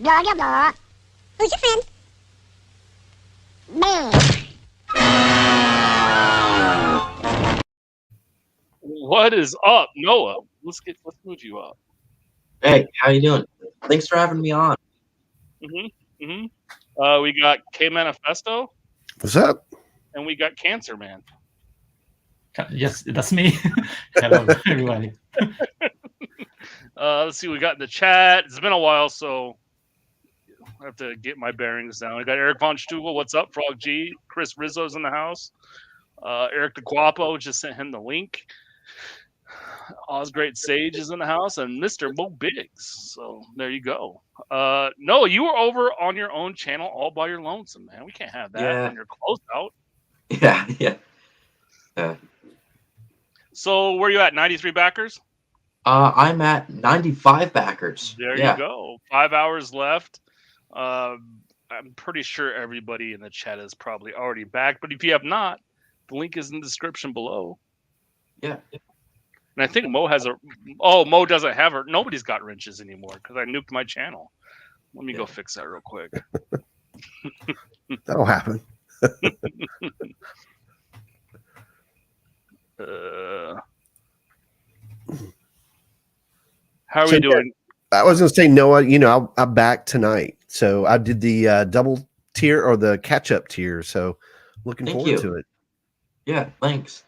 Blah, blah, blah. Who's your friend? What is up, Noah? Let's move you up. Hey, how you doing? Thanks for having me on. We got K Manifesto. What's up? And we got Cancer Man. Yes, that's me. Hello, everybody. Let's see what we got in the chat. It's been a while, so I have to get my bearings down. We got Eric Von Stugel. What's up, Frog G? Chris Rizzo's in the house. Eric the Guapo just sent him the link. Osgreat Sage is in the house, and Mr. Mo Biggs. So there you go. No, you were over on your own channel all by your lonesome, man. We can't have that when you're closed out. Yeah. So where are you at? 93 backers? I'm at 95 backers. There you go. 5 hours left. I'm pretty sure everybody in the chat is probably already back, but if you have not, the link is in the description below. Yeah. And I think Mo has Mo doesn't have her. Nobody's got wrenches anymore because I nuked my channel. Let me go fix that real quick. That'll happen. How are we doing? I was going to say, Noah, I'm back tonight. So I did the double tier or the catch up tier. So looking forward to it. Yeah, thanks.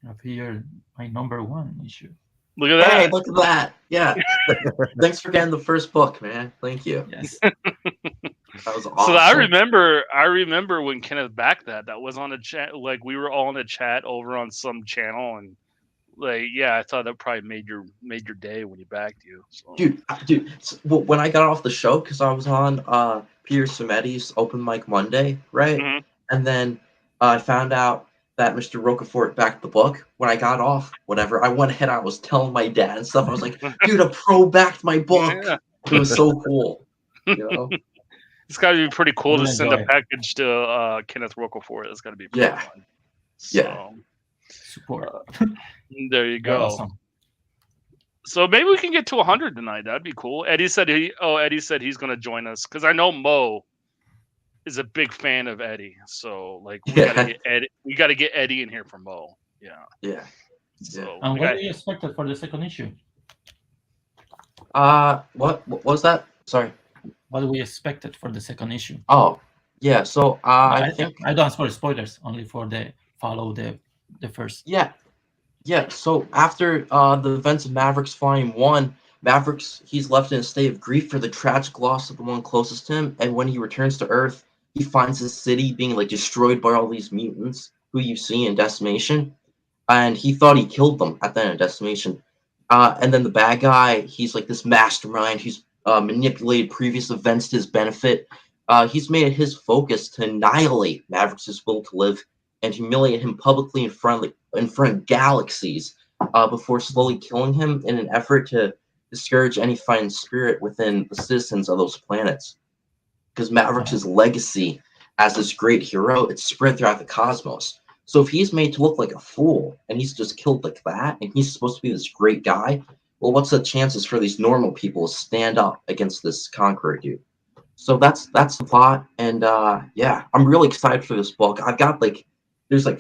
Up here, my #1 issue. Look at that. Hey, look at that. Yeah. Thanks for getting the first book, man. Thank you. Yes. That was awesome. So I remember when Kenneth backed that was on a chat. Like we were all in a chat over on some channel, and I thought that probably made your day when he backed you. So. Dude. When I got off the show, because I was on Peter Samedi's Open Mic Monday, right? Mm-hmm. And then I found out that Mr. Rocafort backed the book. When I got off, whatever, I went ahead. I was telling my dad and stuff. I was like, dude, a pro backed my book. Yeah. It was so cool. It's got to be pretty cool to send a package to Kenneth Rocafort. It's got to be pretty fun. So, support. There you go. Awesome. So maybe we can get to 100 tonight. That'd be cool. Eddie said he's going to join us because I know Mo is a big fan of Eddie. So we gotta get Eddie in here for Mo. Yeah. So and what do you expect for the second issue? What was that? Sorry. What do we expect for the second issue? Oh, yeah. So I think I don't ask for spoilers, only for the first. Yeah. So after the events of Maverix Volume 1, Maverix, he's left in a state of grief for the tragic loss of the one closest to him, and when he returns to Earth, he finds his city being destroyed by all these mutants who you see in Decimation, and he thought he killed them at the end of Decimation. And then the bad guy, he's this mastermind who's manipulated previous events to his benefit. He's made it his focus to annihilate Maverix's will to live and humiliate him publicly in front of galaxies before slowly killing him in an effort to discourage any fighting spirit within the citizens of those planets. Because Maverix's legacy as this great hero, it's spread throughout the cosmos. So if he's made to look like a fool and he's just killed like that, and he's supposed to be this great guy, well, what's the chances for these normal people to stand up against this conqueror dude? So that's the plot, and I'm really excited for this book. I've got it's a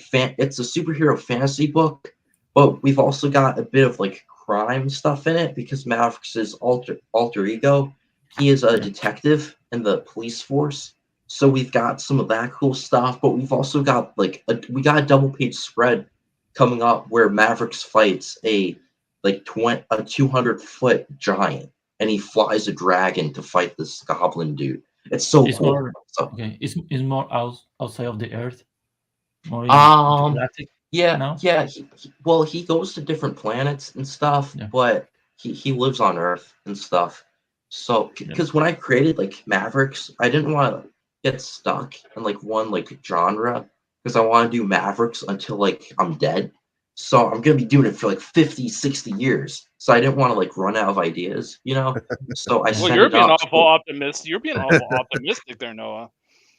superhero fantasy book, but we've also got a bit of crime stuff in it because Maverix's alter ego, he is a detective in the police force. So we've got some of that cool stuff, but we've also got we got a double page spread coming up where Maverix fights a 200-foot giant, and he flies a dragon to fight this goblin dude. It's so cool. It's more outside of the Earth. More Yeah. He goes to different planets and stuff, but he lives on Earth and stuff. So, because when I created Maverix, I didn't want to get stuck in one genre because I want to do Maverix until I'm dead. So I'm gonna be doing it for 50, 60 years. So I didn't want to run out of ideas, So you're being awful optimistic. You're being awful optimistic there, Noah.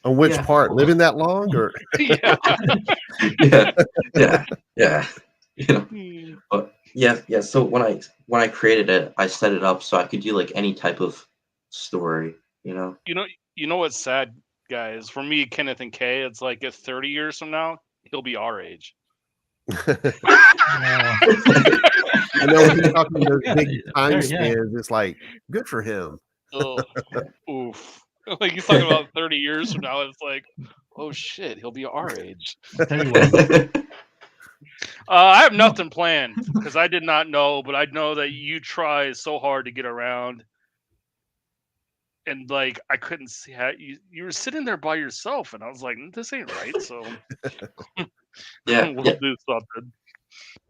On which part? Living that long, or yeah. But Yeah. So when I created it, I set it up so I could do like any type of story. You know. You know what's sad, guys? For me, Kenneth and Kay, it's like if 30 years from now, he'll be our age. Uh, I know when you're talking those Yeah, big yeah, time yeah. spans, it's like good for him. Oh, oof. Like he's talking about 30 years from now, it's like, oh shit, he'll be our age. Very well. I have nothing planned because I did not know, but I know that you try so hard to get around, and like I couldn't see how you were sitting there by yourself, and I was like, this ain't right. So Yeah. we'll do something.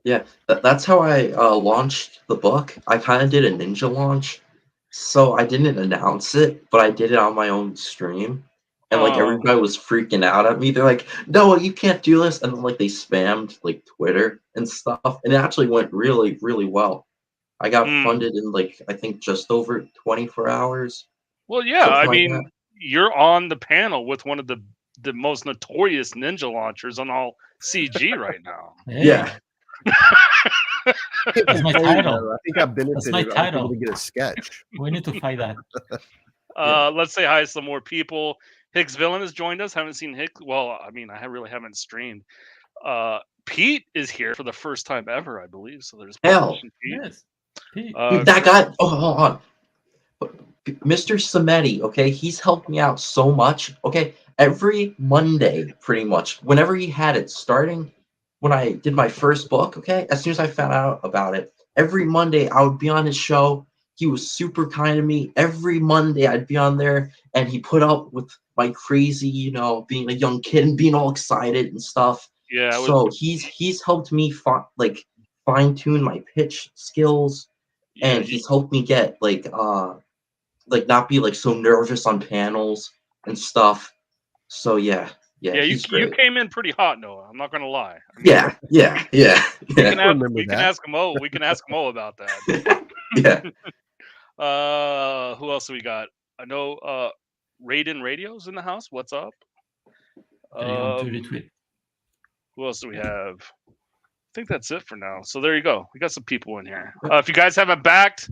Yeah, that's how I launched the book. I kind of did a ninja launch, so I didn't announce it, but I did it on my own stream, and like Oh, everybody was freaking out at me. They're like, "No, you can't do this," and then like they spammed like Twitter and stuff, and it actually went really, really well. I got hmm. funded in like I think just over 24 hours, Well, yeah. I something like that. mean, you're on the panel with one of the most notorious ninja launchers on all CG right now. Hey, Yeah, That's my Hey, title. I think I That's my benefited. I was able title. to get a sketch. We need to fight that. Yeah. Let's say hi to some more people. Hicks Villain has joined us. Haven't seen Hicks. Well, I mean, really haven't streamed. Pete is here for the first time ever, I believe. So there's Hell, Publishing Pete. Yes. Pete. dude, that guy. Oh, hold on. Mr. Samedi, okay, he's helped me out so much. Okay, every Monday, pretty much, whenever he had it, starting when I did my first book, okay, as soon as I found out about it, every Monday I would be on his show. He was super kind to me. Every Monday I'd be on there, and he put up with my crazy, being a young kid and being all excited and stuff. Yeah, I was. So he's helped me fine tune my pitch skills, Yeah, and he's helped me get like not be like so nervous on panels and stuff. So yeah, yeah. You he's great. came in pretty hot, Noah. I'm not gonna lie. I mean, Yeah. we can ask, remember we can that. ask Mo. We can ask Mo about that. Yeah. Who else do we got? I know Raiden Radio's in the house. What's up? There you go to retweet. Who else do we have? I think that's it for now. So there you go. We got some people in here. If you guys haven't back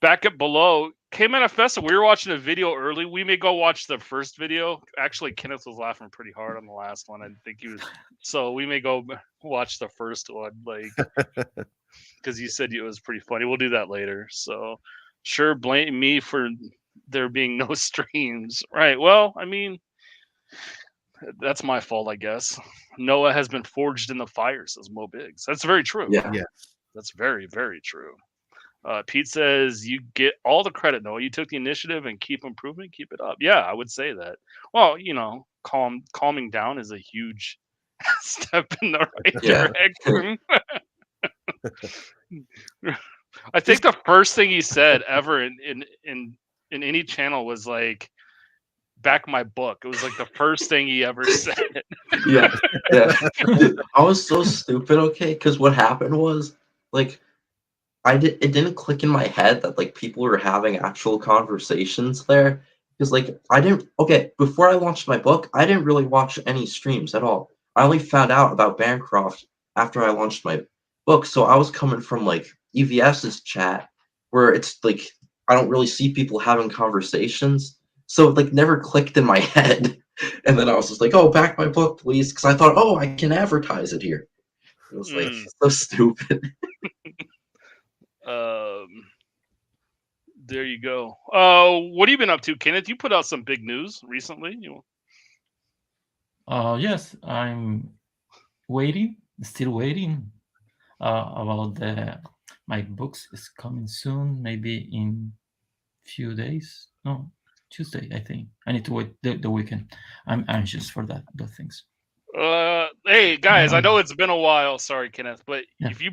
it below. K-Manifesto, we were watching a video early. We may go watch the first video. Actually, Kenneth was laughing pretty hard on the last one. I think he was. So we may go watch the first one, like, because you said it was pretty funny. We'll do that later. So sure, blame me for there being no streams. Right. Well, I mean, that's my fault, I guess. Noah has been forged in the fire, says Mo Biggs. That's very true. Yeah. That's very, very true. Pete says you get all the credit, Noah. You took the initiative and keep improving. Keep it up. Yeah, I would say that. Well, calming down is a huge step in the right direction. I think the first thing he said ever in any channel was like, back my book. It was like the first thing he ever said. Yeah. Dude, I was so stupid, okay? Because what happened was, like, it didn't click in my head that like people were having actual conversations there. Because like before I launched my book, I didn't really watch any streams at all. I only found out about Bancroft after I launched my book. So I was coming from like EVS's chat where it's like I don't really see people having conversations. So it like never clicked in my head. And then I was just like, oh, back my book, please. Because I thought, oh, I can advertise it here. It was like so stupid. There you go. What have you been up to, Kenneth? You put out some big news recently. Yes, I'm still waiting. About my books is coming soon, maybe in few days. No, Tuesday, I think. I need to wait the weekend. I'm anxious for those things. Hey guys, I know it's been a while. Sorry, Kenneth, but Yeah. if you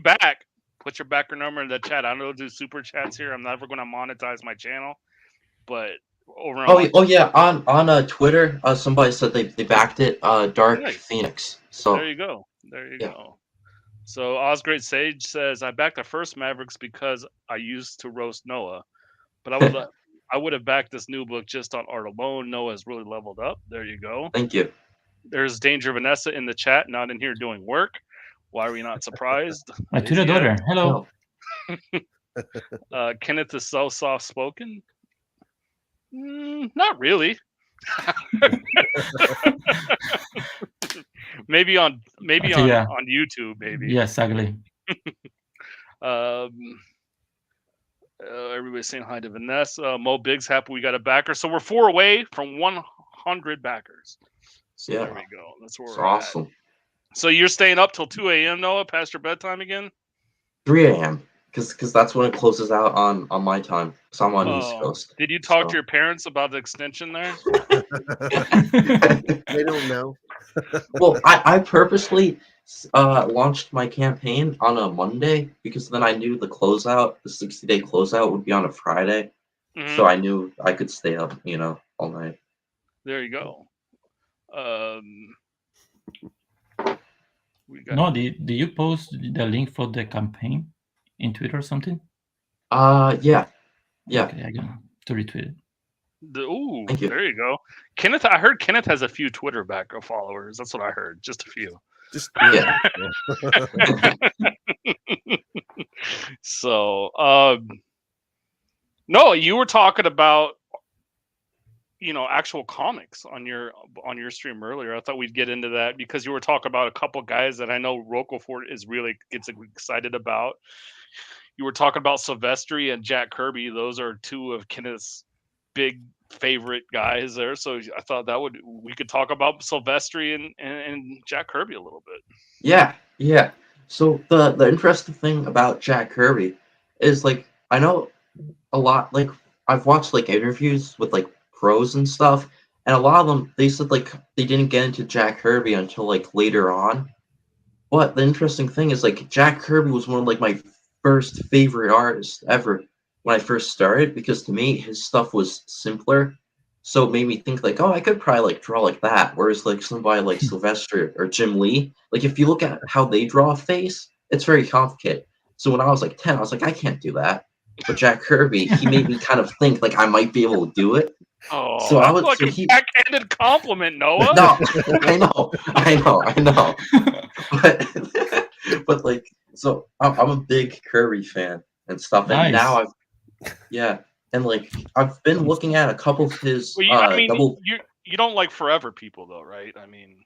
put your backer number in the chat. I don't do super chats here. I'm never going to monetize my channel, but over on on Twitter, somebody said they backed it. Dark Nice. Phoenix. So there you go. Go. So Osgreat Sage says I backed the first Mavericks because I used to roast Noah, but I would have backed this new book just on art alone. Noah's really leveled up. There you go. Thank you. There's Danger Vanessa in the chat, not in here doing work. Why are we not surprised? My Twitter Lazy daughter. ass. Hello. Kenneth is so soft spoken. Not really. maybe on Okay, yeah. on YouTube, maybe. Yeah, exactly. Everybody's saying hi to Vanessa. Mo Biggs happy we got a backer. So we're 4 away from 100 backers. So Yeah. there we go. That's where It's we're awesome. at. So you're staying up till 2 a.m. Noah, past your bedtime again? 3 a.m. Because that's when it closes out on my time. So I'm on the East Oh, Coast. did you talk to so. your parents about the extension there? They don't know. Well, I purposely launched my campaign on a Monday because then I knew the 60-day closeout would be on a Friday. Mhm. So I knew I could stay up, all night. There you go. We got No, did you post the link for the campaign in Twitter or something? Yeah. Okay, I'm going to retweet it. Thank you. There you go. Kenneth, I heard Kenneth has a few Twitter backer followers. That's what I heard. Just a few. Just Yeah. So, no, you were talking about actual comics on your stream earlier. I thought we'd get into that because you were talking about a couple guys that I know Rocafort gets excited about. You were talking about Silvestri and Jack Kirby. Those are two of Kenneth's big favorite guys there. So I thought we could talk about Silvestri and Jack Kirby a little bit. Yeah. So the interesting thing about Jack Kirby is I know a lot. I've watched interviews with pros and stuff, and a lot of them they said they didn't get into Jack Kirby until later on. But the interesting thing is Jack Kirby was one of my first favorite artists ever when I first started because to me his stuff was simpler. So it made me think oh, I could probably draw like that. Whereas somebody like Sylvester or Jim Lee, if you look at how they draw a face, it's very complicated. So when I was 10, I was I can't do that. But Jack Kirby, he made me kind of think I might be able to do it. Oh, So I would. like So a backhanded compliment, Noah. No, I know. But so I'm a big Kirby fan and stuff, and Nice. now and I've been looking at a couple of his double. You don't like Forever People though, right? I mean,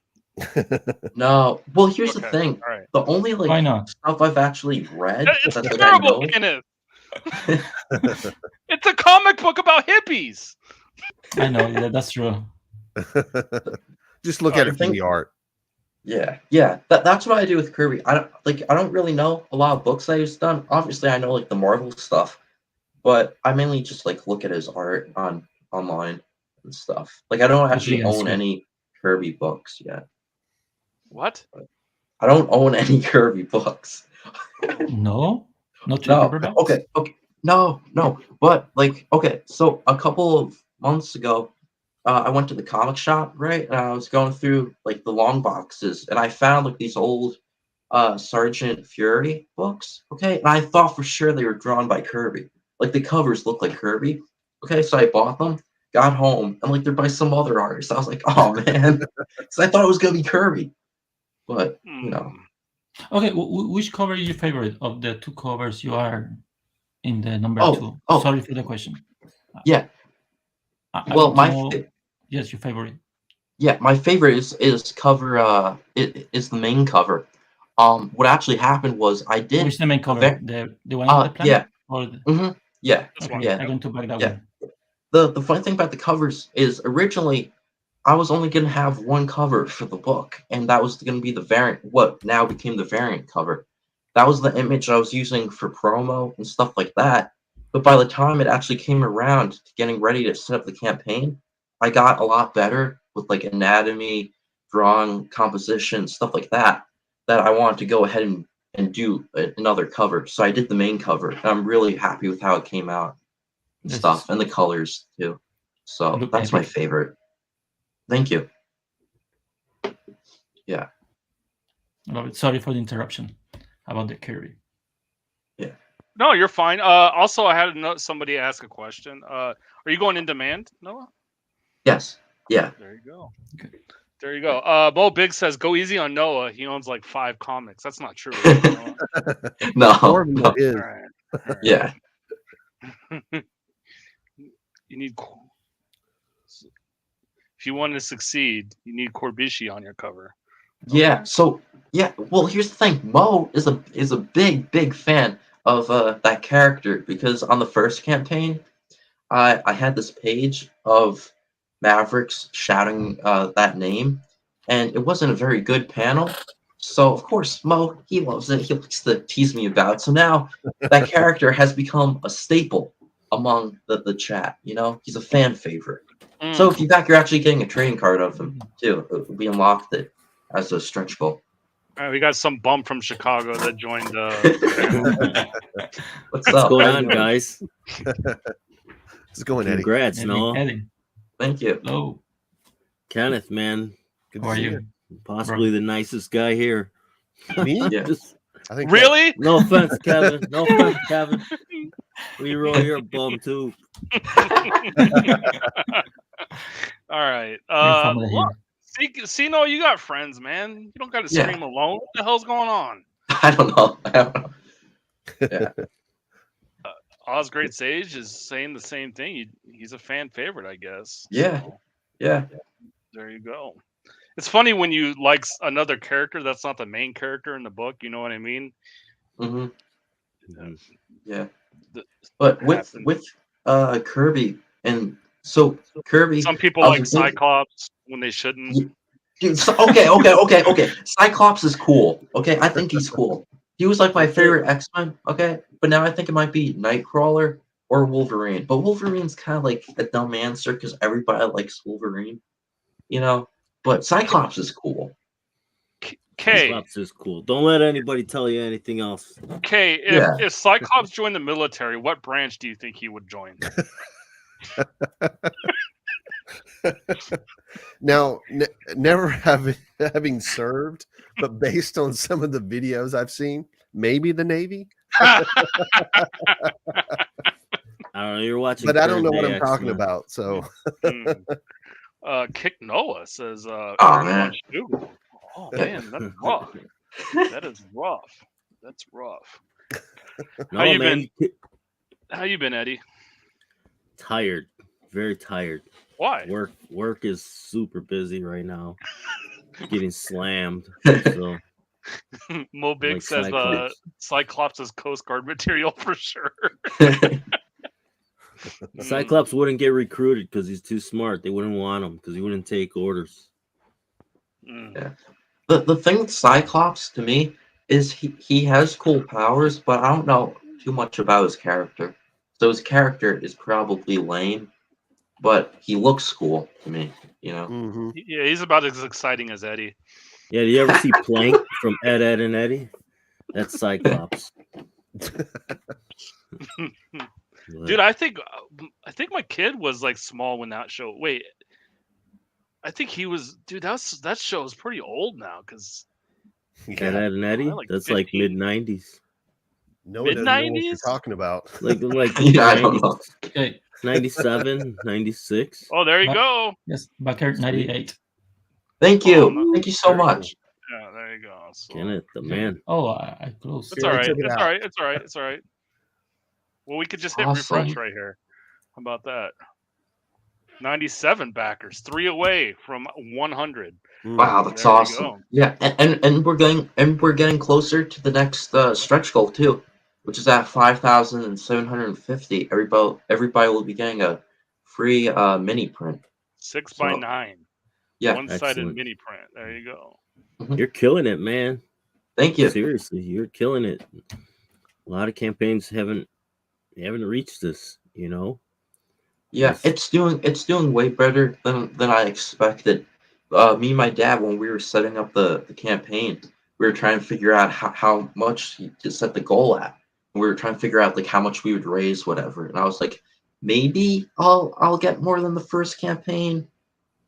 No, well, here's the Okay, thing. all right. The only Why not? stuff I've actually read It's that I terrible, know. Kenneth. It's a comic book about hippies. I know, yeah, that's true. Just look at it from think- the art. Yeah. That's what I do with Kirby. I don't really know a lot of books that he's done. Obviously, I know the Marvel stuff, but I mainly just look at his art online and stuff. I don't actually yeah, own sure. any Kirby books yet. What? I don't own any Kirby books. No? No trade No. paperbacks? Okay. No. But okay, so a couple of months ago, I went to the comic shop, right? And I was going through the long boxes, and I found these old Sergeant Fury books. Okay, and I thought for sure they were drawn by Kirby. The covers look like Kirby. Okay, so I bought them, got home, and they're by some other artist. I was oh man, because I thought it was gonna be Kirby, but Okay, which cover is your favorite of the two covers you are in the number 2? Oh. Sorry for the question. Yeah. I Well, want to know- yes, your favorite. Yeah, my favorite is cover. It is the main cover. What actually happened was I did. Which is the main cover? The one on the planet? Yeah. Or Yeah. This okay, one. Yeah. I'm going to back that Yeah. one. The funny thing about the covers is originally I was only gonna have one cover for the book, and that was gonna be the variant. What now became the variant cover. That was the image I was using for promo and stuff like that. But by the time it actually came around to getting ready to set up the campaign, I got a lot better with anatomy, drawing, composition, stuff like that. That I wanted to go ahead and do another cover. So I did the main cover. And I'm really happy with how it came out and This stuff, is- and the colors too. So Look that's my epic. favorite. Thank you. Yeah. Love it. Sorry for the interruption about the Kirby. No, you're fine. Also, I had somebody ask a question. Are you going in demand, Noah? Yes. Yeah. There you go. Okay. There you go. Bo Big says, "Go easy on Noah. He owns like 5 comics." That's not true. Is it, Noah? No, Four of them no. are his. All right. All right. Yeah, You need. If you want to succeed, you need Corbishi on your cover. yeah. So yeah, well, here's the thing. Mo is a big fan of that character because on the first campaign, I had this page of Mavericks shouting that name, and it wasn't a very good panel. So of course Mo, he loves it. He likes to tease me about it. So now that character has become a staple among the chat. You know, he's a fan favorite. So if you back, you're actually getting a trading card of him too. It will be unlocked it as a stretch goal. All right, we got some bum from Chicago that joined the panel. What's What's up? going How you on, doing? guys? It's going, Eddie. Congrats, Noah. Eddie. Thank you. Hello. Kenneth, man. Good How to are see you? Possibly the nicest guy here. Me? Yeah. I think Really? No offense, Kevin. No offense, Kevin. Leroy, you're a bum too. All right. Your family Look, here. see, no, you got friends, man. You don't got to Yeah. scream alone. What the hell's going on? I don't know. Yeah. Oz Great Sage is saying the same thing. He's a fan favorite, I guess. Yeah. So, Yeah. there you go. It's funny when you like another character that's not the main character in the book. You know what I mean? hmm Mhm. Yeah. The- But happens. with Kirby, and so Kirby, Some people I was like a big- Cyclops when they shouldn't. Yeah. Dude, so, okay. Cyclops is cool. Okay, I think he's cool. He was like my favorite X-Men. Okay, but now I think it might be Nightcrawler or Wolverine. But Wolverine's kind of like a dumb answer because everybody likes Wolverine, you know. But Cyclops is cool. K, Cyclops is cool. Don't let anybody tell you anything else. K. If Cyclops joined the military, what branch do you think he would join? Now, never having served, but based on some of the videos I've seen, maybe the Navy. I don't know. You're watching, But I don't know Current what Day I'm talking X-Men. about. So Kick Noah says, Oh, Aaron man. Von Stugel. Oh man, that's rough. That is rough. That's rough. No, How you man. been? How you been, Eddie? Tired. Very tired. Why? Work is super busy right now. Getting slammed. So Mo Big like says Cyclops. Cyclops is Coast Guard material for sure. Cyclops wouldn't get recruited because he's too smart. They wouldn't want him because he wouldn't take orders. Yeah. The thing with Cyclops to me is he has cool powers, but I don't know too much about his character. So his character is probably lame, but he looks cool to me, you know. mhm. Yeah, he's about as exciting as Eddie. Yeah, do you ever see Plank from Ed, Ed, and Eddie? That's Cyclops. Dude, I think my kid was like small when that show. Wait, I think he was. Dude, that show is pretty old now because Ed, Ed, and Eddie? like That's like 15. mid-90s. No, it doesn't know what you're Mid-90s? talking about. Like Yeah, I don't 90s, know. Okay. 97, 96. Oh, there you But- go. Yes, Backer 98. Thank Oh, you. no. Thank you so Very much. Yeah, there you go. So, Kenneth, the man. Oh, I closed. it's Here, all I right. took it It's out. all right. It's all right. It's all right. Well, we could just hit Awesome. refresh right here. How about that? 97 backers, 3 away from 100. Wow, that's There you awesome. go. Yeah, and we're getting closer to the next stretch goal too, which is at 5,750. Everybody will be getting a free mini print. 6 by So, 9. Yeah, One-sided Excellent. mini print. There you go. You're killing it, man. thank you. Seriously, you're killing it. A lot of campaigns haven't reached this, you know? Yeah, Yes. it's doing way better than I expected. Me and my dad, when we were setting up the campaign, we were trying to figure out how much to set the goal at. And we were trying to figure out like how much we would raise, whatever. And I was like, maybe I'll get more than the first campaign.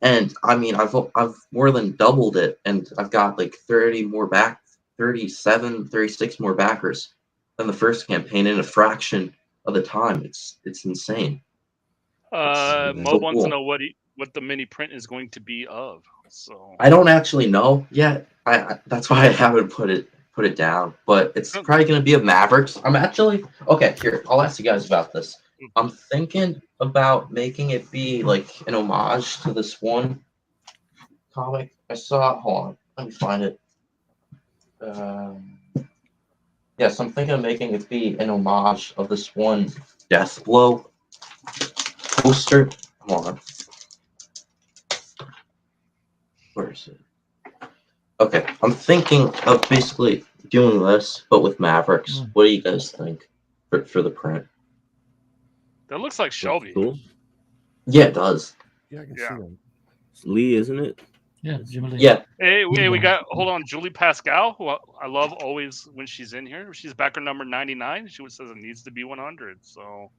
And I mean, I've more than doubled it, and I've got like 37, 36 more backers than the first campaign in a fraction of the time. It's insane. Mo so wants to cool. know what what the mini print is going to be of. So I don't actually know yet. That's why I haven't put it down. But it's probably gonna be a Mavericks. I'm actually okay. Here, I'll ask you guys about this. I'm thinking about making it be like an homage to this one comic I saw. Hold on, let me find it. Yes, I'm thinking of making it be an homage of this one Death Blow poster. Hold on. Where is it? Okay, I'm thinking of basically doing this, but with Mavericks. What do you guys think for the print? that looks like Shelby. Cool. Yeah, it does. Yeah, I can Yeah. see them. It's Lee, isn't it? Yeah, Jimmy Lee. Yeah. Hey, we got hold on, Julie Pascal, who I love always when she's in here. She's backer number 99. She says it needs to be 100. So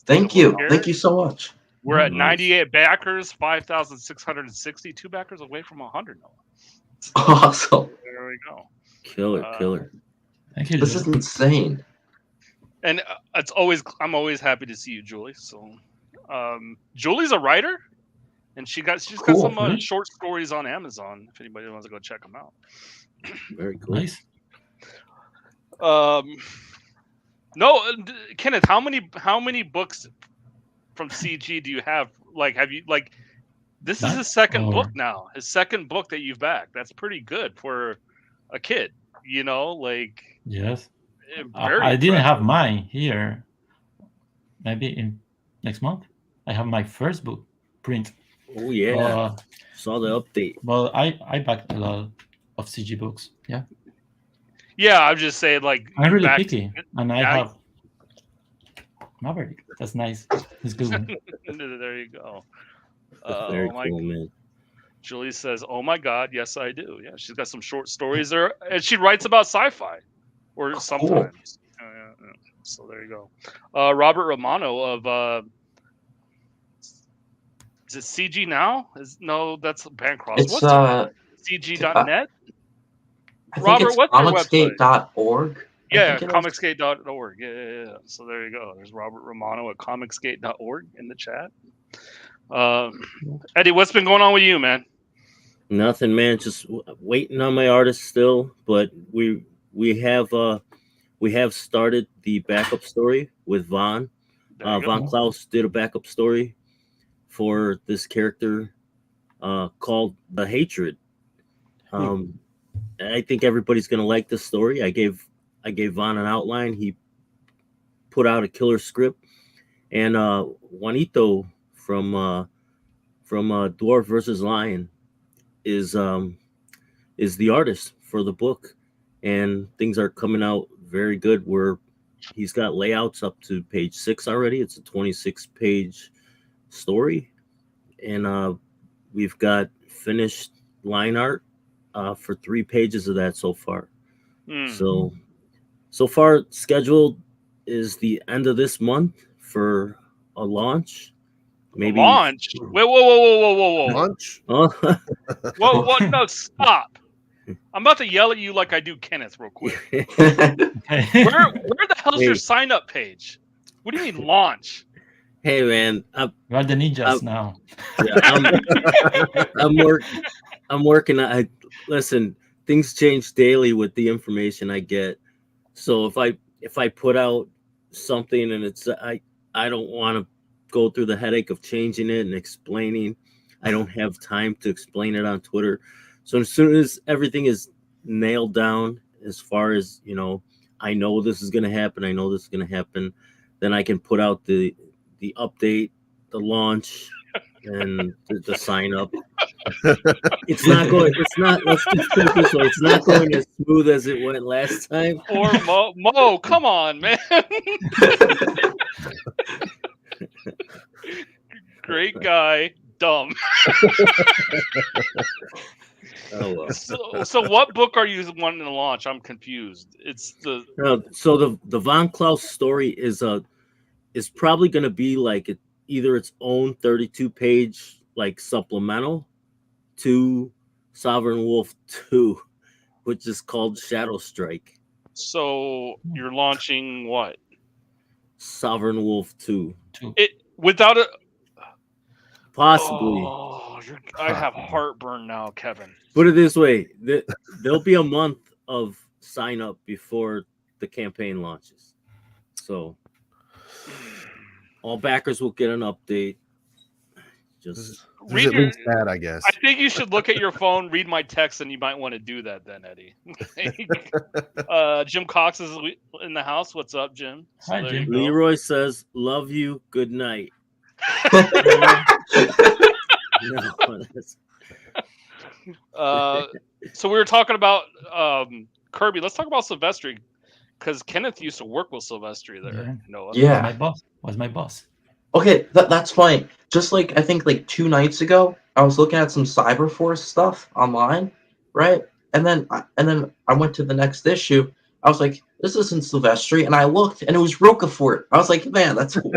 Thank take a look you. here. Thank you so much. We're at Nice. 98 backers, 5,662 backers away from 100 now. Awesome. There we go. Killer. Thank you. This Julie. is insane. And I'm always happy to see you, Julie. So, Julie's a writer, and she's got Cool. some Really? short stories on Amazon. If anybody wants to go check them out. Very cool. Nice. No, Kenneth, how many books from CG do you have? Like, have you like? This is his second book now. His second book that you've backed. That's pretty good for a kid. You know, like. Yes. Very I didn't have impressive. mine here. Maybe in next month. I have my first book print. Oh yeah. Saw the update. Well, I backed a lot of CG books. Yeah. Yeah, I'm just saying, like I'm really backed- picky, and I Yeah. have Maverick. That's nice. It's good one. There you go. Very cool, man. Julie says, "Oh my God, yes I do." Yeah, she's got some short stories there, and she writes about sci-fi, or sometimes. Yeah. So there you go. Robert Romano of is it CG Now? No, that's Bancroft. It's What's CG.net? I think Robert, it's what's your website? comicsgate.org. Yeah, comicsgate.org. Yeah. So there you go. There's Robert Romano at comicsgate.org in the chat. Eddie, what's been going on with you, man? Nothing, man. Just waiting on my artist still, but we have started the backup story with Von. Von Klaus did a backup story for this character called The Hatred. I think everybody's gonna like this story. I gave Von an outline. He put out a killer script, and Juanito from Dwarf versus Lion is the artist for the book, and things are coming out very good. He's got layouts up to page 6 already. It's a 26-page story, and we've got finished line art for 3 pages of that so far. So far scheduled is the end of this month for a launch. Maybe launch. Wait, whoa. Launch. Whoa, no, stop. I'm about to yell at you like I do Kenneth real quick. Okay. Where the hell's your sign up page? What do you mean launch? Hey man, You are the ninjas now. Yeah, I'm working. Listen, things change daily with the information I get. So if I put out something and it's I don't want to go through the headache of changing it and explaining. I don't have time to explain it on Twitter. So as soon as everything is nailed down, as far as I know this is going to happen. I know this is going to happen. Then I can put out the update, the launch, and the sign up. It's not going. Let's just put it this way. It's not going as smooth as it went last time. Or Mo, come on, man. Great guy, dumb. Oh well. So what book are you wanting to launch? I'm confused. It's so the Von Klaus story is probably going to be like either its own 32-page like supplemental to Sovereign Wolf 2, which is called Shadow Strike. So you're launching what? Sovereign Wolf 2. It without a Possibly. Oh, I have heartburn now, Kevin. Put it this way: there'll be a month of sign up before the campaign launches, so all backers will get an update. This Just is Read at your, least that, I guess. I think you should look at your phone, read my text, and you might want to do that then, Eddie. Jim Cox is in the house. What's up, Jim? Hi, there Jim. you go. Leroy says, "Love you. Good night." So we were talking about Kirby. Let's talk about Silvestri, because Kenneth used to work with Silvestri there. Yeah. Noah. Yeah. Was my boss. Okay, that's fine. Just like I think like 2 nights ago, I was looking at some Cyberforce stuff online, right? And then I went to the next issue. I was like, this isn't Silvestri, and I looked, and it was Rocafort. I was like, man, that's cool.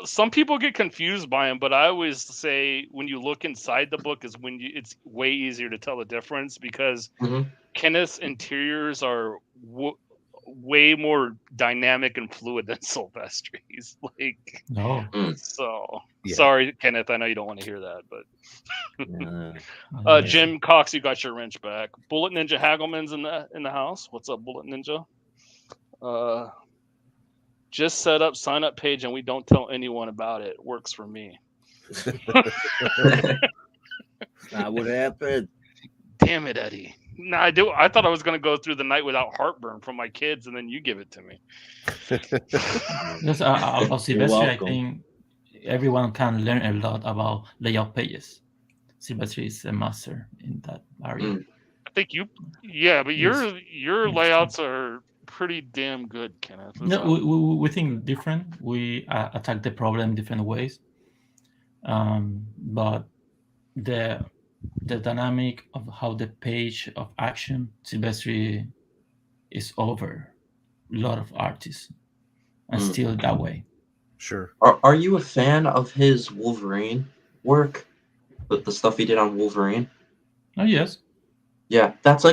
Some people get confused by him, but I always say when you look inside the book is when it's way easier to tell the difference, because Mhm. Kenneth's interiors are way more dynamic and fluid than Silvestri's. Like, No. so Yeah. sorry, Kenneth. I know you don't want to hear that, but Yeah. Jim Cox, you got your wrench back. Bullet Ninja Hagelman's in the house. What's up, Bullet Ninja? Just set up sign up page and we don't tell anyone about it. Works for me. Not what happened. Damn it, Eddie. No, I do. I thought I was going to go through the night without heartburn from my kids, and then you give it to me. Just about Silvestri, I welcome. think everyone can learn a lot about layout pages. Silvestri is a master in that area. I think but your layouts are pretty damn good, Kenneth. No, we think different. We attack the problem different ways. But the dynamic of how the page of action, Silvestri is over a lot of artists and still that way. Sure. Are you a fan of his Wolverine work? The stuff he did on Wolverine? Oh, yes. Yeah, that's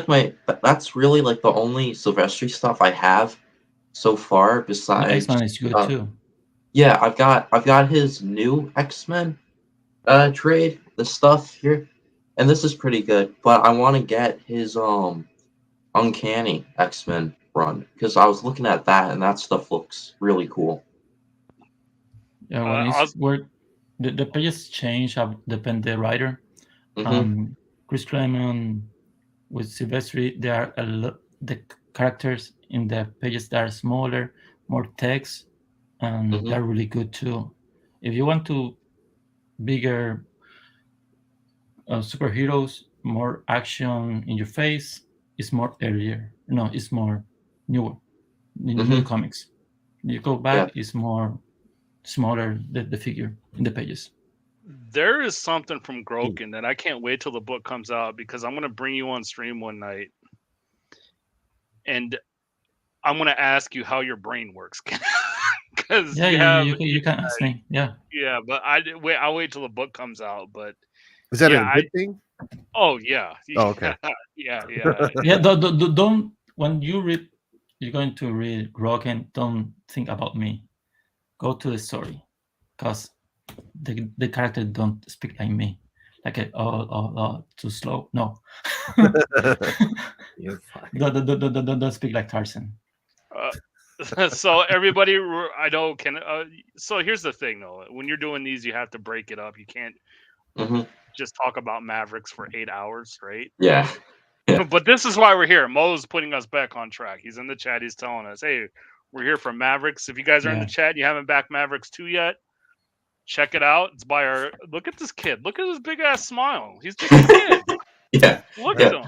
really like the only Silvestri stuff I have so far besides X-Men is good too. Yeah, I've got his new X-Men trade, the stuff here, and this is pretty good, but I want to get his Uncanny X-Men run, because I was looking at that and that stuff looks really cool. Yeah, when it's where the pages change depend the writer. Chris Claremont with Silvestri, there are the characters in the pages that are smaller, more text, and they're really good too. If you want to bigger superheroes, more action in your face, it's more earlier. No, it's more newer, new comics. You go back, it's more smaller the figure in the pages. There is something from Groken that I can't wait till the book comes out, because I'm going to bring you on stream one night and I'm going to ask you how your brain works. Because you can ask me. Yeah, but I'll wait till the book comes out. But is that a good thing? Oh yeah. Oh, okay. yeah. Don't when you're going to read Groken, don't think about me. Go to the story, because the character don't speak like me, like too slow. No, You're fine. Don't speak like Tarzan. So everybody, I know can. So here's the thing, though. When you're doing these, you have to break it up. You can't just talk about Mavericks for 8 hours, right? Yeah. But this is why we're here. Mo's putting us back on track. He's in the chat. He's telling us, hey, we're here for Mavericks. If you guys are in the chat and you haven't backed Mavericks 2 yet, check it out. It's by our. Look at this kid. Look at his big ass smile. He's just a kid. Yeah. Look at him.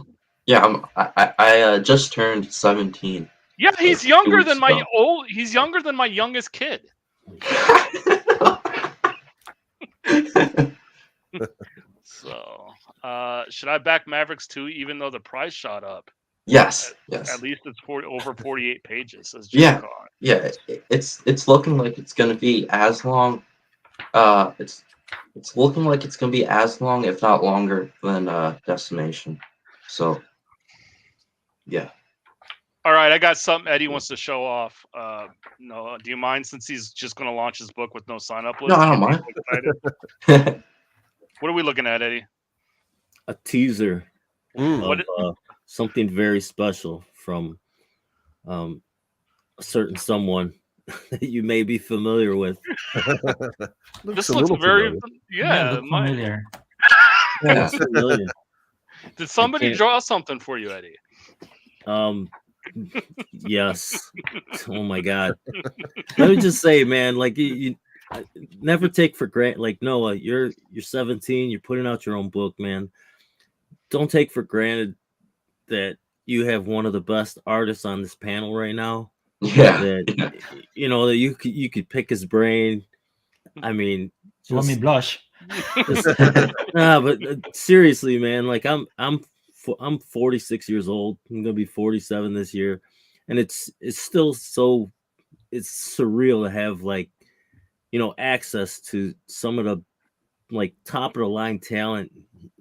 Yeah, I just turned 17. Yeah, he's younger than my He's younger than my youngest kid. So, should I back Mavericks 2 even though the price shot up? Yes. At least it's over 48 pages. As yeah. It's looking like it's going to be as long. It's looking like it's going to be as long, if not longer, than Decimation. So, yeah. All right, I got something Eddie wants to show off. No, do you mind since he's just going to launch his book with no sign up list? No, I don't Get mind. people excited? What are we looking at, Eddie? A teaser Mm. of something very special from a certain someone that you may be familiar with. This a looks little very, familiar. yeah. look familiar. Yeah. Looks familiar. Did somebody can't- draw something for you, Eddie? Yes. Oh my God. Let me just say, man, like you never take for granted. Like Noah, you're 17. You're putting out your own book, man. Don't take for granted that you have one of the best artists on this panel right now. Yeah. That you know that you could pick his brain. I mean, You want me just, blush? nah, but seriously, man, like I'm 46 years old. I'm gonna be 47 this year, and it's still so it's surreal to have like access to some of the like top of the line talent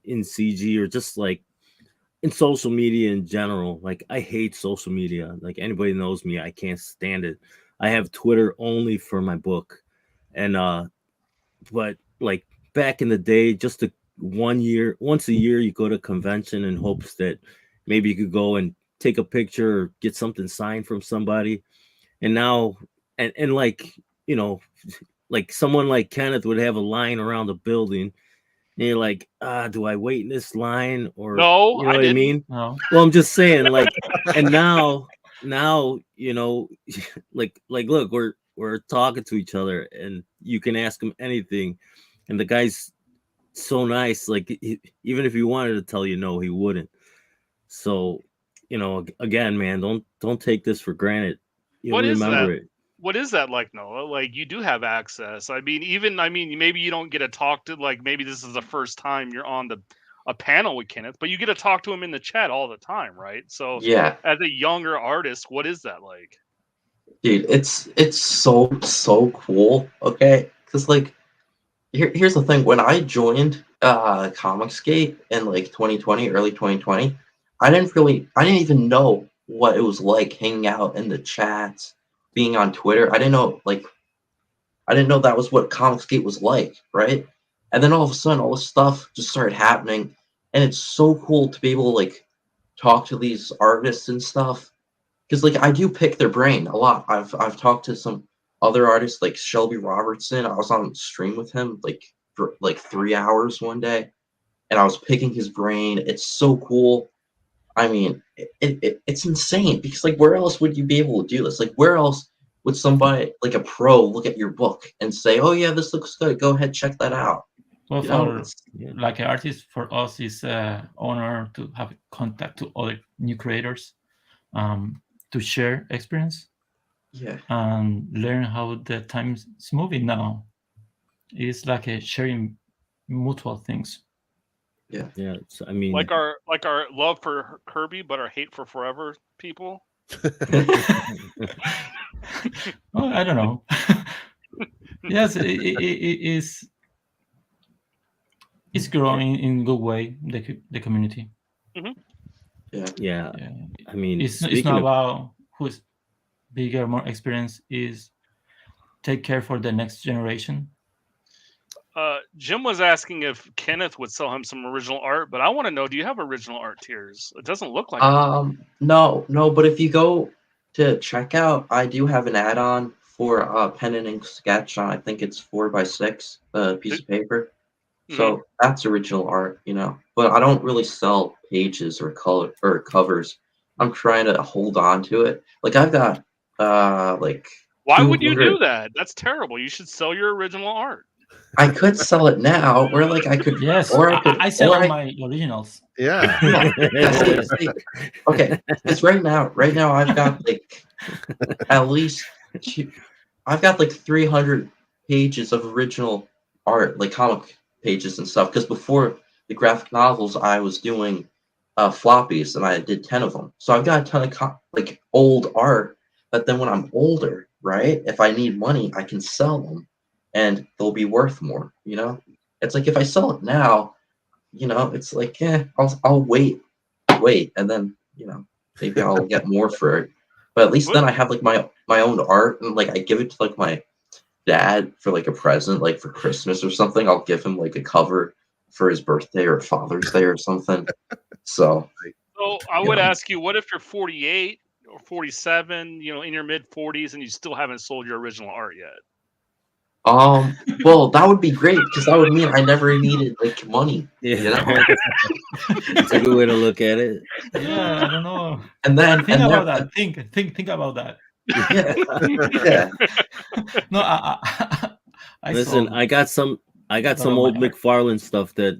in CG or just like in social media in general. Like I hate social media. Like anybody knows me, I can't stand it. I have Twitter only for my book, and but like back in the day, just once a year, you go to a convention in hopes that maybe you could go and take a picture or get something signed from somebody. And now, and like, like someone like Kenneth would have a line around the building. And you're like, do I wait in this line or No, you know I what didn't. I mean? No. Well, I'm just saying, like, and now, like, look, we're talking to each other, and you can ask him anything, and the guy's so nice. Like, even if he wanted to tell you no, he wouldn't. So, again, man, don't take this for granted. You'll What is remember that? it. What is that like, Noah? Like you do have access. I mean, maybe you don't get to talk to, like, maybe this is the first time you're on a panel with Kenneth, but you get to talk to him in the chat all the time, right? So Yeah. as a younger artist, what is that like? Dude, it's so cool. Okay, because like here's the thing. When I joined Comicsgate in like 2020, early 2020, I didn't even know what it was like hanging out in the chats, being on Twitter. I didn't know that was what Comicsgate was like, right? And then all of a sudden, all this stuff just started happening, and it's so cool to be able to like talk to these artists and stuff. Because like I do pick their brain a lot. I've talked to some other artists like Shelby Robertson. I was on stream with him like for like 3 hours one day, and I was picking his brain. It's so cool. I mean, it's insane because like where else would you be able to do this? Like where else would somebody like a pro look at your book and say, "Oh yeah, this looks good. Go ahead, check that out." Well, You know, for like an artist, for us, it's an honor to have contact to other new creators, to share experience yeah, and learn how the time's moving now. It's like a sharing mutual things. Yeah, I mean, Like our love for Kirby, but our hate for Forever people. Oh, I don't know. Yes, it is. It's growing in a good way. The community. yeah. Yeah. I mean, It's speaking not of, about who's bigger, more experienced. Is take care for the next generation. Jim was asking if Kenneth would sell him some original art, but I want to know: do you have original art tiers? It doesn't look like. no, but if you go to checkout, I do have an add-on for pen and ink sketch on. I think it's 4x6 piece of paper. So that's original art, But I don't really sell pages or color or covers. I'm trying to hold on to it. Like I've got like Why would you 200 do that? That's terrible. You should sell your original art. I could sell it now, or like I could, Yes, or I could, I sell or all I, my originals. Yeah. see, okay, because right now I've got like at least I've got like 300 pages of original art, like comic pages and stuff. Because before the graphic novels, I was doing floppies, and I did 10 of them. So I've got a ton of like old art. But then when I'm older, right? If I need money, I can sell them, and they'll be worth more. It's like if I sell it now, it's like I'll wait, and then maybe I'll get more for it But at least then I have like my own art, and like I give it to like my dad for like a present, like for Christmas or something. I'll give him like a cover for his birthday or Father's Day or something. So So I you would know. ask you, what if you're 48 or 47, in your mid 40s, and you still haven't sold your original art yet? Well, that would be great because that would mean I never needed like money. Yeah, You know? it's a good way to look at it. Yeah, I don't know. And then Think about that. Think about that. yeah, yeah. No, I Listen, sold I got some a lot of old my art. McFarlane stuff that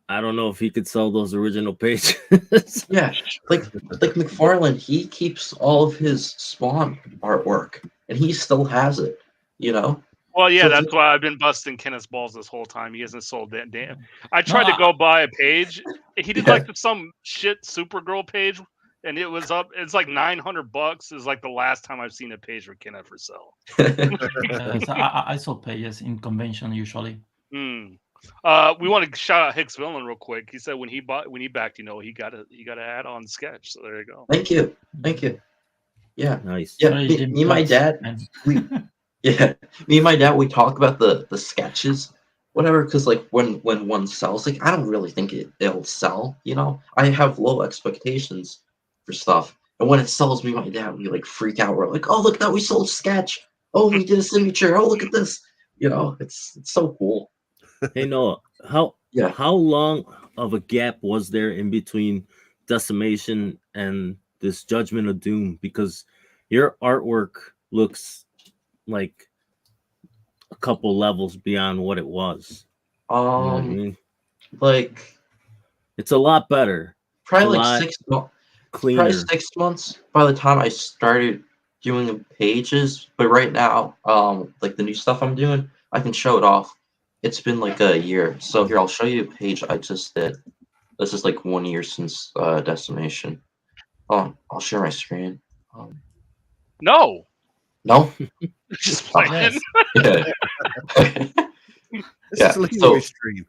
I don't know if he could sell those original pages. Yeah, like McFarlane, he keeps all of his Spawn artwork, and he still has it. You know, Well, yeah, so that's it's why I've been busting Kenneth's balls this whole time. He hasn't sold that damn. I No, tried to go buy a page. He did Yeah. like some shit Supergirl page, and it was up. It's like $900. Is like the last time I've seen a page for Kenneth for sale. yes, I sold pages in convention usually. Hmm. We want to shout out Hicks Villain real quick. He said when he backed, he got an add on sketch. So there you go. Thank you. Yeah, Nice. yeah. Sorry, Me, Jim me and my Cox. dad, we yeah, me and my dad, we talk about the sketches, whatever. Because like when one sells, like I don't really think it'll sell. You know, I have low expectations for stuff, and when it sells, me and my dad, we like freak out. We're like, oh look, that we sold sketch. Oh, we did a signature. Oh, look at this. You know, it's so cool. Hey Noah, Yeah. how long of a gap was there in between Decimation and this Judgment of Doom? Because your artwork looks like a couple levels beyond what it was. You know what I mean? Like It's a lot better. probably It's a like lot 6 months. cleaner. Probably 6 months by the time I started doing the pages. But right now, like the new stuff I'm doing, I can show it off. It's been like a year. So here, I'll show you a page I just did. This is like 1 year since Decimation. I'll share my screen. No, No? just playing. Yes. Yeah. This Yeah, is Leroy's so- stream.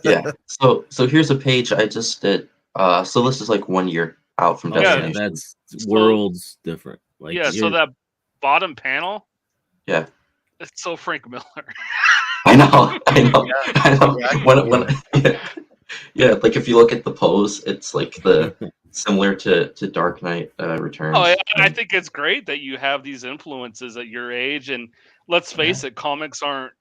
Yeah. So here's a page I just did. So this is like 1 year out from Oh, yeah, Decimation. that's worlds different. Like Yeah, so you're- that bottom panel, Yeah. it's so Frank Miller. I know. I know. Yeah, When yeah, like if you look at the pose, it's like the similar to Dark Knight Returns. Oh, I think it's great that you have these influences at your age, and let's face it, comics aren't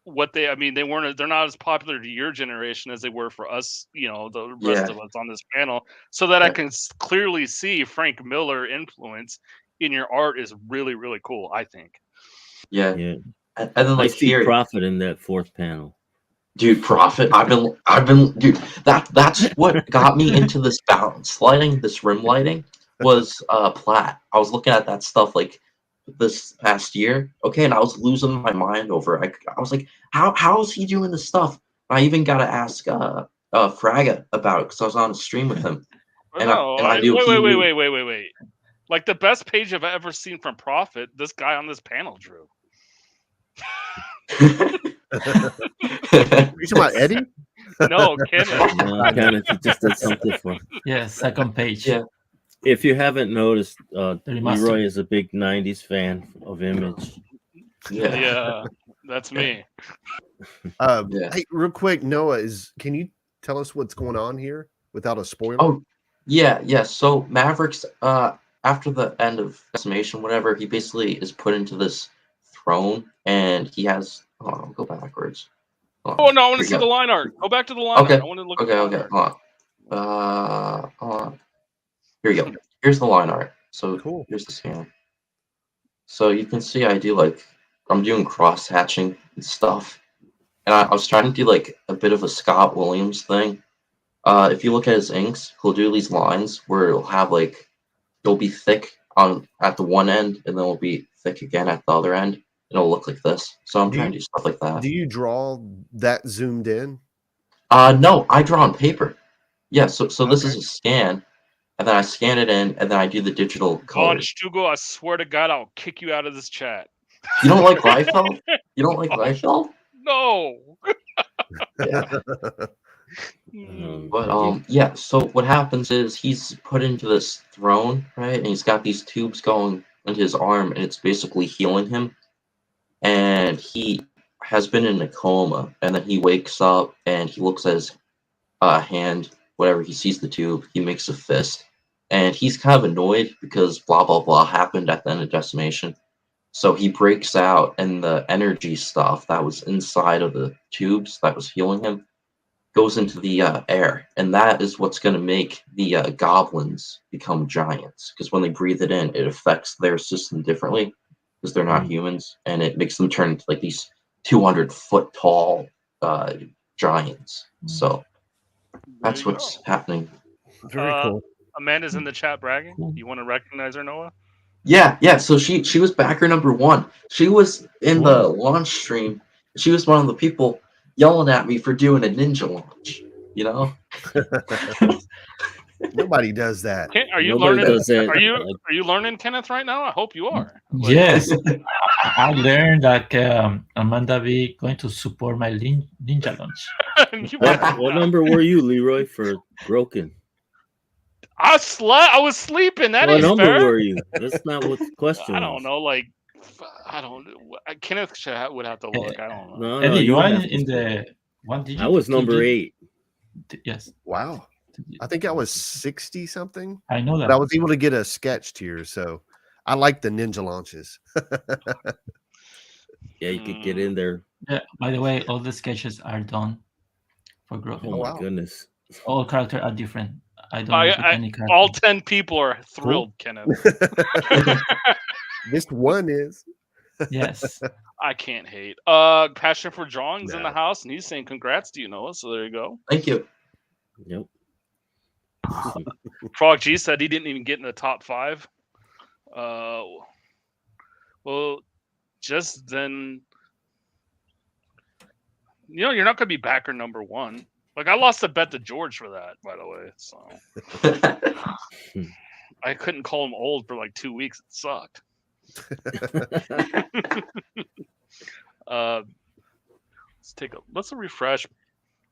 what they. I mean, they're not as popular to your generation as they were for us. The rest of us on this panel. So that I Yeah. can clearly see Frank Miller influence in your art is really, really cool. I think. Yeah. yeah. And then I like see here, Prophet in that fourth panel. dude, Prophet. I've been, dude. That's what got me into this balance lighting, this rim lighting was Platt. I was looking at that stuff like this past year. Okay, and I was losing my mind over it. I was like, how is he doing this stuff? I even got to ask Fraga about it because I was on a stream with him. And I knew he knew. Wait. Like the best page I've ever seen from Prophet, this guy on this panel drew. Are you talking about Eddie? No, Kenneth. No, Kenneth, he just did something for. Yes, second page. Yeah. If you haven't noticed, remaster. Leroy is a big '90s fan of Image. Yeah, that's me. Yeah. Hey, real quick, Noah, can you tell us what's going on here without a spoiler? Oh, yeah. So Maverix, after the end of Decimation, whatever, he basically is put into this throne, and he has. Hold on, I'll go backwards. Oh no, I want Here to see we the go. line art. Go back to the line Okay. art. I want to look at the line Okay. art. Hold on. Here you go. Here's the line art. So Cool. here's the scan. So you can see I'm doing cross hatching and stuff, and I was trying to do like a bit of a Scott Williams thing. If you look at his inks, he'll do these lines where it'll be thick at the one end, and then it'll be thick again at the other end, and it'll look like this. So I'm trying to do stuff like that. Do you draw that zoomed in? No, I draw on paper. Yeah, so this is a scan, and then I scan it in, and then I do the digital On colors. Stugo, I swear to God, I'll kick you out of this chat. You don't like Liefeld? You don't like Liefeld? No. Yeah. Hmm. But yeah. So what happens is he's put into this throne, right? And he's got these tubes going into his arm, and it's basically healing him. And he has been in a coma, and then he wakes up and he looks at his hand, whatever, he sees the tube, he makes a fist, and he's kind of annoyed because blah blah blah happened at the end of Decimation. So he breaks out, and the energy stuff that was inside of the tubes that was healing him goes into the air, and that is what's going to make the goblins become giants. Because when they breathe it in, it affects their system differently because they're not humans, and it makes them turn into like these 200-foot tall giants. So that's There you what's go. happening. Very cool. Amanda's in the chat bragging. Cool. You want to recognize her, Noah? Yeah. So she was backer number 1. She was in the Wow. launch stream. She was one of the people yelling at me for doing a ninja launch. You know? Nobody does that. Are you Nobody learning? does that. Are you learning, Kenneth, right now? I hope you are. Like, Yes, I learned that Amanda be going to support my ninja launch. you What number were you, Leroy, for broken? I was sleeping. That What ain't number fair. were you? That's not what the question I was. don't know. Like, I don't. Kenneth would have to look. I don't know. No, Eddie, you are have in to say. the one digit. I was two number digit? 8. Yes, Wow. I think I was 60 something, I know but that. I was able to get a sketch tier. So I like the ninja launches. Yeah, you could get in there. Yeah, by the way, all the sketches are done for Oh Grogan. my wow. goodness. All characters are different. I don't look at any character. All 10 people are thrilled, Kenneth. This one is. Yes. I can't hate. Passion for Drawing's in the house, and he's saying congrats to you, Noah. So there you go. Thank you. Yep. Frog G said he didn't even get in the top 5. Well, just then, you're not going to be backer number 1. Like, I lost a bet to George for that, by the way. So I couldn't call him old for like 2 weeks. It sucked. Let's refresh.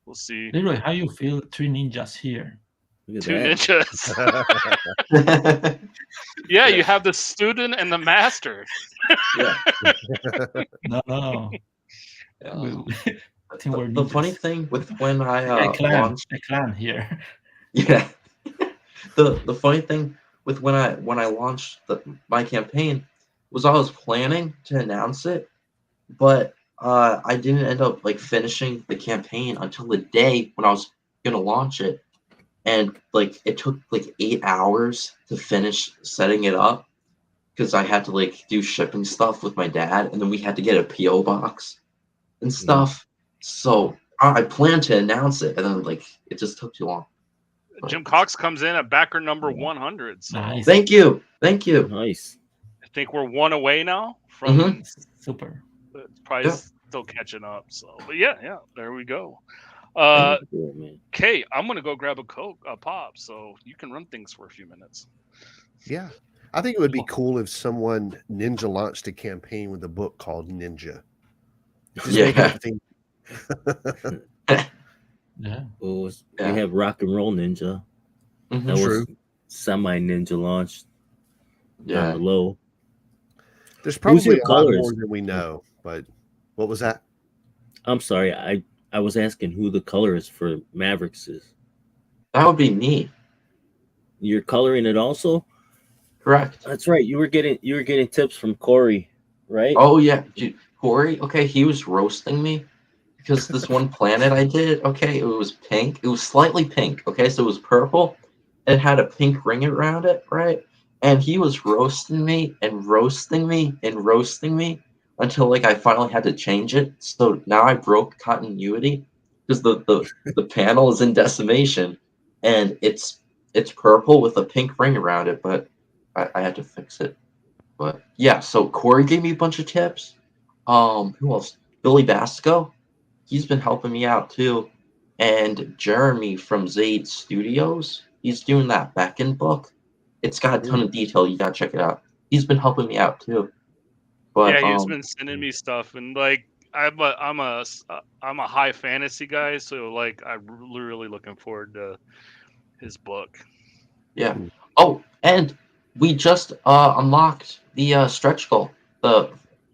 We'll see. Leroy, how you feel? 3 ninjas here. Look at 2 that. ninjas. Yeah, you have the student and the master. Yeah. No. I think we're The funny ninjas. thing with when I A clan launched, here. yeah, the funny thing with when I launched my campaign was I was planning to announce it, but I didn't end up like finishing the campaign until the day when I was gonna launch it, and like it took like 8 hours to finish setting it up because I had to like do shipping stuff with my dad, and then we had to get a PO box and stuff. So I planned to announce it, and then like it just took too long. But Jim Cox comes in at backer number 100. So Nice. thank you. Nice. I think we're 1 away now from. Super. It's probably Yeah. still catching up. So, but yeah, there we go. Cool, man. Kay, I'm gonna go grab a pop, so you can run things for a few minutes. Yeah. I think it would be cool if someone ninja launched a campaign with a book called Ninja. Just make Yeah. everything. Yeah. We Yeah. have Rock and Roll Ninja. Mhm. That True. was semi-ninja launched on Yeah. the low. There's Who's your probably a lot colors? more than we know, but what was that? I'm sorry, I was asking who the color is for Mavericks is. That would be me. You're coloring it also? Correct. That's right. You were getting tips from Corey, right? Oh yeah, dude, Corey. Okay, he was roasting me because this one planet I did. Okay, it was pink. It was slightly pink. Okay, so it was purple. It had a pink ring around it, right? And he was roasting me and roasting me and roasting me until like I finally had to change it. So now I broke continuity because the panel is in decimation and it's purple with a pink ring around it, but I had to fix it. But yeah, so Corey gave me a bunch of tips. Who else? Billy Basco. He's been helping me out too. And Jeremy from Zaid Studios. He's doing that back-end book. It's got a ton of detail. You gotta check it out. He's been helping me out too. But yeah, he's been sending me stuff, and like I'm a high fantasy guy, so like I'm really looking forward to his book. Yeah. Oh, and we just unlocked the stretch goal.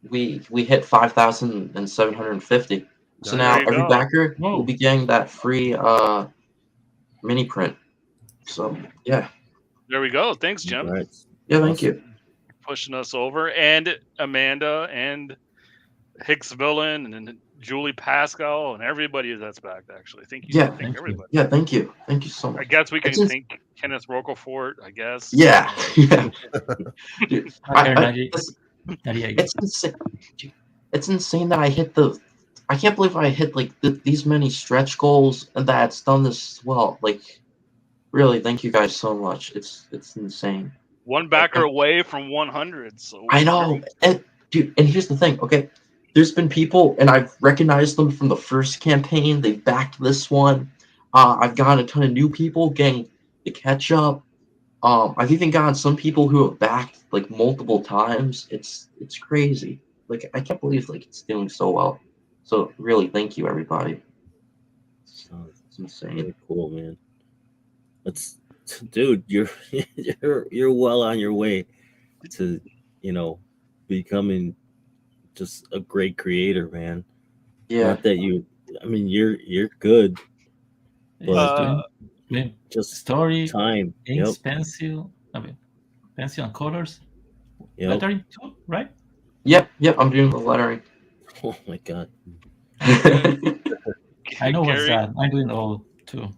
We hit 5,750. So Nice. now There you every go. backer will Whoa. be getting that free mini print. So yeah. There we go. Thanks, Jim. Congrats. Yeah, thank you. Pushing us over, and Amanda and Hicks Villain and Julie Pascal and everybody that's back. Actually, thank you. Yeah. Thank Thank you. everybody. Yeah, thank you. Thank you so I much. guess we can It's ins- thank Kenneth Rocafort. I guess. Yeah, yeah. Dude, Hacker I, 90, it's, 98. it's insane. Dude, it's insane that I hit the. I can't believe I hit like these many stretch goals and that it's done this well. Like, really, thank you guys so much. It's insane. One backer away from 100. So I know, and dude, and here's the thing. Okay, there's been people, and I've recognized them from the first campaign. They've backed this one. I've gotten a ton of new people getting the catch up. I've even gotten some people who have backed like multiple times. It's crazy. Like I can't believe like it's doing so well. So really, thank you everybody. It's insane. Really cool, man. That's dude, you're you're well on your way to, becoming just a great creator, man. Yeah. Not that I mean you're good, It's Uh, doing just story, time. inks, Yep. pencil, pencil and colors, Yep. lettering too, right? Yep. I'm doing the lettering. Oh my god. I know what's Gary. that. I'm doing all too.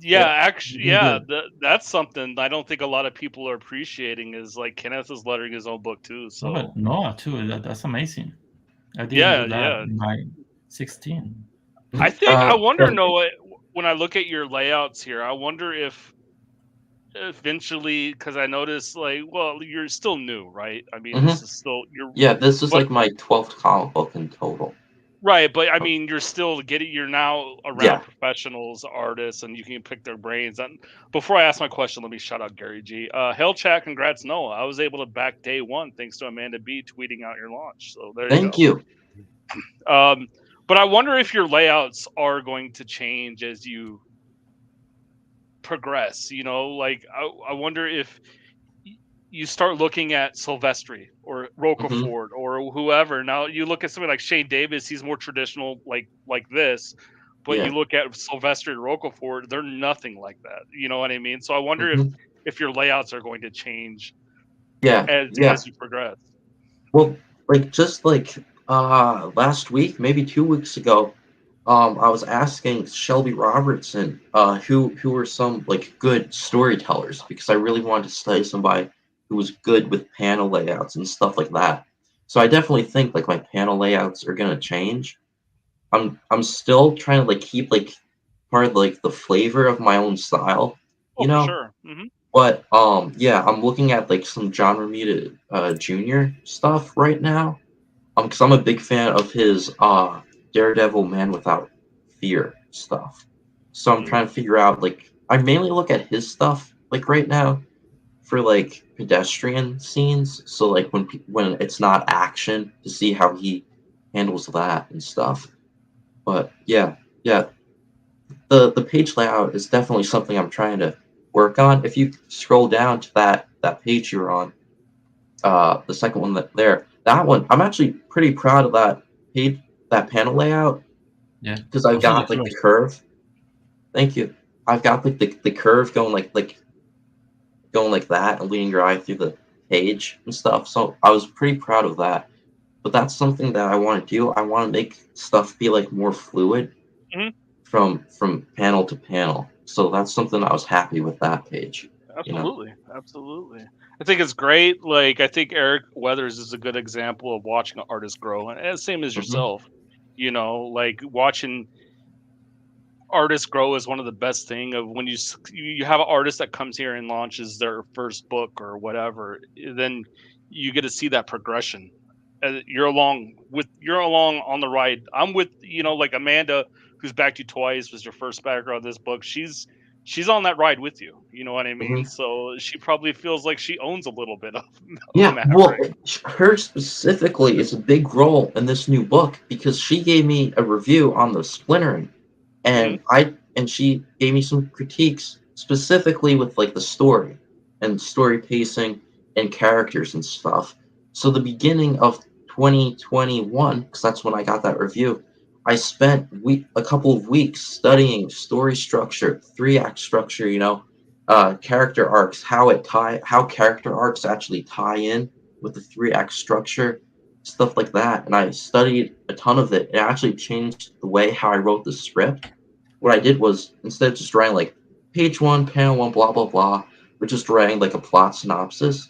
Yeah, Yeah, actually, you yeah, did. that's something I don't think a lot of people are appreciating. Is like Kenneth is lettering his own book too. Oh, So but Noah too. That's amazing. I didn't yeah, do that yeah. in my 16. I think I wonder, yeah. Noah, when I look at your layouts here, I wonder if eventually, because I noticed, like, well, you're still new, right? I mean, this is still you're Yeah, this is but like my 12th comic book in total. right, but I mean, you're still getting. You're now around Yeah. professionals, artists, and you can pick their brains. And before I ask my question, let me shout out Gary G. Hell chat, congrats, Noah. I was able to back day one thanks to Amanda B tweeting out your launch. So there you Thank go. you. But I wonder if your layouts are going to change as you progress. Like I wonder if you start looking at Silvestri or Rocafort or whoever. Now you look at somebody like Shane Davis; he's more traditional, like this. But Yeah. you look at Silvestri and Rocafort; they're nothing like that. You know what I mean? So I wonder if your layouts are going to change Yeah. as you progress. Well, like just like last week, maybe 2 weeks ago, I was asking Shelby Robertson who were some like good storytellers because I really wanted to study somebody who was good with panel layouts and stuff like that. So I definitely think like my panel layouts are gonna change. I'm still trying to like keep like part of like the flavor of my own style, Oh, you for know. sure. But yeah, I'm looking at like some John Romita Jr. stuff right now. Because I'm a big fan of his Daredevil Man Without Fear stuff. So I'm trying to figure out like I mainly look at his stuff like right now for like pedestrian scenes. So like when it's not action to see how he handles that and stuff. But yeah, the page layout is definitely something I'm trying to work on. If you scroll down to that page you're on, the second one that one I'm actually pretty proud of that page, that panel layout, Yeah. because I've Also the got like the first. curve. Thank you. I've got like the curve going going like that and leading your eye through the page and stuff. So I was pretty proud of that. But that's something that I want to do. I want to make stuff be like more fluid Mhm. from panel to panel. So that's something I was happy with that page. Absolutely. I think it's great. Like I think Eric Weathers is a good example of watching an artist grow, and same as yourself. Like watching artists grow is one of the best thing of when you have an artist that comes here and launches their first book or whatever, then you get to see that progression. You're along on the ride. I'm with like Amanda, who's backed you twice, was your first backer on this book. She's she's on that ride with you. You know what I mean? Mhm. So she probably feels like she owns a little bit of Yeah, well, Maverick. her specifically is a big role in this new book because she gave me a review on the splintering, and she gave me some critiques specifically with like the story and story pacing and characters and stuff. So the beginning of 2021, because that's when I got that review, I spent a couple of weeks studying story structure, 3-act structure, character arcs, how character arcs actually tie in with the 3-act structure, stuff like that. And I studied a ton of it. It actually changed the way how I wrote the script. What I did was, instead of just writing like page 1, panel 1, blah blah blah, but just writing like a plot synopsis,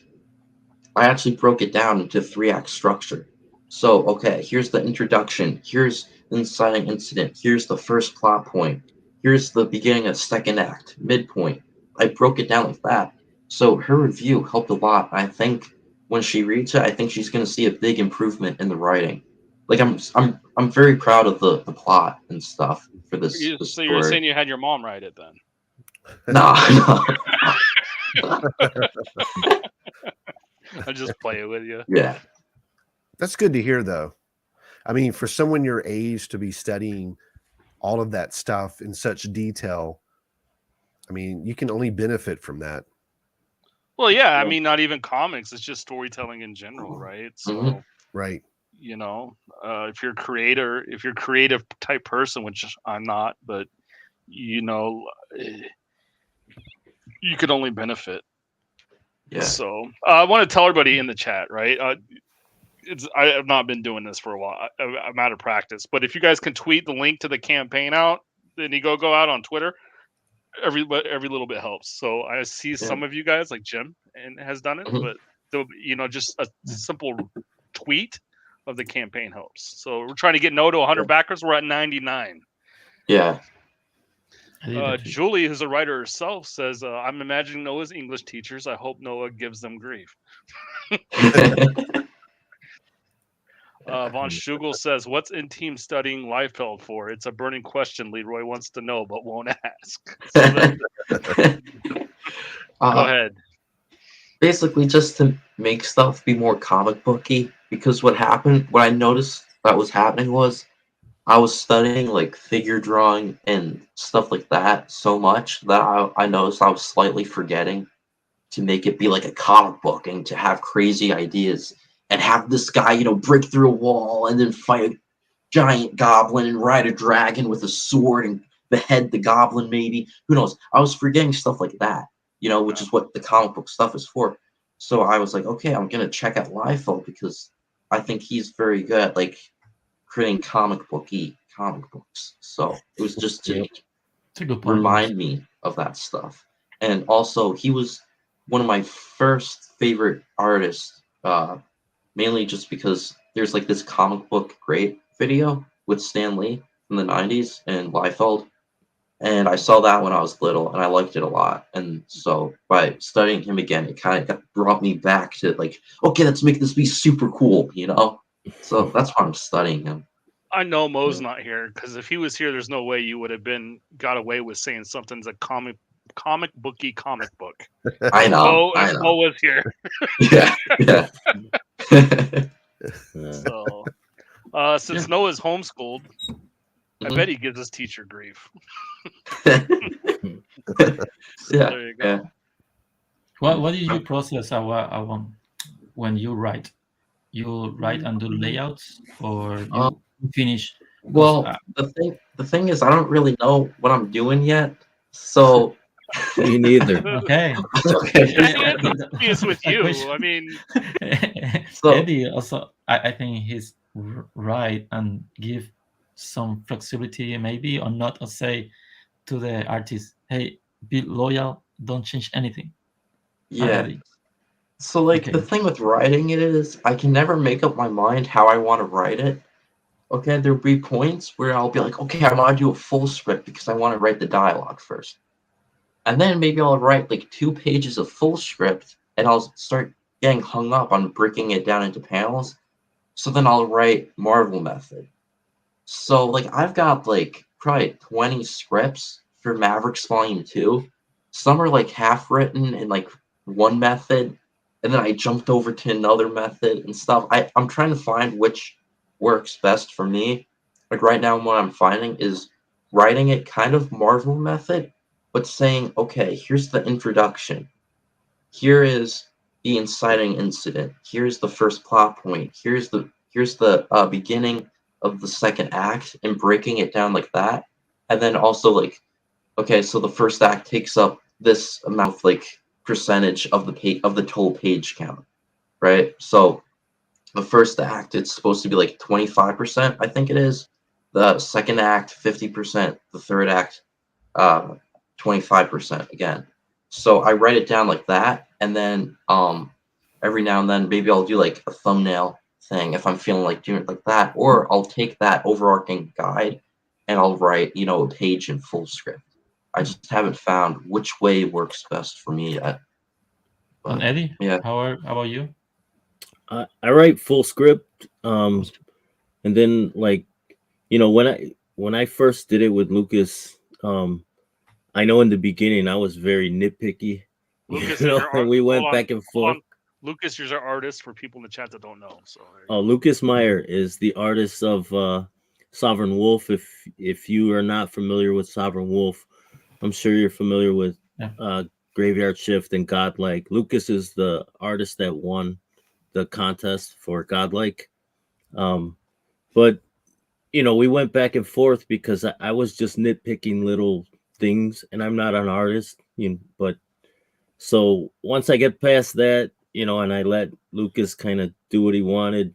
I actually broke it down into 3-act structure. So, okay, here's the introduction, here's the inciting incident, here's the first plot point, here's the beginning of second act, midpoint. I broke it down like that. So her review helped a lot. I think when she reads it, I think she's going to see a big improvement in the writing. Like I'm very proud of the plot and stuff for this So you're story. saying you had your mom write it then? No. I just play it with you. Yeah. That's good to hear, though. I mean, for someone your age to be studying all of that stuff in such detail, I mean, you can only benefit from that. Well, yeah, I mean, not even comics; it's just storytelling in general, right? So, right. If you're a creative type person, which I'm not, but you could only benefit. Yeah. So I want to tell everybody in the chat, right? I have not been doing this for a while. I'm out of practice. But if you guys can tweet the link to the campaign out, then you go out on Twitter. Every little bit helps. So I see some of you guys, like Jim, and has done it, but just a simple tweet of the campaign helps. So we're trying to get Noah to 100 backers. We're at 99. Yeah. Julie, who's a writer herself, says, I'm imagining Noah's English teachers. I hope Noah gives them grief. Von Schugel says, what's in team studying Liefeld for? It's a burning question Leroy wants to know but won't ask. Go ahead. Basically, just to make stuff be more comic booky, because what I noticed that was happening was I was studying like figure drawing and stuff like that so much that I noticed I was slightly forgetting to make it be like a comic book and to have crazy ideas and have this guy, break through a wall and then fight a giant goblin and ride a dragon with a sword and behead the goblin, maybe. Who knows? I was forgetting stuff like that, which is what the comic book stuff is for. So I was like, okay, I'm going to check out Liefeld because I think he's very good at like creating comic books. So it was just to remind me of that stuff. And also, he was one of my first favorite artists, mainly just because there's like this comic book great video with Stan Lee from the 90s and Liefeld. And I saw that when I was little and I liked it a lot. And so by studying him again, it kind of brought me back to like, okay, let's make this be super cool, So that's why I'm studying him. I know Mo's not here because if he was here, there's no way you would have got away with saying something's a comic booky comic book. I know. Mo was here. Yeah. So, since Noah's homeschooled, I bet he gives his teacher grief. Yeah. There you go. Yeah. What did you process when you write? You write and do layouts, or you finish? Well, the thing is, I don't really know what I'm doing yet, so. Me neither. Okay. It's with you. I mean, so Eddie also, I think he's right and give some flexibility, maybe, or not, or say to the artist, "Hey, be loyal. Don't change anything." Yeah. So, the thing with writing it is, I can never make up my mind how I want to write it. Okay, there'll be points where I'll be like, okay, I want to do a full script because I want to write the dialogue first. And then maybe I'll write like 2 pages of full script and I'll start getting hung up on breaking it down into panels. So then I'll write Marvel Method. So I've got like probably 20 scripts after Mavericks Volume 2. Some are like half written in like one method, and then I jumped over to another method and stuff. I'm trying to find which works best for me. Like right now, what I'm finding is writing it kind of Marvel method, but saying, okay, here's the introduction. Here is the inciting incident. Here's the first plot point. Here's the beginning of the second act, and breaking it down like that. And then also like, okay, so the first act takes up this amount of like percentage of the total page count, right? So the first act, it's supposed to be like 25%, I think it is. The second act, 50%. The third act, 25% again. So I write it down like that, and then every now and then maybe I'll do like a thumbnail thing if I'm feeling like doing it like that, or I'll take that overarching guide and I'll write, a page in full script. I just haven't found which way works best for me yet. And Eddie, yeah. how about you? I write full script, and then like, when I first did it with Lucas, I know in the beginning I was very nitpicky. Lucas, And we went back and forth. Lucas, you're our artist for people in the chat that don't know. So Lucas Meyer is the artist of Sovereign Wolf. If you are not familiar with Sovereign Wolf, I'm sure you're familiar with Graveyard Shift and Godlike. Lucas is the artist that won the contest for Godlike. But we went back and forth because I was just nitpicking little things, and I'm not an artist, but so once I get past that, and I let Lucas kind of do what he wanted,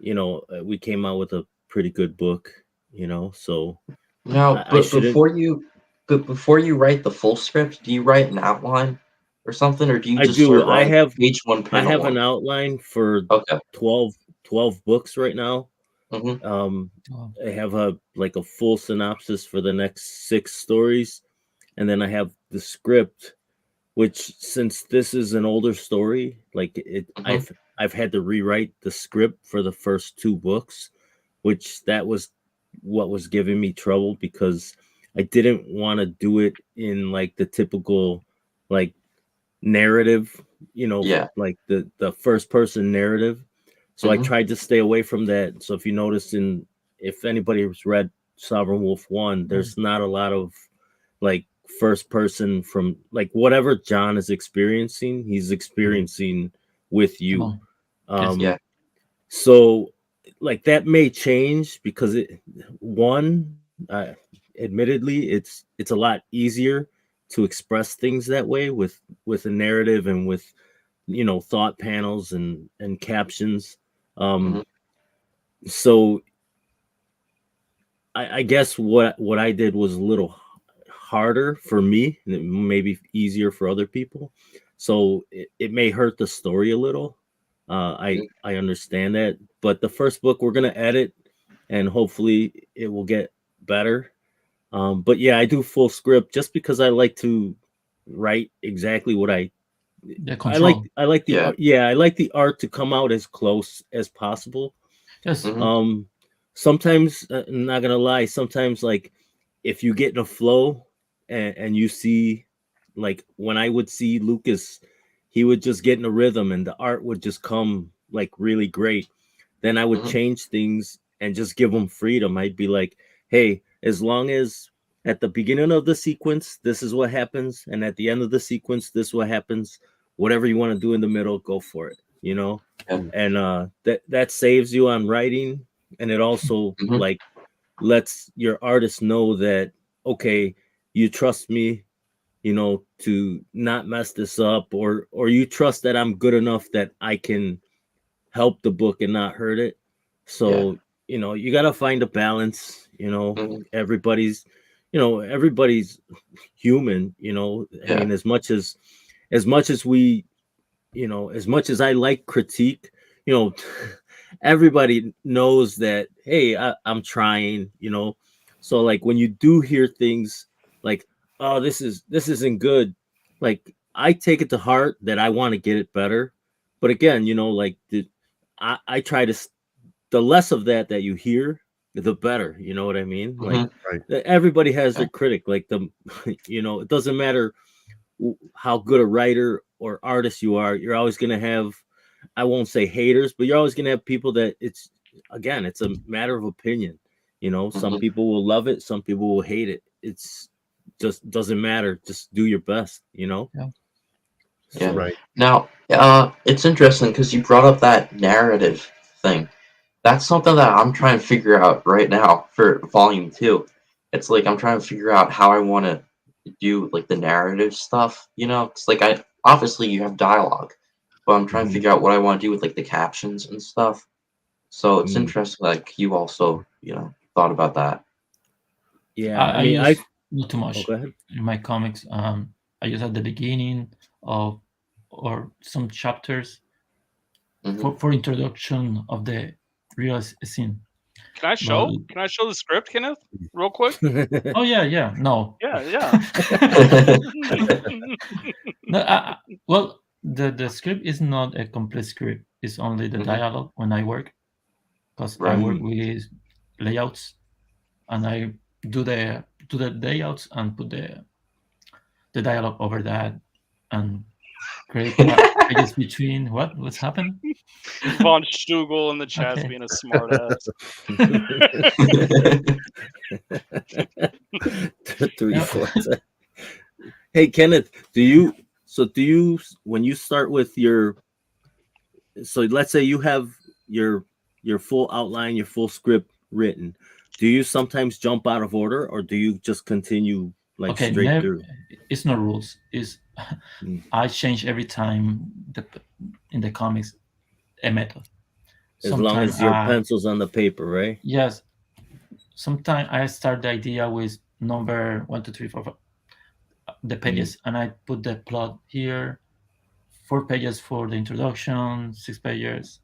we came out with a pretty good book, so now before you write the full script, do you write an outline or something, or do you just start writing page one, panel I have one? an outline for 12 books right now. I have a full synopsis for the next 6 stories, and then I have the script, which since this is an older story, I've had to rewrite the script for the first 2 books, which that was what was giving me trouble because I didn't want to do it in like the typical like narrative, like the first person narrative. So I tried to stay away from that. So if you notice if anybody's read Sovereign Wolf 1, there's not a lot of like first person from like whatever John is experiencing, he's experiencing with you. So like that may change because admittedly it's a lot easier to express things that way with a narrative and with thought panels and captions. So I guess what I did was a little harder for me, and maybe easier for other people. So it may hurt the story a little. I understand that, but the first book we're gonna edit, and hopefully it will get better. But yeah, I do full script just because I like to write exactly what I like the art to come out as close as possible. Yes. Sometimes, I'm not gonna lie, sometimes like if you get in a flow and you see, like when I would see Lucas, he would just get in a rhythm and the art would just come like really great. Then I would change things and just give him freedom. I'd be like, hey, as long as at the beginning of the sequence, this is what happens, and at the end of the sequence, this is what happens. Whatever you want to do in the middle, go for it, And that saves you on writing, and it also like lets your artist know that, okay, you trust me, to not mess this up, or you trust that I'm good enough that I can help the book and not hurt it. So you got to find a balance. Everybody's human. I mean, as much as we, as much as I like critique, everybody knows that, hey, I'm trying. So like when you do hear things like, oh, this isn't good, like I take it to heart that I want to get it better. But again, like I try to, the less of that you hear, the better. You know what I mean? Mhm. Like everybody has their critic. Like it doesn't matter how good a writer or artist you are. You're always gonna have, I won't say haters, but you're always gonna have people that it's a matter of opinion. Some Mhm. people will love it, some people will hate it. It's just doesn't matter. Just do your best. Yeah. So, Right. Now, it's interesting because you brought up that narrative thing. That's something that I'm trying to figure out right now for volume 2. It's like I'm trying to figure out how I want to do like the narrative stuff. It's like I obviously you have dialogue, but I'm trying to Mhm. figure out what I want to do with like the captions and stuff. So it's Mm. interesting, like you also, thought about that. yeah, I I mean, use not too oh, much go ahead. in my comics. I use at the beginning of or some chapters Hmm. for introduction of the real scene. Can I But show? Can I show the script, Kenneth, real quick? oh yeah, no, Yeah, yeah. no. Well, the script is not a complete script. It's only the Mhm. dialogue when I work, because I Right. work with layouts and I do the layouts and put the dialogue over that and create pages between what's happened. Von Stugel in the chat's Okay. being a smartass. 3 Yeah. 4. Hey, Kenneth, do you when you start with so let's say you have your full outline, your full script written, do you sometimes jump out of order, or do you just continue like Okay, straight through? it's no rules. It's Mm. I change every time in the comics a method. As long Sometimes as your pencil's on the paper, right? yes, sometimes I start the idea with number 1, 2, 3, 4, 5, the pages, and I put the plot here. 4 pages for the introduction, 6 pages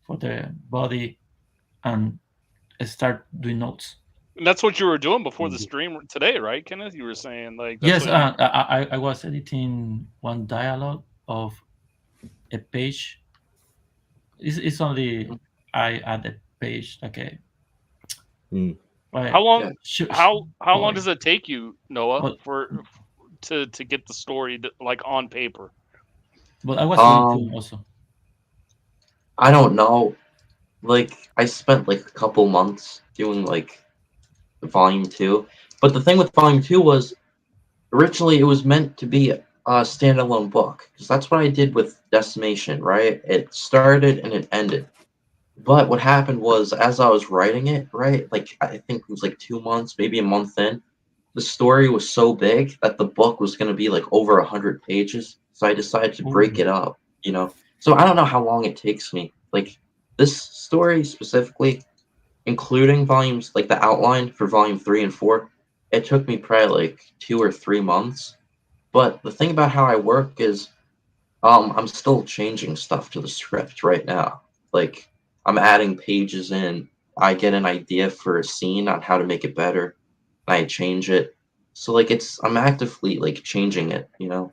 for the body, and I start doing notes. And that's what you were doing before the Mm. stream today, right, Kenneth? You were saying like that's Yes, what you... I was editing one dialogue of a page. It's only I add a page like a Mm. right. How long? Yeah. How long does it take you, Noah, But to get the story like on paper? I was doing two Um, also. I don't know. Like I spent like a couple months doing like volume 2, but the thing with volume 2 was originally it was meant to be a standalone book because that's what I did with Decimation, right? It started and it ended. But what happened was, as I was writing it, right, like I think it was like 2 months, maybe a month in, the story was so big that the book was going to be like over 100 pages. So I decided to break Ooh. it up. So I don't know how long it takes me. Like this story specifically, including volumes, like the outline for volume 3 and 4, it took me probably like 2 or 3 months. But the thing about how I work is I'm still changing stuff to the script right now. Like I'm adding pages in. I get an idea for a scene on how to make it better. I change it. So like I'm actively like changing it. I don't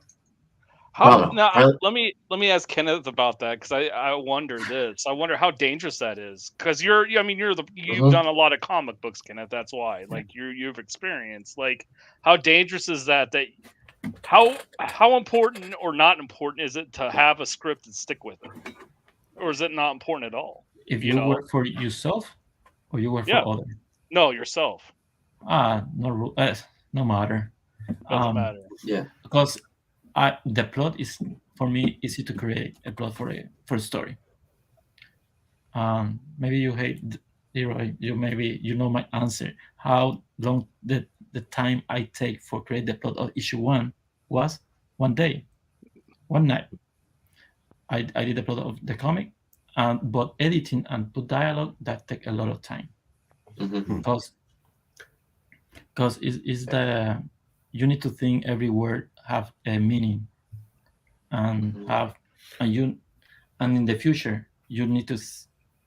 How know. now? Let me ask Kenneth about that because I wonder this. I wonder how dangerous that is because I mean you've Mhm. done a lot of comic books, Kenneth. That's why like you've experienced like how dangerous is that how important or not important is it to have a script and stick with it, or is it not important at all? If You you know? work for yourself or you work Yeah. for other, No, yourself no matter. doesn't matter. Yeah. Because the plot is for me easy to create a plot for a story. Maybe you hate Leroy. Maybe you know my answer. How long the time I take for create the plot of issue 1 was 1 day, 1 night. I did the plot of the comic, but editing and put dialogue that take a lot of time Hmm. because it's the you need to think every word have a meaning and Mhm. have and in the future you need to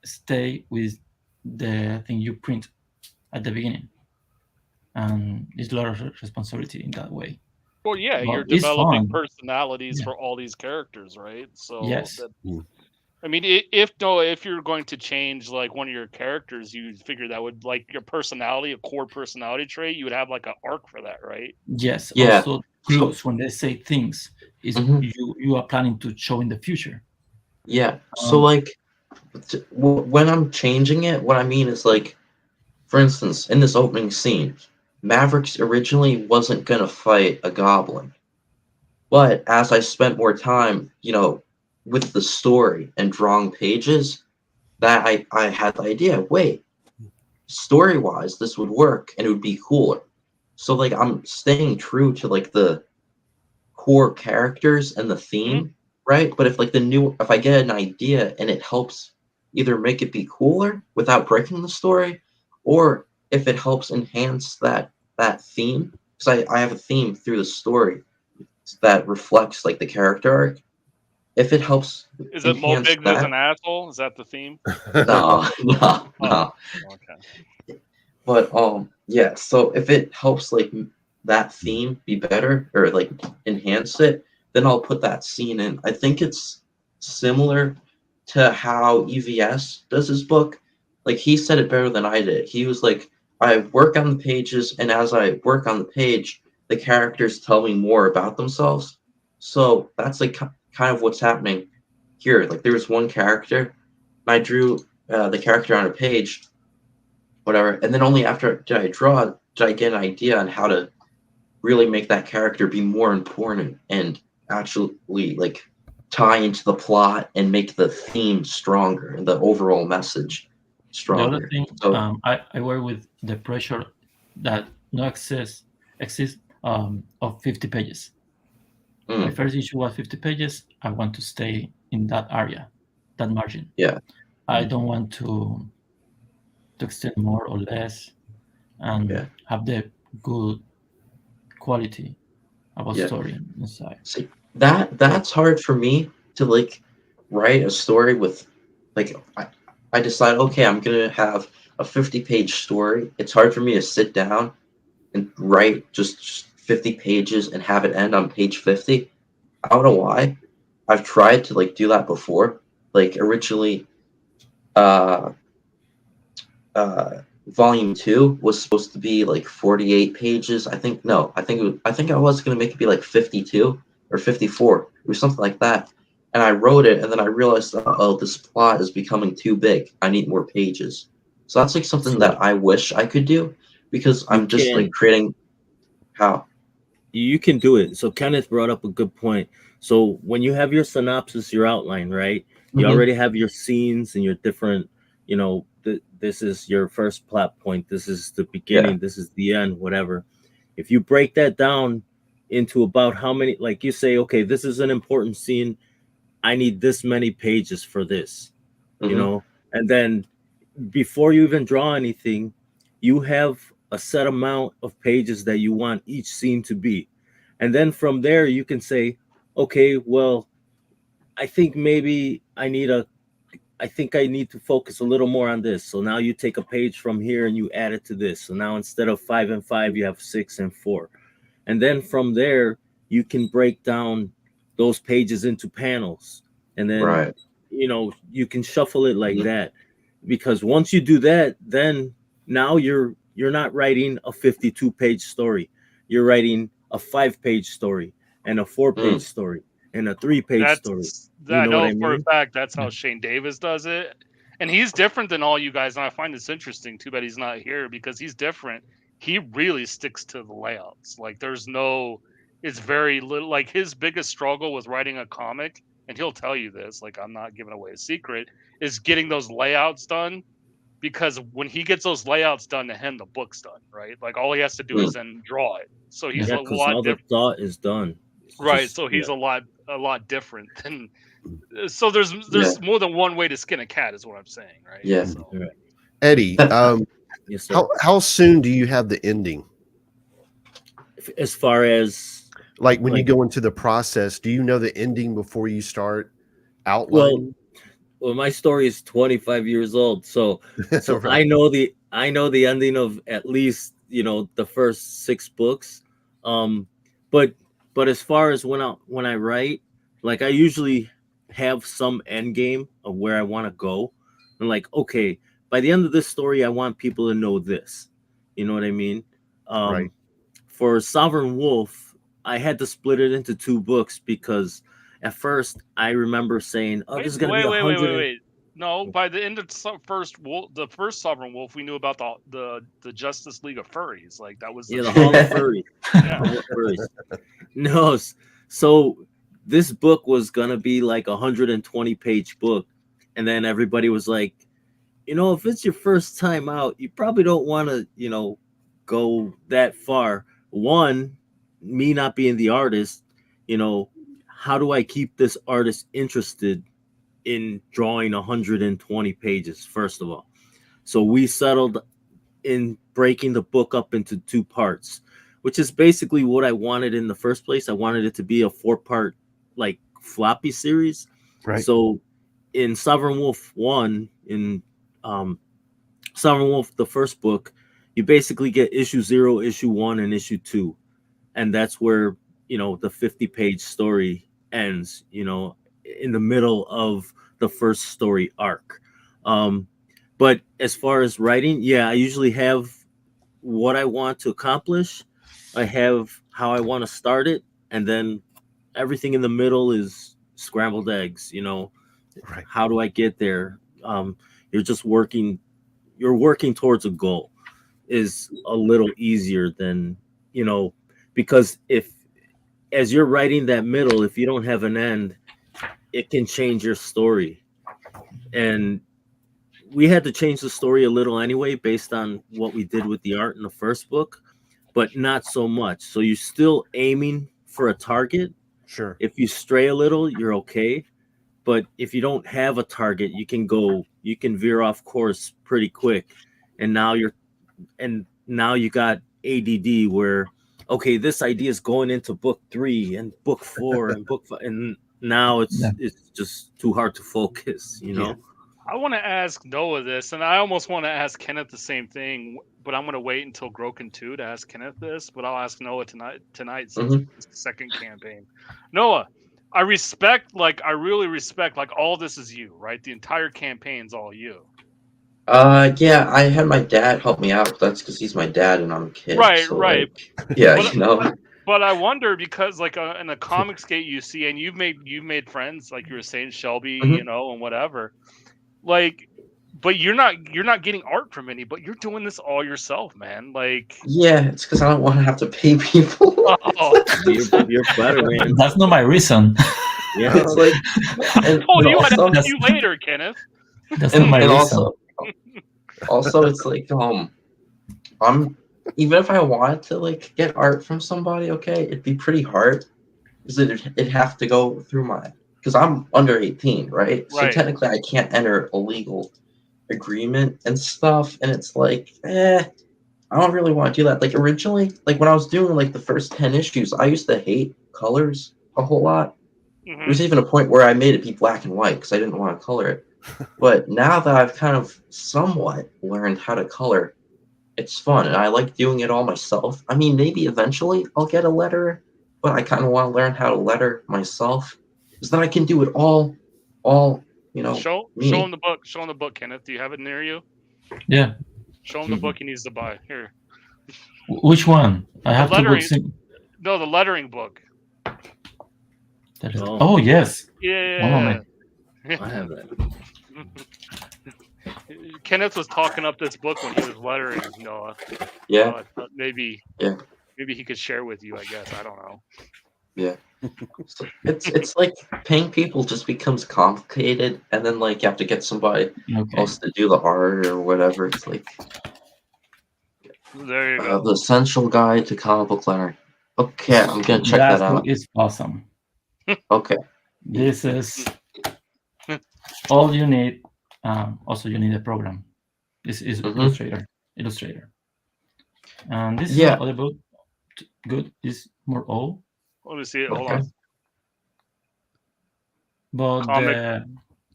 stay with the thing you print at the beginning, and it's a lot of responsibility in that way, Well, yeah, but you're it's developing fun. personalities Yeah. for all these characters, right? So Yes. that Mm. I mean, if you're going to change like one of your characters, you figure that would like your personality, a core personality trait, you would have like an arc for that, right? Yes. Yeah. Also, So, clues when they say things is Mhm. you are planning to show in the future. yeah. So Um, like when I'm changing it, what I mean is like, for instance, in this opening scene, Mavericks originally wasn't gonna fight a goblin. But as I spent more time, with the story and drawing pages, that I had the idea, wait, story-wise, this would work and it would be cooler. So like I'm staying true to like the core characters and the Mhm. theme, right? But if I get an idea and it helps either make it be cooler without breaking the story, or if it helps enhance that theme, because I have a theme through the story that reflects like the character arc. If it helps Is it Mo enhance Biggs is that, an asshole? Is that the theme? no, no, Oh, no. okay. But yeah. So if it helps like that theme be better or like enhance it, then I'll put that scene in. I think it's similar to how EVS does his book. Like he said it better than I did. He was like, I work on the pages, and as I work on the page, the characters tell me more about themselves. So that's like kind of what's happening here. Like there was one character, and I drew the character on a page, whatever, and then only after did I draw did I get an idea on how to really make that character be more important and actually like tie into the plot and make the theme stronger and the overall message the other stronger. thing, So I work with the pressure that no access exists of 50 pages. My mm, first issue was 50 pages. I want to stay in that area, that margin. yeah, I don't want to extend more or less and yeah, have the good quality of a yeah. story inside. See, that's hard for me to like write a story with like I decide, okay, I'm gonna have a 50-page story. It's hard for me to sit down and write just 50 pages and have it end on page 50. I don't know why. I've tried to like do that before. Like originally, uh, volume 2 was supposed to be like 48 pages. I think no, I think I was gonna make it be like 52 or 54 or something like that. And I wrote it, and then I realized, oh, this plot is becoming too big. I need more pages. So that's like something So that I wish I could do because you I'm just like can creating how. you can do it. So Kenneth brought up a good point. So when you have your synopsis, your outline, right? You Mhm. already have your scenes and your different, this is your first plot point. This is the Yeah. beginning. This is the end, whatever. If you break that down into about how many, like you say, okay, this is an important scene. I need this many pages for this, Hmm. and then before you even draw anything, you have a set amount of pages that you want each scene to be. And then from there, you can say, okay, well, I think maybe I think I need to focus a little more on this. So now you take a page from here and you add it to this. So now instead of 5 and 5, you have 6 and 4. And then from there, you can break down those pages into panels. And then, Right. you can shuffle it like Mhm. that. Because once you do that, then now you're not writing a 52-page story. You're writing a 5-page story and a 4-page Mm. story and a 3-page story. You I know what know I for a mean? fact that's Yeah. how Shane Davis does it. And he's different than all you guys, and I find this interesting. Too bad he's not here because he's different. He really sticks to the layouts. Like there's no it's very little like his biggest struggle with writing a comic, and he'll tell you this, like I'm not giving away a secret, is getting those layouts done because when he gets those layouts done to him, the book's done, right? Like all he has to do is Mm. then draw it. So he's Yeah. a Yeah, because lot all the different. thought is done. It's Right. just So he's yeah. a lot different than so there's Yeah. more than one way to skin a cat is what I'm saying, right? Yeah. So Right. Eddie, That, Yes, sir. how soon do you have the ending? As far as Like when you like, go into the process, do you know the ending before you start well, outlining? my story is 25 years old, so Right. I know the ending of at least the first 6 books. Um, but as far as when I write, like I usually have some end game of where I want to go. And like, okay, by the end of this story, I want people to know this. You know what I mean? Right. For Sovereign Wolf, I had to split it into 2 books because at first I remember saying, "Oh, this is gonna be 100." Wait. No, by the end of the first Sovereign Wolf, we knew about the Justice League of Furries. Like that was the Yeah, the Hall of Furry. Yeah. Hall of Furries. No, so this book was gonna be like 120-page book, and then everybody was like, if it's your first time out, you probably don't want to, go that far. One, me not being the artist, how do I keep this artist interested in drawing 120 pages, first of all? So we settled in breaking the book up into 2 parts, which is basically what I wanted in the first place. I wanted it to be a 4-part like floppy series. Right. So in Sovereign Wolf 1, in Sovereign Wolf, the first book, you basically get issue 0, issue 1, and issue 2. And that's where, the 50-page story ends, in the middle of the first story arc. But as far as writing, yeah, I usually have what I want to accomplish. I have how I want to start it. And then everything in the middle is scrambled eggs, Right. How do I get there? You're working towards a goal is a little easier than, because as you're writing that middle, if you don't have an end, it can change your story. And we had to change the story a little anyway, based on what we did with the art in the first book, but not so much. So you're still aiming for a target. Sure. If you stray a little, you're okay. But if you don't have a target, you can veer off course pretty quick. And now you got ADD where, okay, this idea is going into book 3 and book 4 and book 5, and now it's just too hard to focus, Yeah. I want to ask Noah this, and I almost want to ask Kenneth the same thing, but I'm going to wait until Groken 2 to ask Kenneth this, but I'll ask Noah tonight since it's the second campaign. Noah, I really respect, like, all this is you, right? The entire campaign's all you. Yeah, I had my dad help me out. That's because he's my dad and I'm a kid. Right, so, right. Like, yeah, But I wonder, because like in the comics gate you see, and you've made friends, like you were saying, Shelby, and whatever. Like, but you're not getting art from any, but you're doing this all yourself, man. Like, yeah, it's because I don't want to have to pay people. You're better, man. That's not my reason. Yeah, It's like, you want to ask you later, Kenneth. That's not my reason. Also, it's like I'm even if I wanted to like get art from somebody, okay, it'd be pretty hard because it'd have to go through because I'm under 18, right? So technically, I can't enter a legal agreement and stuff, and it's like, I don't really want to do that. Like originally, like when I was doing like the first 10 issues, I used to hate colors a whole lot. There was even a point where I made it be black and white because I didn't want to color it. But now that I've kind of somewhat learned how to color, it's fun, and I like doing it all myself. I mean, maybe eventually I'll get a letterer, but I kind of want to learn how to letter myself, because then I can do it all. Show him the book. Show him the book, Kenneth. Do you have it near you? Yeah. Show him the book he needs to buy. Here. Which one? I have two books. No, the lettering book. Oh yes. Yeah. One moment. I have that. Kenneth was talking up this book when he was lettering, Noah. Yeah. Maybe he could share with you, I guess. I don't know. Yeah. So it's like paying people just becomes complicated, and then like you have to get somebody else to do the art or whatever. It's like there you go. The Essential Guide to Comic Book Lettering. Okay, I'm gonna check that out. It's awesome. Okay. This is all you need. Also, you need a program. This is Illustrator. And this is other book. Good. Is more old. Let me see it. Hold on. But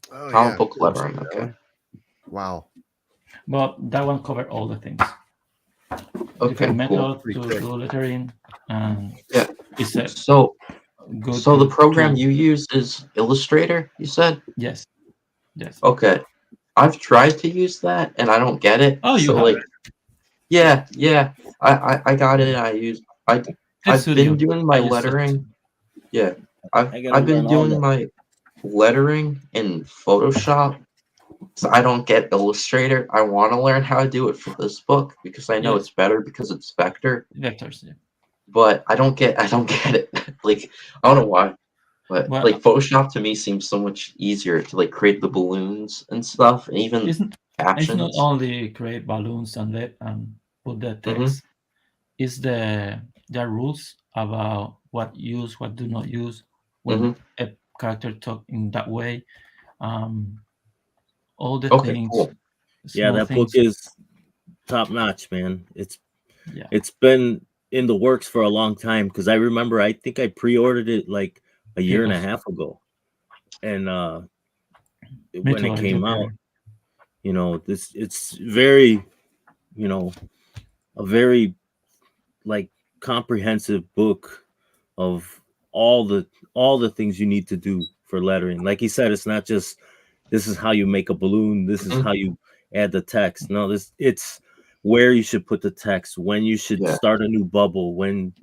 comic book lettering. Okay. Wow. But that one covered all the things. Okay. Different Cool. method to do lettering. And yeah. It's a so go So the program to you use is Illustrator, you said? yes, yes. Okay. I've tried to use that and I don't get it. Oh, you So have like, it. yeah. I got it. Clip I've been Studio. doing my I use it. lettering. Yeah. I gotta I've been learn all doing that. my lettering in Photoshop. So I don't get Illustrator. I want to learn how to do it for this book because I know Yes. it's better because it's vector, Vectors. Yeah. but I don't get it. Like I don't know why. But Well, like Photoshop to me seems so much easier to like create the balloons and stuff and even it's not captions. only create balloons and put the text. It's the rules about what use, what do not use when a character talk in that way. All the Okay, things, cool. Yeah, small that book things. is top notch, man. Yeah. It's been in the works for a long time because I remember I think I pre-ordered it like a year and a Because- half ago, and Me when too, it I came did, out, it's very, a very like comprehensive book of all the things you need to do for lettering. Like he said, it's not just this is how you make a balloon, this is how you add the text. No, it's where you should put the text, when you should start a new bubble, when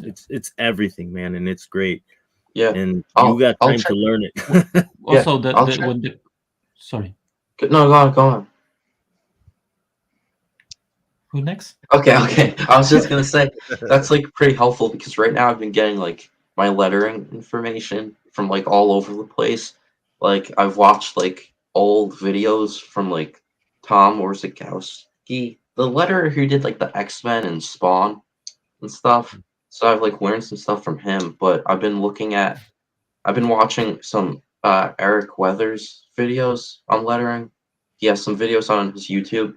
it's everything, man, and it's great. Yeah. And I'll- you got I'll time check- to learn it. Also, I'll check- when the sorry, No, go on. who next? Okay. I was just gonna say that's like pretty helpful because right now I've been getting like my lettering information from like all over the place. Like I've watched like old videos from like Tom Orzechowski, the letterer who did like the X-Men and Spawn and stuff. So I've like learned some stuff from him, but I've been watching some Eric Weathers videos on lettering. He has some videos on his YouTube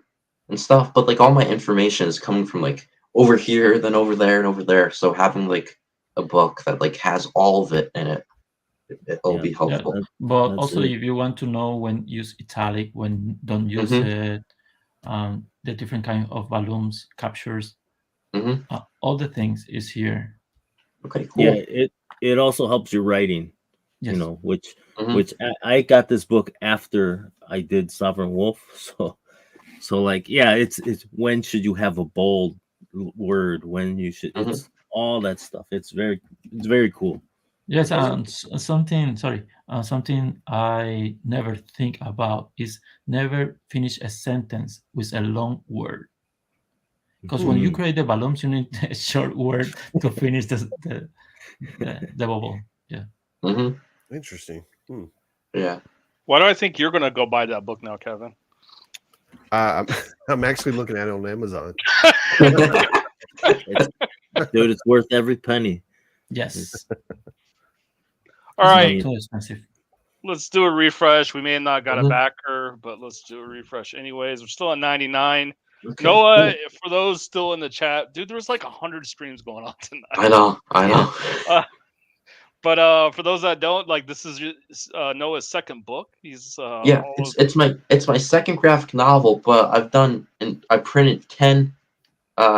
and stuff, but like all my information is coming from like over here, then over there, and over there. So having like a book that like has all of it in it, it'll be helpful. But That's also, it. if you want to know when use italic, when don't use it, the different kind of balloons, captures, all the things is here. Okay, cool. Yeah, it also helps your writing. Yes. Which I got this book after I did Sovereign Wolf, so like, yeah, it's when should you have a bold word, when you should, it's all that stuff. It's very cool. Yes, and something I never think about is never finish a sentence with a long word. Because when you create the balloons, you need a short word to finish the bubble. Yeah. Interesting. Yeah. Why do I think you're gonna go buy that book now, Kevin? I'm actually looking at it on Amazon. Dude, it's worth every penny. Yes. All right, Too expensive. let's do a refresh. We may have not got a backer, but let's do a refresh anyways. We're still at 99. Okay, Noah, cool. for those still in the chat, dude, there's like 100 streams going on tonight. I know. But for those that don't, like, this is Noah's second book. He's it's my second graphic novel, but I printed 10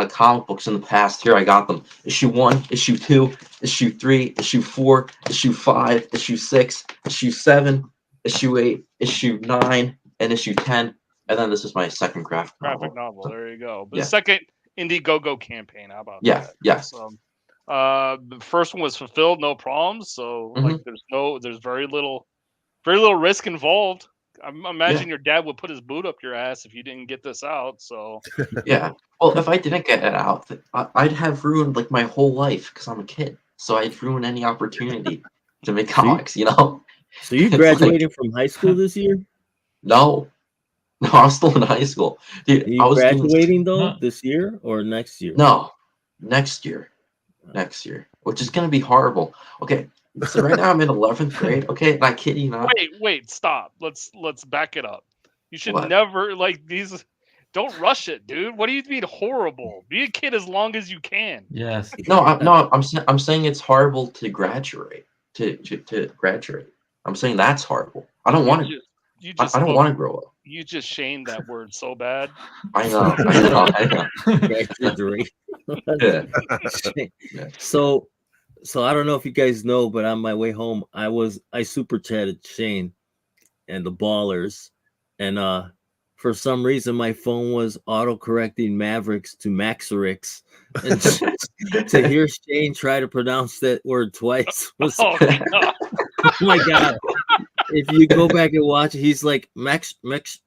comic books in the past. Here I got them: issue 1, issue 2, issue 3, issue 4, issue 5, issue 6, issue 7, issue 8, issue 9, and issue 10. And then this is my second graphic novel. There you go. But second Indiegogo campaign. How about that? Yes. The first one was fulfilled, no problems. So like, there's very little risk involved. I imagine your dad would put his boot up your ass if you didn't get this out. So yeah. Well, if I didn't get it out, I'd have ruined like my whole life because I'm a kid. So I'd ruin any opportunity to make comics. So you graduating from high school this year? No, I'm still in high school, dude. Are you graduating this year or next year? No, next year, which is gonna be horrible. Okay, so right now I'm in 11th grade. Okay, and I kid you not. Wait, stop. Let's back it up. You should never like these. Don't rush it, dude. What do you mean horrible? Be a kid as long as you can. Yes. I'm saying it's horrible to graduate. To graduate. I'm saying that's horrible. I don't want to. I don't want to grow up. You just shamed that word so bad. I know. Yeah. So So I don't know if you guys know, but on my way home, I super chatted Shane and the Ballers, and for some reason my phone was auto correcting Mavericks to Maverix, and to hear Shane try to pronounce that word twice was Oh, God. oh my god. If you go back and watch, he's like Max. It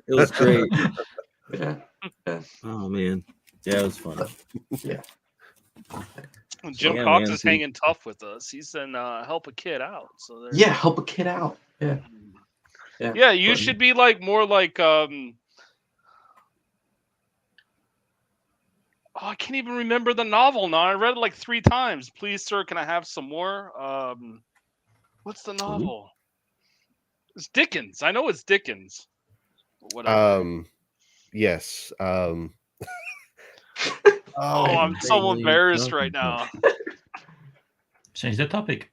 was great. Yeah. Oh man, yeah, it was fun. Jim Yeah, Cox man, is dude. hanging tough with us. He's saying help a kid out. So there. Yeah, help a kid out. Yeah. Yeah, you But- should be like more like oh, I can't even remember the novel now. I read it like 3 times. Please, sir, can I have some more? What's the novel? It's Dickens. I know it's Dickens. Whatever. Yes. Oh, Oh, I'm so what are you embarrassed talking right now. Change the topic.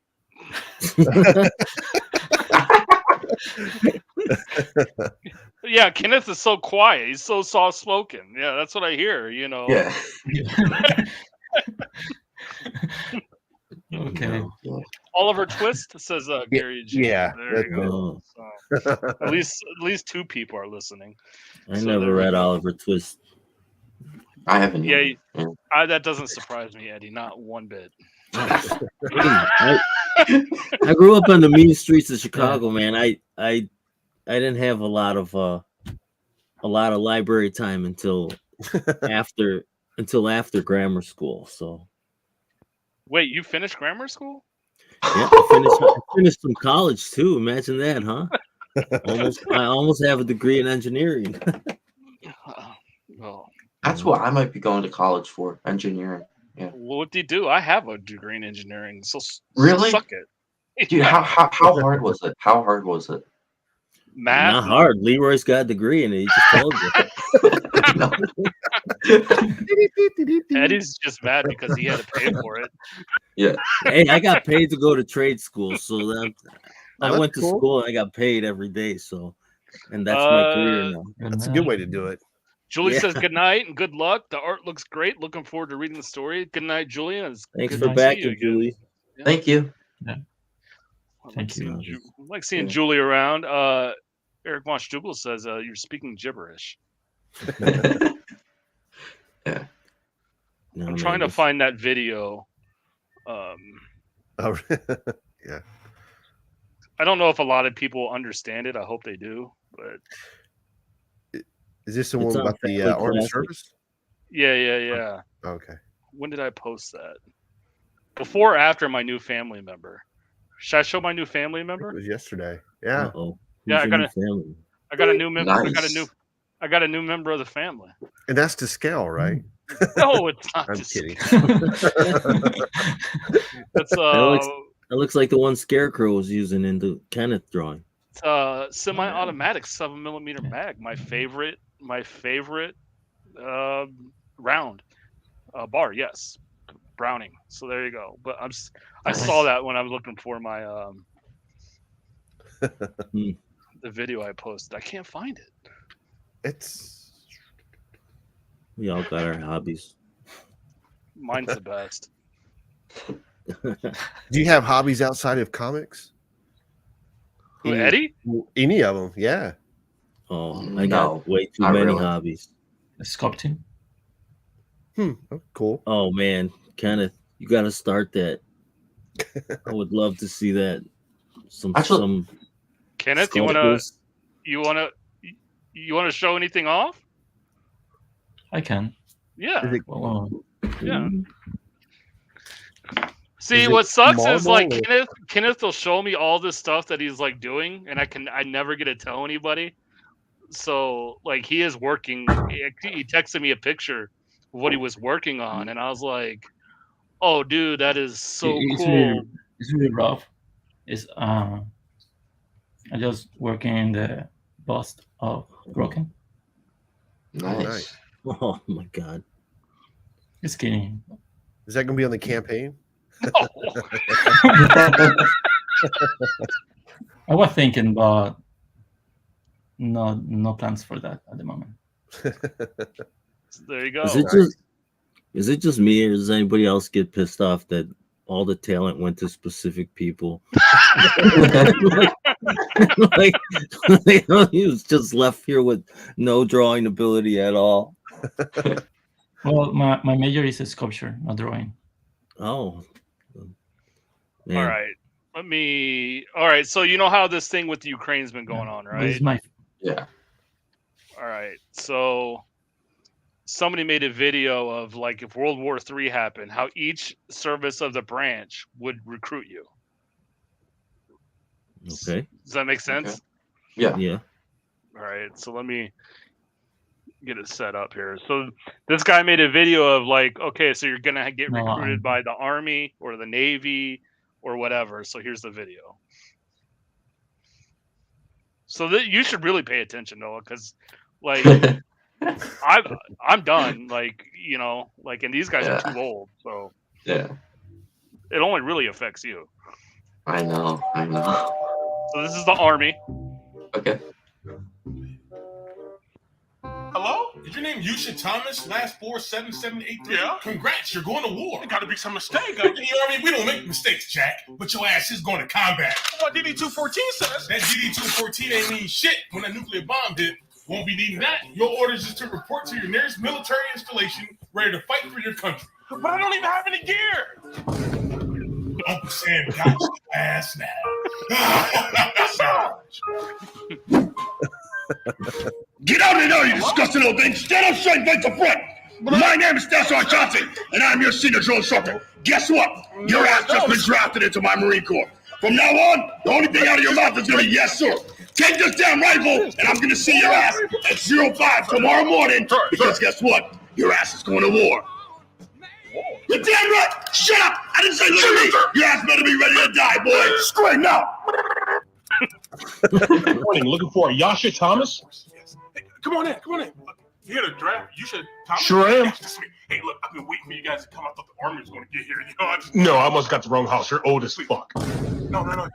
Yeah, Kenneth is so quiet. He's so soft spoken. Yeah, that's what I hear. You know. Yeah. Okay. Yeah. Oliver Twist says Gary G. yeah, There that's you go. So, at least 2 people are listening. I So never there we read go. Oliver Twist. I haven't. Yeah, either. that doesn't surprise me, Eddie. Not one bit. I grew up on the mean streets of Chicago, man. I didn't have a lot of library time until after grammar school. So Wait, you finished grammar school? yeah, I finished some college too. Imagine that, huh? I almost have a degree in engineering. Well, That's what I might be going to college for, engineering. what do you do? I have a degree in engineering, so Really? suck it. Dude, how hard was it? How hard was it? Math? Not hard. Leroy's got a degree in it. He just told you. Eddie's just mad because he had to pay for it. Yeah. Hey, I got paid to go to trade school, so that I that's went to cool. school and I got paid every day. So, and that's my career now. That's a good way to do it. Julie Yeah. says good night and good luck. The art looks great. Looking forward to reading the story. Good night, Julia. It's Thanks good for to see you backing, again. Julie. Yeah. Thank you. I like Thank seeing you. I like seeing Yeah. Julie around. Eric von Stugel says you're speaking gibberish. Yeah. No, I'm trying to find that video. Oh, yeah. I don't know if a lot of people understand it. I hope they do. But Is this the It's one on about the Family armed Classic. service? yeah. Okay. When did I post that? Before or after my new family member? Should I show my new family It member? was yesterday. Yeah. Uh-oh. Yeah, Who's I your got new family? I got a new member. Nice. I got a new member of the family. And that's to scale, right? No, it's not. I'm to kidding. It's That looks like the one Scarecrow was using in the Kenneth drawing. it's a semi-automatic 7mm Yeah. mag. My favorite round bar. Yes, Browning. So there you go. But I saw Nice. that when I was looking for my Hmm. the video I posted. I can't find it. It's We all got our hobbies. Mine's the best. do you have hobbies outside of comics? Who, Hmm. Eddie? Any of them? Yeah. Oh, I No, got way too not many really. hobbies. Sculpting. Oh, cool. Oh man, Kenneth, you got to start that. I would love to see that. Some Kenneth, sculptures. you wanna show anything off? I can. Yeah. Is it Well, Yeah. See, Is it what sucks is marble like or- Kenneth will show me all this stuff that he's like doing, and I never get to tell anybody. So like he is working. He texted me a picture of what he was working on, and I was like, "Oh, dude, that is so cool." It's really rough. It's I just working in the bust of Broken. Nice. Oh my god. Just kidding. Is that going to be on the campaign? Oh, I was thinking, but no plans for that at the moment. there you go. Is it just Is it just me, or does anybody else get pissed off that all the talent went to specific people? like, he was just left here with no drawing ability at all. Well, my major is a sculpture, not drawing. Oh, man. All right. All right. So you know how this thing with the Ukraine's been going on, This right? is my Yeah. All right. So somebody made a video of like if World War III happened, how each service of the branch would recruit you. Okay. Does that make sense? Yeah. Yeah. All right. So let me get it set up here. So this guy made a video of like, okay, so you're gonna get No, recruited by the Army or the Navy or whatever. So here's the video. So that you should really pay attention, Noah, because like I'm done. Like, you know, like, and these guys are too old, so Yeah. it only really affects you. I know. So this is the Army. Okay. Hello? Is your name Yusha Thomas? Last 47783? Yeah. Congrats, you're going to war. There gotta be some mistake. You know what I mean? We don't make mistakes, Jack. But your ass is going to combat. What DD-214 says? That DD-214 ain't mean shit when that nuclear bomb hit. Won't be needing that. Your orders is to report to your nearest military installation, ready to fight for your country. But I don't even have any gear. Uncle Sam got your ass now. Get out of there, you disgusting old thing! Stand up straight and fight the front! My name is Deshaun Johnson, and I'm your senior drill instructor. Guess what? Your ass just been drafted into my Marine Corps. From now on, the only thing out of your mouth is gonna be yes, sir. Take this damn rifle, and I'm gonna see your ass at 05 tomorrow morning, because guess what? Your ass is going to war. You're damn right! Shut up! I didn't say look at me! Your ass better be ready to die, boy! Straight now! Good morning, looking for a Yasha Thomas? Hey, come on in. You had a draft? You should. Thomas? Sure am. Yes, that's me. Hey, look, I've been waiting for you guys to come. I thought the Army was going to get here. You know, No, I almost got the wrong house. You're old as fuck. No.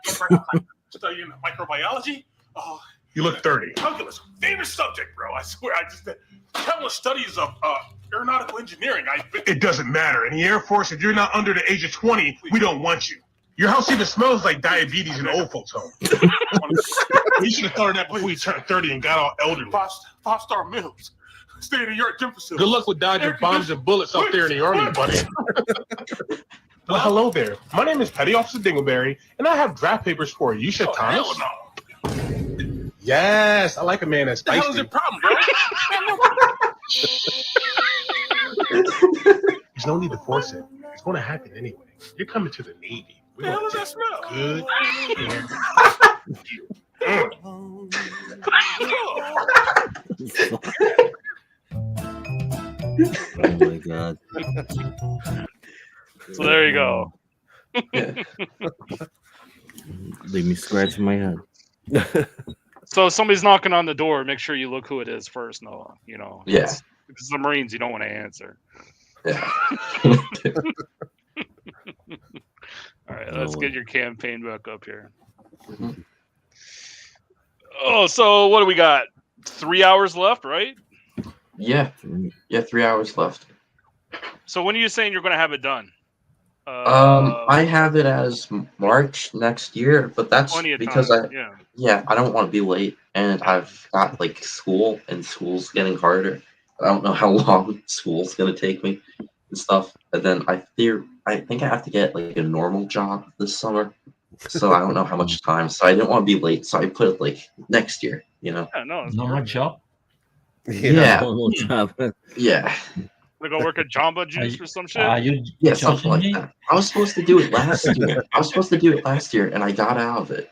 Studying microbiology? Oh, You look 30. calculus, favorite subject, bro. I swear, I just countless studies of aeronautical engineering. It doesn't matter. In the Air Force, if you're not under the age of 20, we don't want you. Your house even smells like diabetes and old folks' home. You should have thought of that before you turned 30 and got all elderly. Five-star meals. State-of-the-art gym facility. Good luck with dodging bombs and bullets out there in the Army, buddy. Well, hello there. My name is Petty Officer Dingleberry, and I have draft papers for Yusha Thomas. Hell no. Yes, I like a man that's What the hell is spicy. your problem, bro? There's no need to force it. It's going to happen anyway. You're coming to the Navy. What the hell is that smell? Good. Oh my god. So there you go. Leave me scratching my head. So if somebody's knocking on the door, make sure you look who it is first, Noah. You know. Yeah. If it's the Marines, you don't want to answer. Yeah. All right, let's get your campaign back up here. Mhm. Oh, so what do we got? 3 hours left, right? Yeah. 3 hours left. So when are you saying you're going to have it done? I have it as March next year, but that's plenty of because time. Yeah. I don't want to be late, and I've got like school, and school's getting harder. I don't know how long school's gonna take me and stuff. And then I think I have to get like a normal job this summer, so I don't know how much time. So I didn't want to be late, so I put it like next year. You know? Yeah, no, it's normal perfect. job. Yeah. Normal job. Yeah. We go work at Jamba Juice or some shit. Are you Yeah, judging something like me? that. I was supposed to do it last year. And I got out of it.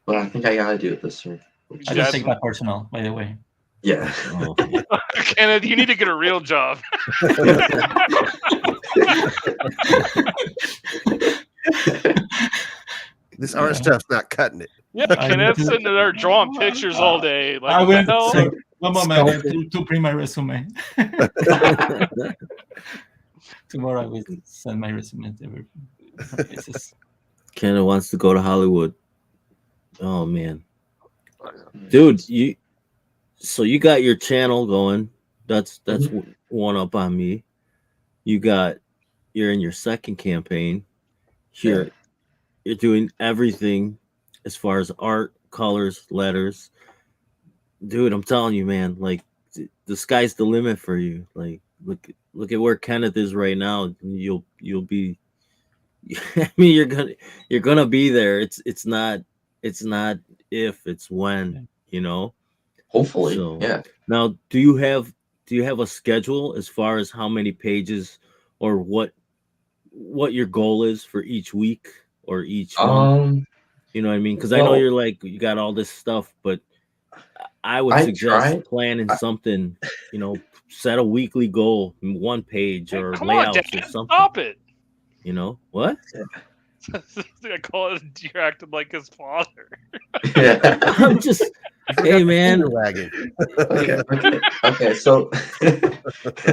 But I think I gotta do it this year. I just take that personal, by the way. Yeah. Oh. Kenneth, you need to get a real job. This art stuff's not cutting it. Yeah, Kenneth's sitting there drawing pictures all day. Like, I what the went hell? so, one moment I went to print my resume. Tomorrow I will send my resume to every places. Kenna wants to go to Hollywood. Oh man, dude, you got your channel going. That's one up on me. you're in your second campaign. You're doing everything as far as art, colors, letters. Dude, I'm telling you, man, like the sky's the limit for you. Like look at where Kenneth is right now. You'll be I mean you're gonna be there. It's not if, it's when, you know. Hopefully, So yeah. now do you have a schedule as far as how many pages or what your goal is for each week or each month? You know what I mean? Because I know you're like, you got all this stuff, but I would suggest planning something, you know, set a weekly goal, 1 page or layouts or something. Stop it. You know what? I call it, you're acting like his father. Yeah. I'm just, hey man. Okay. So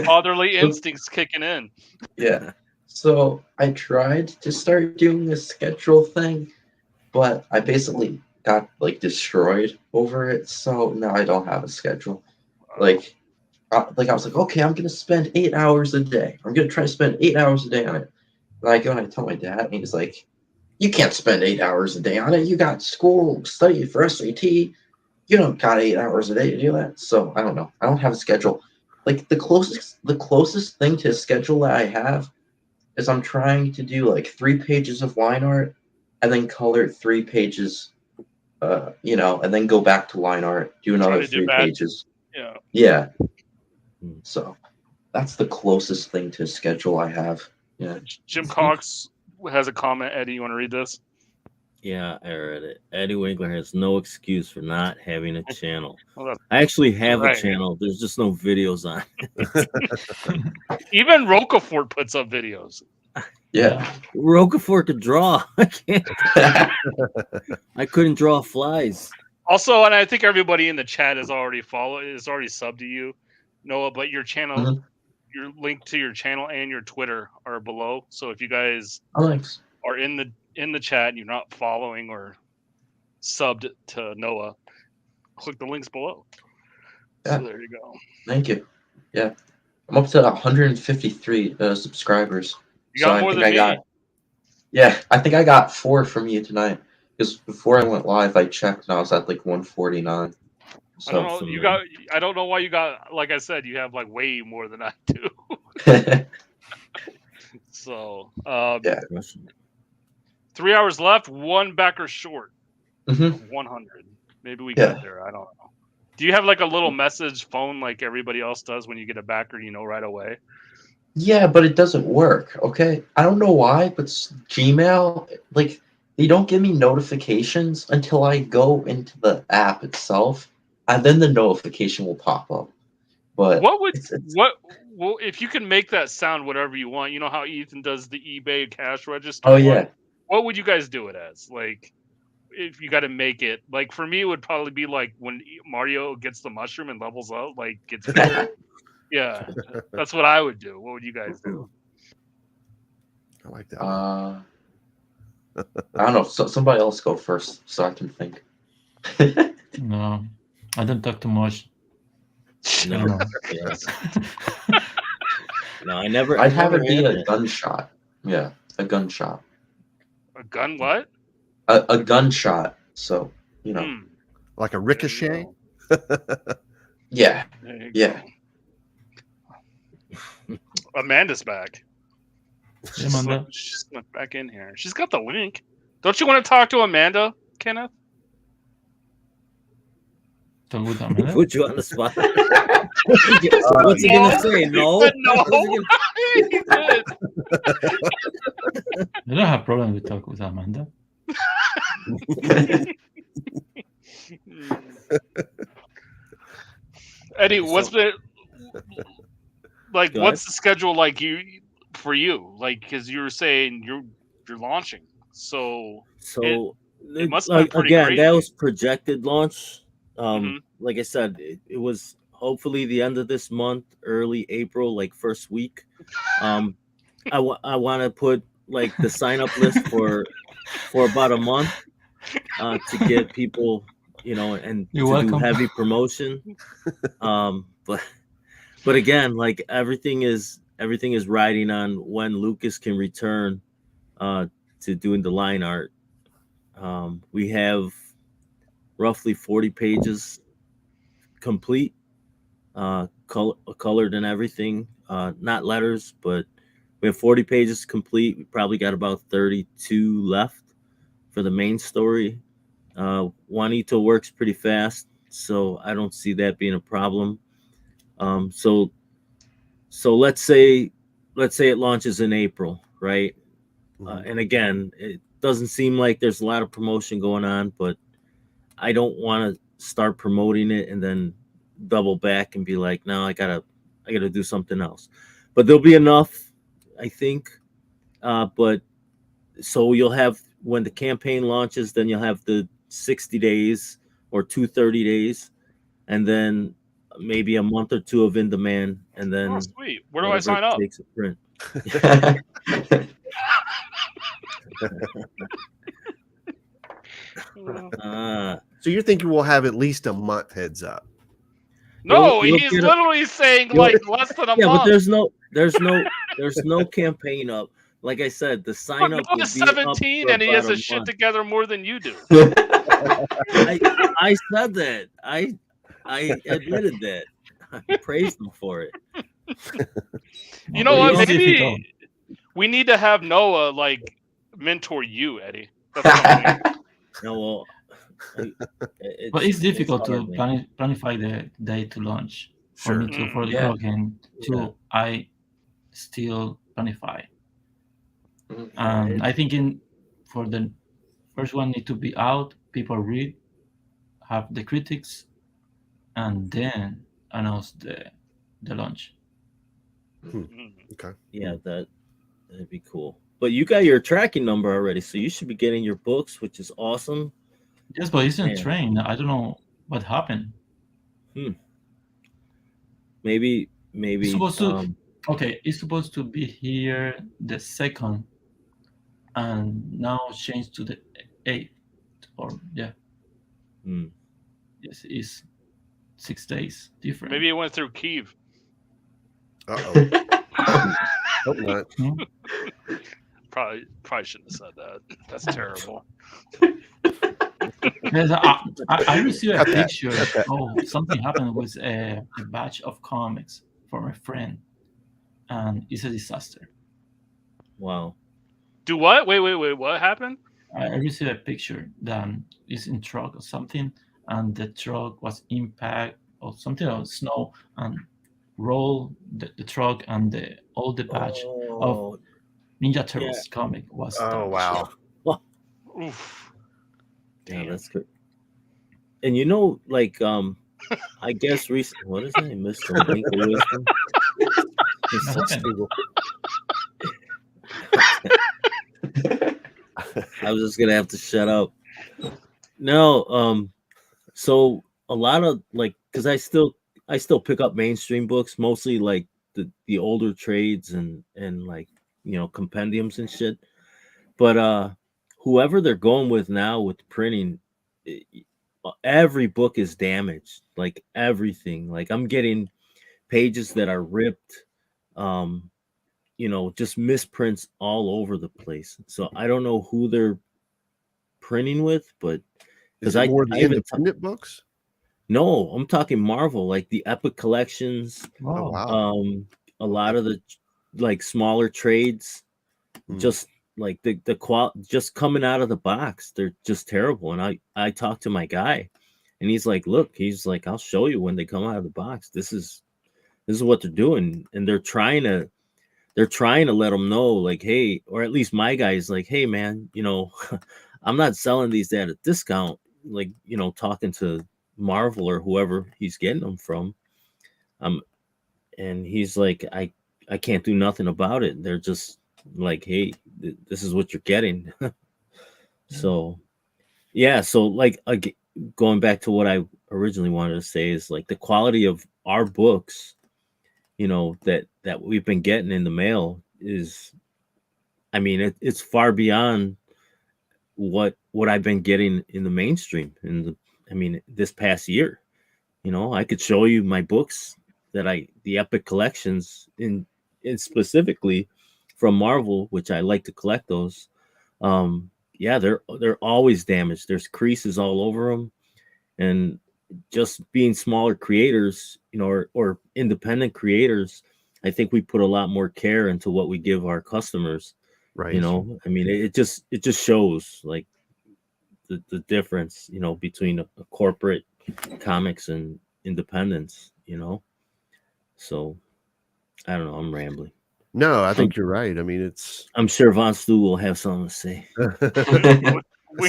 fatherly instincts kicking in. Yeah. So I tried to start doing a schedule thing, but I basically got like destroyed over it. So now I don't have a schedule. Like I was like, okay, I'm gonna spend 8 hours a day. I'm gonna try to spend 8 hours a day on it. And I go and I tell my dad, and he's like, you can't spend 8 hours a day on it. You got school, study for SAT. You don't got 8 hours a day to do that. So I don't know. I don't have a schedule. Like the closest thing to a schedule that I have is I'm trying to do like 3 pages of line art and then color 3 pages, you know, and then go back to line art, do another 3 pages. Yeah. Yeah. So that's the closest thing to a schedule I have. Yeah. Jim Cox has a comment. Eddie, you want to read this? Yeah, I read it. Eddie Winkler has no excuse for not having a channel. Well, I actually have right. a channel. There's just no videos on it. Even Rocafort puts up videos. Yeah. Rocafort could draw. I can't. I couldn't draw flies. Also, and I think everybody in the chat is already subbed to you, Noah, but your channel, your link to your channel and your Twitter are below. So if you guys are in the chat and you're not following or subbed to Noah, click the links below. Yeah. So there you go. Thank you. Yeah. I'm up to 153 subscribers. You got more than me. I think I got 4 from you tonight. Because before I went live, I checked and I was at like 149. So, I don't know. I don't know why you got. Like I said, you have like way more than I do. So, yeah. 3 hours left. 1 backer short. 100. Maybe we get there. I don't know. Do you have like a little message phone like everybody else does when you get a backer? You know right away. Yeah, but it doesn't work. Okay, I don't know why, but Gmail, like, they don't give me notifications until I go into the app itself, and then the notification will pop up. But well, if you can make that sound whatever you want, you know how Ethan does the eBay cash register. Oh yeah. What would you guys do it as? Like, if you got to make it, like for me, it would probably be like when Mario gets the mushroom and levels up, like gets bigger. Yeah, that's what I would do. What would you guys do? I like that. I don't know. So somebody else go first, so I can think. No, I don't talk too much. No, no, I never. I'd have it be a gunshot. Yeah, a gunshot. A gun? What? A gunshot. So you know, like a ricochet. Yeah. Yeah. Amanda's back. She's back in here. She's got the link. Don't you want to talk to Amanda, Kenneth? Talk with Amanda? Put you on the spot. What's he gonna say? No. No. He did. I don't have problem with talk with Amanda. Eddie, what's the like? What's the schedule like for you? Like, because you were saying you're launching, so it must be pretty again. crazy. That was projected launch. Like I said, it was hopefully the end of this month, early April, like first week. I want to put like the sign up list for about a month to get people, you know, and do heavy promotion. But again, like everything is everything is riding on when Lucas can return to doing the line art. We have roughly 40 pages complete, colored and everything. Not letters, but we have 40 pages complete. We probably got about 32 left for the main story. Juanito works pretty fast, so I don't see that being a problem. So let's say it launches in April, right? And again, it doesn't seem like there's a lot of promotion going on, but I don't want to start promoting it and then double back and be like, no, I gotta do something else. But there'll be enough, I think. But so you'll have, when the campaign launches, then you'll have the 60 days or 230 days, and then maybe a month or two of in demand, and then Oh, sweet. Where do I sign up? Takes a print. So you're thinking we'll have at least a month heads up? No, he's literally saying like less than a month. Yeah, but there's no campaign up. Like I said, the sign up is 17, and he has his shit together more than you do. I said that. I admitted that. I praised him for it. You know what? Maybe we need to have Noah like mentor you, Eddie. That's what I mean. No, well, but it's difficult to planify the day to launch. For me to for the program too. I still planify. I think for the first one need to be out, people read, have the critics, and then announce the launch. Okay. Yeah, that'd be cool. But you got your tracking number already, so you should be getting your books, which is awesome. Yes, but it's in train. I don't know what happened. Maybe. It's supposed to. Okay, it's supposed to be here the 2nd, and now changed to the 8th, or yeah. Yes, it's 6 days different. Maybe it went through Kiev. Hope not. Probably shouldn't have said that. That's terrible. Yes, I received a picture. Oh, something happened with a batch of comics from a friend, and it's a disaster. Wow. Do what? Wait. What happened? I received a picture that is in truck or something, and the truck was impact or something on snow and roll the truck, and all the batch of Ninja Turtles comic was wow. Oof. Damn, that's good. And like I guess recently, what is that? Mr. Winkle Wisdom. I was just gonna have to shut up. No, so a lot of because I still pick up mainstream books, mostly like the older trades and like compendiums and shit. But whoever they're going with now with printing, every book is damaged, like everything. Like I'm getting pages that are ripped, just misprints all over the place. So I don't know who they're printing with, but is it more the independent books? No, I'm talking Marvel, like the Epic collections. Oh wow. A lot of the smaller trades, just like the quality just coming out of the box, they're just terrible. And I talked to my guy, and he's like, look, I'll show you when they come out of the box. This is what they're doing, and they're trying to let them know, like, hey, or at least my guy is like, hey man, I'm not selling these at a discount, like, talking to Marvel or whoever he's getting them from. And he's like, I can't do nothing about it. They're just like, hey, this is what you're getting. So yeah, so like going back to what I originally wanted to say is like the quality of our books, that we've been getting in the mail is, I mean, it's far beyond what I've been getting in the mainstream this past year. I could show you my books that the Epic collections in specifically from Marvel, which I like to collect those. Yeah, they're always damaged. There's creases all over them, and just being smaller creators, or independent creators, I think we put a lot more care into what we give our customers. Right. I mean, it just shows like the difference, between a corporate comics and independence. So I don't know. I'm rambling. No, I think you're right. I mean, I'm sure Von Stu will have something to say.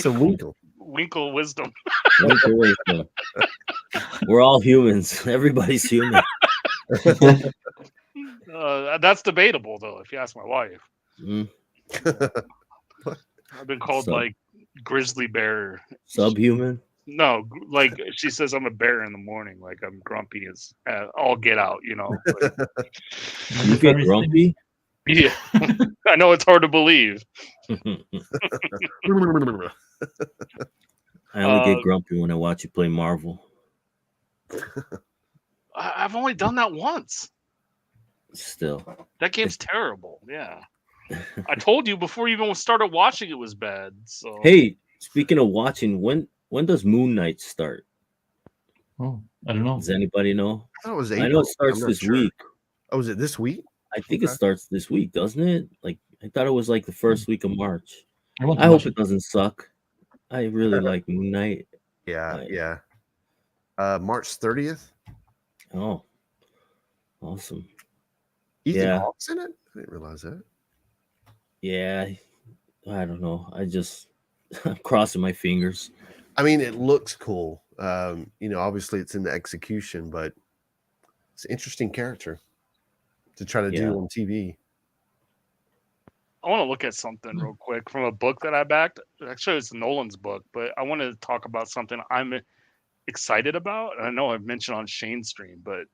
Some Winkle. Winkle wisdom. Winkle wisdom. We're all humans. Everybody's human. That's debatable, though, if you ask my wife. Mm. I've been called like grizzly bear. Subhuman? No, like she says I'm a bear in the morning. Like I'm grumpy as all get out, Like, you get grumpy? Yeah. I know it's hard to believe. I only get grumpy when I watch you play Marvel. I've only done that once. Still. That game's terrible. Yeah. I told you before you even started watching it was bad. So hey, speaking of watching, when does Moon Knight start? Oh, I don't know. Does anybody know? I know it starts this week. Oh, is it this week? I think it starts this week, doesn't it? Like I thought it was like the first week of March. I hope it doesn't suck. I really like Moon Knight. Yeah. March 30th. Oh, awesome. Ethan Hawke's in it? I didn't realize that. Yeah, I don't know. I'm crossing my fingers. I mean, it looks cool. Obviously it's in the execution, but it's an interesting character to try to do on TV. I want to look at something real quick from a book that I backed. Actually, it's Nolan's book, but I want to talk about something I'm excited about. I know I've mentioned on Shane's stream, but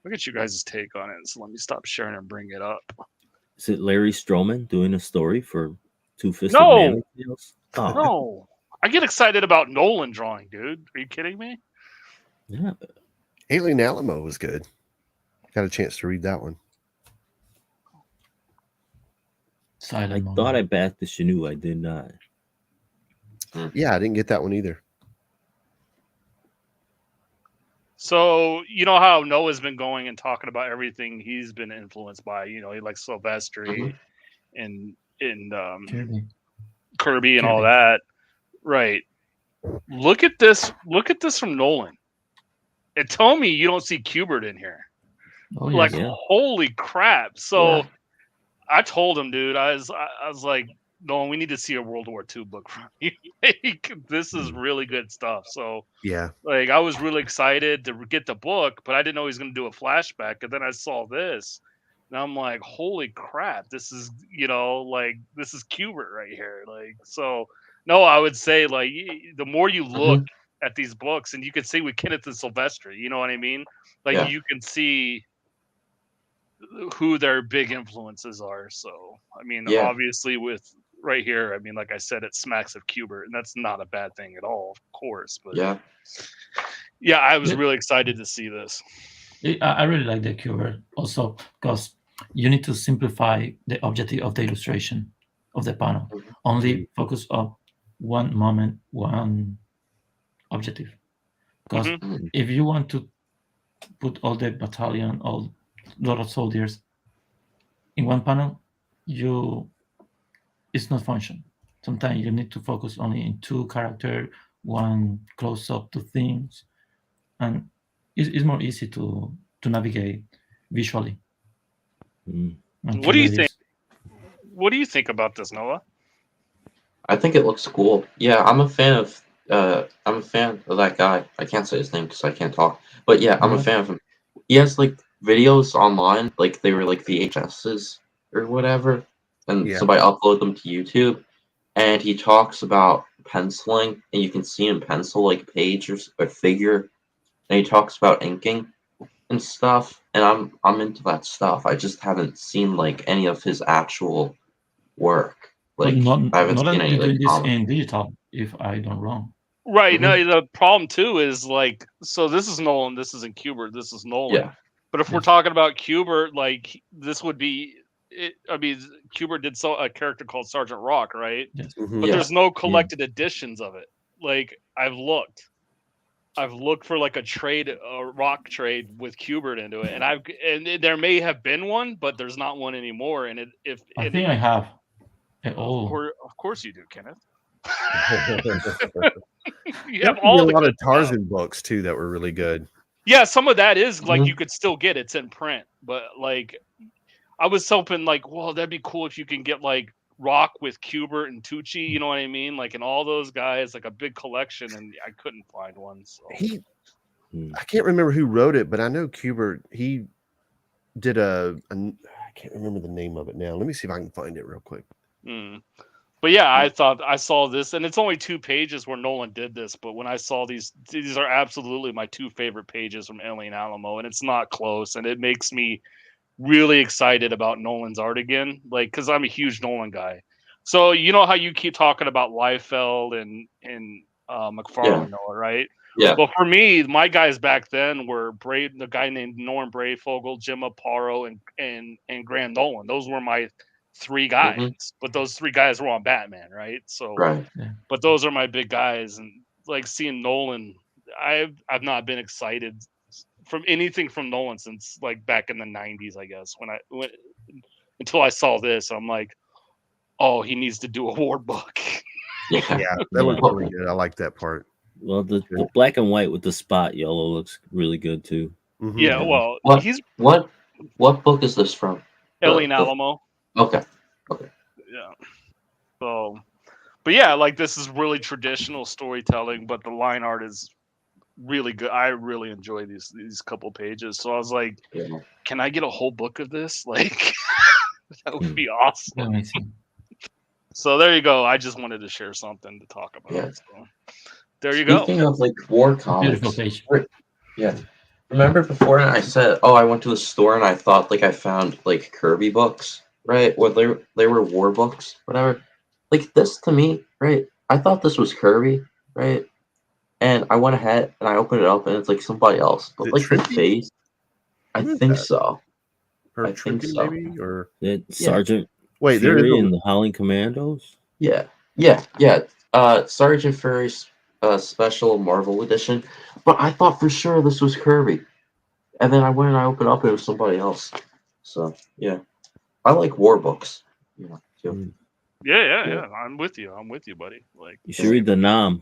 look at you guys' take on it. So let me stop sharing and bring it up. Is it Larry Stroman doing a story for Two-Fisted Man? Oh. No. I get excited about Nolan drawing, dude. Are you kidding me? Yeah. Alien Alamo was good. Got a chance to read that one. I thought I backed the Chinook. I did not. Yeah, I didn't get that one either. So, you know how Noah's been going and talking about everything he's been influenced by. He likes Silvestri and Kirby and all that. Right. Look at this. Look at this from Nolan. And tell me you don't see Kubert in here. Oh, yeah. Holy crap. So I told him, dude, I was like, Nolan, we need to see a World War II book from you. This is really good stuff. So yeah, I was really excited to get the book, but I didn't know he was going to do a flashback. And then I saw this, and I'm like, holy crap, this is this is Kubert right here. So no, I would say the more you look at these books, and you can see with Kenneth and Silvestri, you know what I mean? You can see who their big influences are. So I mean, obviously with right here, I mean, like I said, it smacks of Kubert, and that's not a bad thing at all, of course. But yeah, I was really excited to see this. I really like the Kubert also because you need to simplify the objective of the illustration of the panel. Only focus on one moment, one objective. Because if you want to put all the battalion, all lot of soldiers in one panel, it's not function. Sometimes you need to focus only in two characters, one close up to things, and it's more easy to navigate visually. What do you think? What do you think about this, Noah? I think it looks cool. Yeah, I'm a fan of that guy. I can't say his name because I can't talk. But yeah, I'm a fan of him. He has videos online, they were VHSs or whatever. And so I upload them to YouTube, and he talks about penciling, and you can see him pencil a page or a figure, and he talks about inking and stuff. And I'm into that stuff. I just haven't seen any of his actual work. I haven't seen any doing this in digital, if I don't wrong. Right. No, the problem too is so this is Nolan, this isn't Kubert, this is Nolan. Yeah. But if we're talking about Kubert, like this would be. I mean, Kubert did a character called Sergeant Rock, right? Yes. But there's no collected editions of it. Like I've looked for like a Rock trade with Kubert into it, and there may have been one, but there's not one anymore. And I think I have. Of course you do, Kenneth. You have have all a the lot good of Tarzan stuff. books too that were really good. Yeah, some of that is like you could still get it's in print, but like I was hoping like, well, that'd be cool if you can get like Rock with Kubert and Tucci, you know what I mean? Like, and all those guys, like a big collection, and I couldn't find one. So I can't remember who wrote it, but I know Kubert. He did I can't remember the name of it now. Let me see if I can find it real quick. But yeah, I thought I saw this, and it's only 2 pages where Nolan did this. But when I saw these are absolutely my 2 favorite pages from Alien Alamo, and it's not close, and it makes me really excited about Nolan's art again, like because I'm a huge Nolan guy. So you know how you keep talking about Liefeld and McFarlane, Noah, right? Yeah. Well, for me, my guys back then were the guy named Norm Brayfogle, Jim Aparo, and Graham Nolan. Those were my 3 guys, but those 3 guys were on Batman, right? So, but those are my big guys, and like seeing Nolan, I've not been excited from anything from Nolan since like back in the 90s, I guess, when until I saw this. I'm like, oh, he needs to do a war book. Yeah, that was really good. I like that part. Well, the black and white with the spot yellow looks really good too. Yeah, well, what book is this from? Alien Alamo. Okay. Yeah. So, but yeah, like this is really traditional storytelling, but the line art is really good. I really enjoy these couple pages. So I was like, can I get a whole book of this? Like that would be awesome. Amazing. So there you go. I just wanted to share something to talk about. Yeah. So, there you go. Speaking of like war comics. Beautiful page. Yeah. Remember before I said, I went to the store and I thought like I found like Kirby books, right? Or they were war books, whatever. Like this to me, right? I thought this was Kirby, right? And I went ahead and I opened it up and it's like somebody else. But like the face, I think so. I think so. Maybe, or Sergeant Fury and the Howling Commandos? Yeah. Sergeant Fury's special Marvel edition. But I thought for sure this was Kirby. And then I went and I opened up and it was somebody else. So yeah. I like war books. Too. Yeah. I'm with you, buddy. Like you should read the Nam.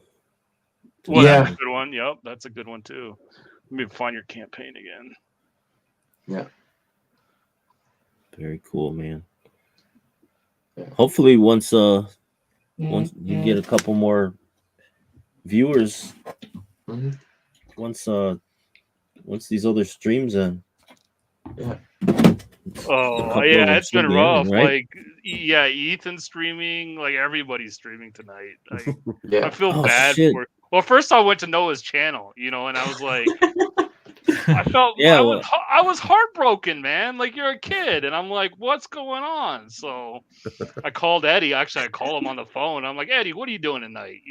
Well, that's a good one. Yep, that's a good one too. Let me find your campaign again. Yeah. Very cool, man. Yeah. Hopefully once you get a couple more viewers, once these other streams end. Yeah. Oh yeah, it's been rough. Right? Like Ethan's streaming, like everybody's streaming tonight. I feel bad for. Well, first I went to Noah's channel, and I was like, I felt I was heartbroken, man. Like you're a kid, and I'm like, what's going on? So I called Eddie. Actually, I called him on the phone. I'm like, Eddie, what are you doing tonight?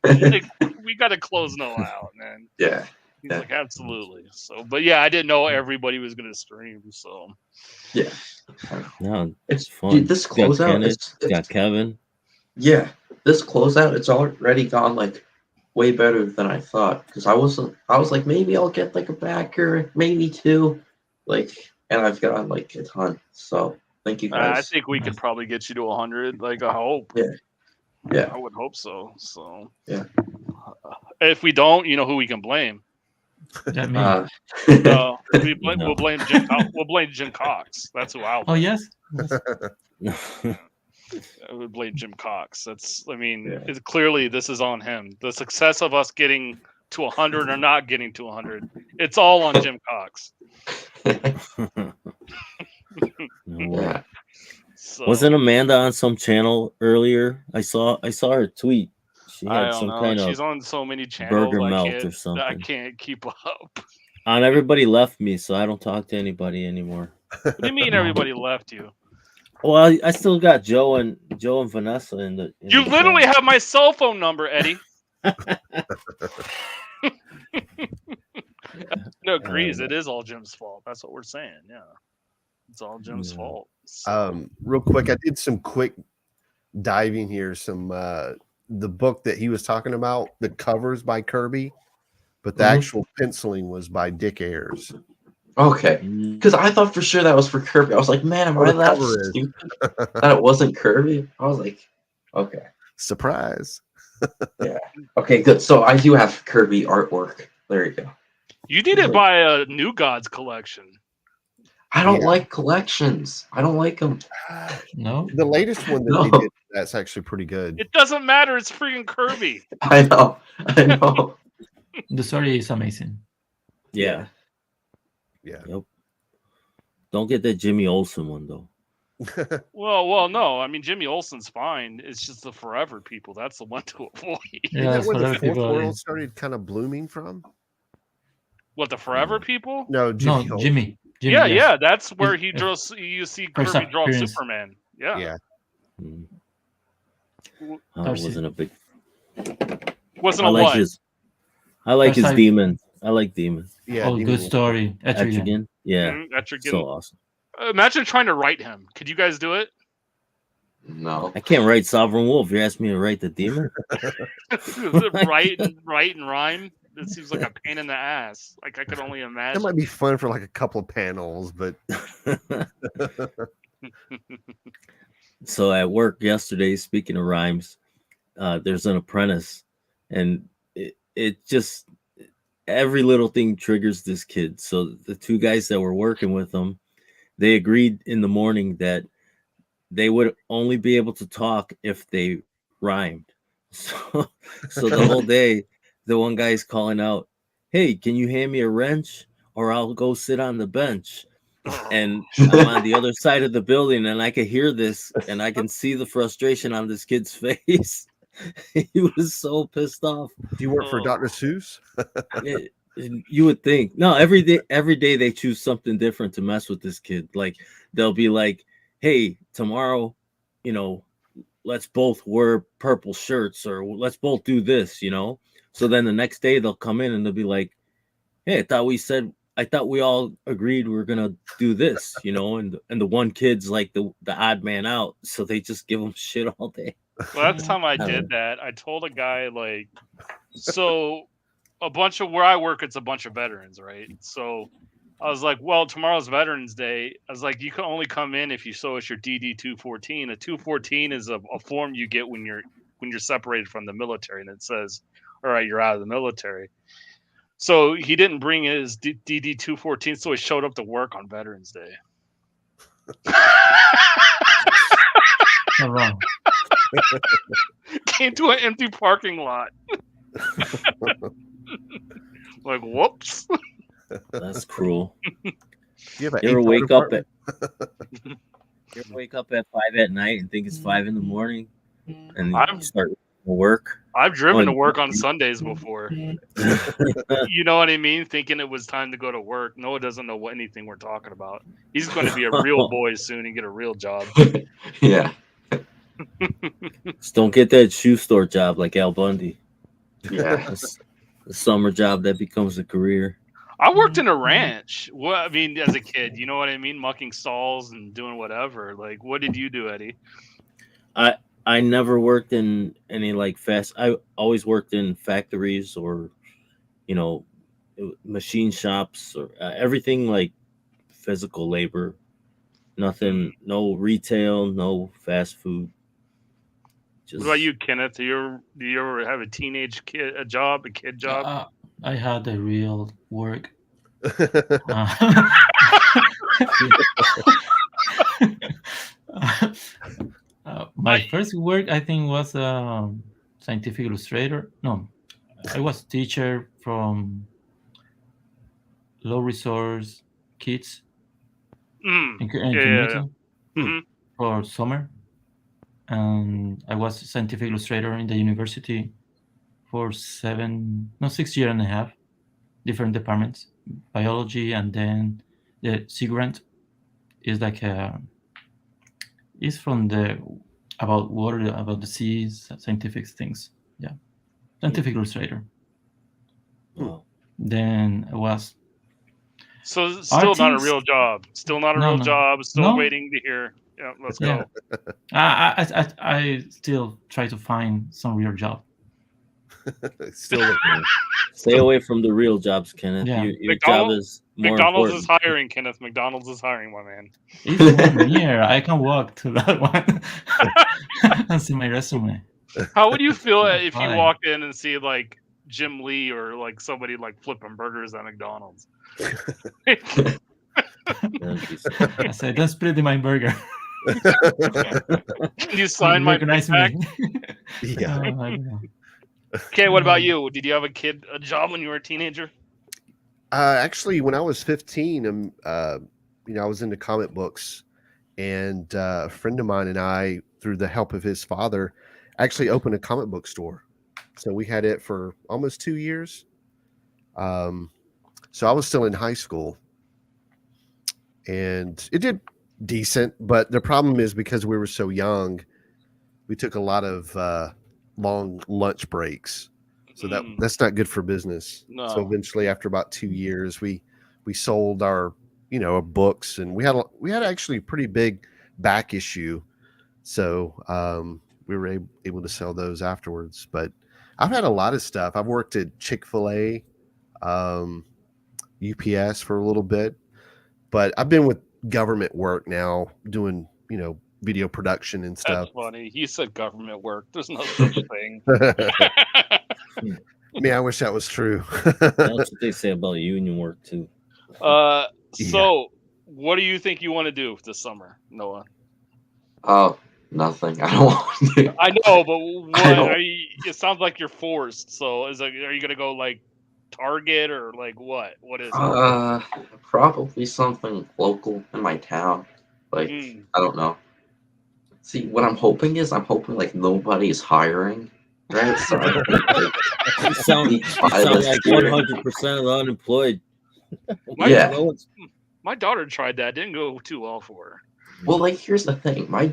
Like, we got to close Noah out, man. Yeah. He's like, absolutely. So, but yeah, I didn't know everybody was gonna stream. So yeah, no, it's fun. Dude, this closeout, it's got Kevin. Yeah, this closeout, it's already gone like way better than I thought because I was like maybe I'll get like a backer, maybe 2, like, and I've gotten like a ton. So thank you guys. I think we could probably get you to 100. Like I hope. Yeah, I would hope so. So yeah, if we don't, who we can blame. We'll blame Jim. We'll blame Jim Cox. That's who I'll blame. Oh yes. I would blame Jim Cox. It's clearly this is on him. The success of us getting to 100 or not getting to 100, it's all on Jim Cox. Yeah. So, wasn't Amanda on some channel earlier? I saw her tweet. She had some kind of she's on so many channels. burger melt or something. I can't keep up. And everybody left me, so I don't talk to anybody anymore. What do you mean everybody left you? Well, I still got Joe and Vanessa in the. You literally have my cell phone number, Eddie. No, agrees. It is all Jim's fault. That's what we're saying. Yeah, it's all Jim's fault. So. Real quick, I did some quick diving here. Some the book that he was talking about, the covers by Kirby, but the actual penciling was by Dick Ayers. Okay, because I thought for sure that was for Kirby. I was like, man, am I that stupid that it wasn't Kirby? I was like, okay. Surprise. Yeah. Okay, good. So I do have Kirby artwork. There you go. You need to buy a New Gods collection. I don't like collections. I don't like them. No? The latest one that they did, that's actually pretty good. It doesn't matter. It's freaking Kirby. I know. The story is amazing. Yeah. Yeah. Yep. Don't get that Jimmy Olsen one though. Well, no. I mean, Jimmy Olsen's fine. It's just the Forever People. That's the one to avoid. Yeah, Is that where the Forever fourth People world is- started kind of blooming from? What, the Forever People? No, Jimmy. No, Olsen. Jimmy. Yeah, yes. yeah. That's where It- he draws. You see First Kirby draw appearance. Superman. Yeah. Yeah. I wasn't a big. Wasn't I a like what? his. I like First his time- demon. I like demon. Yeah. Oh, good story. Etrigan. Etrigan. Yeah. Etrigan. So awesome. Imagine trying to write him. Could you guys do it? No. I can't write Sovereign Wolf. You asked me to write the demon. write and rhyme. It seems like a pain in the ass. Like I could only That imagine. might be fun for like a couple of panels, but So at work yesterday, speaking of rhymes, there's an apprentice, and it just every little thing triggers this kid. So the two guys that were working with him, they agreed in the morning that they would only be able to talk if they rhymed. So the whole day, the one guy's calling out, "Hey, can you hand me a wrench, or I'll go sit on the bench?" And I'm on the other side of the building, and I can hear this, and I can see the frustration on this kid's face. He was so pissed off. do you work for Dr. Seuss? You would think. No, every day they choose something different to mess with this kid. Like they'll be like, "Hey, tomorrow, let's both wear purple shirts, or let's both do this," So then the next day they'll come in and they'll be like, "Hey, I thought we all agreed we were gonna do this," and the one kid's like the odd man out, so they just give him shit all day. Well, that's the time I did that. I told a guy so a bunch of where I work, it's a bunch of veterans, right? So I was like, well, tomorrow's Veterans Day. I was like, you can only come in if you show us your DD 214. A 214 is a form you get when you're separated from the military, and it says, all right, you're out of the military. So he didn't bring his DD 214, so he showed up to work on Veterans Day. Not wrong. Came to an empty parking lot. Like, whoops. That's cruel. You have You ever an wake up department? at 5 at night and think it's 5 in the morning, and you start work? I've driven Oh, to work on Sundays before. You know what I mean? Thinking it was time to go to work. Noah doesn't know anything we're talking about. He's going to be a real boy soon and get a real job. Yeah. Just don't get that shoe store job like Al Bundy. Yeah. A summer job that becomes a career. I worked in a ranch. Well, I mean, as a kid, you know what I mean? Mucking stalls and doing whatever. Like, what did you do, Eddie? I never worked in any I always worked in factories or machine shops or everything like physical labor. Nothing, no retail, no fast food. Just, What about you, Kenneth? Do you ever have a kid job? I had a real work. My first work, I think, was scientific illustrator. No, I was teacher from low resource kids in community for summer, and I was scientific illustrator in the university for 6 years and a half, different departments, biology, and then the Sea Grant is like is from about water, about the seas, scientific things. Yeah, scientific illustrator. Wow. Then it was So still not a artist. real job. Still not a No, real no. job. Still No. waiting to hear. Yeah, let's Yeah. go. I still try to find some real job. Still looking. Stay away from the real jobs, Kenneth. Yeah. Your job is more McDonald's important. is hiring, Kenneth. McDonald's is hiring, my man. It's 1 year. I can walk to that one and see my resume. How would you feel if you Fine. walked in and see like Jim Lee or like somebody like flipping burgers at McDonald's? I said, "Don't split in my burger." Can you sign my recognize back? me? Yeah. I don't know. Okay, what about you? Did you have a job when you were a teenager? Actually, when I was 15, I was into comic books, and a friend of mine and I, through the help of his father, actually opened a comic book store. So we had it for almost 2 years. So I was still in high school, and it did decent. But the problem is, because we were so young, we took a lot of long lunch breaks. So that's not good for business. No. So eventually, after about 2 years, we sold our our books, and we had actually a pretty big back issue. So we were able to sell those afterwards. But I've had a lot of stuff. I've worked at Chick-fil-A, UPS for a little bit, but I've been with government work now, doing video production and stuff. That's funny. You said government work. There's no such thing. Man, I wish that was true. That's what they say about union work too. So what do you think you want to do this summer, Noah? Oh, nothing. I don't want to. I know, but what it sounds like you're forced. So are you gonna go like Target or like what? What is it? Probably something local in my town. Like I don't know. See, what I'm hoping like nobody's hiring, right? So you sound like 100% of the unemployed. My daughter tried that. Didn't go too well for her. Well, like here's the thing. My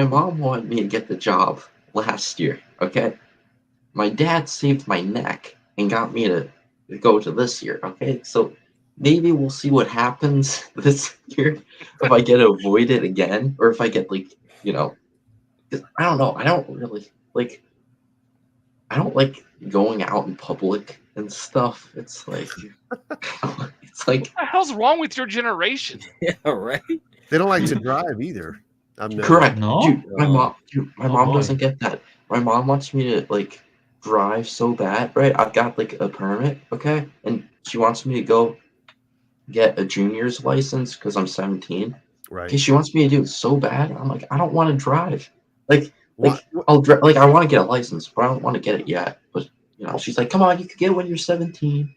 mom wanted me to get the job last year. Okay, my dad saved my neck and got me to go to this year. Okay, so maybe we'll see what happens this year if I get to avoid it again, or if I get like I don't know. I don't really like. I don't like going out in public and stuff. It's like what the hell's wrong with your generation? Yeah, right. They don't like to drive either. Correct. No? Dude, my mom doesn't get that. My mom wants me to like drive so bad, right? I've got like a permit, okay? And she wants me to go get a junior's license because I'm 17. Right. Okay, she wants me to do it so bad. I'm like, I don't want to drive. I'll drive. Like, I want to get a license, but I don't want to get it yet. But she's like, come on, you could get it when you're 17.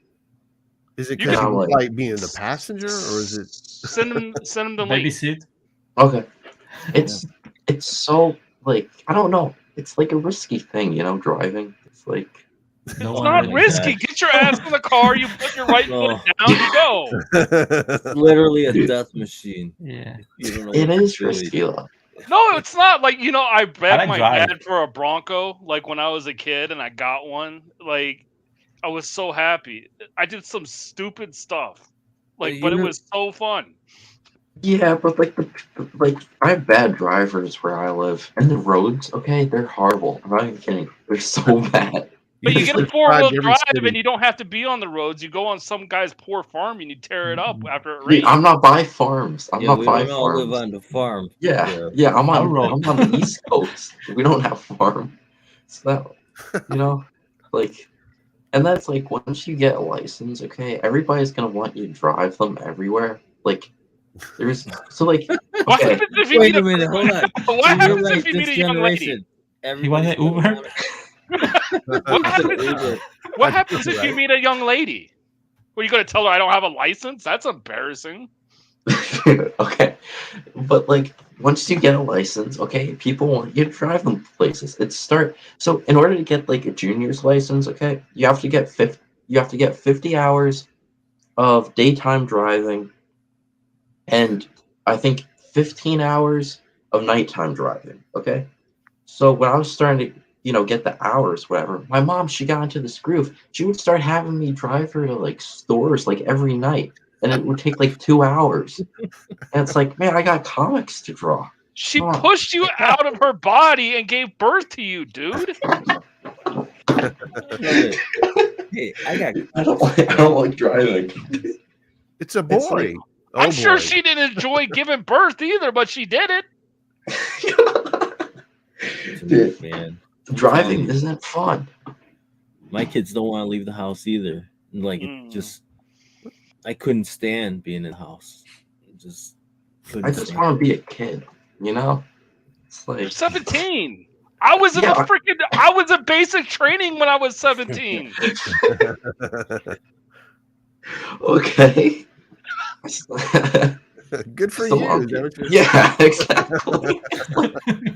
Is it because you like being the passenger, or is it send them the link? Babysit? Okay. It's so like I don't know. It's like a risky thing, driving. It's like it's not risky. Get your ass in the car. You put your right foot down. You go. It's literally a death machine. Yeah, it is risky though. No, it's not. Like I begged my dad for a Bronco. Like when I was a kid, and I got one. Like I was so happy. I did some stupid stuff, but it was so fun. Yeah, but like I have bad drivers where I live, and the roads, okay, they're horrible. I'm not even kidding. They're so bad. But you get a 4-wheel drive, and you don't have to be on the roads. You go on some guy's poor farm, and you tear it up after it rains. I'm not by farms. I'm not by farms. We live on the farm. Yeah. I'm on the East Coast. We don't have farm. So that, like, and that's like once you get a license, okay, everybody's gonna want you to drive them everywhere. Like, there's okay. What happens if you Wait a minute, hold on. What happens if you meet a young lady? You want an Uber? What happens if you meet a young lady? Well, you going to tell her I don't have a license? That's embarrassing. Okay, but like once you get a license, okay, people want you to drive them places. So in order to get like a junior's license, okay, you have to get 50 hours of daytime driving, and I think 15 hours of nighttime driving. Okay, so when I was starting to get the hours, whatever. My mom, she got into this groove. She would start having me drive her to like stores like every night, and it would take like 2 hours. And it's like, man, I got comics to draw. She Come on. pushed you out of her body and gave birth to you, dude. Hey, I don't like driving. It's a boy. It's like- Oh, I'm sure boy. she didn't enjoy giving birth either, but she did it. Dude, man. driving isn't fun. My kids don't want to leave the house either. Like I couldn't stand being in the house. I just want to be a kid, It's like You're 17. I was I was in basic training when I was 17. Okay. Good for So you. I'm- Is that what you're Yeah, exactly.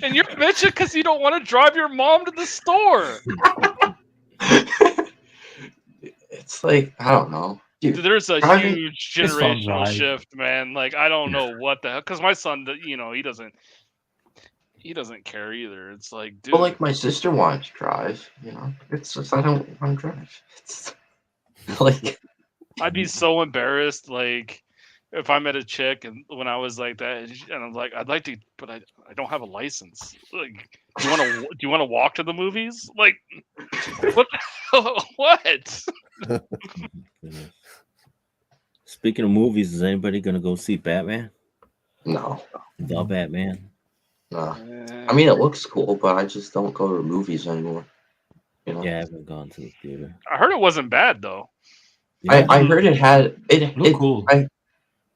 And you're bitching because you don't want to drive your mom to the store. It's like, I don't know. Dude, There's a driving- huge It's fun generational drive. shift, man. Like, I don't know what the hell. Because my son, he doesn't care either. It's like, dude. But like my sister wanted to drive, It's just I don't want to drive. It's like I'd be so embarrassed, like, if I met a chick and when I was like that, and I'm like, I'd like to, but I don't have a license. Like, do you want to walk to the movies? Like, what? What? Speaking of movies, is anybody gonna go see Batman? no. The Batman. No. I mean, it looks cool, but I just don't go to the movies anymore. Yeah, I haven't gone to the theater. I heard it wasn't bad though. I heard it had Look cool.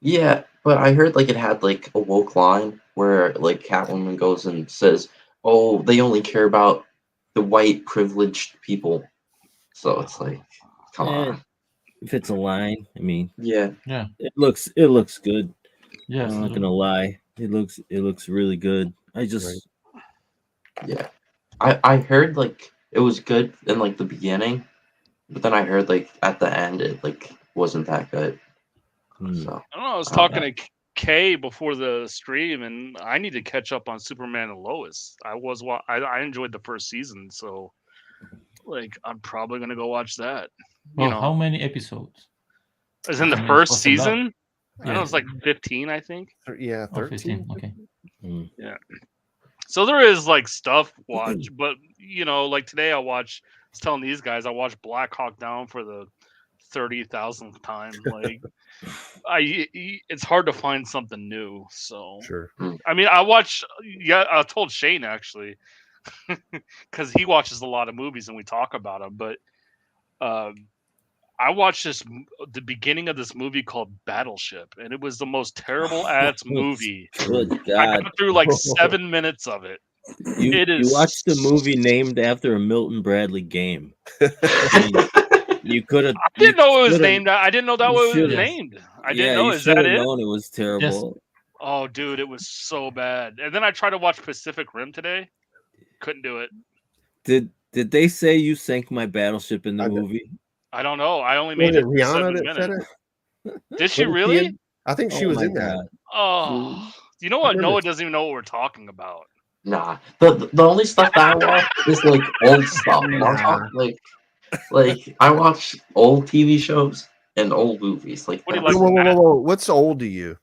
Yeah, but I heard like it had like a woke line where like Catwoman goes and says, "Oh, they only care about the white privileged people." So it's like, come on. If it's a line, I mean, Yeah. it looks good. Yes. I'm not gonna lie. It looks really good. I just Yeah. I heard like it was good in like the beginning, but then I heard like at the end it like wasn't that good. So I don't know. I was talking to Kay before the stream, and I need to catch up on Superman and Lois. I enjoyed the first season, so like I'm probably gonna go watch that. Well, how many episodes? As in the I mean, first what's the lot? season? I don't know, it's like 15, I think. Yeah, Oh, 13. 15. Okay. Yeah. So there is like stuff watch, but like today I was telling these guys I watched Black Hawk Down for the 30,000th time. Like it's hard to find something new. So Sure. I mean, I told Shane actually because he watches a lot of movies and we talk about them, but I watched the beginning of this movie called Battleship, and it was the most terrible ass movie. Good I God. got through like 7 minutes of it. You watched the movie named after a Milton Bradley game. You could have. I didn't know it was named. I didn't know that was should've. named. I Yeah, didn't know. you Is should that have it? known it was terrible. Oh, dude, it was so bad. And then I tried to watch Pacific Rim today. Couldn't do it. Did they say you sank my battleship in the movie? I don't know. I only Was made it it for Rihanna 7 that said minutes. it? Did she Wasn't really? in- I think she Oh was my in that. God. Oh, you know I what? remember Noah it. doesn't even know what we're talking about. Nah. The only stuff that I watch is like old stuff. And I'm talking like I watch old TV shows and old movies. Like What do you that's, like? Whoa. What's old to you?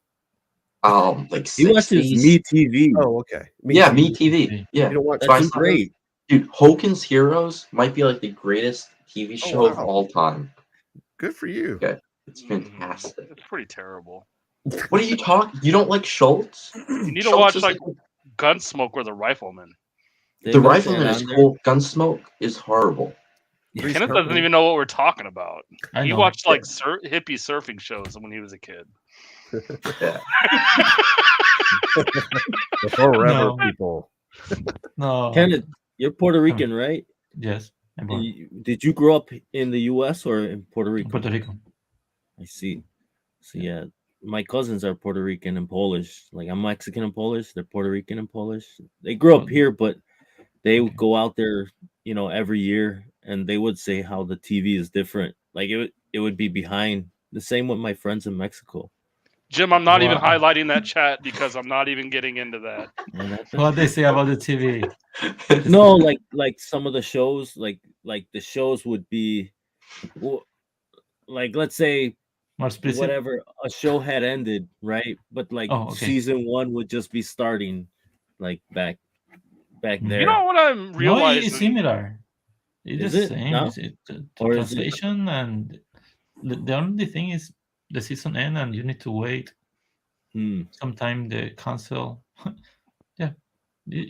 like He watches 60s. Me TV. Oh, okay. Yeah, too. Me TV. Yeah. You don't watch That's That's great. Dude, Hogan's Heroes might be like the greatest TV show of wow. all time. Good for you. Okay. It's fantastic. It's pretty terrible. What are you talking? You don't like Schultz? You need to Schultz watch is like Gunsmoke or The Rifleman. They The got Rifleman that is on there? cool. Gunsmoke is horrible. Three's Kenneth Company. doesn't even know what we're talking about. I He know. watched like hippie surfing shows when he was a kid. Yeah. The forever No. people. No. Kenneth, you're Puerto Rican, right? Yes. I'm born Did you grow up in the U.S. or in Puerto in Rico? Puerto Rico. I see. So yeah, my cousins are Puerto Rican and Polish. Like I'm Mexican and Polish. They're Puerto Rican and Polish. They grew up here, but they would go out there, every year, and they would say how the TV is different. Like it would be behind. The same with my friends in Mexico. Jim, I'm not even Wow. highlighting that chat because I'm not even getting into that. What they say about the TV? No, like some of the shows, like the shows would be, like let's say More explicit? whatever, a show had ended, right? But like Oh, okay. season 1 would just be starting, like back there. You know what I'm No, realizing? it's similar. It's Is the it? same. No? It's Or is it- translation, and the only thing is the season end, and you need to wait. Sometime they cancel. Yeah,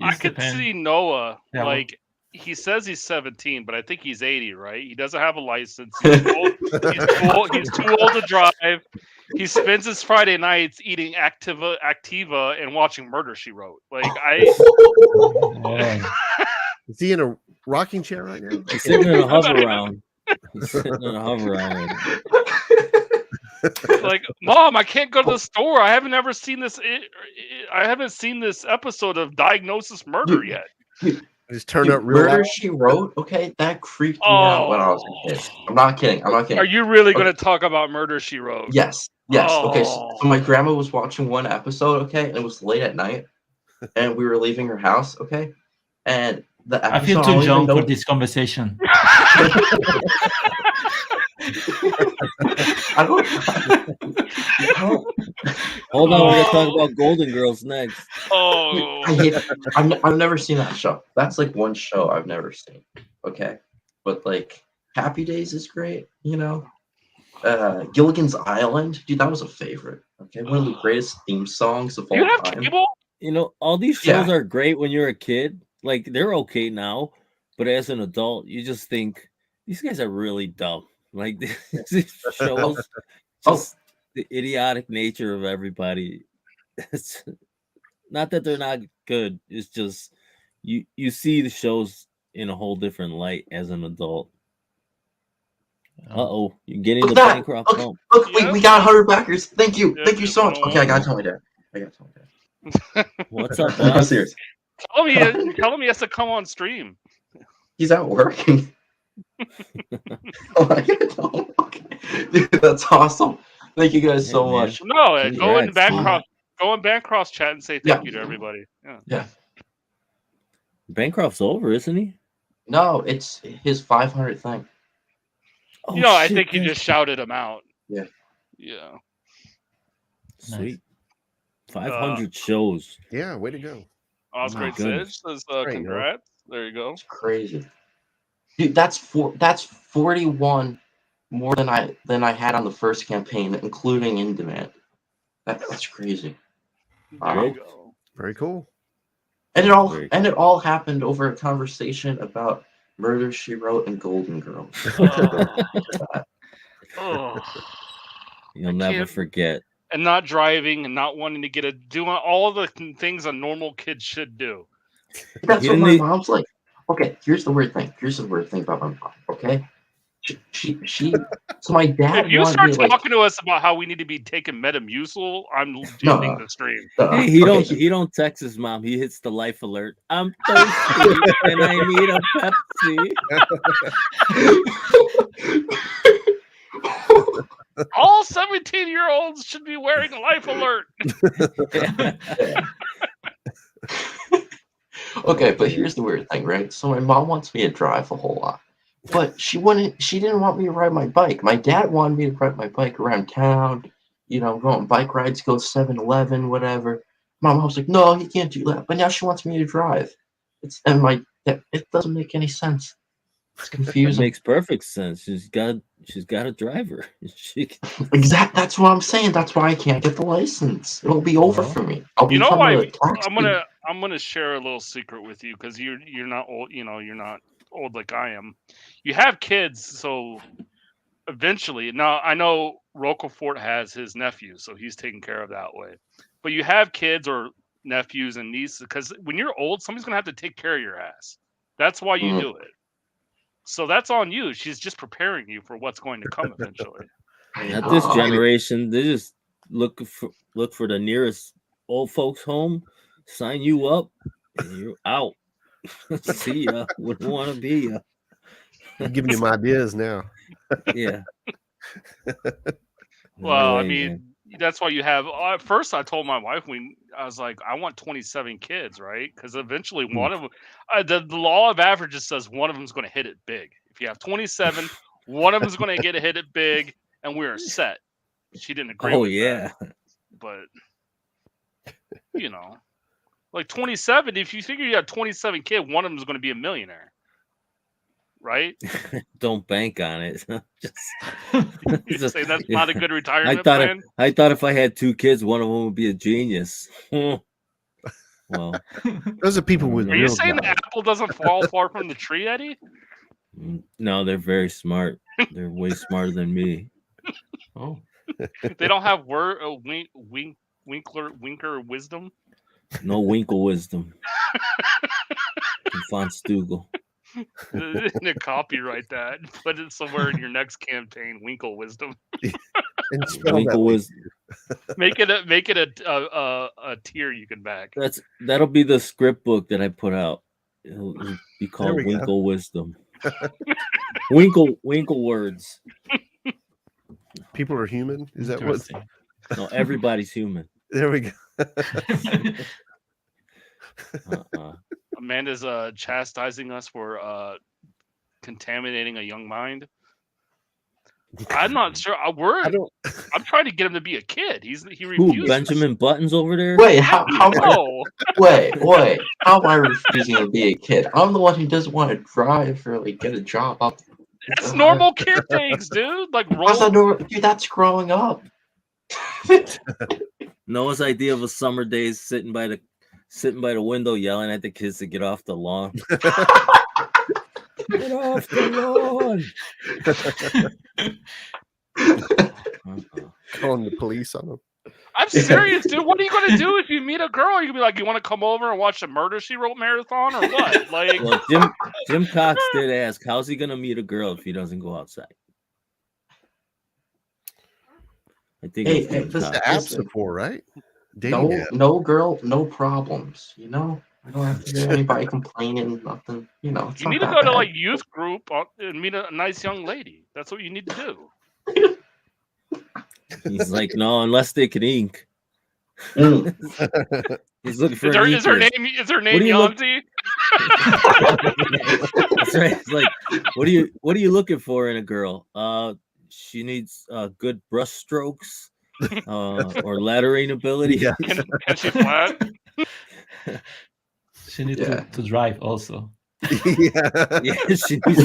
I could see Noah, Yeah, like, he says he's 17, but I think he's 80, right? He doesn't have a license. He's too old to drive. He spends his Friday nights eating Activa and watching Murder, She Wrote. Like, Is he in a rocking chair right now? He's sitting in a hover round. He's sitting in a hover round. Like, Mom, I can't go to the store. I haven't ever seen this. I haven't seen this episode of Diagnosis Murder yet. Just turned up real Murder, loud. She Wrote. Okay, that freaked me out when I was a kid. I'm not kidding. Are you really going to talk about Murder, She Wrote? Yes. Okay, so my grandma was watching one episode, okay, and it was late at night, and we were leaving her house, okay, and the episode. I feel too young for this conversation. Hold on, we're gonna talk about Golden Girls next. Oh, I've never seen that show. That's like one show I've never seen. Okay, but like Happy Days is great. You know, Gilligan's Island, dude, that was a favorite. Okay, one of the greatest theme songs of all you have time. cable? You know, all these shows are great when you're a kid. Like they're okay now, but as an adult, you just think these guys are really dumb. Like these shows, just the idiotic nature of everybody. It's not that they're not good. It's just you see the shows in a whole different light as an adult. You're getting the Bancroft home. Look, we got 100 backers. Thank you so much. Okay, I gotta tell my dad. What's up, I'm boss? serious. Tell him he has to come on stream. He's out working. Okay. Dude, that's awesome. Thank you guys so much. No, go in Bancroft's chat and say thank you to everybody. Yeah. Bancroft's over, isn't he? No, it's his 500th thing. I think he just shouted him out. Yeah. Sweet. 500 shows. Yeah, way to go. Oscar says, congrats. There you go. It's crazy. Dude, that's 41 more than I had on the first campaign, including in demand. That's crazy. Very cool. And it all happened over a conversation about Murder, She Wrote, and Golden Girls. You'll never forget. And not driving and not wanting to doing all the things a normal kid should do. That's what my mom's like. Okay, here's the weird thing about my mom. Okay, she. So my dad. If you start talking to us about how we need to be taking Metamucil, I'm ending the stream. Hey, he don't text his mom. He hits the life alert. I'm thirsty and I need a Pepsi. All 17-year-olds should be wearing Life Alert. Okay, but here's the weird thing, right? So my mom wants me to drive a whole lot, but she didn't want me to ride my bike. My dad wanted me to ride my bike around town, go on bike rides, go 7-Eleven, whatever. My mom's like, no, he can't do that. But now she wants me to drive. It doesn't make any sense. It's confusing. It makes perfect sense. She's got a driver. Exactly. That's what I'm saying. That's why I can't get the license. It'll be over for me. I'm gonna share a little secret with you because you're not old. You're not old like I am. You have kids, so eventually. Now I know Roquefort has his nephews, so he's taken care of that way. But you have kids or nephews and nieces because when you're old, somebody's gonna have to take care of your ass. That's why you do it. So that's on you. She's just preparing you for what's going to come eventually. At this generation, they just look for the nearest old folks home, sign you up, and you're out. See ya. Wouldn't want to be ya. I'm giving you my ideas now. Yeah. Well, Anyway, that's why you have. At first, I told my wife I was like, I want 27 kids, right? Because eventually, one of them, the law of averages says one of them is going to hit it big. If you have 27, one of them is going to hit it big, and we're set. She didn't agree. with that. But like 27. If you figure you have 27 kids, one of them is going to be a millionaire. Right? Don't bank on it. You say that's not a good retirement plan? I thought if I had 2 kids, one of them would be a genius. Well, those are people with. Are you saying the apple doesn't fall far from the tree, Eddie? No, they're very smart. They're way smarter than me. Oh, they don't have winker wisdom. No Winkle wisdom. Von Stugel. To copyright that, put it somewhere in your next campaign. Winkle wisdom. Winkle wisdom. Make it a tier you can back. That'll be the script book that I put out. It'll be called Winkle Wisdom. Winkle words. People are human. Is that what? No, everybody's human. There we go. Amanda's chastising us for contaminating a young mind. I'm not sure. I'm trying to get him to be a kid. He refuses. Who, Benjamin Buttons over there? Wait, how wait, how am I refusing to be a kid? I'm the one who doesn't want to drive or like get a job up. That's normal kid things, dude. Like dude, that's growing up. Noah's idea of a summer day is sitting by the window yelling at the kids to get off the lawn. Get off the lawn. Calling the police on them. I'm serious, dude. What are you going to do if you meet a girl? You can be like, you want to come over and watch the Murder, She Wrote marathon or what? Like, well, Jim Cox did ask, how's he going to meet a girl if he doesn't go outside? I think this the apps are for, right? No girl, no problems. You know, I don't have to hear anybody complaining. Nothing. You know, you need to go to like youth group and meet a nice young lady. That's what you need to do. He's like, no, unless they can ink. He's looking for. Is her name Yanzi? That's right. It's like, what are you looking for in a girl? She needs good brush strokes, or lettering ability. Yeah. Can she flat? She needs to drive also. Yeah, she needs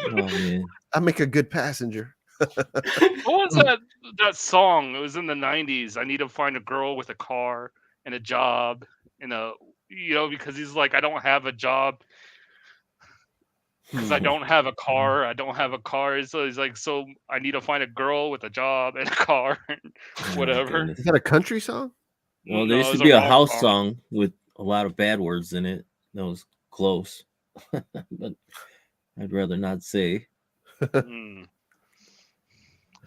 Oh man, I make a good passenger. What was that song? It was in the 90s. I need to find a girl with a car and a job and because he's like, I don't have a job because I don't have a car. I don't have a car. So he's like, so I need to find a girl with a job and a car and whatever. Is that a country song? Well, there used to be a house song with a lot of bad words in it. That was close. But I'd rather not say.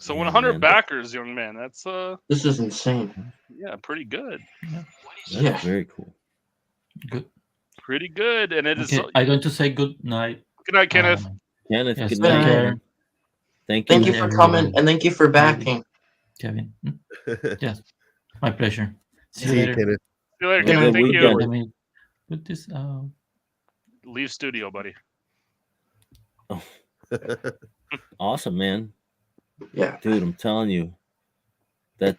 So 100 backers, young man. That's this is insane. Yeah, pretty good. That's very cool. Good. Pretty good. And it is. I'm going to say good night. Good night, Kenneth. Kenneth, yes, good night. Thank you for coming and thank you for backing. Kevin. Yes. My pleasure. See you later. Kenneth. See you later, Kenneth. Thank you. Let me put this out. Leave studio, buddy. Oh. Awesome, man. Yeah, dude, I'm telling you, that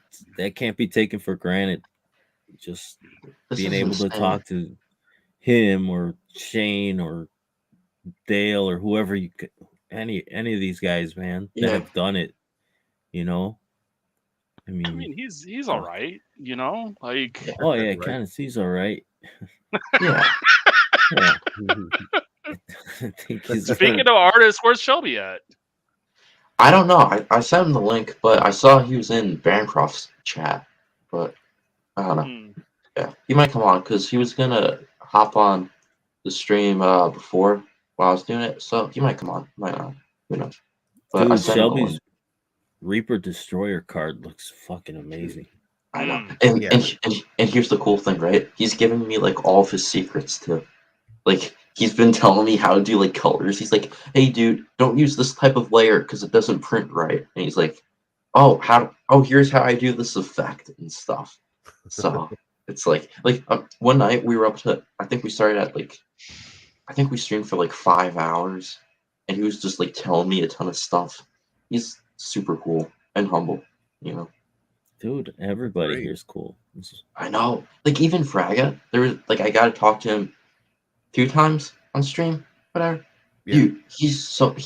can't be taken for granted. Just being able to talk to him or Shane or Dale or whoever any of these guys, man, that have done it. You know, I mean, he's all right. You know, like oh yeah, kind of he's all right. Yeah. Yeah. Speaking of artists, where's Shelby at? I don't know. I sent him the link, but I saw he was in Bancroft's chat. But I don't know. Yeah, he might come on because he was gonna hop on the stream before while I was doing it. So he might come on. Might not. Who knows? But dude, Shelby's Reaper Destroyer card looks fucking amazing. I know. And here's the cool thing, right? He's giving me like all of his secrets too. Like he's been telling me how to do like colors. He's like, "Hey, dude, don't use this type of layer because it doesn't print right." And he's like, "Oh, here's how I do this effect and stuff." So it's like one night we were up to, I think we started at I think we streamed for like 5 hours, and he was just like telling me a ton of stuff. He's super cool and humble, you know. Dude, everybody Great. here's cool. I know. Like even Fraga, there was like I got to talk to him 2 times on stream, whatever. Yeah. Dude, he's not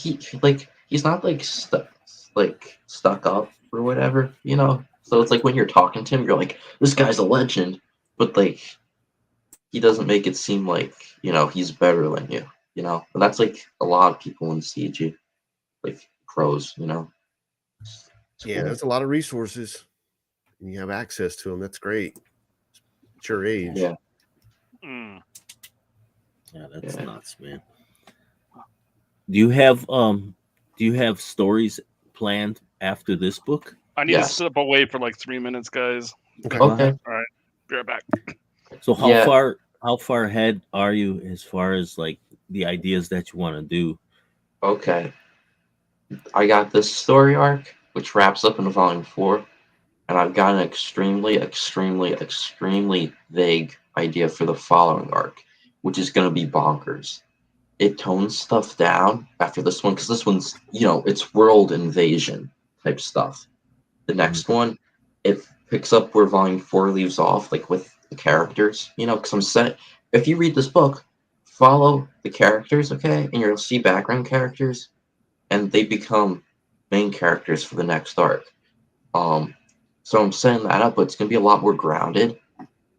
stuck up or whatever, you know. So it's like when you're talking to him, you're like, this guy's a legend, but like he doesn't make it seem like, you know, he's better than you, you know. And that's like a lot of people in CG, like pros, you know. It's Yeah, cool. there's a lot of resources, and you have access to them. That's great. At your age. Yeah. Yeah, that's nuts, man. Do you have stories planned after this book? I need to step away for like 3 minutes, guys. Okay. All right. Be right back. So how far ahead are you as far as like the ideas that you want to do? Okay. I got this story arc, which wraps up in volume 4, and I've got an extremely, extremely, extremely vague idea for the following arc, which is going to be bonkers. It tones stuff down after this one, because this one's, you know, it's world invasion type stuff. The next one, it picks up where volume 4 leaves off, like with the characters, you know, because if you read this book, follow the characters, okay, and you'll see background characters, and they become main characters for the next arc. So I'm setting that up, but it's going to be a lot more grounded.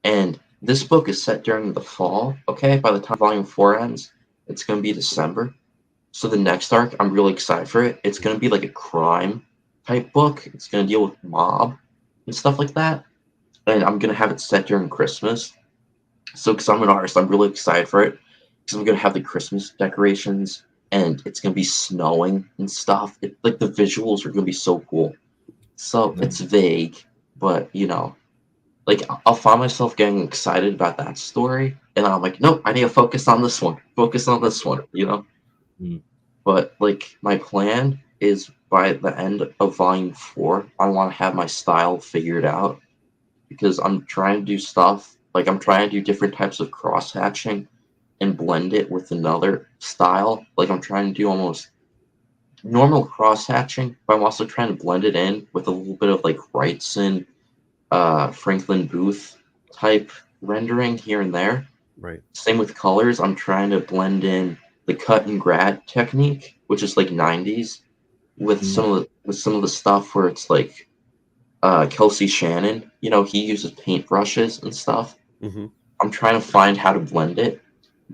And this book is set during the fall, okay? By the time volume 4 ends, it's going to be December. So the next arc, I'm really excited for it. It's going to be like a crime type book. It's going to deal with mob and stuff like that. And I'm going to have it set during Christmas. So because I'm an artist, I'm really excited for it. Because I'm going to have the Christmas decorations, and it's going to be snowing and stuff. Like the visuals are going to be so cool. So it's vague, but you know, like I'll find myself getting excited about that story, and I'm like, nope, I need to focus on this one. Focus on this one, you know. But like my plan is by the end of volume 4, I want to have my style figured out, because I'm trying to do stuff like I'm trying to do different types of cross hatching and blend it with another style. Like I'm trying to do almost normal cross hatching, but I'm also trying to blend it in with a little bit of like Wrightson, Franklin Booth type rendering here and there. Right. Same with colors. I'm trying to blend in the cut and grad technique, which is like 90s, with some of the stuff where it's like Kelsey Shannon. You know, he uses paintbrushes and stuff. I'm trying to find how to blend it.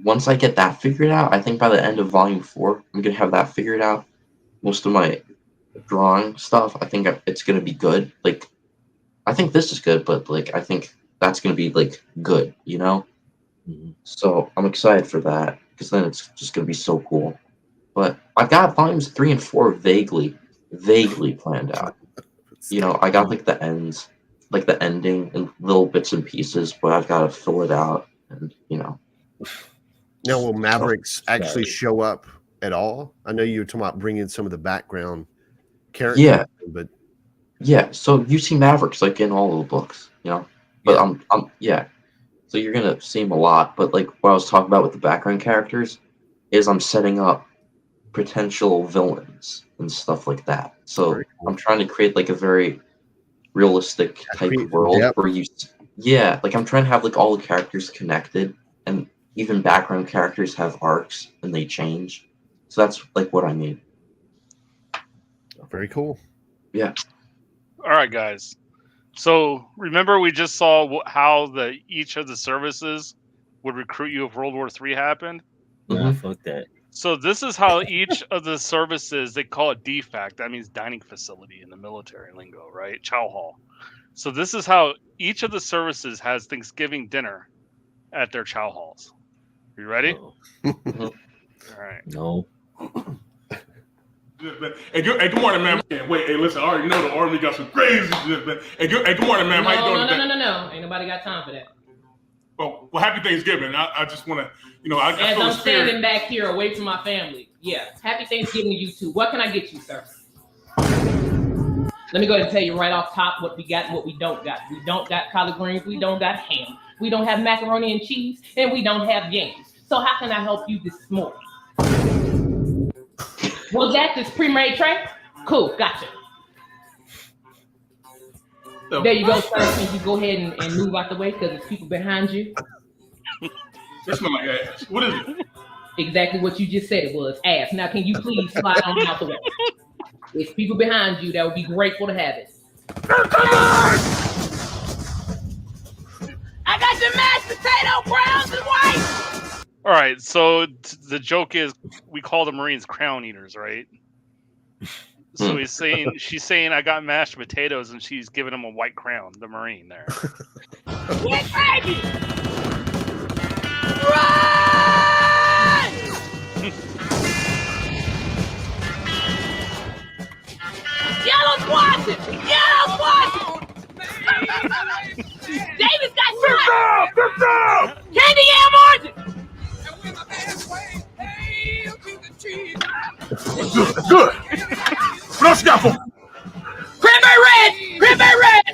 Once I get that figured out, I think by the end of volume 4, I'm gonna have that figured out. Most of my drawing stuff, I think it's gonna be good. Like, I think this is good, but like I think that's gonna be like good, you know. So I'm excited for that, because then it's just gonna be so cool. But I've got volumes 3 and 4 vaguely planned out. You know, I got like the ends, like the ending and little bits and pieces, but I've got to fill it out, and you know. Now, will Maverix actually show up at all? I know you were talking about bringing some of the background characters. Yeah, but so you see Mavericks like in all of the books, you know. But so you're gonna see him a lot. But like what I was talking about with the background characters is I'm setting up potential villains and stuff like that. So cool. I'm trying to create like a very realistic type world where like I'm trying to have like all the characters connected, and even background characters have arcs and they change. So that's like what I mean. Very cool. Yeah. All right, guys. So remember, we just saw how each of the services would recruit you if World War III happened. Fuck that. So this is how each of the services, they call it DFAC. That means dining facility in the military lingo, right? Chow hall. So this is how each of the services has Thanksgiving dinner at their chow halls. You ready? All right. No. Hey, good morning, man. Wait, hey, listen, I already know the Army got some crazy shit, man. Hey, good morning, man. How you doing today? No. Ain't nobody got time for that. Well, happy Thanksgiving. I just want to, I As feel I'm the spirit. standing back here away from my family. Yeah. Happy Thanksgiving to you too. What can I get you, sir? Let me go ahead and tell you right off top what we got and what we don't got. We don't got collard greens. We don't got ham. We don't have macaroni and cheese. And we don't have yams. So how can I help you this morning? Was that this pre-made tray? Cool. Gotcha. There you go, sir. Can you go ahead and move out the way because there's people behind you? It smells like ass. What is it? Exactly what you just said it was, ass. Now, can you please slide on out the way? There's people behind you that would be grateful to have it. I got the mashed potato, browns, and white. All right, so the joke is we call the Marines crown eaters, right? So she's saying I got mashed potatoes, and she's giving him a white crown, the Marine there. Get ready! Run! Yellow's watching! Yellow's watching! Davis got shot! Candy yam orange! That's good. What else you got for me? Cranberry red! Cranberry red!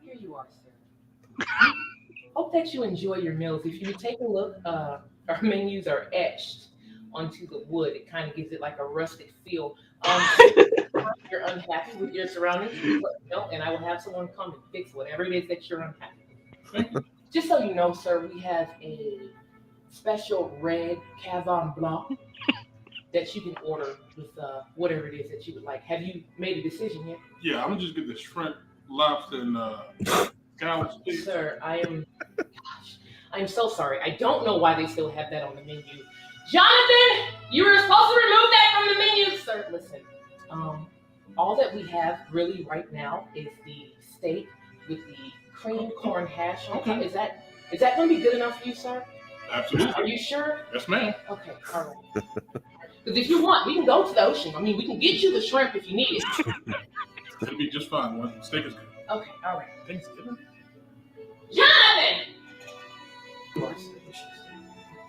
Here you are, sir. Hope that you enjoy your meals. If you take a look, our menus are etched onto the wood. It kind of gives it like a rustic feel. If you're unhappy with your surroundings, please let me know, and I will have someone come and fix whatever it is that you're unhappy with. Just so you know, sir, we have a special red Cavon Blanc that you can order with whatever it is that you would like. Have you made a decision yet? Yeah, I'm gonna just get the shrimp, lobster, and scallops. Sir, I'm so sorry. I don't know why they still have that on the menu. Jonathan, you were supposed to remove that from the menu, sir. Listen, all that we have really right now is the steak with the cream corn hash on top. Is that going to be good enough for you, sir? Absolutely. Are you sure? Yes, ma'am. Okay, all right. Because if you want, we can go to the ocean. I mean, we can get you the shrimp if you need it. It'll be just fine. The steak is good. Okay, all right. Thanksgiving. Jonathan! You are so delicious.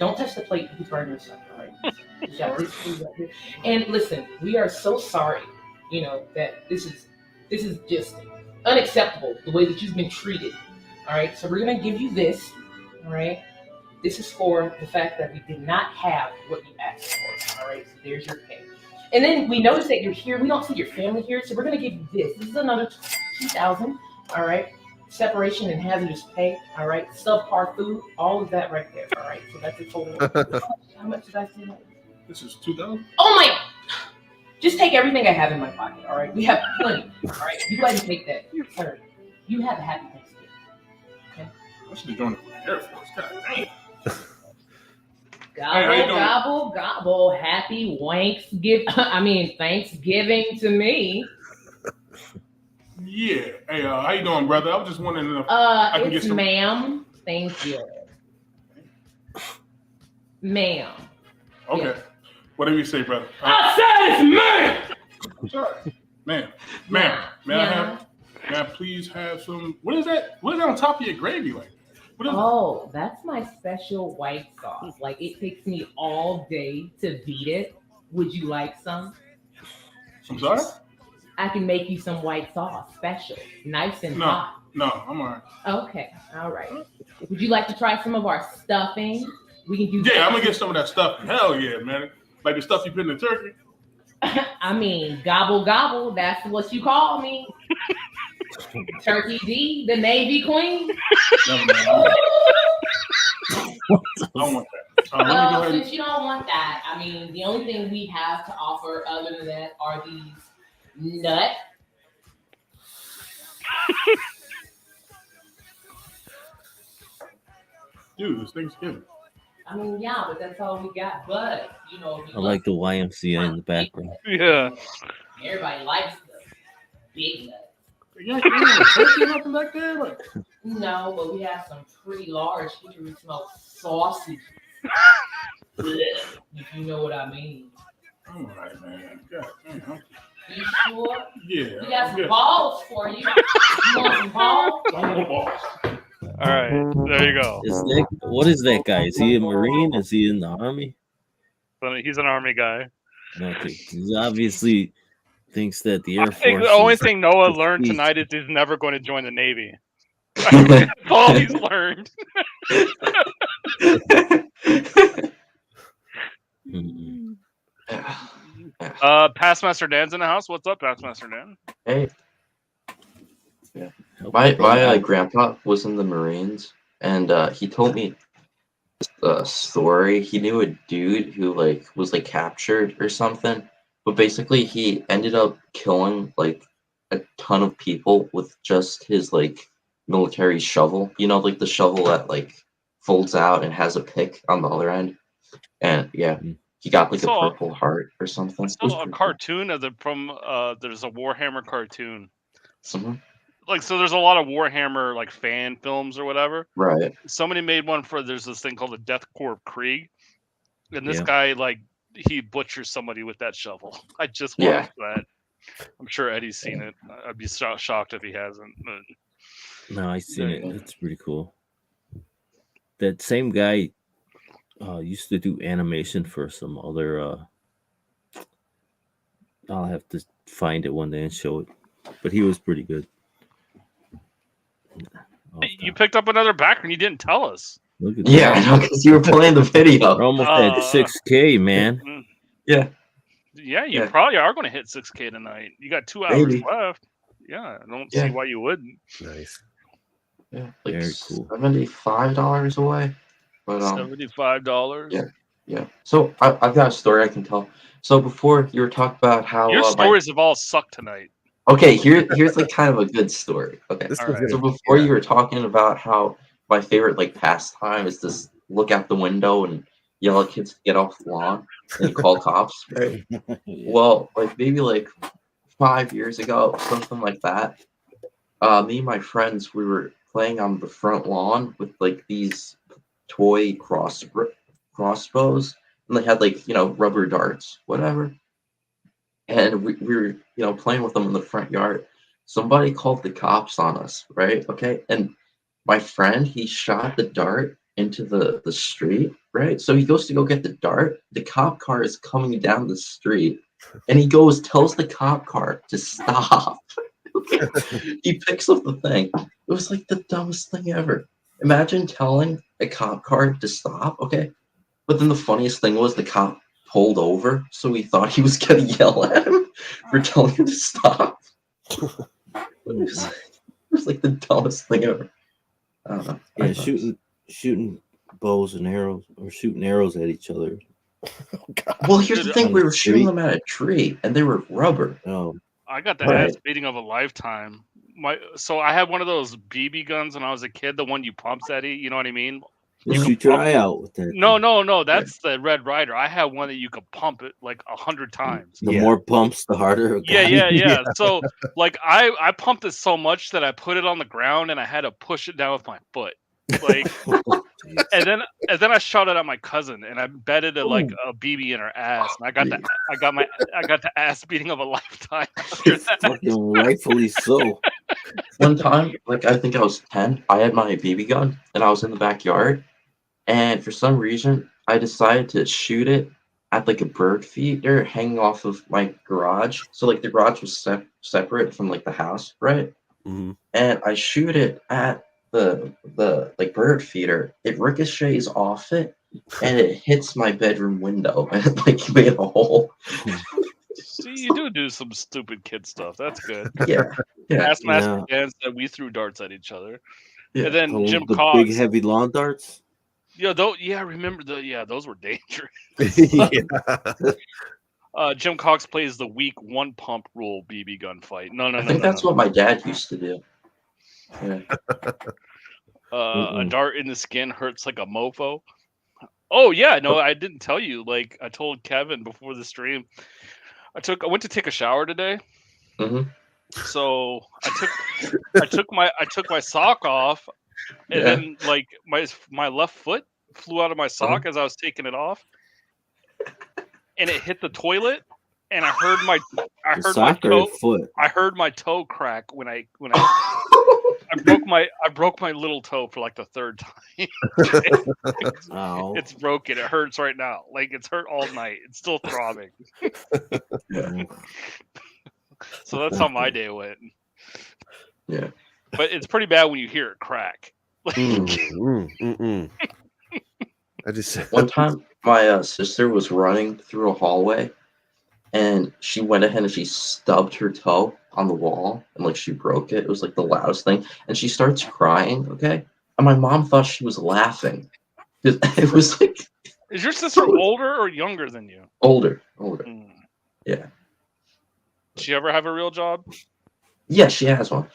Don't touch the plate. You burn yourself, all right? You got this food right here. And listen, we are so sorry, that this is just unacceptable, the way that you've been treated. All right, so we're going to give you this, all right? This is for the fact that we did not have what you asked for, all right? So there's your pay. And then we notice that you're here. We don't see your family here, so we're going to give you this. This is another $2,000, all right? Separation and hazardous pay, all right? Subpar food, all of that right there, all right? So that's a total. How much did I say? This is $2,000. Oh my! Just take everything I have in my pocket, all right? We have plenty, all right? You go ahead and take that, sir. You have a happy Thanksgiving, okay? I should be doing it for the Air Force. God damn. Gobble, gobble, gobble. Happy Thanksgiving to me. Yeah. Hey, how you doing, brother? I was just wondering if I can get some. Ma'am. Thank you. Ma'am. Okay. Yes. Whatever you say, brother. I said it's ma'am. I'm sorry. Ma'am. May I please have some? What is that? What is that on top of your gravy like? What is Oh, that's my special white sauce. Like, it takes me all day to beat it. Would you like some? I'm sorry? I can make you some white sauce, special, nice and No. hot. No, I'm all right. Okay, all right. Would you like to try some of our stuffing? We can do. Yeah, I'm gonna get some of that stuff. Hell yeah, man! Like the stuff you put in the turkey. I mean, gobble gobble. That's what you call me. Turkey D, the Navy Queen. Never mind. I don't want that. Let me go ahead. Since you don't want that, I mean, the only thing we have to offer other than that are these nut. Dude, it's Thanksgiving. I mean, yeah, but that's all we got. But I like the YMCA in the background. Yeah. Everybody likes the big nut. Yeah, you have a turkey or nothing back there? Like, No, but we have some pretty large hickory smoked sausage. If you know what I mean. All right, man. God damn. You sure? Yeah. We got some balls for you. You want some balls? I want balls. All right, there you go. What is that guy? Is he a Marine? Is he in the Army? He's an Army guy. Okay, he obviously thinks that the Air I think Force. the only is thing Noah the learned beast. tonight is he's never going to join the Navy. That's all he's learned. Passmaster Dan's in the house. What's up, Passmaster Dan? Hey. Yeah. My grandpa was in the Marines, and he told me a story. He knew a dude who was captured or something, but basically he ended up killing a ton of people with just his military shovel. You know, the shovel that folds out and has a pick on the other end. And yeah, he got a Purple Heart or something. I saw a cartoon of from there's a Warhammer cartoon. Mm-hmm. So there's a lot of Warhammer fan films or whatever. Right. Somebody made one for there's this thing called the Death Corps Krieg, and this guy he butchers somebody with that shovel. I just watched that. I'm sure Eddie's seen it. I'd be shocked if he hasn't. But... No, I've seen it. It's pretty cool. That same guy used to do animation for some other. I'll have to find it one day and show it, but he was pretty good. You picked up another backer and you didn't tell us. Look at I know, because you were playing the video. We're almost at 6K, man. Yeah. Yeah, you probably are going to hit 6K tonight. You got 2 hours left. Yeah, I don't see why you wouldn't. Nice. Yeah, very cool. $75 away. But $75. Yeah. So I've got a story I can tell. So before you were talking about how your stories have all sucked tonight. Okay, here's kind of a good story. Okay, right. So before you were talking about how my favorite pastime is to look out the window and yell at kids to get off the lawn and call cops, right? Well, maybe 5 years ago, something like that. Me and my friends, we were playing on the front lawn with these toy crossbows, and they had rubber darts, whatever. And we were playing with them in the front yard. Somebody called the cops on us, right? Okay, and my friend, he shot the dart into the street, right? So he goes to go get the dart. The cop car is coming down the street, and he tells the cop car to stop. He picks up the thing. It was the dumbest thing ever. Imagine telling a cop car to stop, okay? But then the funniest thing was the cop pulled over, so he thought he was gonna yell at him for telling him to stop. It was the dumbest thing ever. I don't know. Yeah, shooting bows and arrows, or shooting arrows at each other. Well, here's the thing: we were shooting them at a tree, and they were rubber. Oh, I got the ass beating of a lifetime. So I had one of those BB guns when I was a kid, the one you pumps, Eddie. You know what I mean? You shoot your eye out with that. No. That's the Red Rider. I had one that you could pump it 100 times. The more pumps, the harder. Yeah. So I pumped it so much that I put it on the ground and I had to push it down with my foot. And then I shot it at my cousin and I bedded it a BB in her ass. And I got the ass beating of a lifetime. Fucking rightfully so. One time, I think I was 10, I had my BB gun and I was in the backyard. And for some reason, I decided to shoot it at a bird feeder hanging off of my garage. So the garage was separate from the house, right? Mm-hmm. And I shoot it at the bird feeder. It ricochets off it, and it hits my bedroom window and it made a hole. See, you do some stupid kid stuff. That's good. Yeah. Ask Master Dan said we threw darts at each other. Yeah. And then Jim the Cox. big heavy lawn darts. I remember those were dangerous. Yeah. Jim Cox plays the weak one pump rule BB gun fight. No. I think that's what my dad used to do. Yeah. A dart in the skin hurts like a mofo. Oh yeah, no, I didn't tell you. I told Kevin before the stream. I went to take a shower today. Mm-hmm. So I took my sock off, and then my left foot flew out of my sock as I was taking it off. and it hit the toilet, and I heard my foot. I heard my toe crack when I broke my little toe for like the third time. Ow. It's broken. It hurts right now. Like it's hurt all night. It's still throbbing. So that's how my day went. Yeah. But it's pretty bad when you hear it crack. I just One time, my sister was running through a hallway, and she went ahead and she stubbed her toe on the wall, and like she broke it. It was like the loudest thing, and she starts crying. Okay, and my mom thought she was laughing. It was like. Is your sister older or younger than you? Older. Yeah. Does she ever have a real job? Yeah, she has one.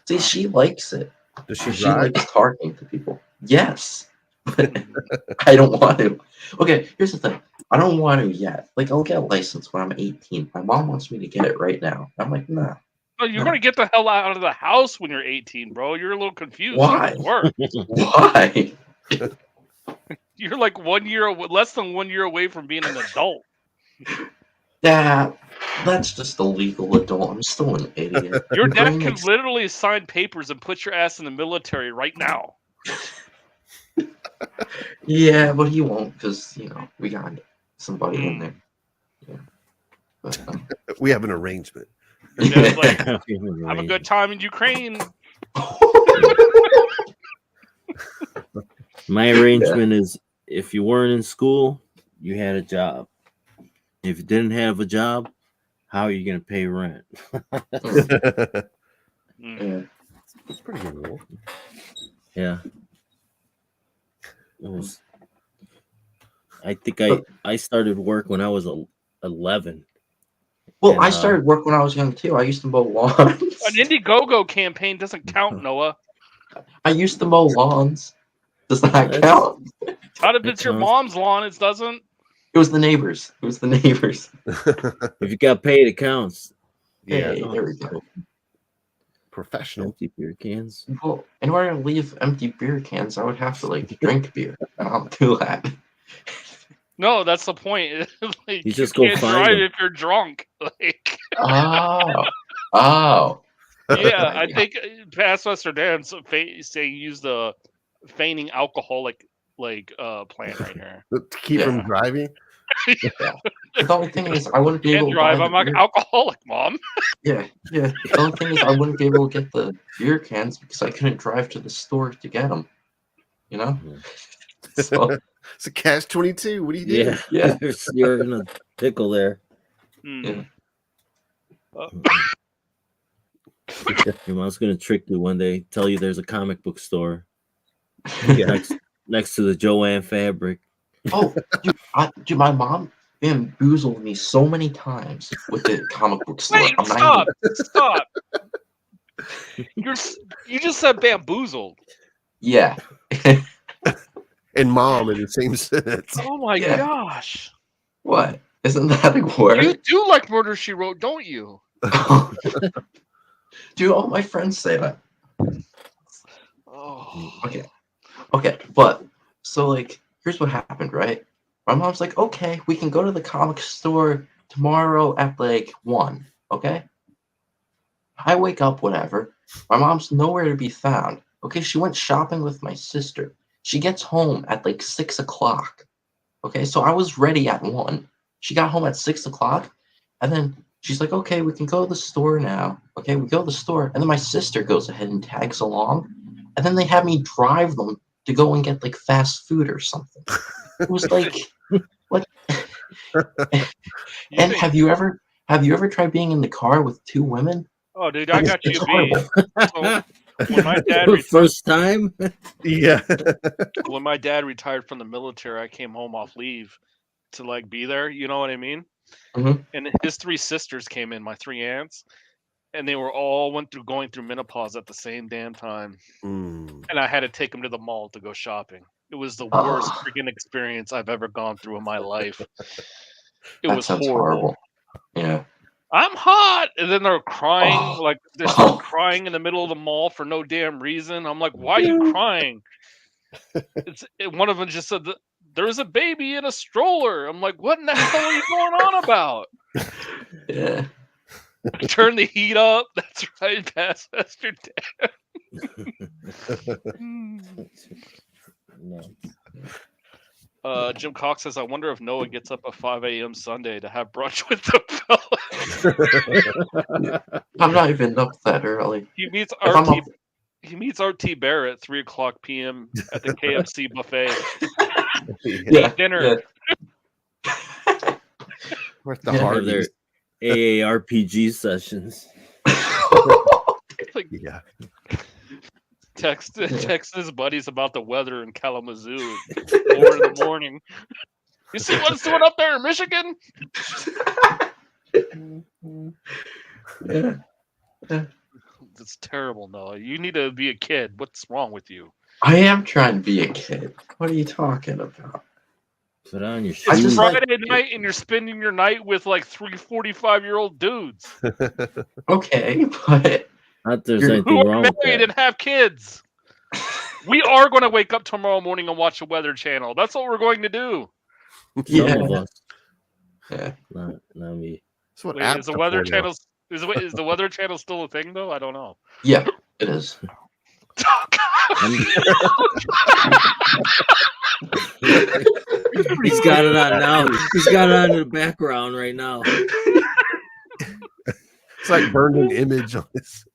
See, she likes it. Does she She drive? likes talking to people. Yes. But I don't want to. Okay, here's the thing. I don't want to yet. Like, I'll get a license when I'm 18. My mom wants me to get it right now. I'm like, nah. No, you're gonna get the hell out of the house when you're 18, bro. You're a little confused. Why? Work. Why? You're like less than 1 year away from being an adult. Dad, that's just a legal adult. I'm still an idiot. Your dad can literally sign papers and put your ass in the military right now. Yeah, but he won't because, we got somebody in there. Yeah. But, We have an arrangement. Yeah, like, have a good time in Ukraine. My arrangement is if you weren't in school, you had a job. If you didn't have a job, how are you going to pay rent? Yeah. That's pretty good rule. Yeah. I think I started work when I was 11. Well, And, I started work when I was young too. I used to mow lawns. An Indiegogo campaign doesn't count, Noah. I used to mow lawns. Does that count? Not if it's your mom's lawn, it doesn't. It was the neighbors. If you got paid, it counts. Yeah, hey, there we go. Professional. Empty beer cans. Well, in order to leave empty beer cans, I would have to drink beer. And I'll do that. No, that's the point. Like, you just you go can't find drive them. if you're drunk. Like, oh. Yeah, I think past Western Dance say use the feigning alcoholic plan right here to keep him driving. Yeah. The only thing is, I wouldn't be able to drive. I'm like alcoholic, Mom. Yeah. The only thing is, I wouldn't be able to get the beer cans because I couldn't drive to the store to get them. So it's a catch-22. What do you do? Yeah. You're in a pickle there. Yeah. Your mom's gonna trick you one day. Tell you there's a comic book store next to the Joanne Fabric. Oh, dude, my mom bamboozled me so many times with the comic book store. Wait, stop! You just said bamboozled. Yeah. And mom in the same sentence. Oh my gosh! What? Isn't that a word? You do like Murder, She Wrote, don't you? Dude, all my friends say that. Oh. Okay, but so here's what happened, right? My mom's like, okay, we can go to the comic store tomorrow at 1, okay? I wake up, whatever. My mom's nowhere to be found. Okay, she went shopping with my sister. She gets home at 6 o'clock. Okay, so I was ready at 1. She got home at 6 o'clock, and then she's like, okay, we can go to the store now. Okay, we go to the store, and then my sister goes ahead and tags along, and then they have me drive them to go and get fast food or something. It was what? And have you ever tried being in the car with 2 women? Oh, dude, I got you beat. So, when my dad first time, yeah. When my dad retired from the military, I came home off leave to be there. You know what I mean? Mm-hmm. And his 3 sisters came in, my 3 aunts, and they were all going through menopause at the same damn time. And I had to take them to the mall to go shopping. It was the worst freaking experience I've ever gone through in my life. It was horrible. Yeah. I'm hot, and then they're crying, they're still crying in the middle of the mall for no damn reason. I'm like, why are you crying? One of them just said there's a baby in a stroller. I'm like, what in the hell are you going on about? Yeah. Turn the heat up. That's right, Pastor Dan. Jim Cox says, I wonder if Noah gets up at 5 a.m. Sunday to have brunch with the fellas. I'm not even up that early. He meets If I'm RT. up- He meets RT Bear at 3:00 p.m. at the KFC buffet. Yeah, Dinner. With the Have Hardee's. their AARPG sessions. Like, Yeah. text his buddies about the weather in Kalamazoo at 4 in the morning. You see what's doing up there in Michigan? Yeah. It's terrible, Noah. You need to be a kid. What's wrong with you? I am trying to be a kid. What are you talking about? Put on your It's shoes. Friday night and you're spending your night with like 3 45-year-old dudes Okay, but Not there's You're- anything who are wrong with married that. and have kids. We are going to wake up tomorrow morning and watch the Weather Channel. That's what we're going to do. yeah. Some of us. Yeah. Not me. That's what Wait, apps is the are Weather for now. Channel is the Weather Channel still a thing though? I don't know. Yeah, it is. He's got it on now. He's got it on in the background right now. It's like burned an image on this.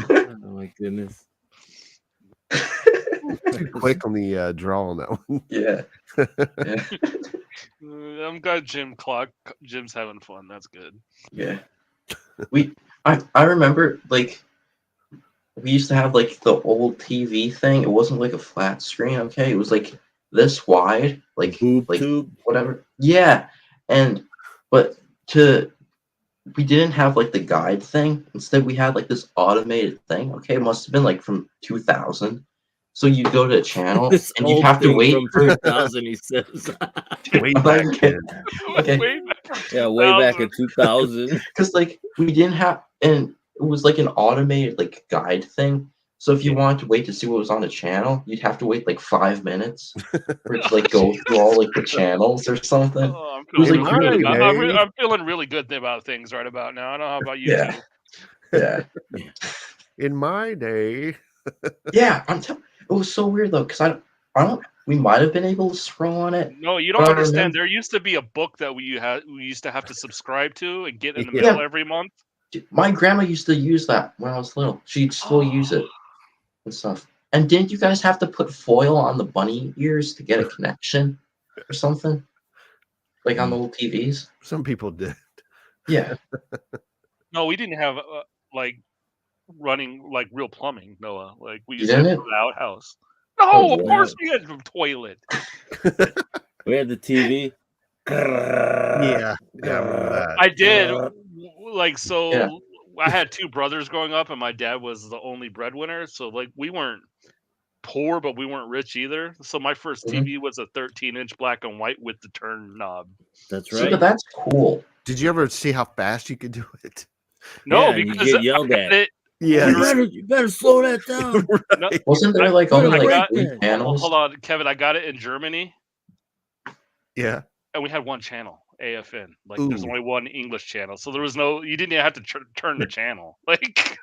Oh my goodness. Too quick on the draw on that one. Yeah. I'm glad Jim's having fun. That's good. Yeah. I remember like we used to have like the old TV thing. It wasn't like a flat screen, okay? It was like this wide, like Boob like tube. whatever. Yeah. But we didn't have like the guide thing. Instead we had like this automated thing. Okay, it must have been like from 2000. So you go to a channel This and you old have to thing wait from for 2000. He says. Way I'm not back even kidding. then. Okay. Way back from Yeah, way back 2000. in 2000. Because like we didn't have, and it was like an automated like guide thing. So if you wanted to wait to see what was on the channel, you'd have to wait like 5 minutes for it to like go through all like the channels or something. Oh, I'm It was, feeling like, really really good. good. I'm feeling really good about things right about now. I don't know how about you Yeah. two. Yeah, In my day, yeah. It was so weird though, because I don't. We might have been able to scroll on it. No, you don't But I understand. remember- There used to be a book that we used to have to subscribe to and get in the Yeah. mail every month. Dude, my grandma used to use that when I was little. She'd still use it and stuff. And didn't you guys have to put foil on the bunny ears to get a connection or something? Like on the old TVs? some people did. Yeah. No, we didn't have like running like real plumbing, Noah. Like we You used to have didn't? the outhouse. No, Oh, of wow. course we had a toilet. We had the TV. Yeah, I remember that. I did. Like so Yeah. I had two brothers growing up and my dad was the only breadwinner. So like we weren't poor, but we weren't rich either. So my first Mhm. TV was a 13-inch black and white with the turn knob. That's See, right. but that's cool. Did you ever see how fast you could do it? No, Yeah, and you because get yelled I at. got it. Yeah. You better slow that down. No, Wasn't there like I only like got- 3 channels? hold on, Kevin. I got it in Germany, Yeah. and we had one channel, AFN. Like, there's Ooh. only one English channel, so there was no. You didn't even have to turn the channel. Like,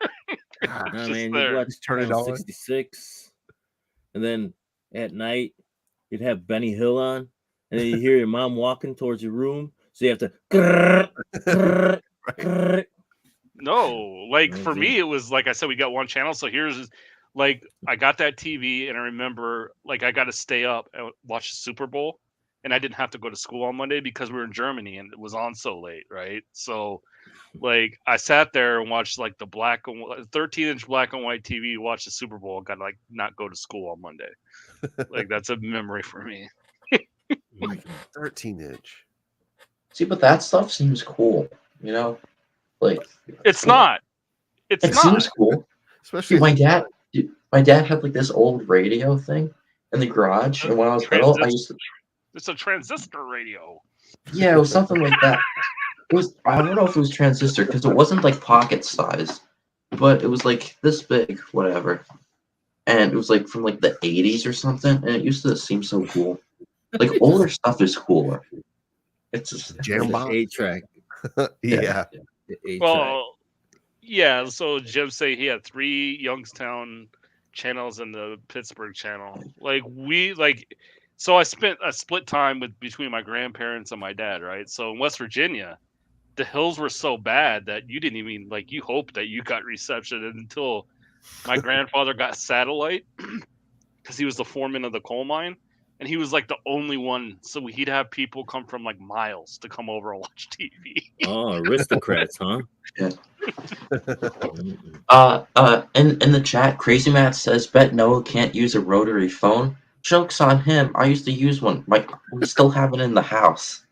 God, Nah, just man, there. you'd watch Just turn it Channel on. 66, and then at night you'd have Benny Hill on, and then you hear your mom walking towards your room, so you have to. No, like for Okay. me, it was like I said, we got one channel. So here's like I got that TV, and I remember like I got to stay up and watch the Super Bowl, and I didn't have to go to school on Monday because we were in Germany and it was on so late, right? So like I sat there and watched like the 13-inch black and white TV, watch the Super Bowl, and got to like not go to school on Monday. Like that's a memory for me. 13-inch. See, but that stuff seems cool, you know? Like It's not. It's it not. seems cool. Especially Dude, my dad had like this old radio thing in the garage, and when I was little, I used to It's a transistor radio. it was something like that. It was I don't know if it was transistor because it wasn't like pocket size, but it was like this big, whatever. And it was like from like the 80s or something, and it used to seem so cool. Like older stuff is cooler. It's just Jam The box. 8-track. Yeah. The 8-track. Well, yeah. So Jim say he had 3 Youngstown channels and the Pittsburgh channel. So I spent a split time between my grandparents and my dad, right? So in West Virginia, the hills were so bad that you didn't even you hoped that you got reception until my grandfather got satellite because he was the foreman of the coal mine. And he was like the only one, so he'd have people come from like miles to come over and watch TV. Oh, aristocrats, huh? Yeah. In the chat, Crazy Matt says, "Bet Noah can't use a rotary phone." Jokes on him. I used to use one. We still have it in the house.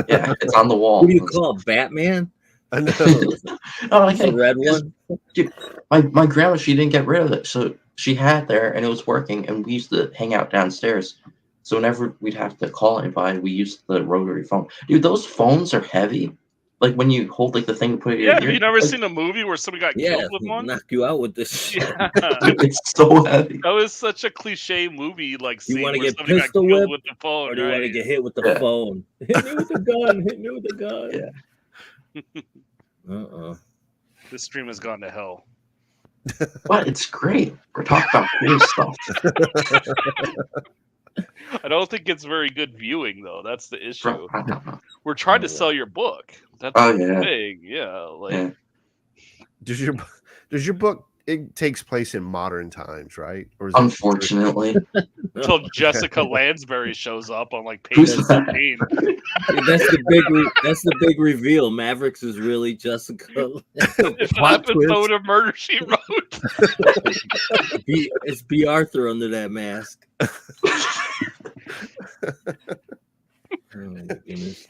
Yeah, it's on the wall. Who do you call Batman? I know. The red one. Dude, my grandma, she didn't get rid of it, so she had it there and it was working, and we used to hang out downstairs. So whenever we'd have to call anybody, we used the rotary phone. Dude, those phones are heavy. Like when you hold the thing to put it in your ear. Have you never seen a movie where somebody got killed with one? Knock you out with this shit. Yeah. Dude, it's so heavy. That was such a cliche movie, You want to get somebody got pistol killed whipped, with the phone, or do you want to get hit with the Yeah. phone? Hit me with the gun. Hit me with the gun. Yeah. This stream has gone to hell. But it's great. We're talking about cool stuff. I don't think it's very good viewing, though. That's the issue. I don't know. We're trying to sell your book. That's Oh, the yeah. thing. Yeah, Does your book, it takes place in modern times, right? Or is it Unfortunately. until Jessica Lansbury shows up on like page Who's that? 15. That's the big reveal. Maverix is really Jessica. It's an episode of Murder She Wrote. It's B. Arthur under that mask. Oh my goodness.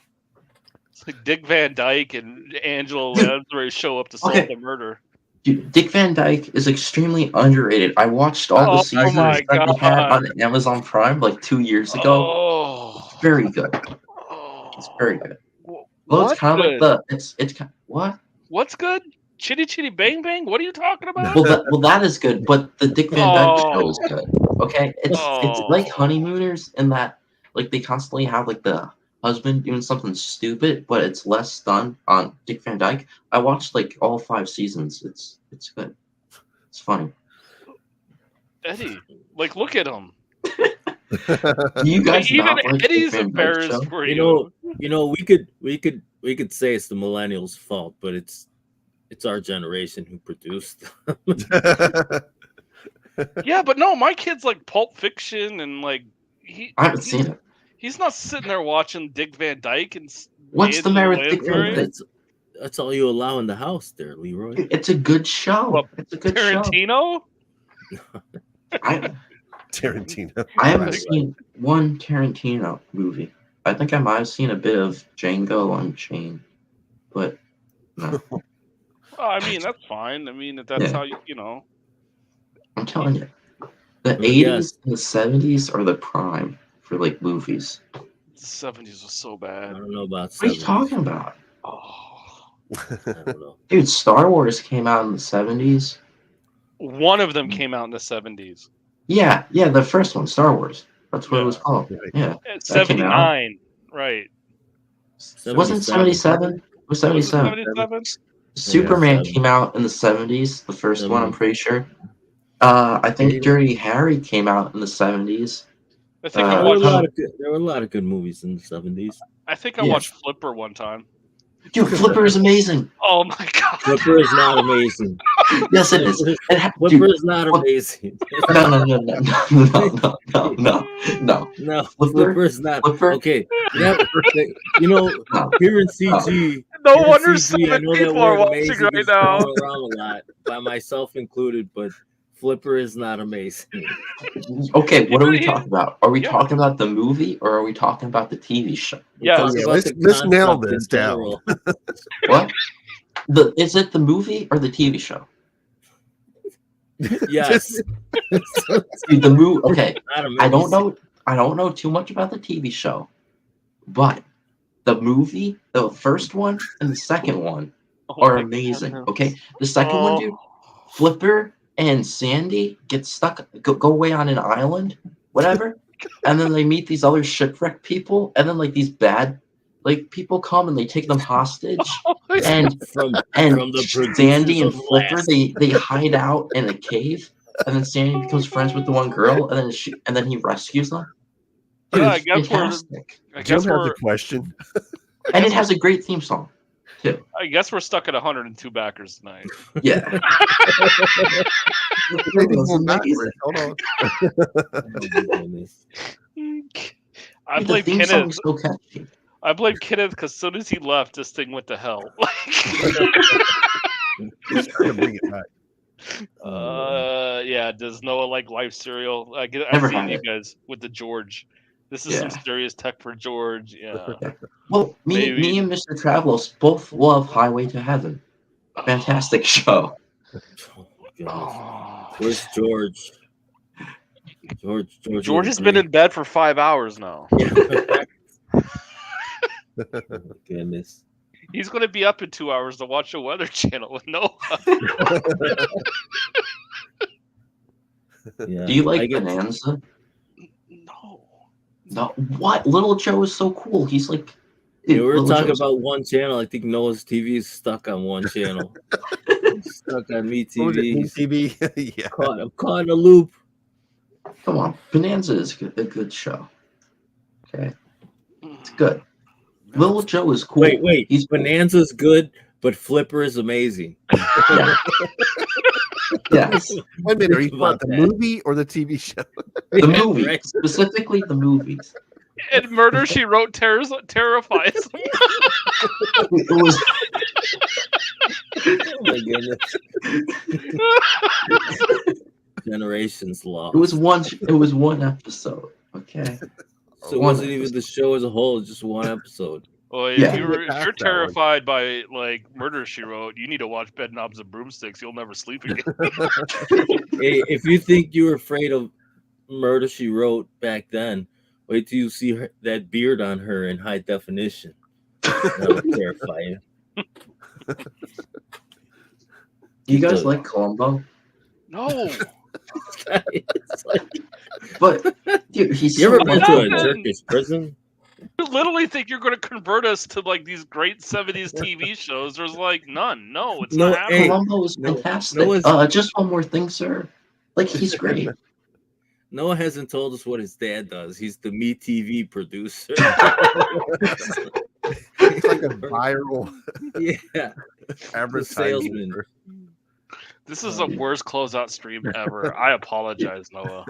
It's like Dick Van Dyke and Angela Lansbury show up to solve Okay. the murder. Dude, Dick Van Dyke is extremely underrated. I watched all the seasons my that they had God. on Amazon Prime like 2 years ago. Oh, It's very good. It's very good. Well, it's kind of like what? What's good? Chitty Chitty Bang Bang? What are you talking about? Well, that is good, but the Dick Van Dyke show is good. Okay, it's Oh. like Honeymooners in that like they constantly have like the husband doing something stupid, but it's less done on Dick Van Dyke. I watched like all 5 seasons. It's good. It's funny. Eddie, look at him. Do you guys Even not like Eddie's Dick Van Dyke embarrassed show? for you. We could say it's the millennials' fault, but it's our generation who produced them. Yeah, but no, my kid's like Pulp Fiction and like I haven't seen it. He's not sitting there watching Dick Van Dyke and What's the matter with Dick Van Lansbury. Dyke? That's all you allow in the house, there, Leroy. It's a good show. Well, It's a good show. Tarantino? Tarantino. I haven't seen one Tarantino movie. I think I might have seen a bit of Django Unchained, but no. Oh, I mean, that's fine. I mean, if that's Yeah. how you know. I'm telling you, the Well, yeah. 80s and the 70s are the prime for like movies. The 70s was so I bad. don't know about What are you 70s. talking about? Oh. I don't know. Dude, Star Wars came out in the 70s. One of them came out in the 70s. Yeah, the first one, Star Wars. That's what it was called. Yeah. It's That came out. 79, right. Wasn't 77? It was 77. 77? Superman 77. came out in the 70s, the first one, I'm pretty sure. I think Dirty Harry came out in the 70s. I think Uh, I There were, watched. a lot of good movies in the 70s. I think I yeah. watched Flipper one time. Dude, Flipper is amazing. Oh my god! Flipper is not amazing. Yes, it is. Flipper Dude, is not what- amazing. no. No, Flipper- Flipper is not. Flipper- Okay, here in CG. No here in wonder CG, so I many know that people word are watching amazing right is now. thrown around a lot, by myself included, but Flipper is not amazing. Okay, what are we Even- talking about? Are we Yeah. talking about the movie or are we talking about the TV show? Yeah, Talk yeah, about let's- the let's nail concept in this down. general. What? Is it the movie or the TV show? Yes. Dude, the movie. Okay, Not I don't amazing. know. I don't know too much about the TV show, but the movie, the first one and the second one Oh are my amazing. goodness. Okay, the second one, dude, Flipper and Sandy get stuck, go away on an island, whatever, and then they meet these other shipwreck people, and then like these bad people come and they take them hostage, and from the Sandy producers and of Flipper Last. they hide out in a cave, and then Sandy becomes friends with the one girl, and then he rescues them. Dude, I it's guess fantastic. Jim has a question. And it has a great theme song too. I guess we're stuck at 102 backers tonight. Yeah. Maybe It was we'll back amazing. it. Hold on. I Dude, the blame theme song Kenneth. is so catchy. I blame Kenneth because as soon as he left, this thing went to hell. He's trying to bring it back. Yeah. Does Noah like life cereal? I've Never seen had you it. guys with the George. This is some Yeah. serious tech for George. Yeah. Well, Maybe. me and Mr. Travelos both love Highway to Heaven. Fantastic show. Oh my goodness. Where's George? George has been in bed for 5 hours now. Oh my goodness. He's going to be up in 2 hours to watch the Weather Channel with Noah. Yeah. Do you like Bonanza? No. What? Little Joe is so cool. He's like. Yeah, we were Little talking Joe's- about one channel. I think Noah's TV is stuck on one channel. He's stuck on Me What was it, TV. Me TV? Yeah. I'm caught in a loop. Come on, Bonanza is a good show. Okay, it's good. Little Joe is cool. Wait. He's cool. Bonanza's good, but Flipper is amazing. Yeah. Yes. Wait a minute, are you Think talking about about the that. movie or the TV show? The movie, Right. specifically the movies. And Murder, She Wrote terrifies him. It was. Oh my goodness. Generations lost. It was one episode. Okay. So it wasn't even the show as a whole, it's just one episode. Well, if Yeah. you're terrified by like Murder, She Wrote, you need to watch Bed Knobs and Broomsticks. You'll never sleep again. Hey, if you think you were afraid of Murder, She Wrote back then, wait till you see that beard on her in high definition. That'll terrify you. Do you guys like Columbo? No. It's like, But dude, he's you so ever been to a happened? Turkish prison? You literally think you're going to convert us to like these great 70s TV shows? There's like none. No, it's No, not happening. hey, Columbo is no, fantastic. Noah's- Just one more thing, sir. Like he's great. Noah hasn't told us what his dad does. He's the Me TV producer. It's like a viral Yeah. advertising. salesman. for- This is the worst closeout stream ever. I apologize, Noah.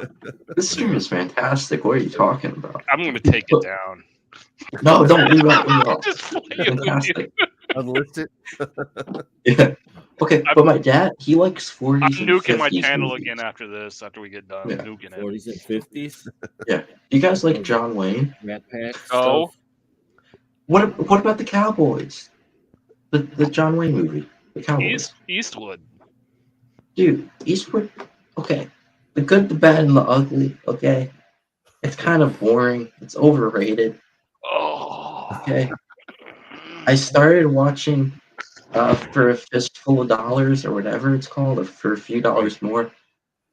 This stream is fantastic. What are you talking about? I'm going to take it down. No, don't leave it up. Just playing with you. Fantastic. Unlist it. Yeah. Okay, but my dad, he likes 40s I'm and nuking my 50s channel movies. again after this, after we get done. Yeah. Nuking it. 40s and 50s. Yeah. Do you guys like John Wayne? Rat Pack. No. Stuff. What about the Cowboys? The John Wayne movie. The Cowboys. Eastwood. Dude, Eastwood. Okay. The good, the bad, and the ugly. Okay. It's kind of boring. It's overrated. Oh. Okay. I started watching for a fistful of dollars or whatever it's called, or for a few dollars more.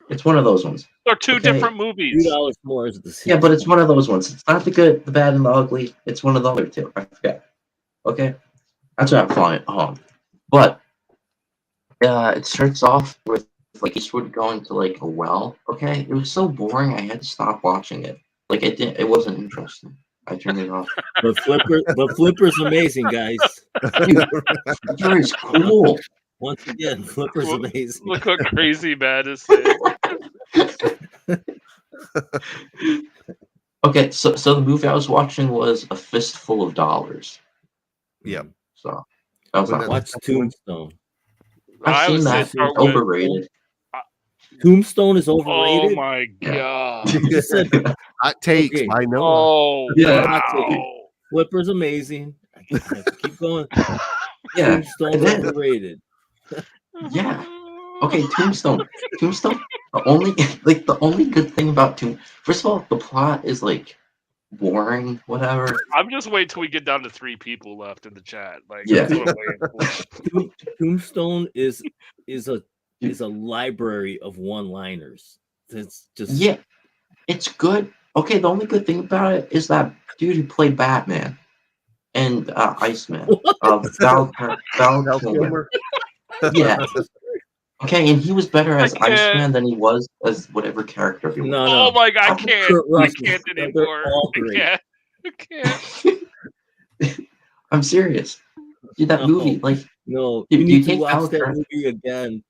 It's one of those ones. They're two Okay. different movies. $2 more is the same. Yeah, but it's one of those ones. It's not the good, the bad, and the ugly. It's one of the other two. I forget. Okay, that's what I'm flying home. But it starts off with like Eastwood going to like a well. Okay, it was so boring. I had to stop watching it. Like it wasn't interesting. I turned it off. But Flipper's amazing, guys. Dude, Flipper is cool. Once again, Flipper's amazing. Look what Crazy Bad is saying. Okay, so the movie I was watching was A Fistful of Dollars. Yeah. So that was When not that- Watch Tombstone. I've I seen would say that. It's start with- overrated. Tombstone is Oh overrated. my god. You said Hot takes Okay. by Noah. Oh Yeah. wow. Flipper's amazing. I keep going. Yeah, Tombstone's it is. overrated. Yeah. Okay, Tombstone. Tombstone. The only good thing about first of all, the plot is like boring, whatever. I'm just waiting till we get down to 3 people left in the chat. Like, Yeah. that's what I'm waiting for. Tombstone is a library of one-liners. It's just Yeah, it's good. Okay, the only good thing about it is that dude who played Batman and Iceman, Val Kilmer. Yeah. Okay, and he was better as Iceman than he was as whatever character he was. Oh my god, I can't. I can't anymore. All I great. can't. I can't. I'm serious. Dude, that movie, like, No, dude, you need to take watch Val that Kilmer, movie again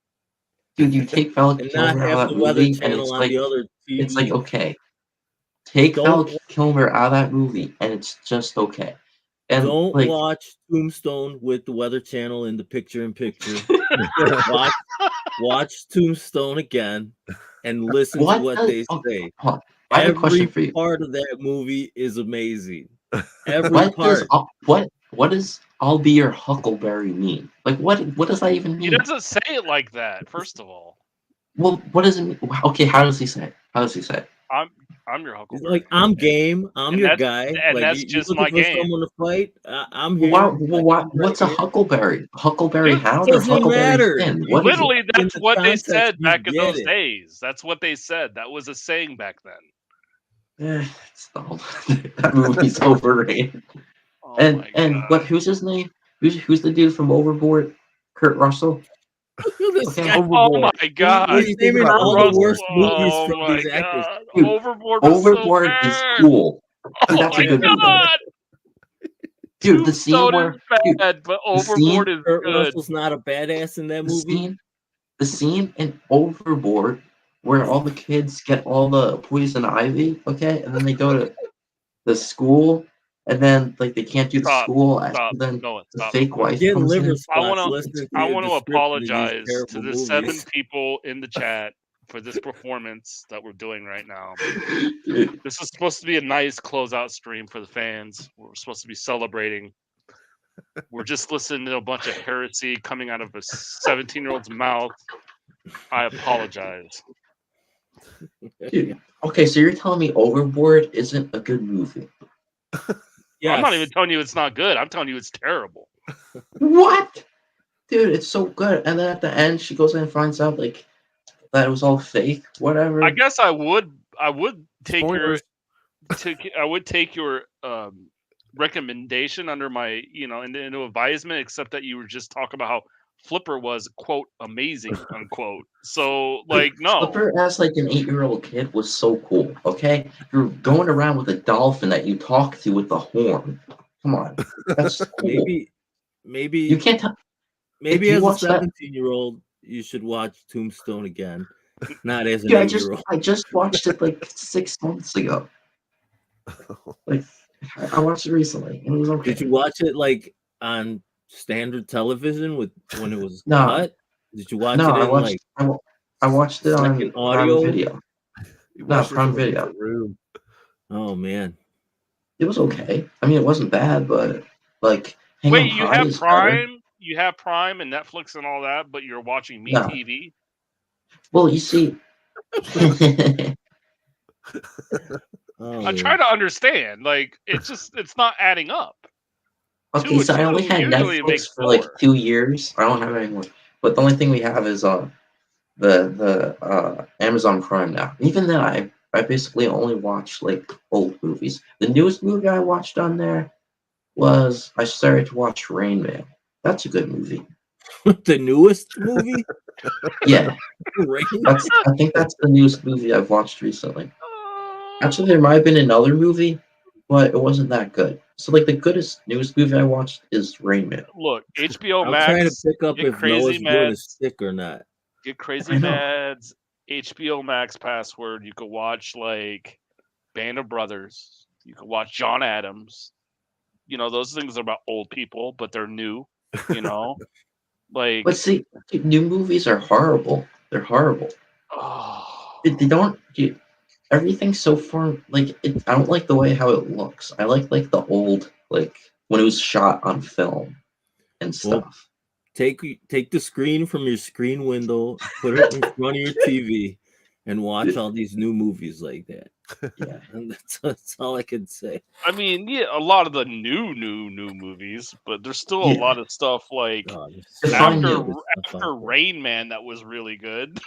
dude, you take Val and not Kilmer out have of the that Weather movie, and Channel it's on like, the other TV. it's like, okay, take Val Don't Kilmer out of that movie, and it's just okay. And don't like, watch Tombstone with the Weather Channel in the picture-in-picture. watch Tombstone again and listen to what they say. I have a question for you. Every part of that movie is amazing. Every part. What does "I'll be your Huckleberry" mean? Like, what does that even He mean? doesn't say it like that. First of all, Well, what does it mean? Okay, how does he say it? How does he say it? I'm your He's Huckleberry. like, I'm game. I'm And your that's- guy. and like, that's you just looking my for game. someone to fight? I'm here. What's a Huckleberry? Huckleberry Hound or doesn't Huckleberry matter. Finn? What is Literally, it? that's the what they context, said you back in get those it. days. That's what they said. That was a saying back then. Stop. That movie's overrated. Oh and my and God. who's his name? Who's the dude from Overboard? Kurt Russell. This Okay. guy. Oh my God. What do you think naming about all Overboard? the worst movies Oh from my these actors. God. Dude, Overboard was so Overboard is bad. cool. Dude, Oh that's a my good movie. God. Dude, the scene Tombstone where is bad, but Overboard is Kurt good. Russell's not a badass in that movie. The scene in Overboard where all the kids get all the poison ivy, okay, and then they go to the school, and then like they can't do the school, and then the fake wife Getting comes liver in. spots listening to I your want to description of these apologize to terrible the 7 movies. people in the chat for this performance that we're doing right now. This is supposed to be a nice closeout stream for the fans. We're supposed to be celebrating. We're just listening to a bunch of heresy coming out of a 17-year-old's mouth. I apologize. Dude, okay, so you're telling me Overboard isn't a good movie? I'm not even telling you it's not good. I'm telling you it's terrible. What? Dude, it's so good. And then at the end, she goes in and finds out like that it was all fake. Whatever. I guess I would take Spoilers. your recommendation under my into advisement, except that you were just talking about how Flipper was quote amazing unquote. So like no. Flipper as like an 8-year-old kid was so cool. Okay, you're going around with a dolphin that you talk to with a horn. Come on, that's cool. Maybe you can't. Maybe if as you a watch that- 17-year-old, you should watch Tombstone again. Not as an Dude, 8-year-old. I just watched it like 6 months ago. Like I watched it recently, and it was okay. Did you watch it like on standard television when it was No. cut? Did you watch No, it I in watched. like I watched it on second audio? Prime Video. No, Prime Video. Oh man, it was okay. I mean, it wasn't bad, but like, Hang Wait, on you High have is Prime? better. You have Prime and Netflix and all that, but you're watching Me No. TV? Well, you see, I'm trying to understand. Like, it's not adding up. okay, so I only had usually Netflix makes for like 2 years. I don't have it anymore. But the only thing we have is the Amazon Prime now. Even then, I basically only watch like old movies. The newest movie I watched on there was I started to watch Rain Man. That's a good movie. The newest movie? Yeah. Rain I think that's the newest movie I've watched recently. Actually, there might have been another movie, but it wasn't that good. So, like, the newest movie I watched is Rain Man. Look, HBO I'm Max. trying to pick up get if Crazy Noah's doing Mads, his stick or not. Get Crazy I know. Mads, HBO Max password. You could watch like Band of Brothers. You could watch John Adams. You know, those things are about old people, but they're new. You know, like. But see, new movies are horrible. They're horrible. They don't. Everything's so far. Like, I don't like the way how it looks. I like the old, like when it was shot on film and stuff. Well, take the screen from your screen window, put it in front of your TV, and watch all these new movies like that. Yeah, and that's all I can say. I mean, yeah, a lot of the new movies, but there's still a lot of stuff like after Rain Man that was really good.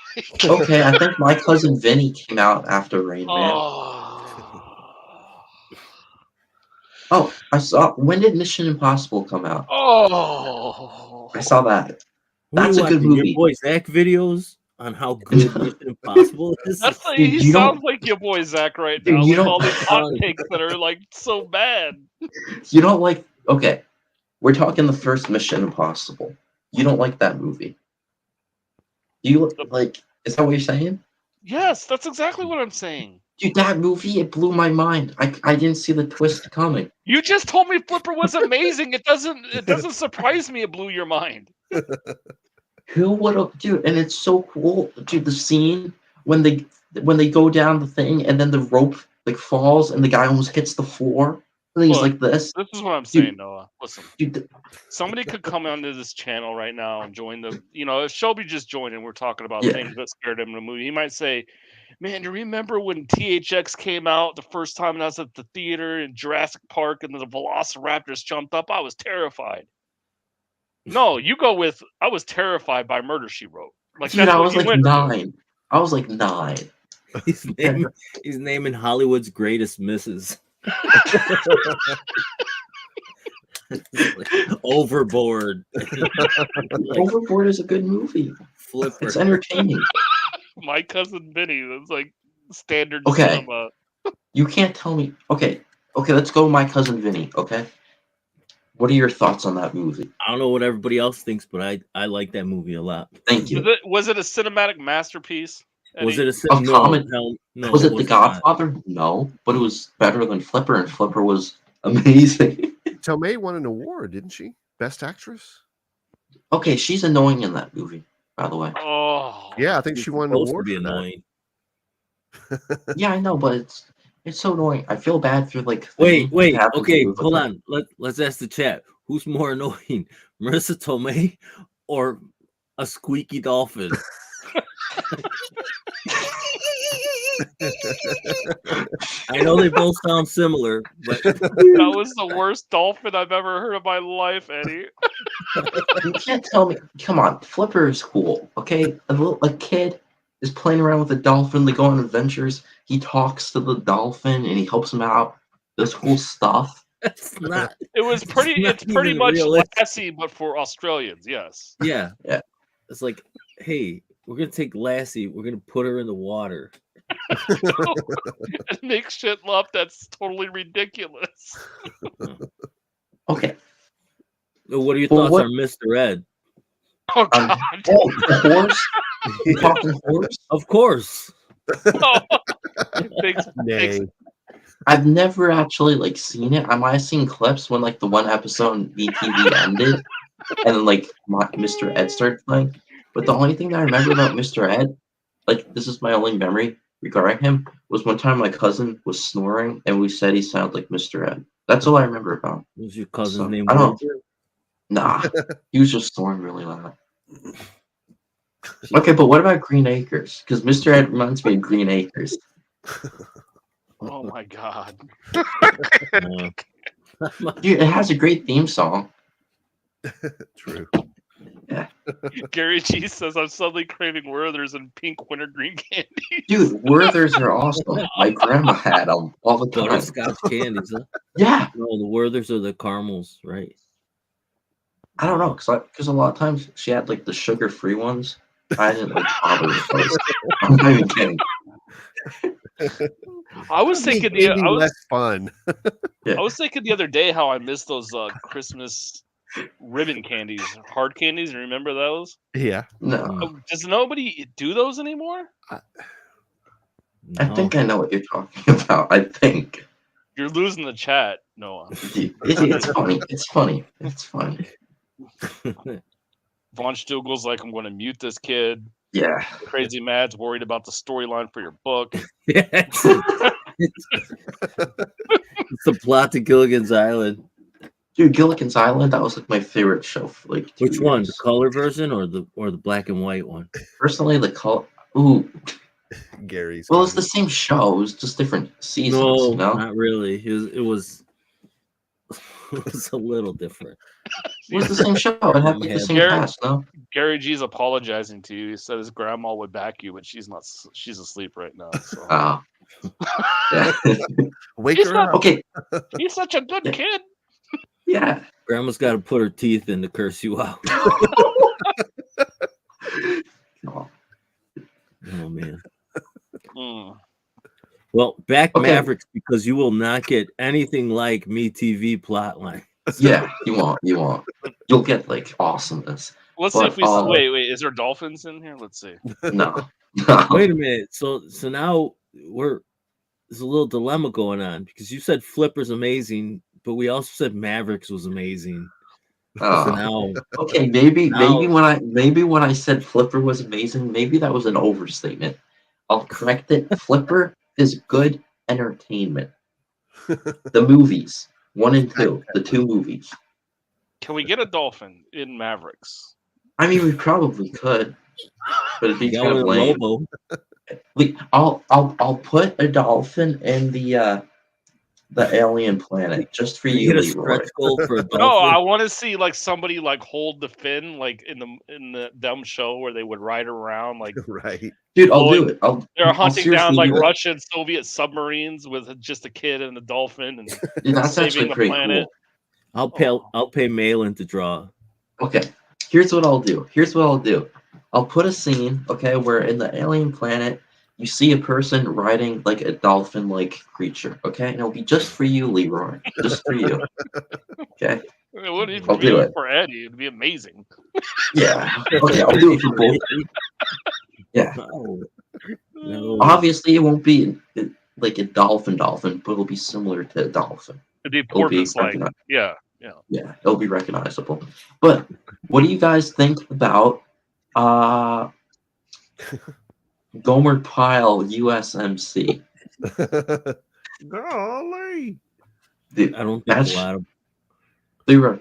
Okay, I think My Cousin Vinny came out after Rain Man. Oh, I saw. When did Mission Impossible come out? Oh, I saw that. Who That's you a good watching? Your movie. boy Zach videos on how good Mission Impossible is? That's like, Dude, he you sounds don't- like your boy Zach right Dude, now you with don't- all these hot takes that are like so bad. You don't like? Okay, we're talking the first Mission Impossible. You don't like that movie? You like? Is that what you're saying? Yes, that's exactly what I'm saying. Dude, that movie, it blew my mind. I didn't see the twist coming. You just told me Flipper was amazing. It doesn't surprise me it blew your mind. Who would have, dude? And it's so cool, dude. The scene when they go down the thing and then the rope like falls and the guy almost hits the floor. And he's Look, like this. This is what I'm Dude. saying, Noah. Listen, Dude, somebody could come onto this channel right now and join the. If Shelby just joined and we're talking about Yeah. things that scared him in the movie, he might say, "Man, do you remember when THX came out the first time and I was at the theater in Jurassic Park and the Velociraptors jumped up? I was terrified." No, you go with I was terrified by Murder She Wrote. Like dude, that's I what was you like went to. 9. I was like 9. He's naming Hollywood's greatest misses. Overboard. Overboard is a good movie. Flipper. It's entertaining. My Cousin Vinny. That's like standard Okay. cinema. You can't tell me. Okay, let's go. My Cousin Vinny. Okay, what are your thoughts on that movie? I don't know what everybody else thinks, but I like that movie a lot. Thank you. Was it a cinematic masterpiece? Was Eddie? it a Of no, common- no, was it The not. Godfather? No, but it was better than Flipper, and Flipper was amazing. Tomei won an award, didn't she? Best actress. Okay, she's annoying in that movie, by the way. Oh, Yeah, I think She's she won an supposed to award be for that. annoying. Yeah, I know, but it's so annoying. I feel bad for like. Wait, things that happen to okay, move hold with on. Let's ask the chat. Who's more annoying, Marissa Tomei or a squeaky dolphin? I know they both sound similar, but that was the worst dolphin I've ever heard of my life, Eddie. You can't tell me. Come on, Flipper is cool. Okay, a kid is playing around with a dolphin. They go on adventures. He talks to the dolphin and he helps him out. Does cool stuff. that's not. It was pretty. not It's pretty even much realistic. Lassie, but for Australians. Yes. Yeah, Yeah. It's like, hey, we're gonna take Lassie. We're gonna put her in the water. And make shit up that's totally ridiculous. Okay. What are your Well, thoughts what- on Mr. Ed? Oh God. Oh, the horse. You talking horse? Of course. Thanks, Nay. I've never actually like seen it. I might have seen clips when like the one episode in VTV ended, and then like Mr. Ed started playing. But the only thing that I remember about Mr. Ed, like this is my only memory regarding him, was one time my cousin was snoring and we said he sounded like Mr. Ed. That's all I remember about him. Was your cousin's So, name? I don't- Walter? Nah, he was just snoring really loud. Okay, but what about Green Acres? Because Mr. Ed reminds me of Green Acres. Oh my God. Dude, it has a great theme song. True. Gary G says I'm suddenly craving Werther's and pink wintergreen candy. Dude, Werther's are awesome. My grandma had them all the time. Butterscotch candies, huh? Yeah, No, the Werthers are the caramels, right? I don't know, because a lot of times she had like the sugar-free ones. I didn't like bother with those. I'm not even kidding. I was thinking Maybe less fun. I was thinking the other day how I missed those Christmas ribbon candies, hard candies. Remember those? Yeah. No, Oh, does nobody do those anymore? I think I know what you're talking about. I think. You're losing the chat, Noah. It's funny. It's funny. It's funny. Von Stugel's like, I'm going to mute this kid. Yeah. Crazy Mad's worried about the storyline for your book. Yeah, it's the plot to Gilligan's Island. Dude, Gilligan's Island, that was like my favorite show for like 2 Which one, the years. color version or the black and white one? Personally, the color. Ooh, Gary's. well, it's the same show. It was just different seasons. No, you know? not really. It was a little different. It was the same show. It had like, the same Gary- cast. No. Gary G's apologizing to you. He said his grandma would back you, but she's not. She's asleep right now. So. Ah, Yeah. Wake He's her not- up. Okay. He's such a good kid. Yeah. Grandma's got to put her teeth in to curse you out. Oh, Oh man. Mm. Well, back Okay. Mavericks, because you will not get anything like Me TV plotline. yeah, you won't. You'll get like awesomeness. Let's see if we But, wait. Is there dolphins in here? Let's see. No. Wait a minute. So now there's a little dilemma going on because you said Flipper's amazing, but we also said Mavericks was amazing. So Oh. now Okay, maybe Now- when I said Flipper was amazing, maybe that was an overstatement. I'll correct it. Flipper is good entertainment. The movies, 1 and 2, the 2 movies. Can we get a dolphin in Mavericks? I mean, we probably could, but it'd be you got kind of one lame. Lobo. I'll put a dolphin in the alien planet just for You you, get a Leroy. stretch goal for a dolphin. No, I want to see like somebody like hold the fin like in the dumb show where they would ride around like Right. Dude, I'll do it. they're I'll hunting down seriously like do it. Russian Soviet submarines with just a kid and a dolphin and Dude, that's saving actually the pretty planet. cool. I'll pay Malin to draw. Okay, here's what I'll do. I'll put a scene, okay, where in the alien planet you see a person riding like a dolphin-like creature, okay, and it'll be just for you, Leroy, just for you. Okay. It wouldn't even I'll be do it. for Eddie. It'd be amazing. Yeah. Okay, I'll do it for both. Yeah. No. Obviously, it won't be like a dolphin, but it'll be similar to a dolphin. It'd be It'll be porpoise like. recognized. Yeah. Yeah, it'll be recognizable. But what do you guys think about Gomer Pyle USMC? Golly. Dude, I don't think that's a lot of Leroy,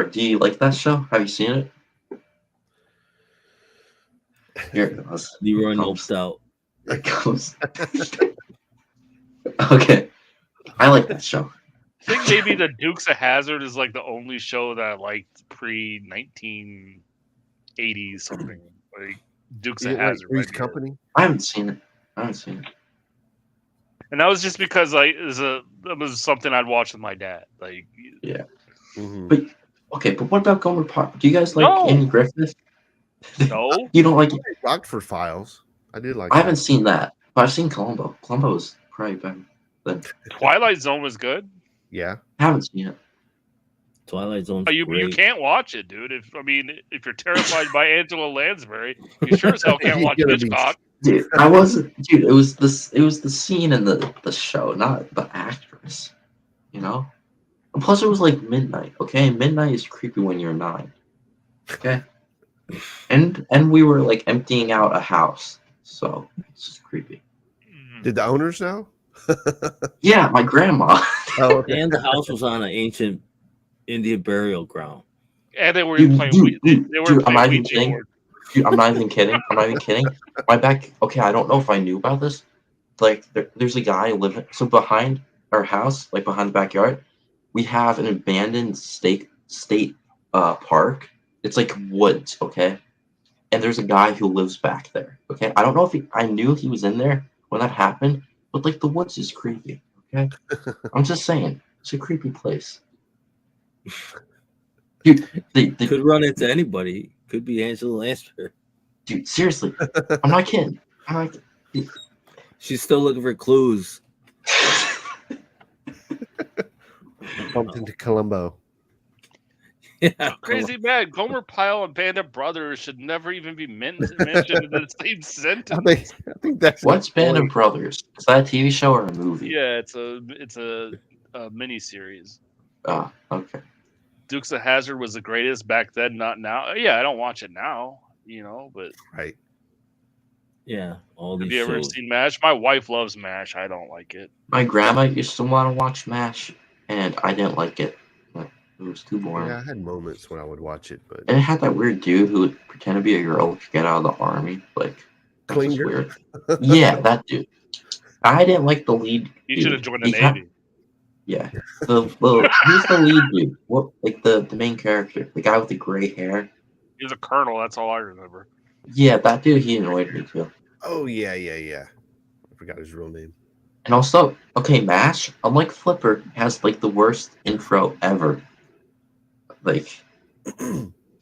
do you like that show? Have you seen it? Here it goes. Leroy It comes. nopes out. It goes. Okay. I like that show. I think maybe the Dukes of Hazzard is like the only show that I liked pre 1980s something like Dukes You of didn't like Hazzard. Three's right? Company? I haven't seen it. And that was just because it was something I'd watch with my dad. Like Yeah. Mhm. But okay, but what about Gomer Pyle? Do you guys like No. Andy Griffith? no, You don't like it? Rockford Files. I did like I that. haven't seen that, but I've seen Columbo. Columbo was probably better. Twilight Zone was good. Yeah. I haven't seen it. Twilight Zone's You great. can't watch it, dude. If you're terrified by Angela Lansbury, you sure as hell can't You're watch gonna be- Hitchcock. Dude, I wasn't. Dude, it was the scene in the show, not the actress. You know. And plus, it was like midnight. Okay, midnight is creepy when you're 9. Okay. And we were like emptying out a house, so it's just creepy. Did the owners know? Yeah, my grandma. Oh, okay. And the house was on an ancient Indian burial ground. And they were Dude, playing. dude, They were dude, I'm not playing even Ouija kidding. board. Dude, I'm not even kidding. My back. Okay, I don't know if I knew about this. Like, there's a guy living. So behind our house, like behind the backyard, we have an abandoned state park. It's like woods, okay. And there's a guy who lives back there. Okay, I don't know if I knew he was in there when that happened, but like the woods is creepy. Okay, I'm just saying it's a creepy place. Dude, Could run into anybody. Could be Angela Lansbury. dude, seriously, I'm not kidding. She's still looking for clues. Bumped into Columbo. Yeah, Crazy man, Gomer Pyle and Band of Brothers should never even be mentioned in the same sentence. I think that's What's Band of Brothers? Is that a TV show or a movie? Yeah, it's a mini series. Ah, okay. Dukes of Hazzard was the greatest back then, not now. Yeah, I don't watch it now, but right. Yeah, all have these you ever shows. seen MASH? My wife loves MASH. I don't like it. My grandma used to want to watch MASH, and I didn't like it. It was too boring. Yeah, I had moments when I would watch it, but And it had that weird dude who would pretend to be a girl to get out of the army. Like, that was Klinger? weird. Yeah, that dude. I didn't like the lead. You dude. should have joined the He had- Navy. Yeah. Who's the lead dude? What, like the main character, the guy with the gray hair? He was a colonel. That's all I remember. Yeah, that dude. He annoyed me too. oh yeah. I forgot his real name. And also, okay, MASH, unlike Flipper, has like the worst intro ever. Like,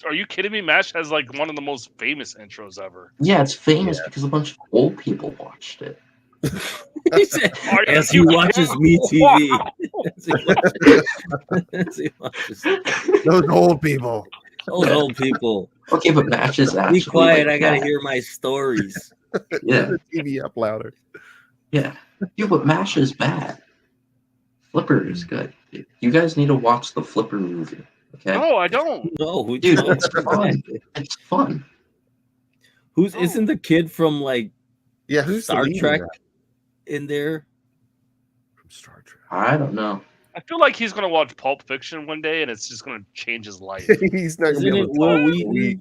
Are you kidding me? MASH has like one of the most famous intros ever. yeah, it's famous because a bunch of old people watched it. As he watches Me TV. As he watches Those old people. those old people. Okay, but MASH is actually Be quiet. like, I gotta bad. hear my stories. Yeah. Turn the TV up louder. Yeah. Dude, but MASH is bad. Flipper is good. You guys need to watch the Flipper movie. Okay? No, I don't. No, we Dude, don't. it's fun. It's fun. Isn't the kid from like Yeah, who's the Star lead in Trek that? in there? From Star Trek. I don't know. I feel like he's gonna watch Pulp Fiction one day, and it's just gonna change his life. He's not gonna Isn't be it able to Will talk for a Wheaton? week.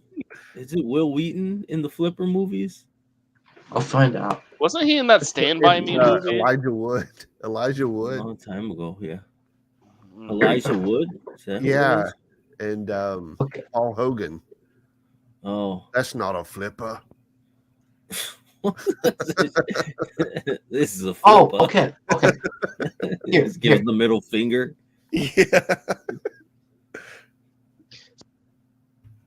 Is it Will Wheaton in the Flipper movies? I'll find out. Wasn't he in that Stand By Me movie? Elijah Wood. Elijah A Wood. long time ago, yeah. Mm. Elijah Wood? Is that who it Yeah. is? And Okay. Paul Hogan. Oh. That's not a flipper. This is a flip Oh, up. okay. Okay. Here, Just give him the middle finger. Yeah.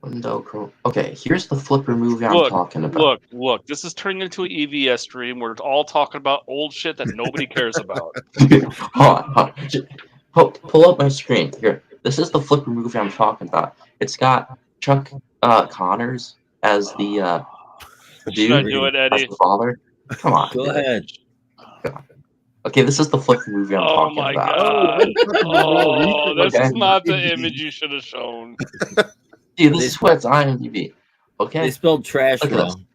Window Chrome. Okay, here's the Flipper movie I'm talking about. Look. This is turning into an EVS stream where it's all talking about old shit that nobody cares about. Hold on. Pull up my screen. Here. This is the Flipper movie I'm talking about. It's got Chuck Connors as the Should I dude, do it, as Eddie? the father. Come on. Go ahead. Okay, this is the Flipper movie I'm Oh talking my about. god! Oh, this Okay. is not the image you should have shown. Dude, this is what's IMDb. Okay. They spelled trash Look at this. wrong.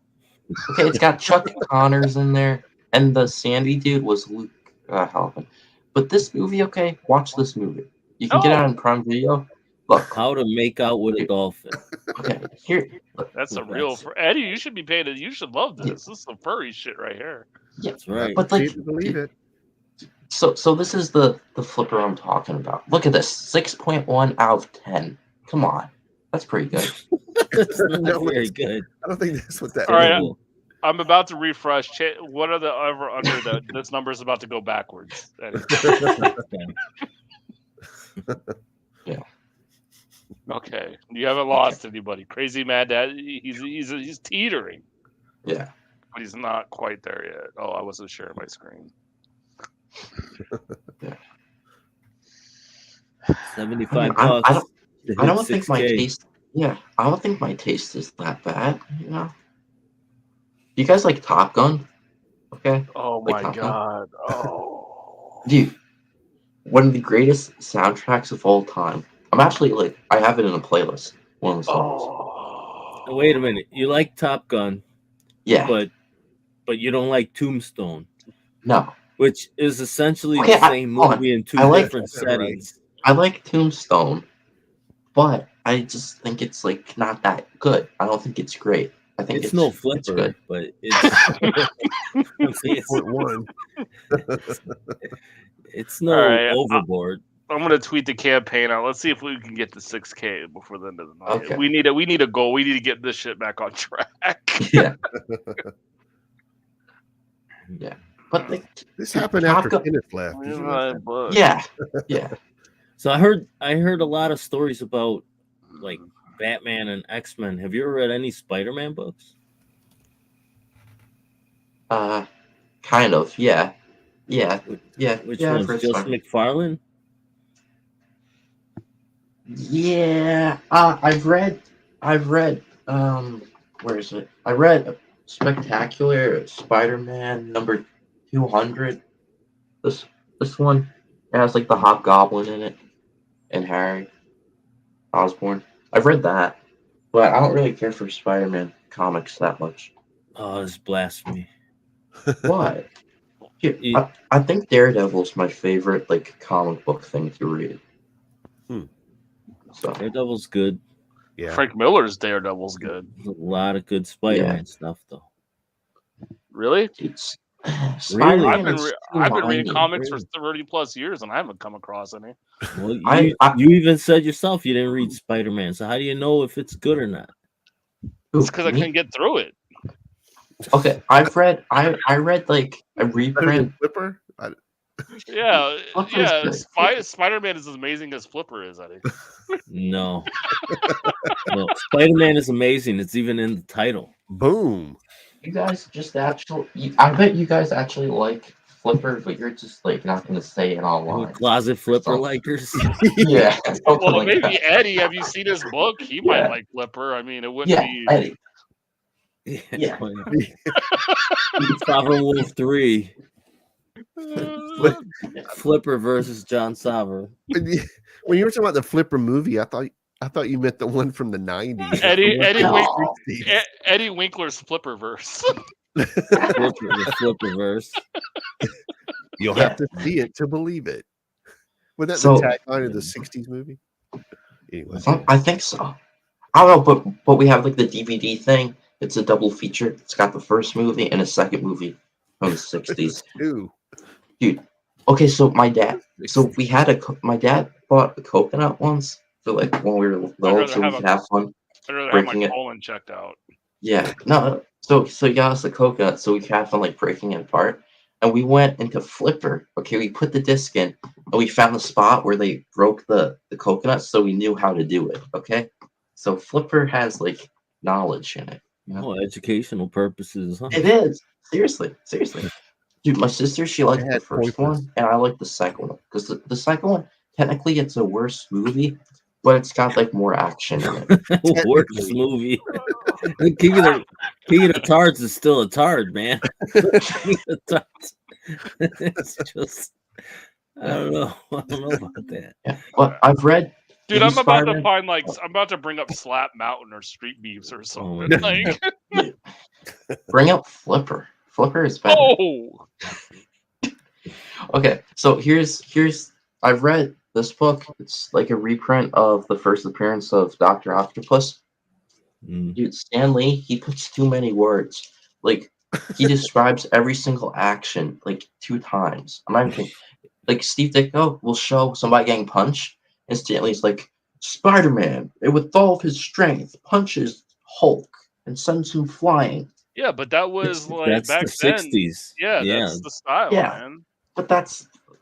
Okay, it's got Chuck Connors in there, and the Sandy dude was Luke Halpin. But this movie, okay, watch this movie. You can get it on Prime Video. Look, How to make out with a dolphin. okay, here. Look, That's a real for Eddie. You should be paying it. You should love this. This is some furry shit right here. yeah, That's right. but like, Believe it. so this is the Flipper I'm talking about. Look at this, 6.1 out of 10. Come on, that's pretty good. That's not No, very it's- good. I don't think that's what that All right, is. I'm about to refresh. What are the ever under that? This number is about to go backwards. Eddie. Yeah. Okay, you haven't lost anybody. Crazy Mad Dad. He's teetering, Yeah. but he's not quite there yet. Oh, I wasn't sharing my screen. 75 I bucks. don't- to I don't hit think my 6K. taste. Yeah, I don't think my taste is that bad. You know. You guys like Top Gun? Okay. Oh Like my Top Gun? god. Oh. Dude, one of the greatest soundtracks of all time. I'm actually like, I have it in a playlist. One of the songs. Oh. Wait a minute. You like Top Gun, Yeah. but you don't like Tombstone, No. which is essentially Okay, the same hold on. movie in two I like- different That's right. settings. I like Tombstone, but I just think it's like not that good. I don't think it's great. I think It's no It's flipper, good. but it's, Point one. it's no All right, overboard. I'm gonna tweet the campaign out. Let's see if we can get to 6K before the end of the night. Okay. We need a goal. We need to get this shit back on track. Yeah. Yeah. But like, This happened Top after Gun- Kenneth left. Did you know that? yeah. Yeah. So I heard a lot of stories about like Batman and X-Men. Have you ever read any Spider-Man books? Kind of. Yeah. Yeah. Yeah. Which yeah, I've one's read just Spider- McFarlane? Yeah. I've read. Where is it? I read Spectacular Spider-Man number 200. This one, it has like the Hobgoblin in it and Harry Osborn. I've read that, but I don't really care for Spider-Man comics that much. Oh, it's blasphemy. What? I think Daredevil's my favorite like comic book thing to read. So Daredevil's good. Yeah. Frank Miller's Daredevil's good. There's a lot of good Spider-Man stuff though. Really? it's Really? Spider-Man I've is been too reading whiny. comics Really? for 30 plus years and I haven't come across any. Well, you, I- you even said yourself you didn't read Spider-Man, so how do you know if it's good or not? Who, It's because I me? couldn't get through it. Okay, I read like a Better than reprint. Flipper? Yeah, Flipper yeah. is good. Spider-Man is as amazing as Flipper is, Eddie. No. No. Spider-Man is amazing. It's even in the title. Boom. You guys just actually, I bet you guys actually like Flipper, but you're just like not gonna say it online. Closet flipper something. likers. Yeah. something Well, like maybe that. Eddie. Have you seen his book? He Yeah. might like Flipper. I mean, it wouldn't Yeah, be. Eddie. Yeah. Yeah. Sovereign Wolf 3. Flipper versus John Sovereign. When you were talking about the Flipper movie, I thought you meant the one from the 90s. Eddie Winkler's Flipperverse. The Flipperverse. You'll have to see it to believe it. Was that So- the tagline of the 60s movie? Anyway. I think so. I don't know, but we have like the DVD thing. It's a double feature. It's got the first movie and a second movie from the 60s. Ooh. Dude. Okay, so my dad bought a coconut once for like when we were little, so we could have fun. I'd rather have breaking my it. colon checked out. Yeah, no. So he got us a coconut, so we could have fun like breaking it apart. And we went into Flipper. Okay, we put the disc in, and we found the spot where they broke the coconut, so we knew how to do it. Okay, so Flipper has like knowledge in it. You know? Oh, educational purposes. Huh? It is seriously. Dude, my sister, she liked It the had first pointers. one, and I like the second one because the second one technically it's a worse movie, but it's got like more action in it. Worst movie. King of the Tards is still a tard, man. King of the Tards. It's just, I don't know about that. Yeah, but I've read. Dude, New I'm about to Spider-Man- find I'm about to bring up Slap Mountain or Street Beefs or something. my Like, Bring up Flipper. Flipper is better. oh, Okay, so here's I've read this book. It's like a reprint of the first appearance of Dr. Octopus. Dude, Stan Lee, he puts too many words. Like he describes every single action like 2 times. I'm not even kidding. Like Steve Ditko will show somebody getting punched, and Stan Lee's like, Spider-Man, with all of his strength, punches Hulk and sends him flying. yeah, but that was like That's back the then. 60s. Yeah, that's the style, Yeah. man. But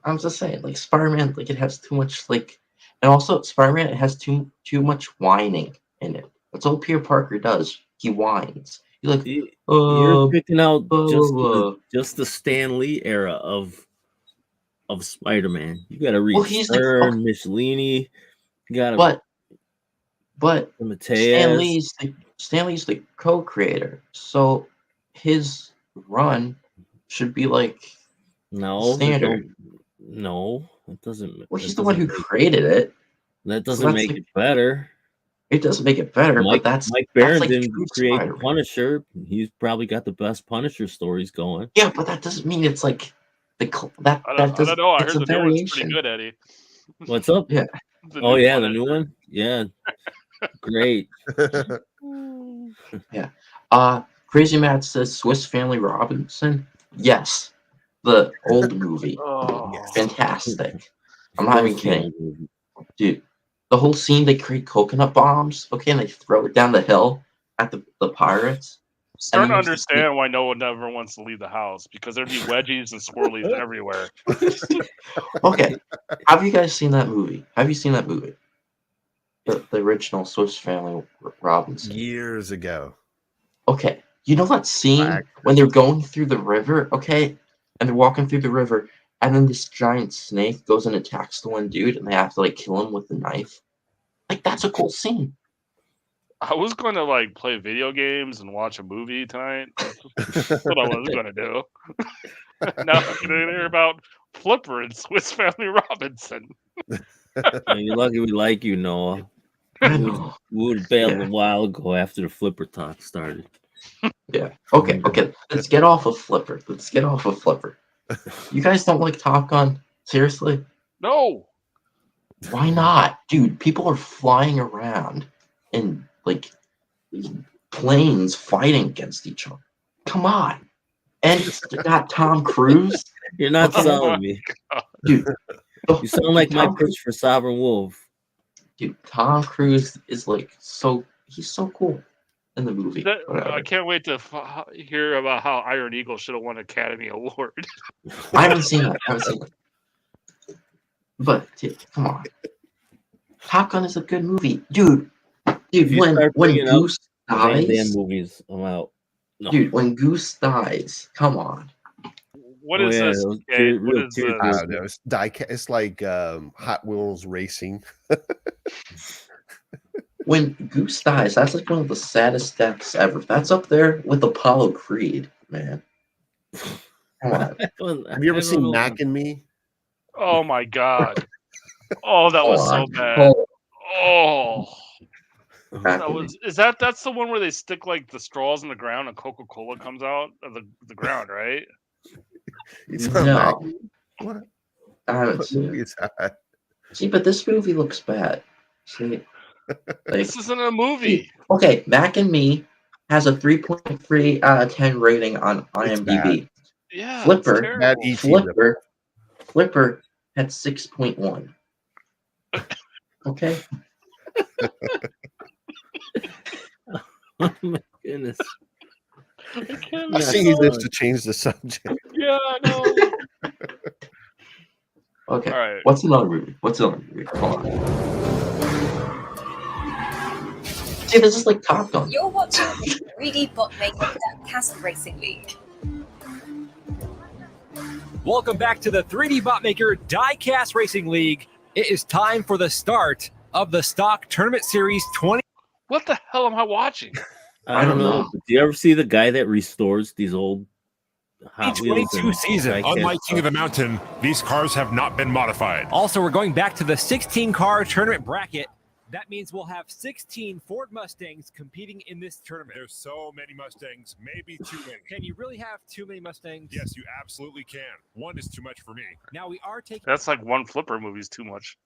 I'm just saying, like Spider-Man, like it has too much like, and also Spider-Man, it has too much whining in it. That's all Peter Parker does. He whines. He's like, You're picking out blah. just the Stan Lee era of Spider-Man. You got to read Well, he's the- Stern, Michelini. You got to, but Mateus. Stan Lee's the co-creator, so his run should be like standard. No, it doesn't. Well, he's the one who created it. That doesn't make it better. It doesn't make it better, Mike Barron like didn't true create Spider-Man. Punisher. He's probably got the best Punisher stories going. Yeah, but that doesn't mean it's like I don't know. I it's heard a the new one's variation. pretty good, Eddie. What's up? Yeah. The Oh new yeah, the Punisher. new one. Yeah, great. Yeah. Crazy Matt says Swiss Family Robinson. Yes. The old movie. Oh, Fantastic. I'm not even kidding. Dude, the whole scene they create coconut bombs, okay, and they throw it down the hill at the pirates. starting to And there's this understand why no one ever wants to leave the house because there'd be wedgies and squirrelies everywhere. Okay. Have you guys seen that movie? Have you seen that movie? The original Swiss Family Robinson. Years ago. Okay. You know that scene when they're going through the river, okay? And they're walking through the river, and then this giant snake goes and attacks the one dude, and they have to like kill him with a knife. Like that's a cool scene. I was going to like play video games and watch a movie tonight. That's what I was going to do. Now I'm going to hear about Flipper and Swiss Family Robinson. You're lucky we like you, Noah. I know. We would have bailed a while ago after the Flipper talk started. Yeah. Okay. Let's get off of Flipper. You guys don't like Top Gun? Seriously? No. Why not? Dude, people are flying around in like planes fighting against each other. Come on. And it's got Tom Cruise. You're not selling me. Dude. You sound like my pitch for Sovereign Wolf. Dude, Tom Cruise is like he's so cool in the movie. I can't wait to hear about how Iron Eagle should have won an Academy Award. I haven't seen that. But come on, Top Gun is a good movie, dude. When Goose Van Damme dies, movies, I'm out. No. dude. When Goose dies, come on. What is this? Okay, what is this? I don't know. It's It's like Hot Wheels racing. When Goose dies, that's like one of the saddest deaths ever. That's up there with Apollo Creed, man. Come on. Have you ever seen Mac and Me? Oh my god! Oh, that was so bad. Oh, that was. That's the one where they stick like the straws in the ground and Coca-Cola comes out of the ground, right? No. What? I haven't seen it. See, but this movie looks bad. See, this isn't a movie. Okay, Mac and Me has a 3.3 out of 10 rating on IMDb. Yeah, Flipper had 6.1. Okay. Oh my goodness. I see this to change the subject. Yeah, I know. Okay. All right. What's another movie? Come on. See, this is like Top Gun. You're watching the 3D Botmaker Cast Racing League. Welcome back to the 3D Botmaker Diecast Racing League. It is time for the start of the Stock Tournament Series 20. What the hell am I watching? I don't know. Do you ever see the guy that restores these old Hot Wheels? 22 season. Unlike King of the Mountain, these cars have not been modified. Also, we're going back to the 16-car tournament bracket. That means we'll have 16 Ford Mustangs competing in this tournament. There's so many Mustangs, maybe too many. Can you really have too many Mustangs? Yes, you absolutely can. One is too much for me. Now we are taking. That's like one Flipper movie's too much.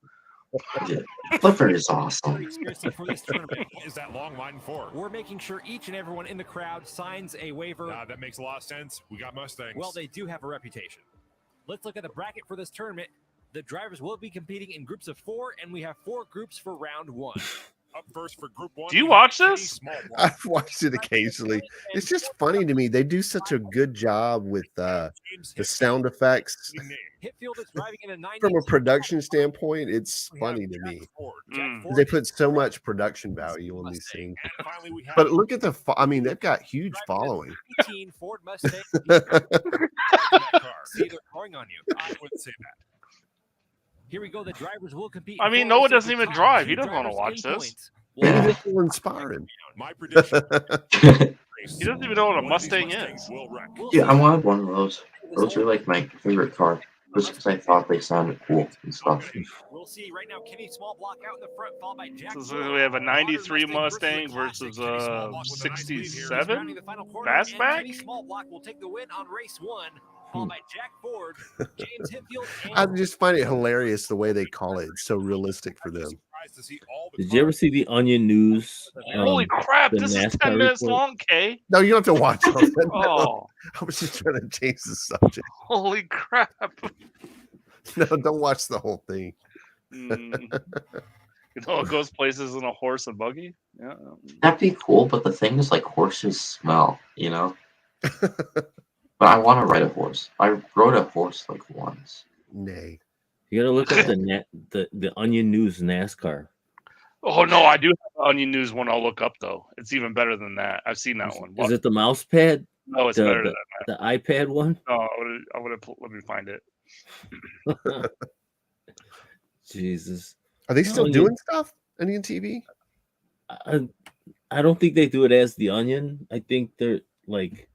Flipper is awesome. For this tournament. What is that long line for? We're making sure each and everyone in the crowd signs a waiver. That makes a lot of sense. We got Mustangs. Well, they do have a reputation. Let's look at the bracket for this tournament. The drivers will be competing in groups of 4, and we have 4 groups for round 1. Up first for group 1. Do you watch this? I've watched it occasionally. It's just funny to me. They do such a good job with the sound effects. Hitfield is driving in a 90. From a production standpoint, it's funny to me. They put so much production value on these things. But look at they've got huge following. 18 Ford Mustang. See, they're pouring on you. I wouldn't say that. Here we go. The drivers will compete. I mean, Noah doesn't even drive. He doesn't want to watch this. Maybe this will inspire him. My prediction. He doesn't even know what a Mustang is. Yeah, I wanted one of those. Those are like my favorite car. Just because I thought they sounded cool and stuff. We'll see right now. Kenny Small block out in the front, followed by Jack. So we have a 93 Mustang versus a 67 fastback. Kenny Small block will take the win on race 1. Followed by Jack Ford, James Hitfield. I just find it hilarious the way they call it. It's so realistic for them. Did you ever see the Onion News? Holy crap! This is 10 minutes long, Kay. No, you don't have to watch it. Oh, I was just trying to change the subject. Holy crap! No, don't watch the whole thing. You know, it goes places in a horse and buggy. Yeah, that'd be cool. But the thing is, like, horses smell. You know. But I want to ride a horse. I rode a horse like once. Nay. You gotta look up the Onion News NASCAR. Oh no, I do have the Onion News one. I'll look up though. It's even better than that. I've seen that one. Is it the mouse pad? No, it's better than that. The iPad one. Oh, I would have. Let me find it. Jesus. Are they still doing stuff? Onion TV? I don't think they do it as the Onion. I think they're like.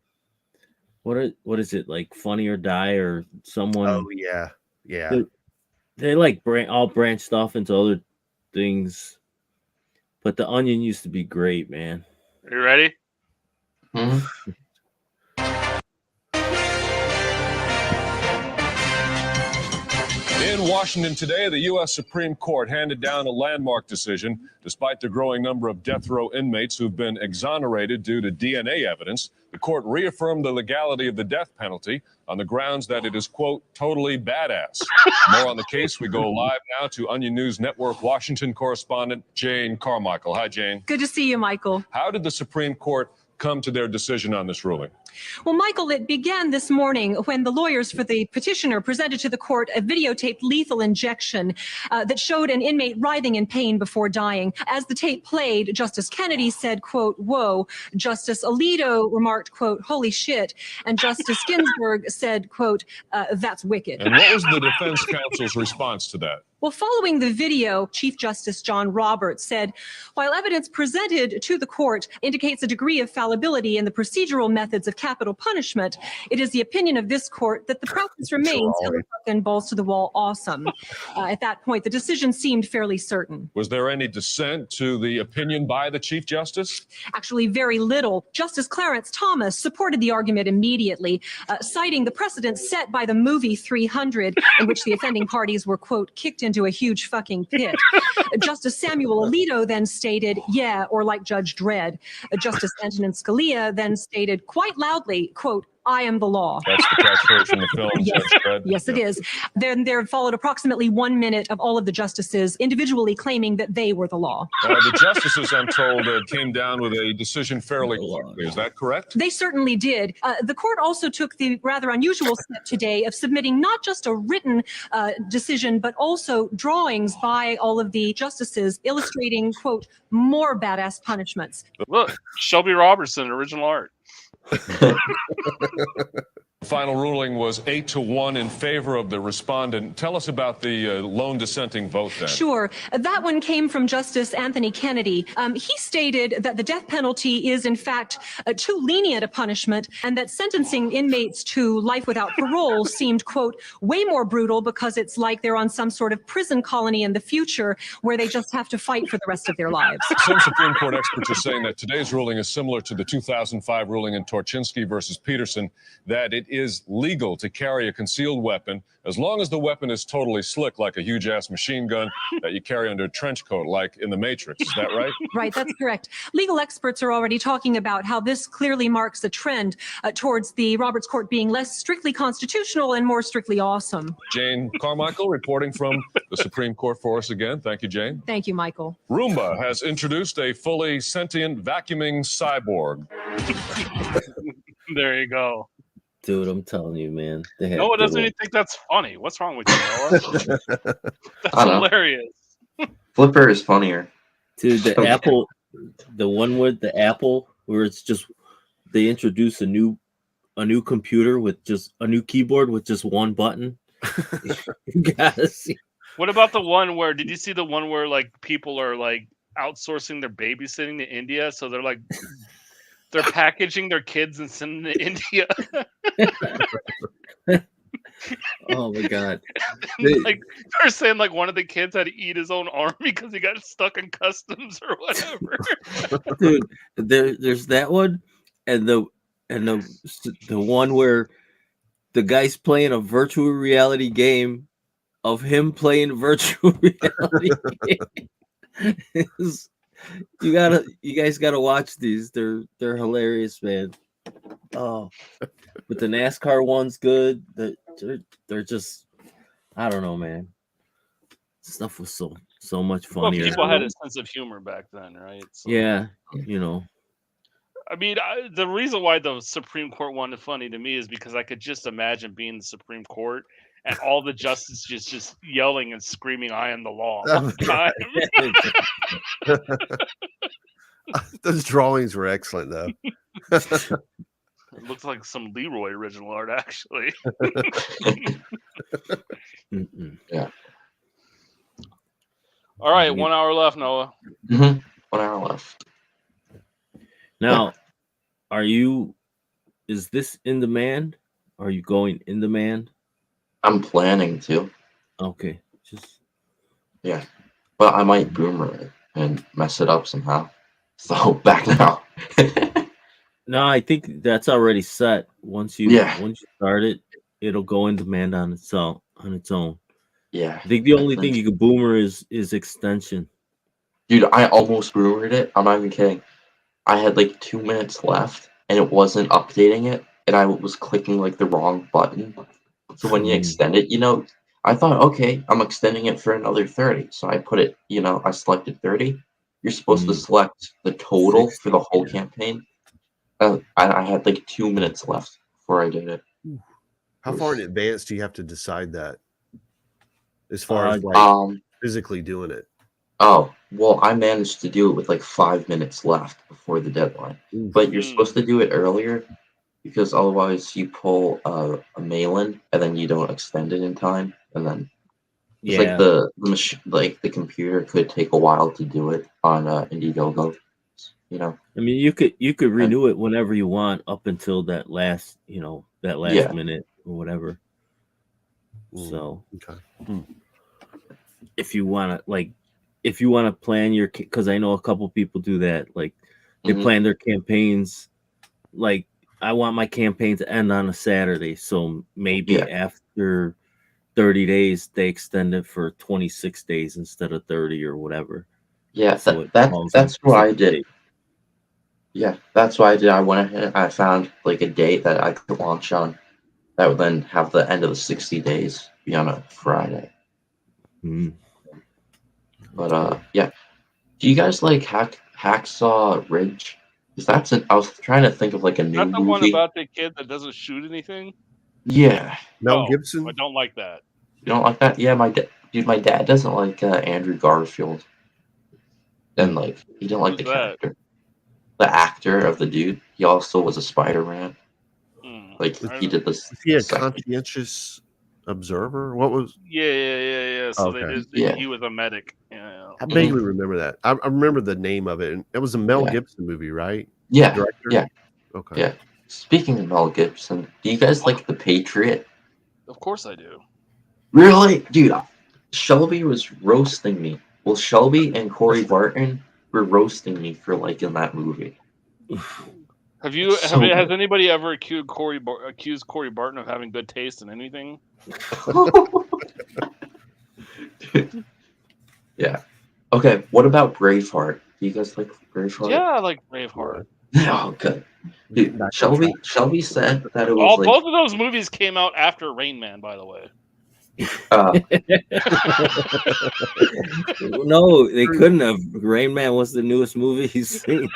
What is it, like Funny or Die or someone? Oh yeah. They like all branched off into other things, but the Onion used to be great, man. Are you ready? Mm-hmm. In Washington today, the U.S. Supreme Court handed down a landmark decision. Despite the growing number of death row inmates who've been exonerated due to DNA evidence, the court reaffirmed the legality of the death penalty on the grounds that it is, quote, totally badass. More on the case, we go live now to Onion News Network Washington correspondent Jane Carmichael. Hi, Jane. Good to see you, Michael. How did the Supreme Court come to their decision on this ruling? Well, Michael, it began this morning when the lawyers for the petitioner presented to the court a videotaped lethal injection that showed an inmate writhing in pain before dying. As the tape played, Justice Kennedy said, quote, "Whoa." Justice Alito remarked, quote, "Holy shit." And Justice Ginsburg said, quote, "That's wicked." And what was the defense counsel's response to that? Well, following the video, Chief Justice John Roberts said, while evidence presented to the court indicates a degree of fallibility in the procedural methods of capital punishment, it is the opinion of this court that the practice remains and balls to the wall awesome. At that point, the decision seemed fairly certain. Was there any dissent to the opinion by the Chief Justice? Actually, very little. Justice Clarence Thomas supported the argument immediately, citing the precedent set by the movie 300, in which the offending parties were, quote, kicked into a huge fucking pit. Justice Samuel Alito then stated, "Yeah," or like Judge Dredd. Justice Antonin Scalia then stated quite loudly, quote, "I am the law." That's the catchphrase from the film. Yes, Judge Dredd. yes, it is. Then there followed approximately 1 minute of all of the justices individually claiming that they were the law. The justices, I'm told, came down with a decision fairly quickly. Is that correct? They certainly did. The court also took the rather unusual step today of submitting not just a written decision, but also drawings by all of the justices illustrating, quote, more badass punishments. Look, Shelby Robertson, original art. The final ruling was 8-1 in favor of the respondent. Tell us about the lone dissenting vote then. Sure. That one came from Justice Anthony Kennedy. He stated that the death penalty is, in fact, too lenient a punishment, and that sentencing inmates to life without parole seemed, quote, way more brutal because it's like they're on some sort of prison colony in the future where they just have to fight for the rest of their lives. Some Supreme Court experts are saying that today's ruling is similar to the 2005 ruling in Torchinsky versus Peterson, that it is legal to carry a concealed weapon as long as the weapon is totally slick, like a huge-ass machine gun that you carry under a trench coat, like in The Matrix. Is that right? Right, that's correct. Legal experts are already talking about how this clearly marks a trend towards the Roberts Court being less strictly constitutional and more strictly awesome. Jane Carmichael reporting from the Supreme Court for us again. Thank you, Jane. Thank you, Michael. Roomba has introduced a fully sentient vacuuming cyborg. There you go. Dude, I'm telling you, man. Noah doesn't even think that's funny. What's wrong with you, Noah? That's hilarious. Flipper is funnier. Dude, the Apple, the one with the Apple, where it's just they introduce a new computer with just a new keyboard with just one button. You gotta see. What about the one where? Did you see the one where like people are like outsourcing their babysitting to India? So they're like. They're packaging their kids and sending them to India. Oh my god! Like they're saying, like one of the kids had to eat his own arm because he got stuck in customs or whatever. Dude, there's that one, and the one where the guy's playing a virtual reality game of him playing a virtual reality game. You guys gotta watch these. They're hilarious, man. Oh, but the NASCAR one's good. They're just, I don't know, man. Stuff was so much funnier. Well, people had a sense of humor back then, right? So, yeah, you know. I mean, the reason why the Supreme Court one is funny to me is because I could just imagine being the Supreme Court and all the justices just yelling and screaming, "I am the law" all the time. Those drawings were excellent, though. It looks like some Leroy original art, actually. Yeah. All right, 1 hour left, Noah. Mm-hmm. 1 hour left. Now, is this in demand? Are you going in demand? I'm planning to. Okay. Yeah. But I might boomer it and mess it up somehow. So back now. No, I think that's already set. Once you start it, it'll go in demand on its own. Yeah. I think the only thing you could boomer is extension. Dude, I almost boomered it. I'm not even kidding. I had like 2 minutes left and it wasn't updating it, and I was clicking like the wrong button. So when you extend it, I thought, okay, I'm extending it for another 30. So I put it, I selected 30. You're supposed to select the total for the whole campaign. I had like 2 minutes left before I did it. How far in advance do you have to decide that? As far as physically doing it? Oh, well, I managed to do it with like 5 minutes left before the deadline. But you're supposed to do it earlier because otherwise you pull a mail-in and then you don't extend it in time, and then it's like the machine, like the computer could take a while to do it on Indiegogo. You know, I mean, you could renew it whenever you want up until that last minute or whatever. So if you want to plan your, because I know a couple people do that, like they plan their campaigns, like I want my campaign to end on a Saturday, so maybe after 30 days they extend it for 26 days instead of 30 or whatever. Yeah, so that's what I did. Yeah, that's what I did. I went ahead and I found like a date that I could launch on that would then have the end of the 60 days be on a Friday. But yeah. Do you guys like Hacksaw Ridge? Because I was trying to think of like a new Not the movie. one about the kid that doesn't shoot anything? Yeah. Mel Gibson? I don't like that. You don't like that? Yeah, my dad doesn't like Andrew Garfield. And like he didn't like the character. The actor of the dude. He also was a Spider-Man. Like he did this. Was he a conscientious observer? What was? Yeah. So Okay. he was a medic. Yeah. I vaguely remember that. I remember the name of it. And it was a Mel Gibson movie, right? Yeah. Director? Yeah. Okay. Yeah. Speaking of Mel Gibson, do you guys like The Patriot? Of course I do. Really? Dude, Shelby was roasting me. Well, Shelby and Corey Barton were roasting me for liking that movie. Has anybody ever accused Corey Barton of having good taste in anything? Yeah. Okay, what about Braveheart? Do you guys like Braveheart? Yeah, I like Braveheart. Oh, good. Dude, Shelby said that it was both of those movies came out after Rain Man, by the way. No, they couldn't have. Rain Man was the newest movie he's seen.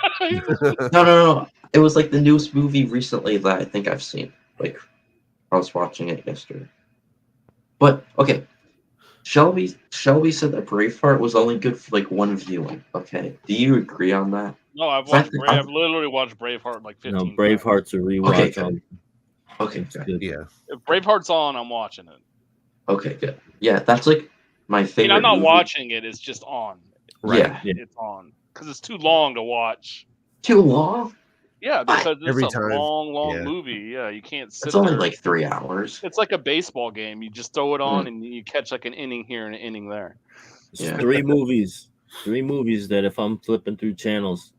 No. It was like the newest movie recently that I think I've seen. Like, I was watching it yesterday. But okay, Shelby said that Braveheart was only good for like one viewing. Okay, do you agree on that? No, I've literally watched Braveheart like 15 times. Braveheart's a rewatch. Okay, good. Yeah. If Braveheart's on, I'm watching it. Okay, good. Yeah, that's like my favorite. I'm not movie. watching it; it's just on. Right. Yeah. It's on because it's too long to watch. Too long? Yeah, because Every it's a time. long movie. Yeah, you can't sit. It's only there. like 3 hours. It's like a baseball game. You just throw it on and you catch like an inning here and an inning there. Yeah. Three movies that if I'm flipping through channels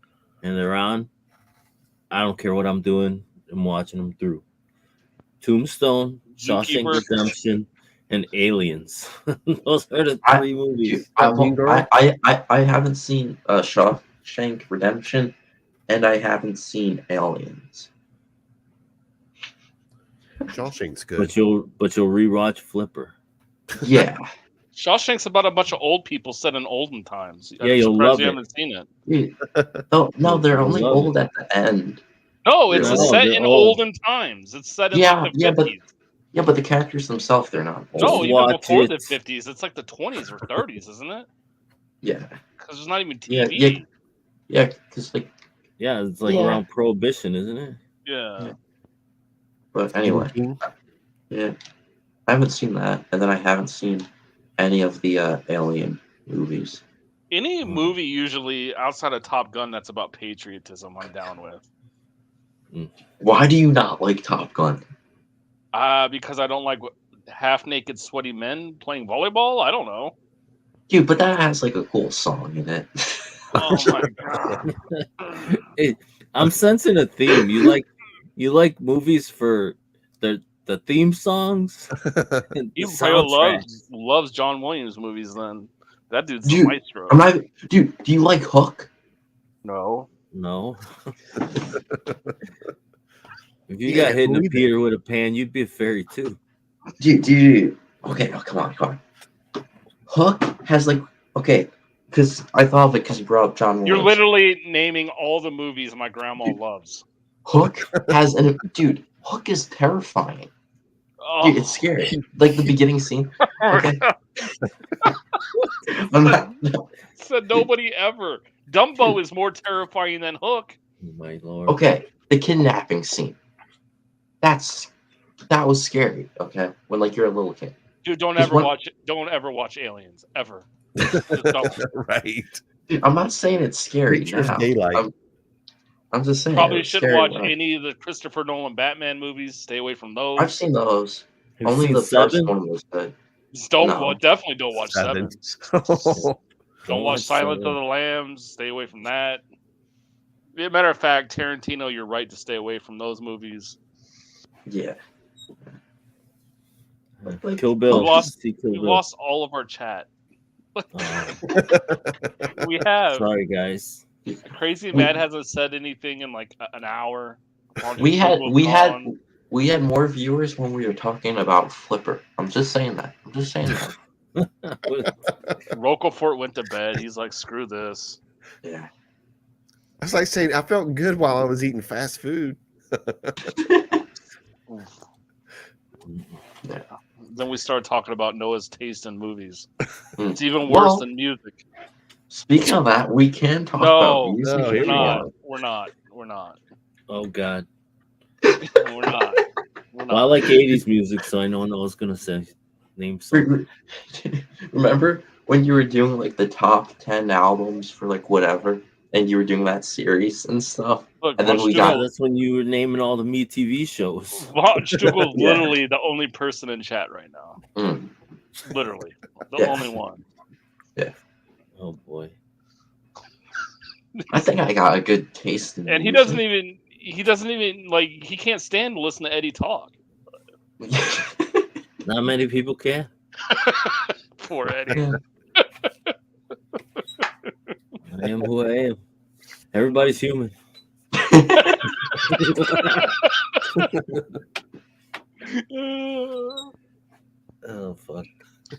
and they're on, I don't care what I'm doing. I'm watching them through. Tombstone, Shawshank Redemption, and Aliens. Those are the three movies. I haven't seen Shawshank Redemption, and I haven't seen Aliens. Shawshank's good. But you'll rewatch Flipper. Yeah. Shawshank's about a bunch of old people set in olden times. Yeah, you'll love it. You haven't seen it. No, they're only old at the end. No, it's set in olden times. It's set in like the 50s. But the characters themselves, they're not old. No, even before the 50s. It's like the 20s or 30s, isn't it? Yeah. Because there's not even TV. Yeah, because like... Yeah, it's like around Prohibition, isn't it? Yeah. But anyway. Yeah. I haven't seen that, and then I haven't seen any of the Alien movies. Any movie usually outside of Top Gun that's about patriotism, I'm down with. Why do you not like Top Gun? Because I don't like half-naked, sweaty men playing volleyball. I don't know. Dude, but that has like a cool song in it. Oh my god! Hey, I'm sensing a theme. You like movies for the theme songs. He loves John Williams movies. Then that dude's the maestro. Dude, do you like Hook? No. If you got hit in the Peter with a pan, you'd be a fairy too. Dude. Okay, come on. Hook has like because I thought of it because you brought up John Williams. You're literally naming all the movies my grandma loves. Hook has dude. Hook is terrifying. Dude, it's scary. Like the beginning scene. Okay. Said nobody ever. Dumbo is more terrifying than Hook. Oh my lord. Okay, the kidnapping scene. That was scary. Okay, when like you're a little kid. Dude, don't ever watch Aliens ever. Just don't. Right. Dude, I'm not saying it's scary now. Daylight. I'm just saying. Probably shouldn't watch any of the Christopher Nolan Batman movies. Stay away from those. I've seen those. Have Only seen the first Seven? one was good. Definitely don't watch Seven. Oh, Don't watch Silence of the Lambs. Stay away from that. As a matter of fact, Tarantino, you're right to stay away from those movies. Yeah. Kill Bill. We lost all of our chat. We have. Sorry, guys. Crazy Matt hasn't said anything in like an hour. We had more viewers when we were talking about Flipper. I'm just saying that. Roquefort went to bed. He's like, screw this. Yeah. That's like saying I felt good while I was eating fast food. Yeah. Then we started talking about Noah's taste in movies. It's even worse than music. Speaking of that, we can talk about music. No, we're not. Oh God. We're not. Well, I like 80s music, so I know what I was gonna say. Name something. Remember when you were doing like the top 10 albums for like whatever, and you were doing that series and stuff? Look, and then that's when you were naming all the Me TV shows. Von Stugel's literally the only person in chat right now. Literally. The only one. Yeah. Oh boy. I think I got a good taste in And he doesn't even like, he can't stand to listen to Eddie talk. Not many people can. Poor Eddie. I am who I am. Everybody's human. Oh fuck.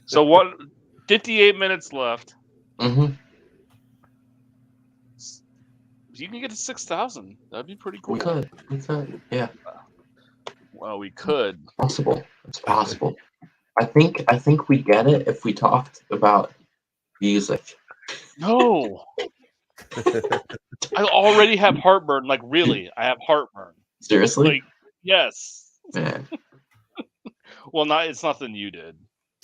So what? 58 minutes left. Mm-hmm. You can get to 6,000. That'd be pretty cool. We could. Yeah. Well, we could. It's possible. I think we get it if we talked about music. No. I already have heartburn. Like, really, I have heartburn. Seriously? Like, yes. Man. Well, it's nothing you did.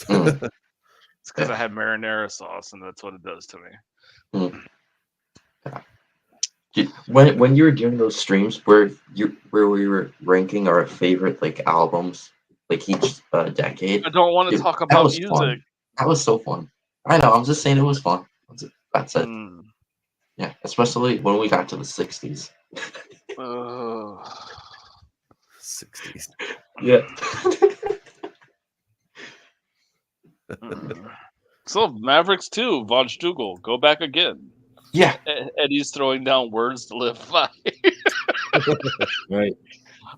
It's because I had marinara sauce, and that's what it does to me. When you were doing those streams where we were ranking our favorite like albums, like each decade. I don't want to talk about music. Fun. That was so fun. I know. I'm just saying it was fun. That's it. Yeah, especially when we got to the 60s. 60s. Yeah. So Mavericks 2, Von Stugel, go back again. Yeah. Eddie's throwing down words to live by. Right.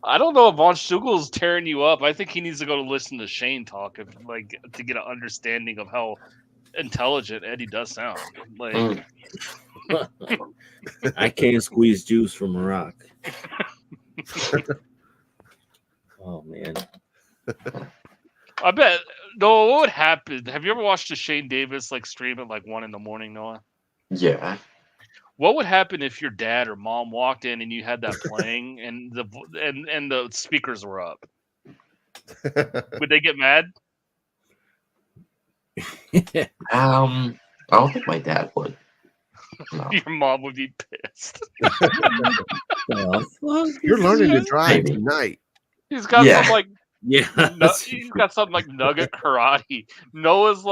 I don't know if Von Stugel's tearing you up. I think he needs to go to listen to Shane talk to get an understanding of how intelligent Eddie does sound. Like I can't squeeze juice from a rock. Oh man. I bet what would happen? Have you ever watched a Shane Davis stream at 1 a.m, Noah? Yeah. What would happen if your dad or mom walked in and you had that playing and the speakers were up? Would they get mad? I don't think my dad would. No. Your mom would be pissed. You're learning to drive tonight. He's got some he's got something like nugget karate. Noah's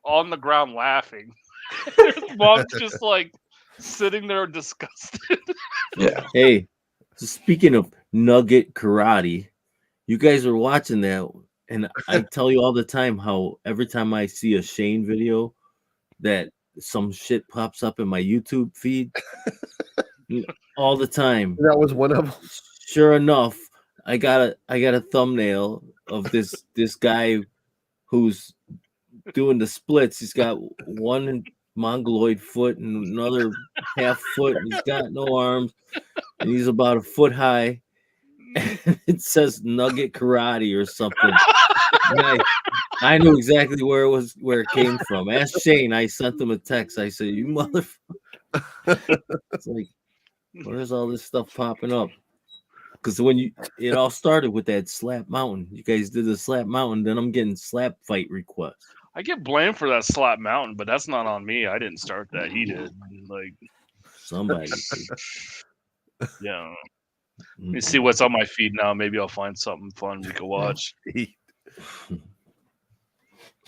on the ground laughing. His mom's just sitting there disgusted. Yeah. Hey, so speaking of nugget karate, you guys are watching that, and I tell you all the time how every time I see a Shane video that some shit pops up in my YouTube feed all the time. That was one of them. Sure enough, I got a thumbnail of this guy who's doing the splits. He's got one mongoloid foot and another half foot, and he's got no arms. and he's about a foot high. And it says Nugget Karate or something. And I knew exactly where it came from. Ask Shane. I sent him a text. I said, "You motherfucker!" It's like, where's all this stuff popping up? Because it all started with that Slap Mountain. You guys did the Slap Mountain. Then I'm getting slap fight requests. I get blamed for that Slap Mountain, but that's not on me. I didn't start that. He did. Like somebody. Yeah. Let me see what's on my feed now. Maybe I'll find something fun we can watch.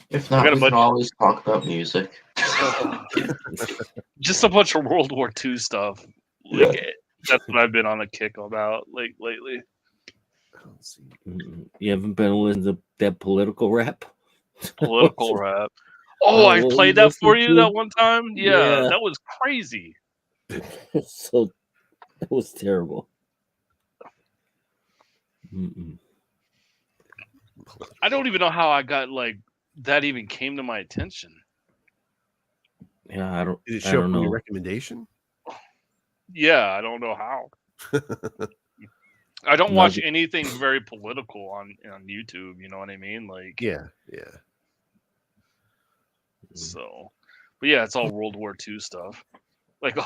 If not, we can always talk about music. Just a bunch of World War II stuff. Like, that's what I've been on a kick about lately. You haven't been listening to that political rap? Political rap. Oh, I played that for you that one time? Yeah, that was crazy. So that was terrible. I don't even know how I got that even came to my attention. Yeah, I don't. Did it show up in your recommendation? Yeah, I don't know how. I don't watch anything very political on YouTube. You know what I mean? Like, yeah. So, but yeah, it's all World War II stuff. Like,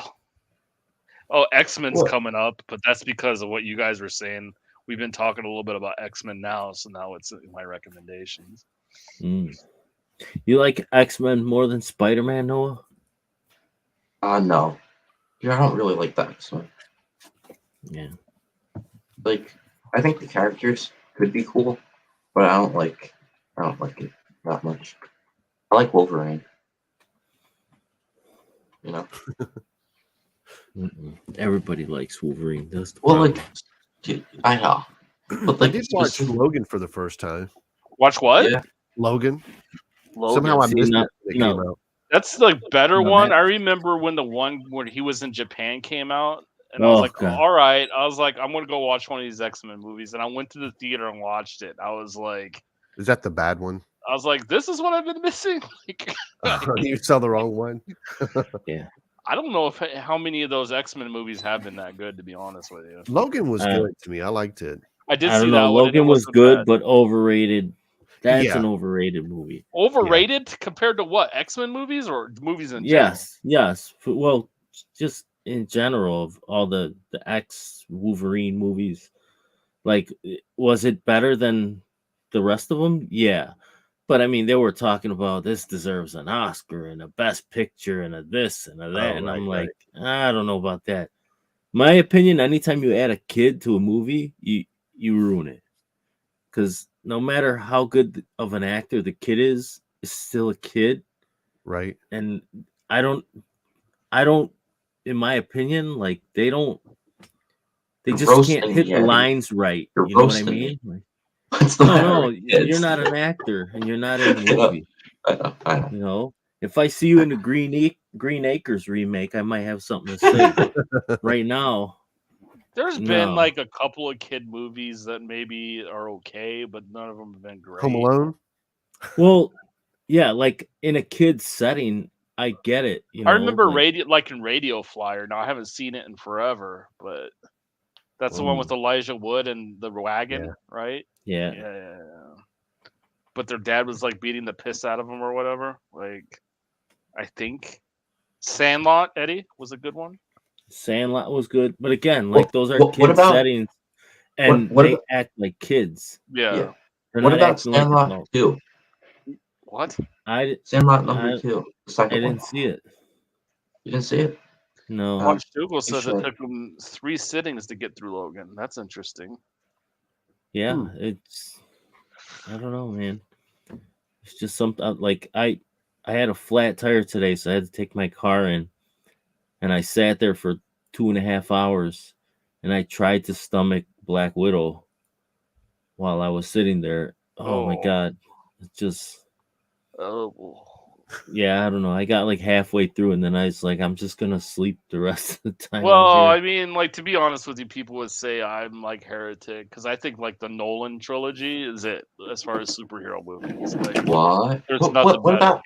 oh, X-Men's coming up, but that's because of what you guys were saying. We've been talking a little bit about X-Men now, so now it's in my recommendations. You like X-Men more than Spider-Man, Noah? No. Yeah, I don't really like the X-Men. Yeah. Like, I think the characters could be cool, but I don't like it that much. I like Wolverine. You know? Everybody likes Wolverine. That's the problem. Dude, I know. But I did watch Logan for the first time. Watch what? Yeah. Logan. Somehow I missed it when it came out. That's the better one. I remember when the one where he was in Japan came out, and I was like, God. all right. I was like, I'm going to go watch one of these X-Men movies. And I went to the theater and watched it. I was like... Is that the bad one? I was like, this is what I've been missing? You saw the wrong one? Yeah. I don't know how many of those X-Men movies have been that good, to be honest with you. Logan was good to me. I liked it. I did I see don't that know. one. Logan was good, but overrated. That's an overrated movie. Overrated compared to what? X-Men movies or movies in general? Yes. Well, just in general of all the X Wolverine movies. Like, was it better than the rest of them? Yeah. But I mean, they were talking about this deserves an Oscar and a Best Picture and a this and a that. And I'm like, I don't know about that. My opinion, anytime you add a kid to a movie, you ruin it. Because no matter how good of an actor the kid is still a kid. Right. And I don't, in my opinion, like they just can't hit the lines right. You know what I mean? Like, no, you're not an actor and you're not in the movie. I know. You know, if I see you in the Green Acres remake, I might have something to say. Right now, there's been like a couple of kid movies that maybe are okay, but none of them have been great. Home Alone? Well, yeah, like in a kid's setting, I get it. You know, I remember Radio Flyer. Now I haven't seen it in forever, but that's the one with Elijah Wood and the wagon, right? Yeah. But their dad was like beating the piss out of them or whatever. Like, I think Sandlot, Eddie, was a good one. Sandlot was good, but again, like those are kids settings, and they act like kids. Yeah. What about Sandlot 2? What? Sandlot number 2. I didn't see it. You didn't see it? No. Watch Dougal says it took him 3 sittings to get through Logan. That's interesting. Yeah, I don't know, man. It's just something like I had a flat tire today, so I had to take my car in, and I sat there for 2.5 hours, and I tried to stomach Black Widow while I was sitting there. Oh my God, it's just. Yeah, I don't know. I got like halfway through, and then I was like, I'm just gonna sleep the rest of the time. Well, I mean, like, to be honest with you, people would say I'm like heretic because I think like the Nolan trilogy is it as far as superhero movies. Like, what? There's nothing better.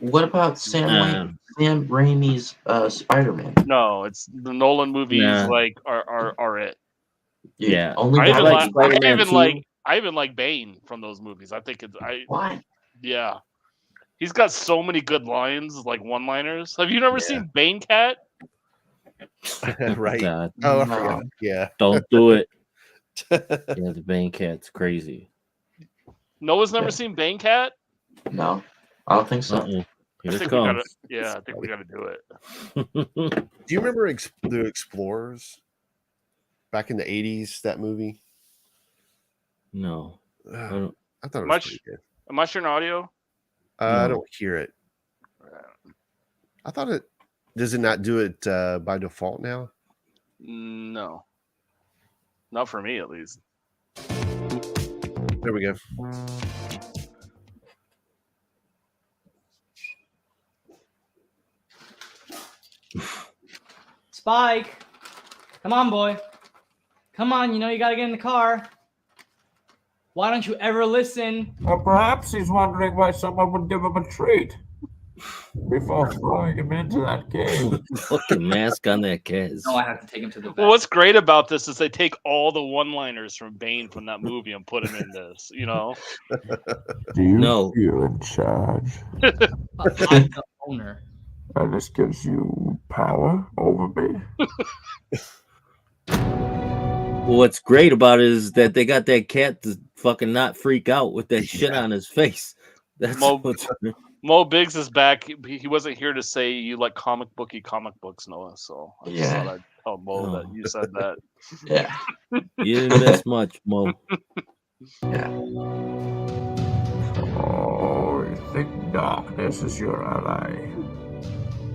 What about Sam Raimi's Spider-Man? No, it's the Nolan movies. Nah. Like are it? Yeah. Only I even that like Spider-Man 2. I even like Bane from those movies. I think What? Yeah, he's got so many good lines, like one-liners. Have you never seen Bane Cat? Right. God. Oh, I No. forgot. Yeah. Don't do it. Yeah, the Bane Cat's crazy. Noah's never seen Bane Cat. No, I don't think so. Uh-oh. Here I it think we gotta. comes. Yeah, I think we gotta do it. Do you remember the Explorers back in the 80s? That movie. No. I thought it was Much. pretty good. Am I sharing audio? I No. don't hear it. I thought it. Does it not do it by default now? No, not for me at least. There we go. Spike, come on, boy. Come on, you know you gotta get in the car. Why don't you ever listen? Or perhaps he's wondering why someone would give him a treat before throwing him into that cave. Fucking mask on that cat. No, I have to take him to the vet. Well, what's great about this is they take all the one-liners from Bane from that movie and put them in this. You know. Do you No. feel in charge? I'm the owner. And this gives you power over me? What's great about it is that they got that cat to fucking not freak out with that shit on his face. That's Mo Biggs is back. He wasn't here to say you like comic books, Noah. So I just thought I'd tell Mo that you said that. Yeah. You didn't miss much, Mo. Yeah. Oh, you think darkness is your ally?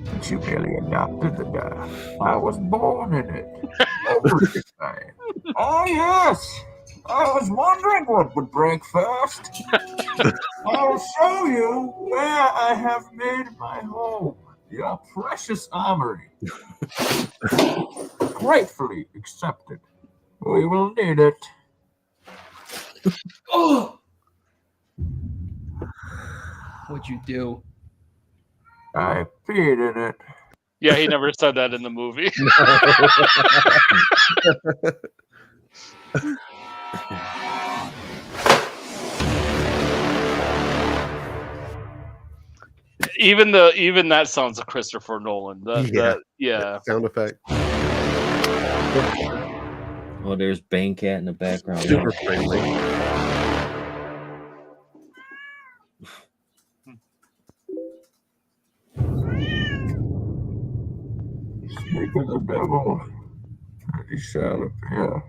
But you merely adopted the dark. I was born in it. Oh, yes. I was wondering what would break first. I'll show you where I have made my home. Your precious armory. Gratefully accepted. We will need it. Oh! What'd you do? I peed in it. Yeah, he never said that in the movie. Even that sounds like Christopher Nolan. Yeah. Sound effect. Oh, there's Bane Cat in the background. Super friendly. Speak of the devil, he shall appear.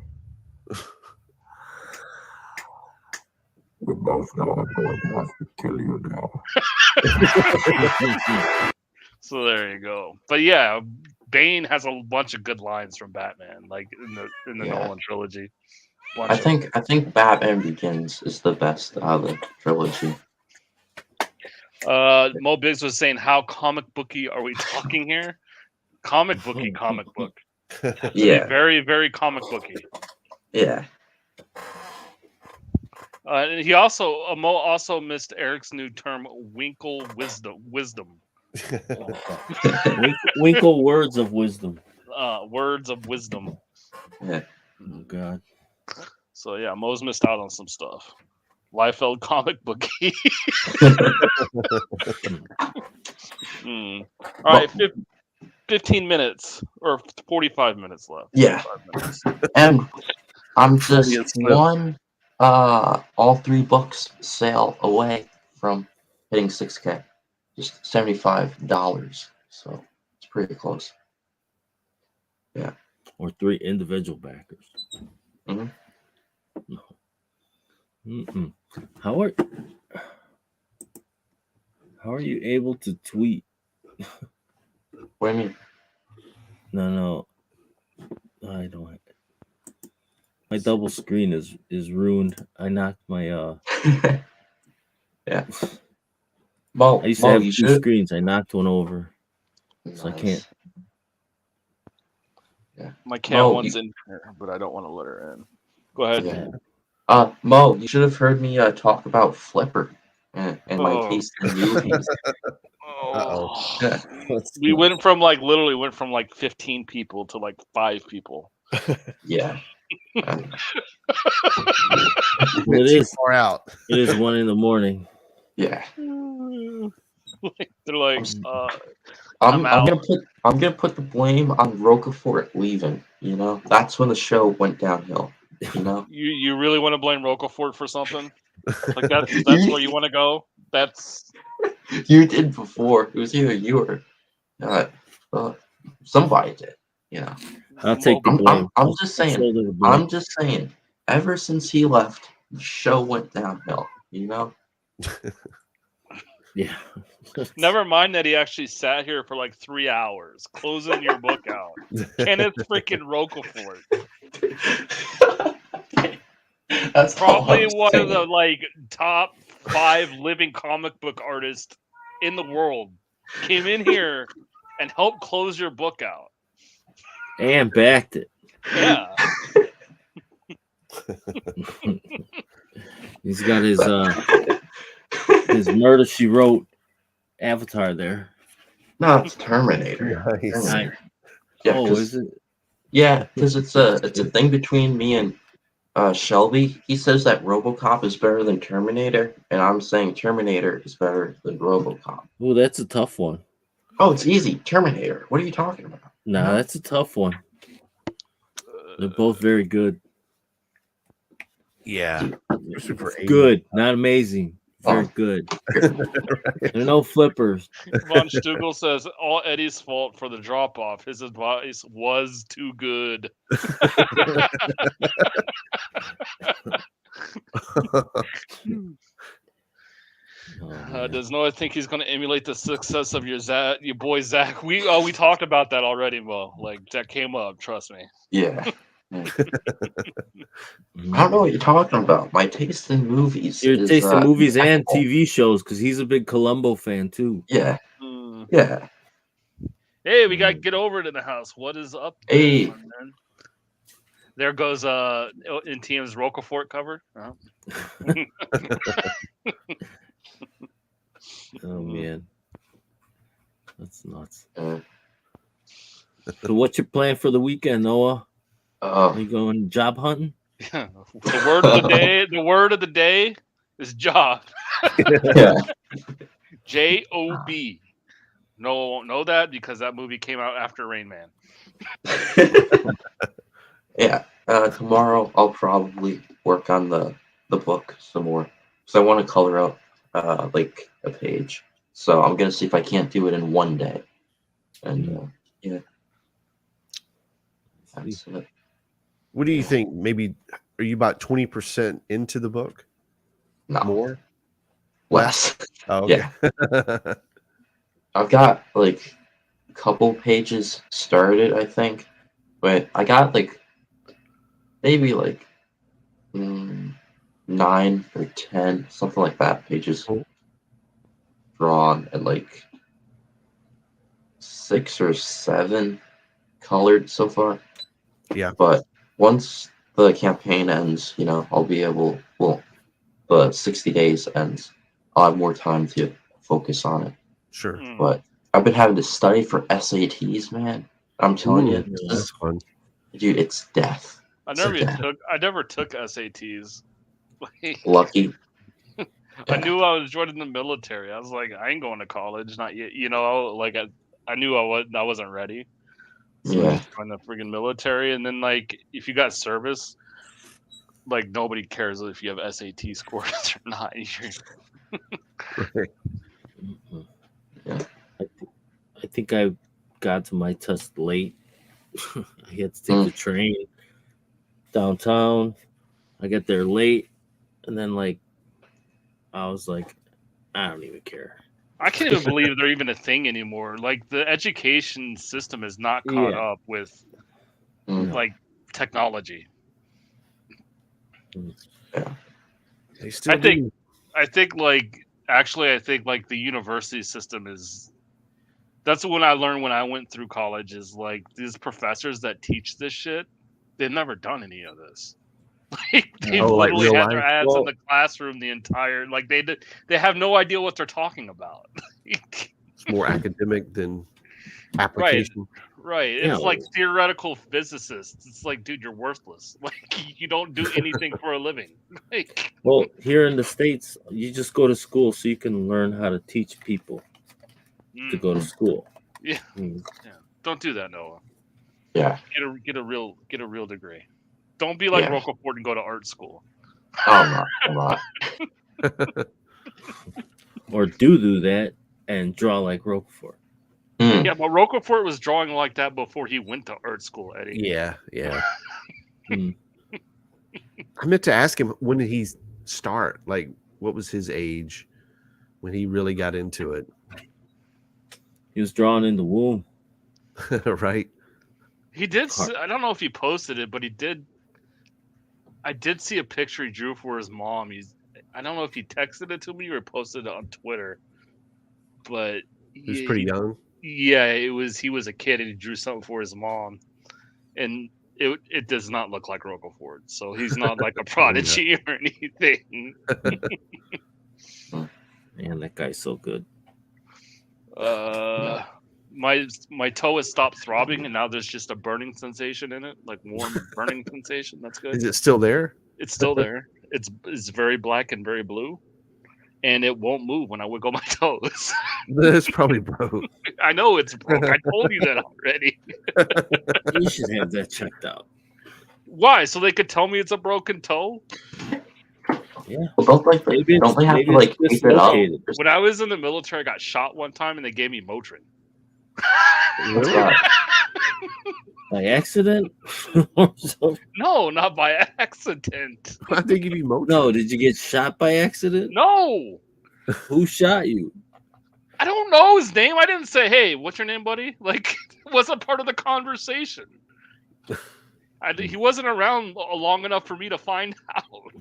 We both know I'm going to have to kill you now. So there you go. But yeah, Bane has a bunch of good lines from Batman, like in the Nolan trilogy. I think Batman Begins is the best out of the trilogy. Mo Biggs was saying, how comic booky are we talking here? Comic book. Yeah. Very, very comic booky. Yeah. And Mo also missed Eric's new term, Winkle wisdom. Winkle words of wisdom. Words of wisdom. Yeah. Oh God. So yeah, Mo's missed out on some stuff. Liefeld comic booky. All right, 15 minutes or 45 minutes left. Yeah. 45 minutes. And I'm just one all 3 books sale away from hitting 6K. Just $75. So it's pretty close. Yeah. Or 3 individual backers. Mm-hmm. No. Mm-mm. How are you able to tweet? What do you mean? No. I don't. My double screen is ruined. I knocked my Yeah. Mo, I used to have 2 screens. I knocked one over. Nice. So I can't. Yeah. My cat one's in here, but I don't want to let her in. Go ahead. Yeah. Mo, you should have heard me talk about Flipper and my taste in movies. Oh, we went from like literally went from like 15 people to like 5 people. Yeah. Well, it Too is far out. It is 1 a.m. Yeah. Like, they're like, I'm out. gonna put the blame on Roquefort leaving. You know, that's when the show went downhill. You know, You really want to blame Roquefort for something? Like that's where you want to go? That's you did before. It was either you or somebody did. You know, I'll take the blame. I'm just I'll saying. shoulder the blame. I'm just saying. Ever since he left, the show went downhill. You know. Yeah. never mind that he actually sat here for like 3 hours closing your book out. Kenneth freaking Roquefort. That's probably all I'm one of saying. the like top 5 living comic book artists in the world came in here and helped close your book out. And backed it. Yeah. He's got his Murder She Wrote avatar there. No, it's Terminator. Nice. Terminator. Oh, 'cause- is it? Yeah, because it's a thing between me and Shelby. He says that RoboCop is better than Terminator, and I'm saying Terminator is better than RoboCop. Oh, that's a tough one. Oh, it's easy. Terminator. What are you talking about? Nah, that's a tough one. They're both very good. Yeah. Super Good, not amazing. Very good. There are no flippers. Von Stugel says all Eddie's fault for the drop off. His advice was too good. Does Noah think he's going to emulate the success of your boy Zach? We talked about that already, Mo. Like that came up. Trust me. Yeah. I don't know what you're talking about. My taste in movies. Your is, taste in movies and impeccable. TV shows, because he's a big Columbo fan too. Yeah. Yeah. Hey, we got to get over it in the house. What is up? There, Hey. my man? There goes in TM's Roquefort cover. Oh man, that's nuts. So, what's your plan for the weekend, Noah? Are you going job hunting? The word of the day. The word of the day is job. Yeah. JOB. No one won't know that because that movie came out after Rain Man. Yeah. Tomorrow I'll probably work on the book some more because I want to color out like a page. So I'm gonna see if I can't do it in one day. And yeah. That's it. What do you think? Maybe are you about 20% into the book? No. More? Less. Oh, okay. Yeah. I've got like a couple pages started, I think, but I got like maybe like 9 or 10, something like that, pages drawn, and like 6 or 7 colored so far. Yeah. But once the campaign ends, you know, I'll be able, well, the 60 days ends, I'll have more time to focus on it. Sure. But I've been having to study for SATs, man. I'm telling you, that's fun. dude, it's death. I never took SATs. Lucky. I knew I was joining the military. I was like, I ain't going to college, not yet. You know, like I knew I wasn't ready. So I Yeah. just joined the freaking military, and then like if you got service, like nobody cares if you have SAT scores or not. Right. I think I got to my test late. I had to take the train downtown. I get there late, and then like I was like, I don't even care. I can't even believe they're even a thing anymore. Like the education system is not caught up with like technology. They still I think like the university system is. That's when I learned when I went through college is like these professors that teach this shit, they've never done any of this. Like they've like literally real had their life? ads in the classroom the entire like they have no idea what they're talking about. It's more academic than Right. application. Right. Yeah. It's like theoretical physicists. It's like, dude, you're worthless. Like, you don't do anything for a living. Like, Well, here in the States, you just go to school so you can learn how to teach people to go to school. yeah. Mm. Yeah. Don't do that, Noah. Yeah. Get a real degree. Don't be like Yeah. Rocafort and go to art school. Oh, I'm not. Or do that and draw like Roquefort. Mm. Yeah, but Rocafort was drawing like that before he went to art school, Eddie. Yeah, yeah. Mm. I meant to ask him, when did he start? Like, what was his age when he really got into it? He was drawing in the womb. Right? He did. I don't know if he posted it, but he did. I did see a picture he drew for his mom. I don't know if he texted it to me or posted it on Twitter. But He was pretty young. Yeah, it was. He was a kid and he drew something for his mom, and it does not look like Rocafort. So he's not like a prodigy or anything. Man, that guy's so good. My toe has stopped throbbing and now there's just a burning sensation in it, like warm burning sensation. That's good. Is it still there? It's still there. It's very black and very blue, and it won't move when I wiggle my toes. It's probably broke. I know it's broke. I told you that already. You should have that checked out. Why? So they could tell me it's a broken toe? Yeah. Well, don't they have to like keep it up? When I was in the military, I got shot one time and they gave me Motrin. Really? By accident? No, not by accident. I think you Motrin. No, did you get shot by accident? No. Who shot you? I don't know his name. I didn't say, "Hey, what's your name, buddy?" Like, it wasn't part of the conversation. He wasn't around long enough for me to find out.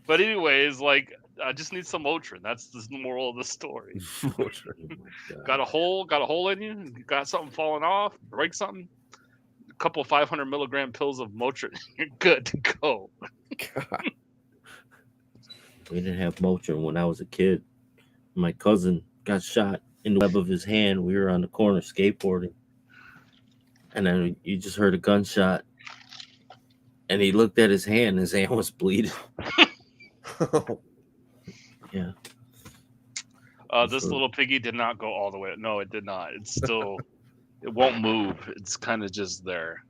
But anyways, like, I just need some Motrin. That's the moral of the story. Got a hole in you? Got something falling off? Break something? A couple 500 milligram pills of Motrin. You're good to go. God. We didn't have Motrin when I was a kid. My cousin got shot in the web of his hand. We were on the corner skateboarding. And then you just heard a gunshot. And he looked at his hand. And his hand was bleeding. Yeah. This little piggy did not go all the way. No, it did not. It's still, it won't move. It's kind of just there.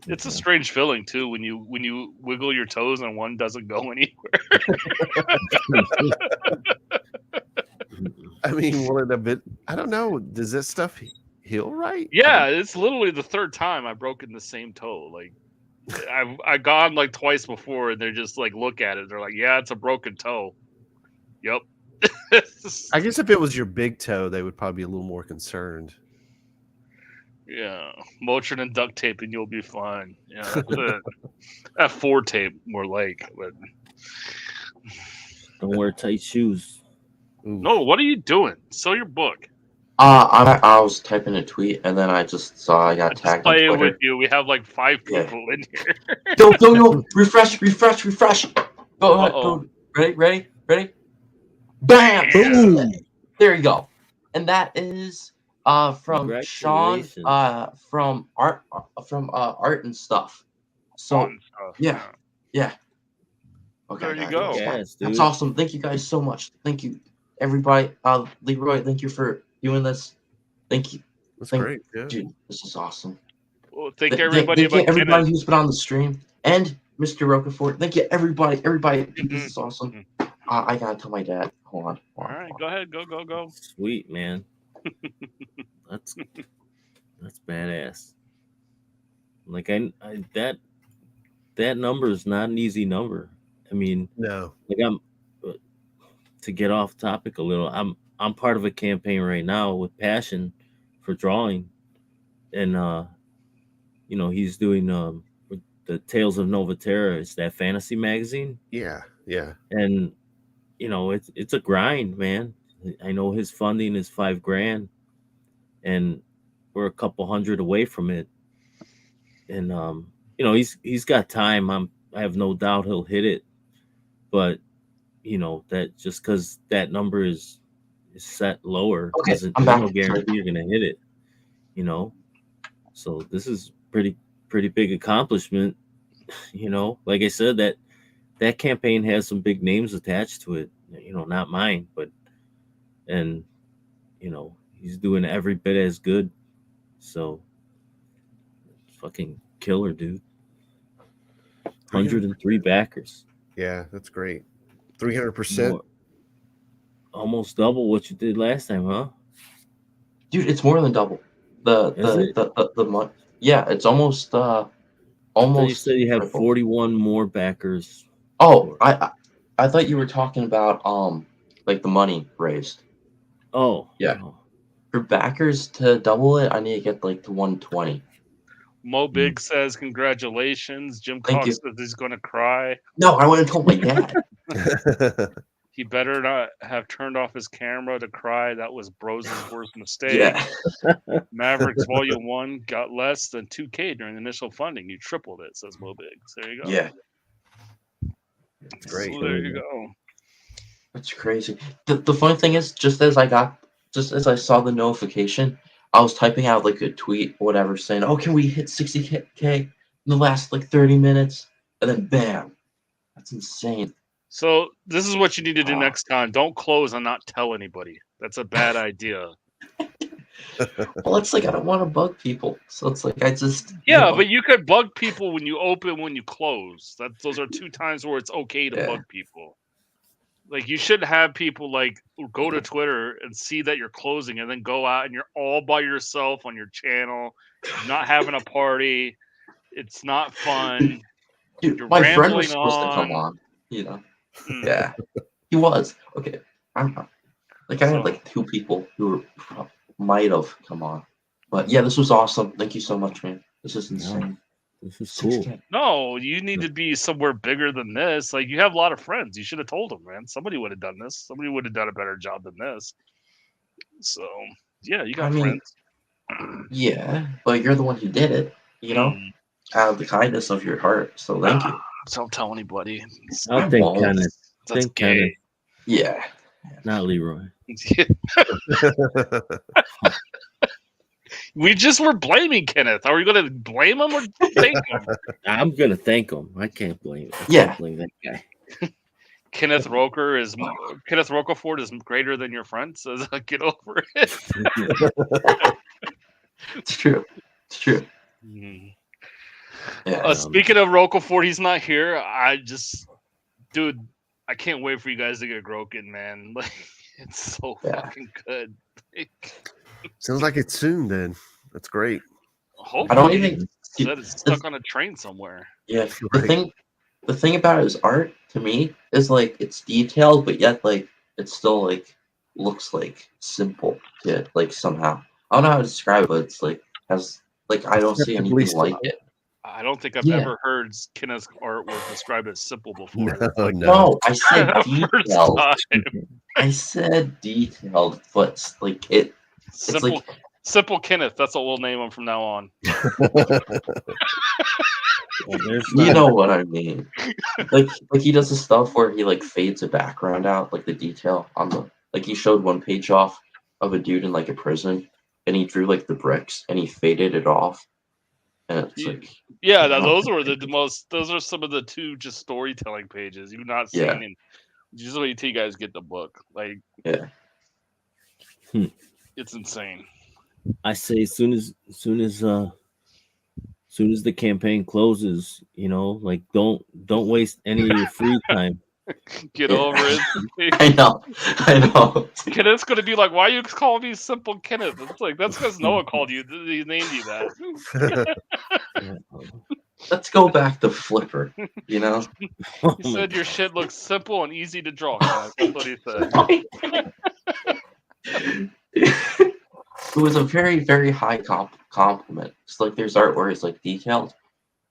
It's a strange feeling too when you wiggle your toes and one doesn't go anywhere. I mean, I don't know. Does that stuff heal right? Yeah, it's literally the third time I've broken the same toe. Like, I've gone like twice before, and they're just like, look at it. They're like, yeah, it's a broken toe. Yep. I guess if it was your big toe, they would probably be a little more concerned. Yeah, Motrin and duct tape, and you'll be fine. Yeah, that's it. F4 tape, more like. But don't wear tight shoes. No, what are you doing? Sell your book. I was typing a tweet and then I just saw I got tagged on Playing Twitter. with you. We have like 5 people in here. Go! Refresh! Go ahead. Go. Ready? Bam! Boom! There you go. And that is from Sean from art and stuff. So yeah. Okay, there you go. That's awesome. Thank you guys so much. Thank you, everybody. Leroy, thank you for doing this. Thank you. That's great. Yeah. Dude, this is awesome. Well, thank everybody. Thank you everybody who's been on the stream and Mr. Rocafort. Thank you everybody. This is awesome. I gotta tell my dad. Hold on. All right, go ahead. Go. Sweet, man. That's badass. Like that number is not an easy number. I mean, no. Like to get off topic a little. I'm part of a campaign right now with Passion for drawing, and he's doing the Tales of Nova Terra. It's that fantasy magazine. Yeah. And it's a grind, man. I know his funding is $5,000, and we're a couple hundred away from it. And he's got time. I have no doubt he'll hit it, but that just because that number is set lower Okay, doesn't I'm there's back. no guarantee you're gonna hit it. So this is pretty big accomplishment. Like I said, that campaign has some big names attached to it. Not mine, but and he's doing every bit as good. So fucking killer, dude. 103 backers. Yeah, that's great. 300%. Almost double what you did last time, huh? Dude, it's more than double. The month. Yeah, it's almost I thought you said you have triple. 41 more backers. Oh, I thought you were talking about like the money raised. Oh, yeah. For backers to double it, I need to get like to 120. Mo Big says congratulations. Jim Thank Cox you. says he's gonna cry. No, I would have told my dad. He better not have turned off his camera to cry. That was Bros' worst mistake. Yeah. Maverix Volume 1 got less than 2K during the initial funding. You tripled it, says Mo Big. So there you go. Yeah. That's great. So there you go. That's crazy. The funny thing is, just as I saw the notification, I was typing out like a tweet, whatever, saying, "Oh, can we hit 60K in the last like 30 minutes?" And then bam, that's insane. So this is what you need to do next time. Don't close and not tell anybody. That's a bad idea. Well, it's like I don't want to bug people, so it's like I just Yeah, but you could bug people when you open, when you close. Those are two times where it's okay to bug people. Like you should have people like go to Twitter and see that you're closing, and then go out and you're all by yourself on your channel, not having a party. It's not fun. Dude, you're my friend was rambling supposed to come on. Yeah, he was. Okay, I had like two people who might have come on, but yeah, this was awesome. Thank you so much, man. This is insane. This is cool. No, you need to be somewhere bigger than this. Like you have a lot of friends. You should have told them, man. Somebody would have done this. Somebody would have done a better job than this. So yeah, you got friends. Yeah, but you're the one who did it. Out of the kindness of your heart. So thank you. Don't tell anybody. I'll think Kenneth. That's Think Kenneth. Yeah. Not Leroy. We just were blaming Kenneth. Are we going to blame him or thank him? I'm gonna thank him. I can't blame. Yeah. Blame that guy. Kenneth Rocafort is greater than your friend. Says, get over it. It's true. It's true. Yeah. Speaking of Rocafort, he's not here. Dude, I can't wait for you guys to get Groken, man. Like, it's so fucking good. Sounds like it's soon. Then that's great. Hopefully, I don't even. Said it's stuck on a train somewhere. Yeah, the thing about his art to me is like it's detailed, but yet like it still like looks like simple to like somehow. I don't know how to describe it, but it's like has like I don't see anything like it. I don't think I've ever heard Kenneth's artwork described as simple before. No, I said First detailed. time. I said detailed, but like it. It's like Simple Kenneth. That's what we'll name him from now on. You know what I mean. Like he does the stuff where he like fades the background out, like the detail on the like he showed one page off of a dude in like a prison, and he drew like the bricks and he faded it off. And it's like those were the most. Those are some of the two just storytelling pages you've not seen. And just wait till you guys get the book. Like, it's insane. I say as soon as the campaign closes, like don't waste any of your free time. Get over it. I know. Kenneth's gonna be like, "Why are you calling me Simple Kenneth?" It's like that's because Noah called you. He named you that. Let's go back to Flipper. He said your shit looks simple and easy to draw. Kenneth. That's what he said. It was a very, very high compliment. It's like there's art where it's like detailed,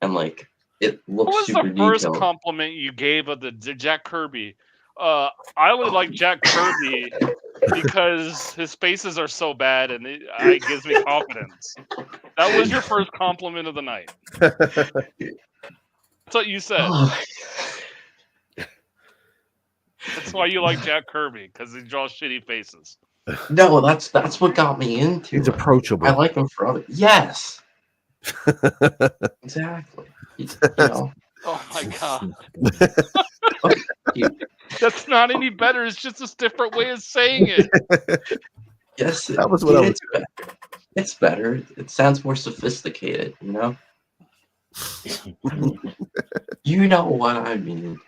and like it looks What was super the first detailed. compliment you gave of the Jack Kirby? I really like Jack Kirby because his spaces are so bad and it gives me confidence. That was your first compliment of the night. That's what you said. That's why you like Jack Kirby, because he draws shitty faces. No, that's what got me into He's it. approachable. I like him for other. Yes. Exactly. You know. Oh my god. That's not any better. It's just a different way of saying it. Yes, That was what I was. it's better. It's better. It sounds more sophisticated, you know? You know what I mean.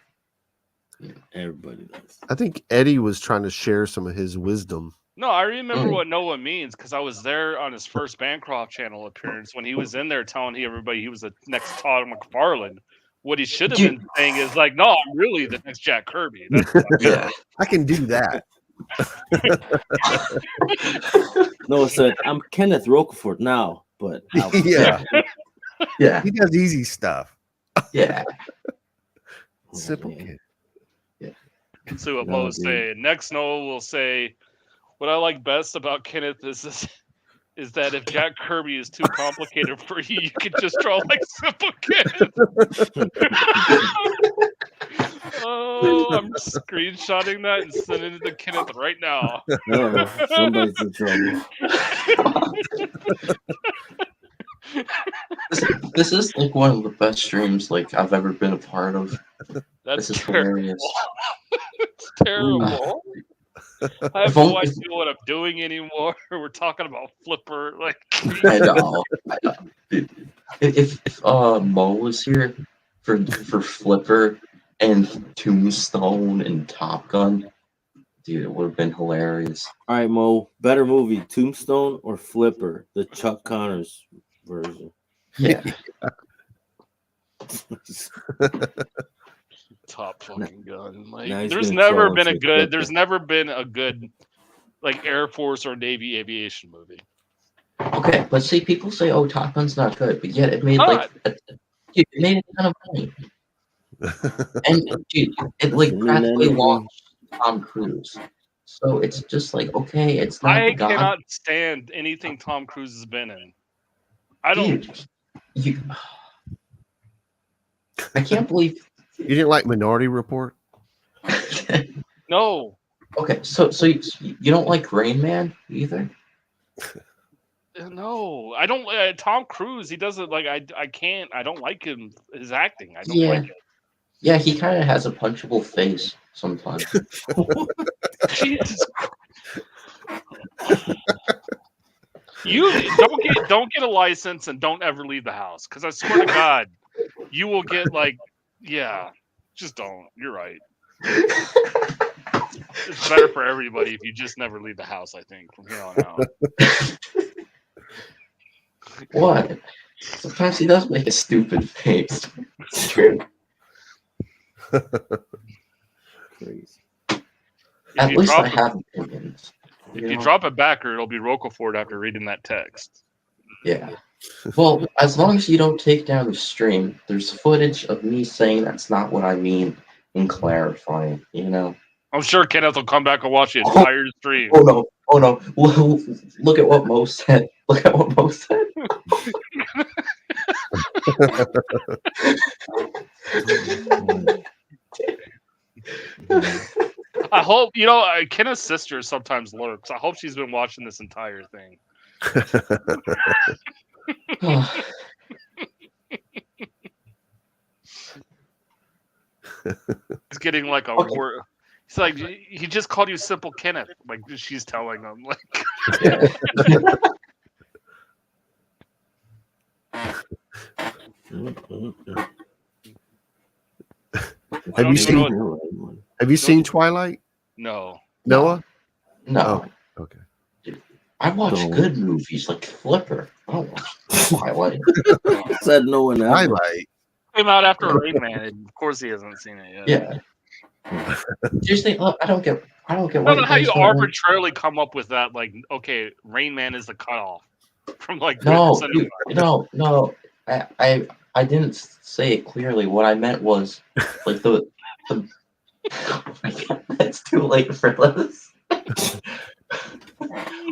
Everybody does. I think Eddie was trying to share some of his wisdom. No, I remember what Noah means because I was there on his first Bancroft channel appearance when he was in there telling everybody he was the next Todd McFarlane. What he should have been saying is like, no, I'm really the next Jack Kirby. That's Yeah. I can do that. Noah said, I'm Kenneth Roquefort now, but Yeah. Yeah. He does easy stuff. Yeah. Simple kid. Let's see what No, Mo's dude. saying. Next, Noah will say, what I like best about Kenneth is that if Jack Kirby is too complicated for you, you can just draw like simple Kenneth. Oh, I'm screenshotting that and sending it to Kenneth right now. Somebody's in trouble. This is like one of the best streams like I've ever been a part of. That's this is terrible. hilarious. It's terrible. I have no idea what I'm doing anymore. We're talking about Flipper. Like I know. If Mo was here for Flipper and Tombstone and Top Gun, dude, it would have been hilarious. All right, Mo, better movie, Tombstone or Flipper, the Chuck Connors version? Yeah. Top fucking gun. Like Now he's there's gonna never troll been and a say good Flipper. there's never been a good like Air Force or Navy aviation movie. Okay, but see, people say, "Oh, Top Gun's not good," but yet it made like it made a ton of money. And dude, it like Doesn't mean practically anything. launched Tom Cruise. So it's just like, okay, it's not I the god. cannot stand anything Tom Cruise has been in. I don't. Dude, I can't believe You didn't like Minority Report? No. Okay, so you don't like Rain Man either? No, I don't. Tom Cruise, he doesn't like. I can't. I don't like him. His acting. I don't Yeah. like it. Yeah, he kind of has a punchable face sometimes. Jesus Christ. You don't get a license and don't ever leave the house because I swear to God, you will get like, yeah, just don't. You're right. It's better for everybody if you just never leave the house. I think from here on out. What? Sometimes he does make a stupid face. It's true. Crazy. At least I have opinions. If you drop it back, or it'll be Roquefort after reading that text. Yeah. Well, as long as you don't take down the stream, there's footage of me saying that's not what I mean and clarifying, you know? I'm sure Kenneth will come back and watch the entire stream. Oh no. Look at what Mo said. Look at what Mo said. I hope, Kenneth's sister sometimes lurks. I hope she's been watching this entire thing. He's getting like a word. He's like, he just called you Simple Kenneth. Like she's telling him, like. Have you seen Twilight? No. Noah? No. Oh, okay. I watch good movies like Flipper. I don't watch Twilight. Said no one ever. Twilight. Came out after Rain Man. And of course, he hasn't seen it yet. Yeah. Seriously, look, I don't get. I don't know how you arbitrarily come up with that. Like, okay, Rain Man is the cutoff from like. No. I didn't say it clearly. What I meant was like the it's too late for this.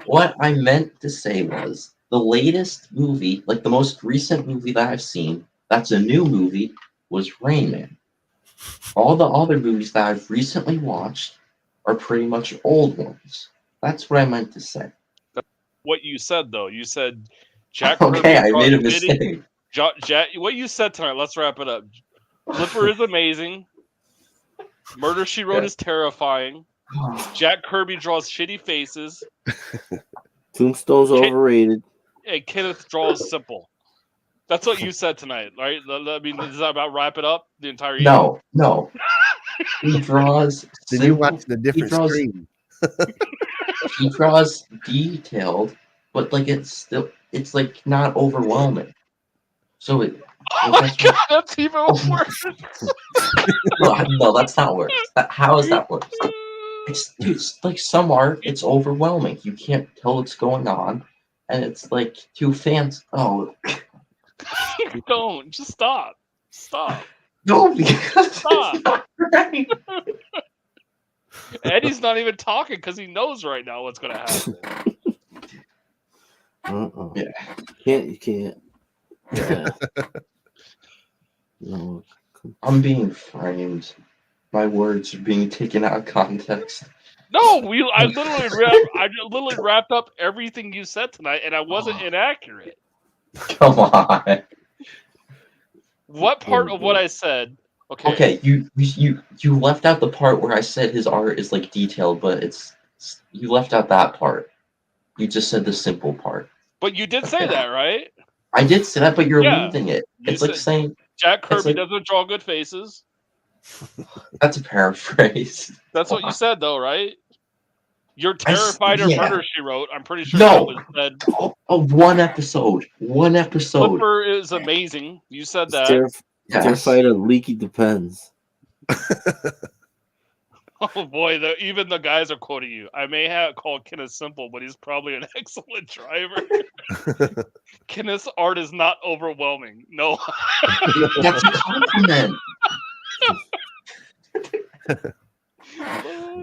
What I meant to say was the latest movie, like the most recent movie that I've seen, that's a new movie, was Rain Man. All the other movies that I've recently watched are pretty much old ones. That's what I meant to say. What you said though, you said Jack Okay, Kirby I made a draws shitty- mistake. Jack, what you said tonight. Let's wrap it up. Flipper is amazing. Murder She Wrote is terrifying. Jack Kirby draws shitty faces. Tombstone's overrated. And Kenneth draws simple. That's what you said tonight, right? I mean, does that about wrap it up? The entire evening? No. He draws. Then you watch the different draws, screen. He draws detailed, but like it's like not overwhelming. So it. Oh my god, that's even worse. No, that's not worse. How is that worse? It's like some art, it's overwhelming. You can't tell what's going on, and it's like too fancy. Oh, don't just stop. No, stop. Right. Eddie's not even talking because he knows right now what's going to happen. Yeah. You can't. Yeah. No. I'm being framed. My words are being taken out of context. No, I literally wrapped up everything you said tonight, and I wasn't inaccurate. Come on. What part of what I said? Okay, you left out the part where I said his art is like detailed, but you left out that part. You just said the simple part. But you did say that, right? I did say that, but you're leaving it. It's like saying Jack Kirby doesn't draw good faces. That's a paraphrase. That's what you said, though, right? You're terrified of Murder She Wrote. I'm pretty sure No. you said. One episode. Flipper is amazing. You said that. Terrified of Leaky Depends. Oh boy, even the guys are quoting you. I may have called Kenneth simple, but he's probably an excellent driver. Kenneth's art is not overwhelming. No. That's a compliment.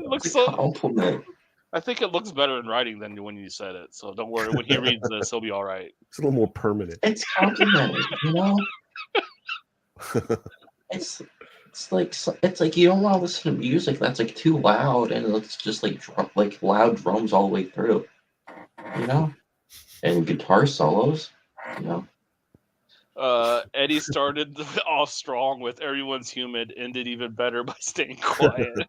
Looks so compliment. I think it looks better in writing than when you said it. So don't worry. When he reads this, he'll be all right. It's a little more permanent. It's complimented, you know. It's like you don't want to listen to music that's like too loud and it's just like loud drums all the way through, you know, and guitar solos, you know. Eddie started off strong with "Everyone's Humid," ended even better by staying quiet.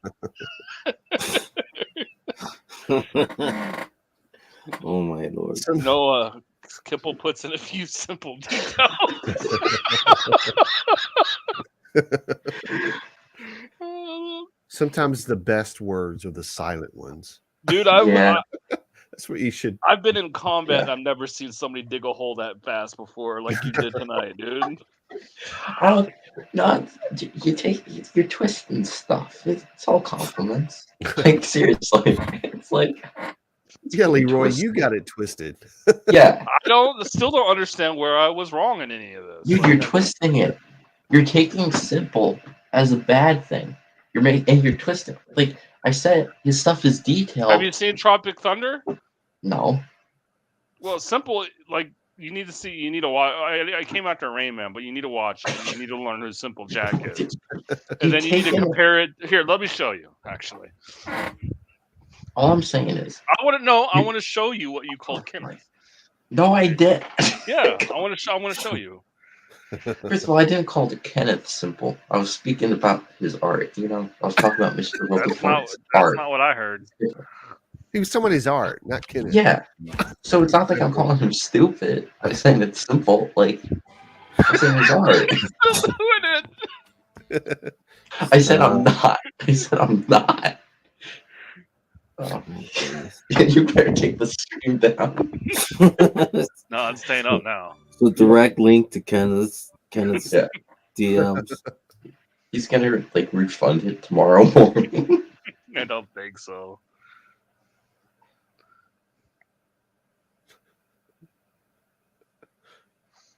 Oh my lord! Noah Kipple puts in a few simple details. Sometimes the best words are the silent ones. Dude, that's what you should. I've been in combat and I've never seen somebody dig a hole that fast before, like you did tonight, dude. Oh no, you're twisting stuff. It's all compliments. Like seriously, it's like. Yeah, Leroy, you got it twisted. Yeah. I still don't understand where I was wrong in any of this. You're twisting it. You're taking simple as a bad thing. You're twisting. Like I said, his stuff is detailed. Have you seen Tropic Thunder? No. Well, simple. Like you need to watch. I came after Rain Man, but you need to watch it. You need to learn who Simple Jack is, and then you need to compare it. Here, let me show you. Actually. All I'm saying is, I want to know. I want to show you what you called Kenneth. No, I did. Yeah, I want to show you. First of all, I didn't call it Kenneth simple. I was speaking about his art. You know, I was talking about Mr. Robofort's art. That's not what I heard. He was talking about his art, not Kenneth. Yeah. So it's not like I'm calling him stupid. I'm saying it's simple. Like I'm saying his art. I said I'm not. I said I'm not. Oh, you better take the stream down. No, I'm staying up now. So direct link to Kenneth's DMs. He's gonna like refund it tomorrow morning. I don't think so.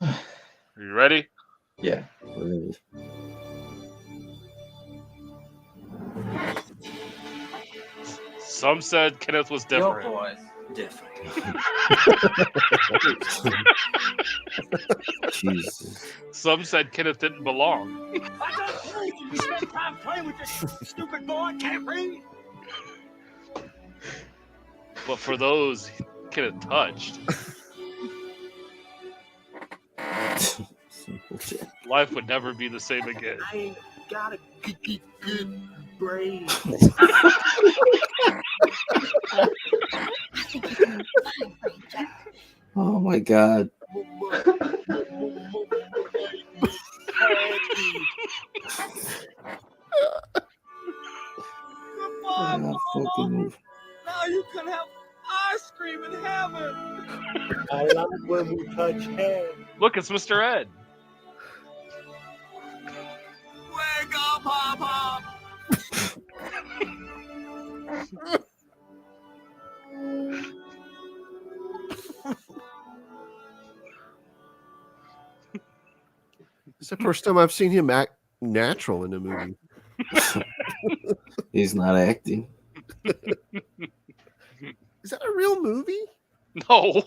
Are you ready? Yeah. Some said Kenneth was different. Your boy's different. Jesus. Some said Kenneth didn't belong. I don't read. You spend time playing with this stupid boy. Can't read. But for those Kenneth touched, life would never be the same again. I ain't got a good brain. Oh my God. Now you can have ice cream in heaven. I like when we touch hands. Look, it's Mr. Ed. Wake up, Pop. It's the first time I've seen him act natural in a movie. He's not acting. Is that a real movie? No.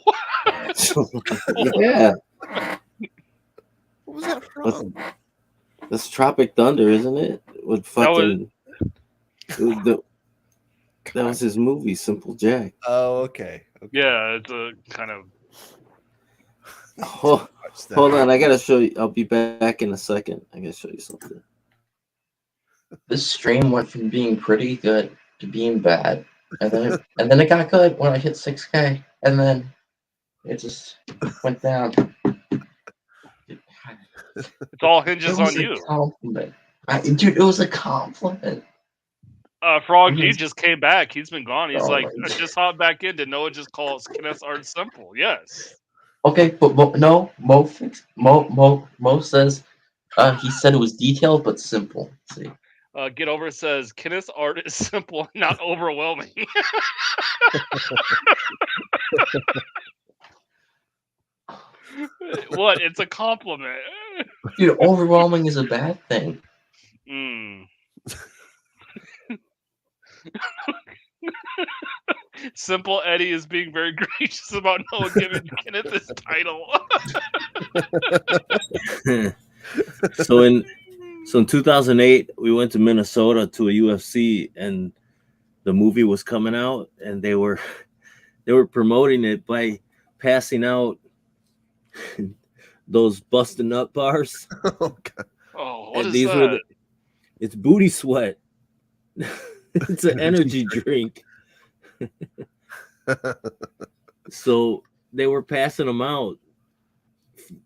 Yeah. What was that from? That's Tropic Thunder, isn't it? With fucking. That was his movie, Simple Jack. Oh, okay. Yeah, it's a kind of. Hold on, I gotta show you. I'll be back in a second. I gotta show you something. This stream went from being pretty good to being bad, and then it got good when I hit 6K, and then it just went down. It all hinges on you. Compliment. Dude, it was a compliment. Frog G just came back. He's been gone. He's Oh like, my I just hopped back in. Did Noah just call us Kenneth Art Simple? Yes. Okay, but Mo says he said it was detailed but simple. See. Get Over says Kenneth's art is simple, not overwhelming. What? It's a compliment. Dude, overwhelming is a bad thing. Simple Eddie is being very gracious about Noah giving Kenneth this title. So in 2008, we went to Minnesota to a UFC, and the movie was coming out, and they were promoting it by passing out those busting nut bars. Oh, what is these that? It's booty sweat. It's an energy drink. So they were passing them out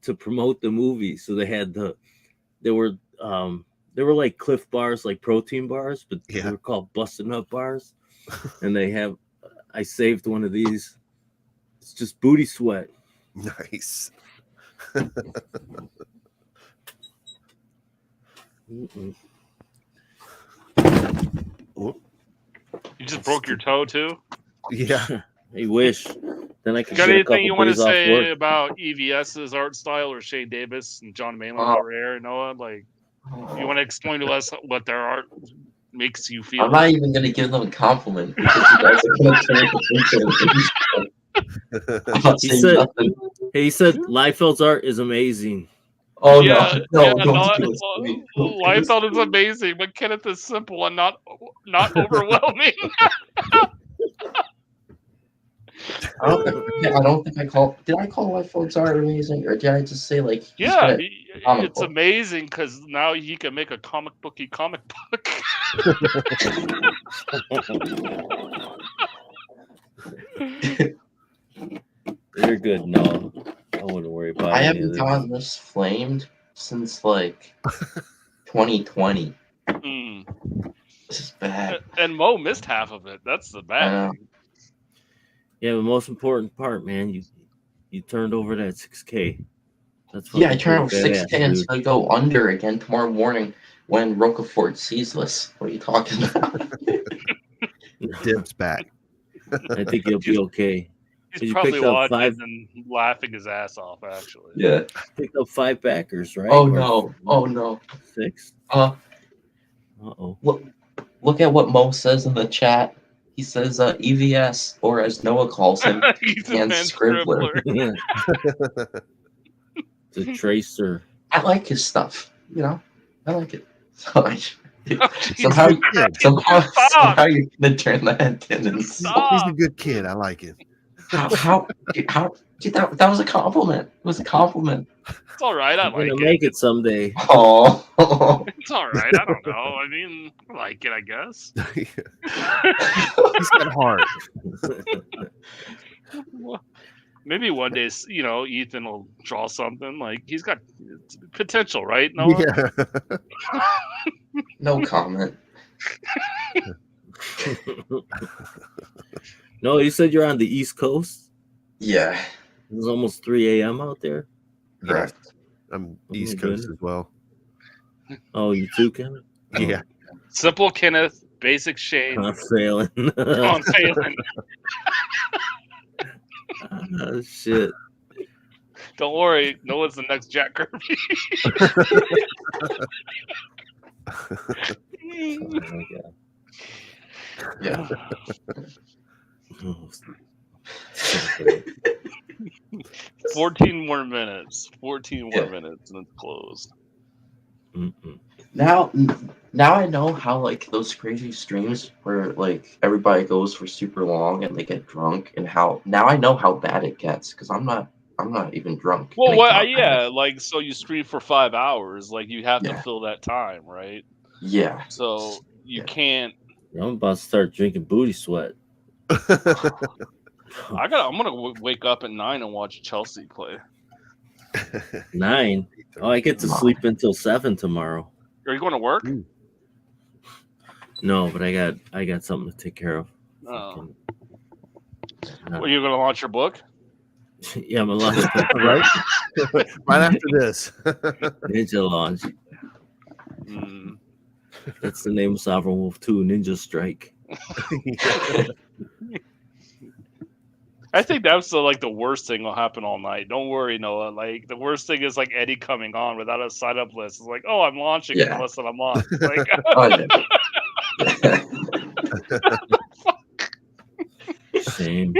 to promote the movie. So they had they were like Cliff bars, like protein bars, but they were called busting up bars. And I saved one of these. It's just booty sweat. Nice. You just broke your toe too? Yeah. I wish. Then I could Got get a anything couple you want to days off say work. about EVS's art style or Shane Davis and John Malin over here, Noah? Like, you want to explain to us what their art makes you feel? I'm not even gonna give them a compliment because you guys are gonna turn it into I'm not saying nothing. He said Liefeld's art is amazing. Oh yeah, no, Liefeld is amazing, but Kenneth is simple and not overwhelming. I don't think I call. Did I call Liefeld's art amazing, or did I just say like? Yeah, it's amazing because now he can make a comic booky comic book. You're good. No, I wouldn't worry about it. I haven't gotten this flamed since like 2020. This is bad. And Mo missed half of it. That's the bad thing. Yeah, the most important part, man, you turned over that 6K. That's Yeah, I turned over 6K and I go under again tomorrow morning when Roquefort sees this. What are you talking about? Dib's back. I think you'll be okay. He's probably watching and laughing his ass off, actually. Yeah. Picked up 5 backers, right? Oh no. Oh no. 6. Uh-oh. Look at what Mo says in the chat. He says EVS, or as Noah calls him, and Scribbler. The Tracer. I like his stuff. You know, I like it. So somehow you're gonna turn that into He's a good kid. I like it. how dude, that was a compliment. It was a compliment. It's all right. I I'm like gonna it. make it someday. Oh, It's all right. I don't know. I mean, I like it. I guess. He's got heart. Well, maybe one day, Ethan will draw something. Like he's got potential, right? Noah? Yeah. No comment. No, you said you're on the East Coast. Yeah. It's almost 3 a.m. out there. Correct. I'm East Coast as well. Oh, you too, Kenneth? Yeah. Simple Kenneth, basic Shane. I'm failing. I'm failing. Oh, shit. Don't worry, Noah's the next Jack Kirby. Yeah. 14 more minutes. 14 more minutes and it's closed. Now I know how like those crazy streams where like everybody goes for super long and they get drunk, and how now I know how bad it gets because I'm not even drunk. Well, And it what? got Yeah, bad. like so you stream for 5 hours. Like you have to Yeah. fill that time, right? Yeah. So you can't. I'm about to start drinking booty sweat. I'm gonna wake up at 9 and watch Chelsea play. 9. Oh, I get to sleep until 7 tomorrow. Are you going to work? No, but I got something to take care of. Oh. Are you gonna launch your book? Yeah, I'm a lot of right. Right after this. Ninja Launch. That's the name of Sovereign Wolf 2, Ninja Strike. I think that's the worst thing will happen all night. Don't worry, Noah. Like the worst thing is like Eddie coming on without a sign up list. It's like, oh, I'm launching it unless I'm on. Like, Shame.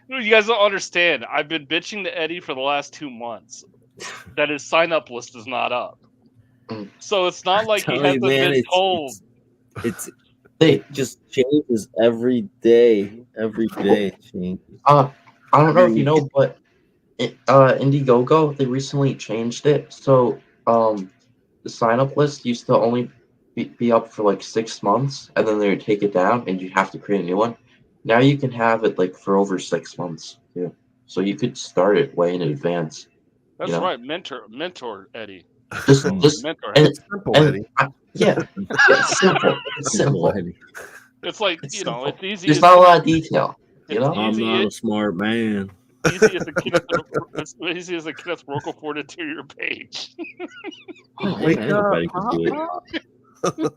You guys don't understand. I've been bitching to Eddie for the last 2 months that his sign up list is not up. So it's not like he hasn't been told. It just changes every day. Every day it changes. I don't know if you know, but Indiegogo, they recently changed it. So the sign up list used to only be up for like 6 months, and then they would take it down, and you have to create a new one. Now you can have it like for over 6 months. Yeah. So you could start it way in advance. That's you know? right. Mentor Eddie. Just mentor and, Eddie. Simple, Eddie. Yeah, it's simple. It's simple. It's like it's easy. There's not a lot of detail. You know, I'm not a smart man. Easy as a Kenneth Rocafort interior page. Wake anybody can do it.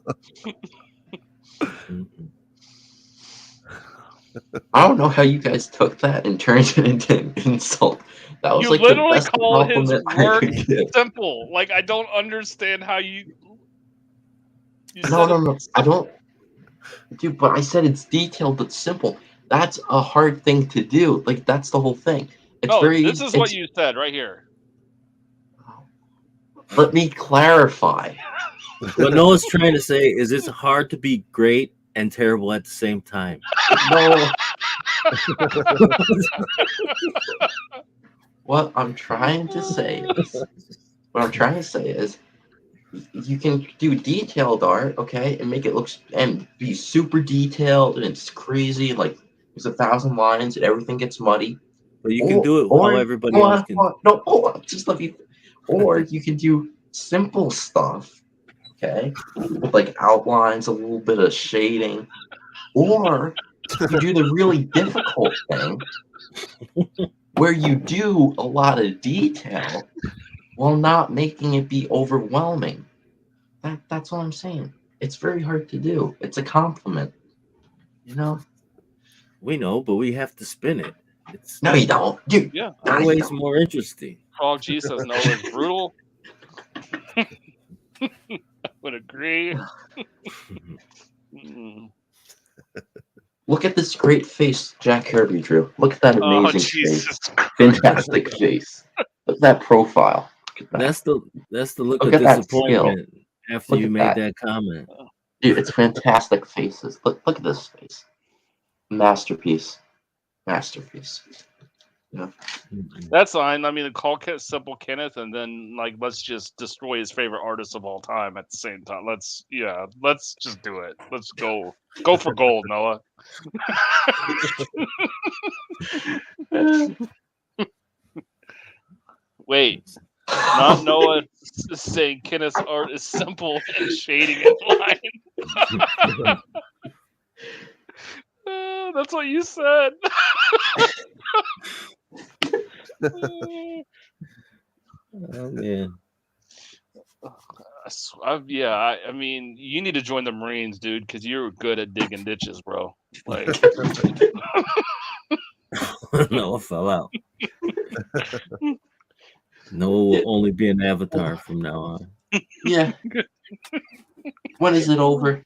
I don't know how you guys took that and turned it into an insult. That was You like literally the best call his compliment I work could give. simple. Like I don't understand how you No. I don't, dude. But I said it's detailed but simple. That's a hard thing to do. Like that's the whole thing. It's very. This is what you said right here. Let me clarify. What Noah's trying to say is it's hard to be great and terrible at the same time. No. What I'm trying to say is, you can do detailed art, okay, and make it look and be super detailed, and it's crazy. Like there's 1,000 lines, and everything gets muddy. But you can do it how everybody else can. Just let me. Or you can do simple stuff, okay, with like outlines, a little bit of shading, or you do the really difficult thing where you do a lot of detail while not making it be overwhelming. That's what I'm saying. It's very hard to do. It's a compliment, you know. We know, but we have to spin it. It's no, you don't, dude. Yeah, always more interesting. Frog G says no, it's brutal. I would agree. Look at this great face Jack Kirby drew. Look at that amazing face. Fantastic face. Look at that profile. Look at that. That's the look Look of at that skill. disappointment after Look you at made that. that comment. Dude, it's fantastic faces. Look at this face. Masterpiece. Masterpiece. Yeah. That's fine. I mean, call Simple Kenneth, and then like let's just destroy his favorite artist of all time at the same time. Let's just do it. Let's go for gold, Noah. Wait, not Noah saying Kenneth's art is simple and shading and line. That's what you said. Oh man. I mean, you need to join the Marines, dude, because you're good at digging ditches, bro. Like, Noah fell out. Noah will only be an avatar from now on. Yeah. When is it over?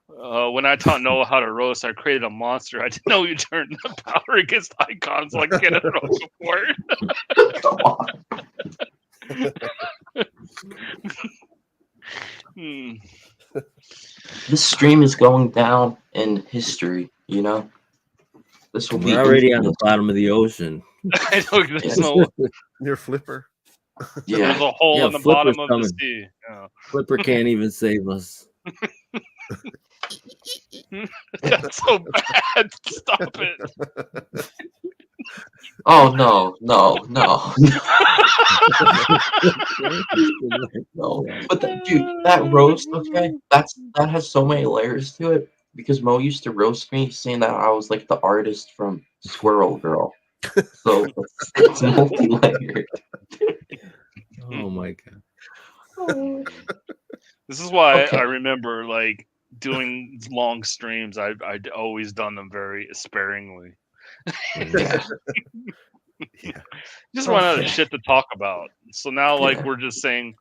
When I taught Noah how to roast, I created a monster. I didn't know you turned the power against icons like Kenneth Rose before. This stream is going down in history, you know? This will be We're already on the infamous. bottom of the ocean. I know there's no Near Flipper. Yeah. There's a hole in the Flipper's bottom of coming. the sea. Yeah. Flipper can't even save us. That's so bad. Stop it. Oh no. No. But dude, that roast, okay, that has so many layers to it because Mo used to roast me saying that I was like the artist from Squirrel Girl. So it's multi-layered. Oh my god. This is why Okay. I remember like doing long streams. I'd always done them very sparingly. Yeah. Just run out of Okay. shit to talk about. So now, like, we're just saying,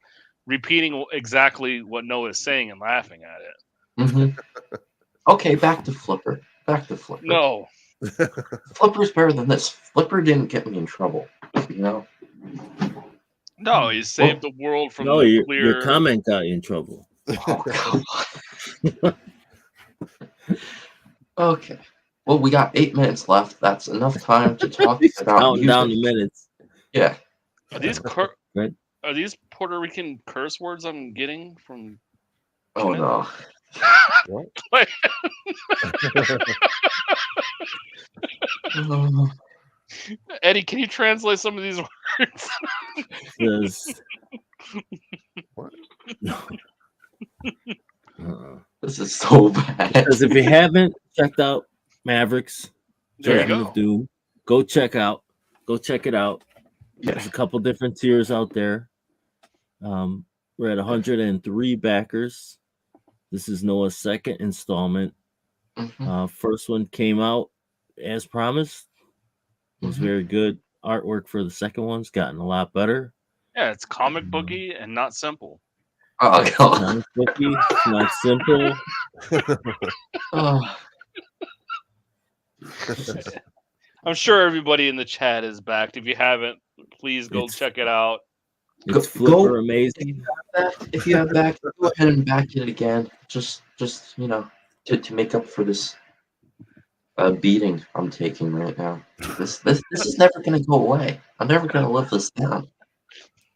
repeating exactly what Noah's saying and laughing at it. Mm-hmm. Okay, back to Flipper. No. Flipper's better than this. Flipper didn't get me in trouble, you know? No, he saved the world from No, nuclear. your comment got you in trouble. Oh, come on. Okay. Well, we got 8 minutes left. That's enough time to talk about Counting down music. the minutes. Yeah. Are these Right. are these Puerto Rican curse words I'm getting from? Oh no. What? Eddie, can you translate some of these words? Yes. What? This is so bad. Because if you haven't checked out Maverix, There you Judgment go. of Doom, go check it out. Yeah. There's a couple different tiers out there. We're at 103 backers. This is Noah's second installment. First one came out as promised. It was very good. Artwork for the second one's gotten a lot better. Yeah, it's comic booky and not simple. Oh, It's God. not booky, it's not simple. Oh. I'm sure everybody in the chat is backed. If you haven't, please go It's- check it out. It's Flipper amazing. If you have back, go ahead and back it again. Just you know, to make up for this beating I'm taking right now. This is never gonna go away. I'm never gonna live this down.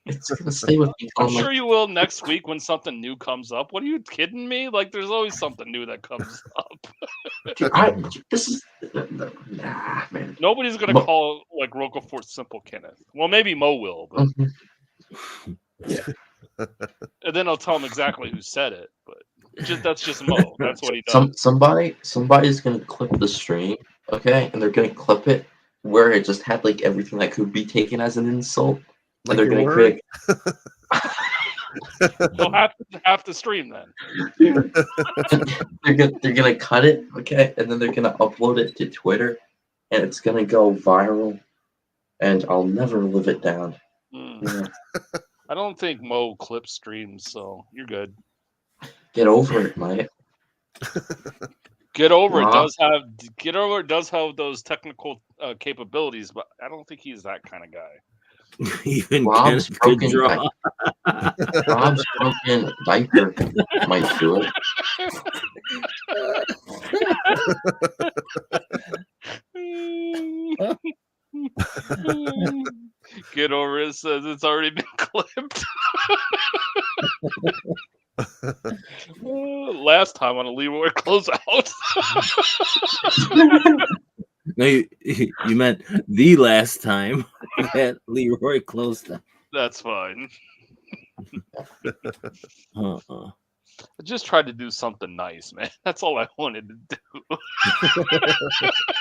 It's gonna stay with me. I'm till sure like, you will next week when something new comes up. What are you kidding me? Like, there's always something new that comes up. dude, this is nah, man. Nobody's gonna Mo- call like Roquefort Simple Kenneth. Well, maybe Mo will, but and then I'll tell him exactly who said it. But that's just Mo. That's what he does. Somebody's gonna clip the stream, okay, and they're gonna clip it where it just had like everything that could be taken as an insult, Like and they're your gonna word? create. So half the stream then. They're gonna cut it, okay, and then they're gonna upload it to Twitter, and it's gonna go viral, and I'll never live it down. Yeah. I don't think Mo clips streams, so you're good. Get over it, mate. Get over it Wow. does have those technical capabilities, but I don't think he's that kind of guy. Even Rob's Kenneth could broken draw. Rob's broken diaper might do it. Get over it says it's already been clipped. Last time on a Leroy closeout. No, you meant the last time that Leroy closed out. That's fine. Uh-uh. I just tried to do something nice, man. That's all I wanted to do.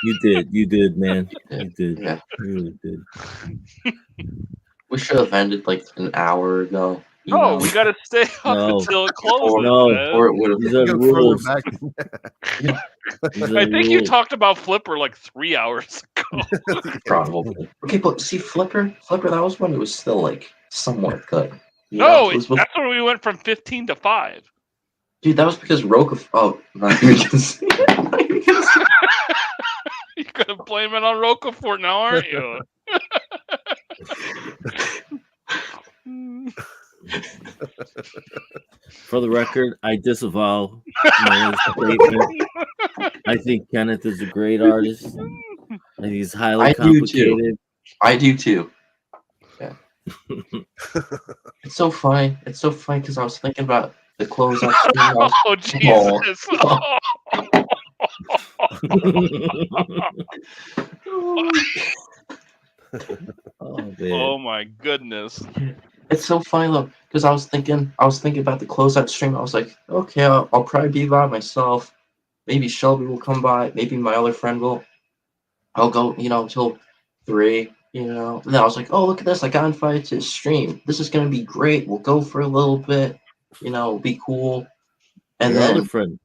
You did, man. You did. Yeah. You really did. We should have ended like an hour ago. You No, know? we gotta stay up No. until it closes. No, man. Or it would have these are Go rules. further back. These I are think you rules. talked about Flipper like 3 hours ago. Probably. Okay, but see, Flipper, that was when it was still like somewhat good. You No, know? It was that's when we went from 15 to 5. dude, that was because Roka. Oh, not even because. You're gonna blame it on Rocafort now, aren't you? For the record, I disavow Noah's statement. I think Kenneth is a great artist. And he's highly I do too. complicated. I do too. Yeah. It's so funny. It's so funny because I was thinking about the closeout scene. Oh Jesus! Oh my goodness! It's so funny though, because I was thinking about the closeout stream. I was like, okay, I'll probably be by myself. Maybe Shelby will come by. Maybe my other friend will. I'll go, till 3. And then I was like, oh, look at this! I got invited to his stream. This is gonna be great. We'll go for a little bit. It'll be cool. And Your then other friend.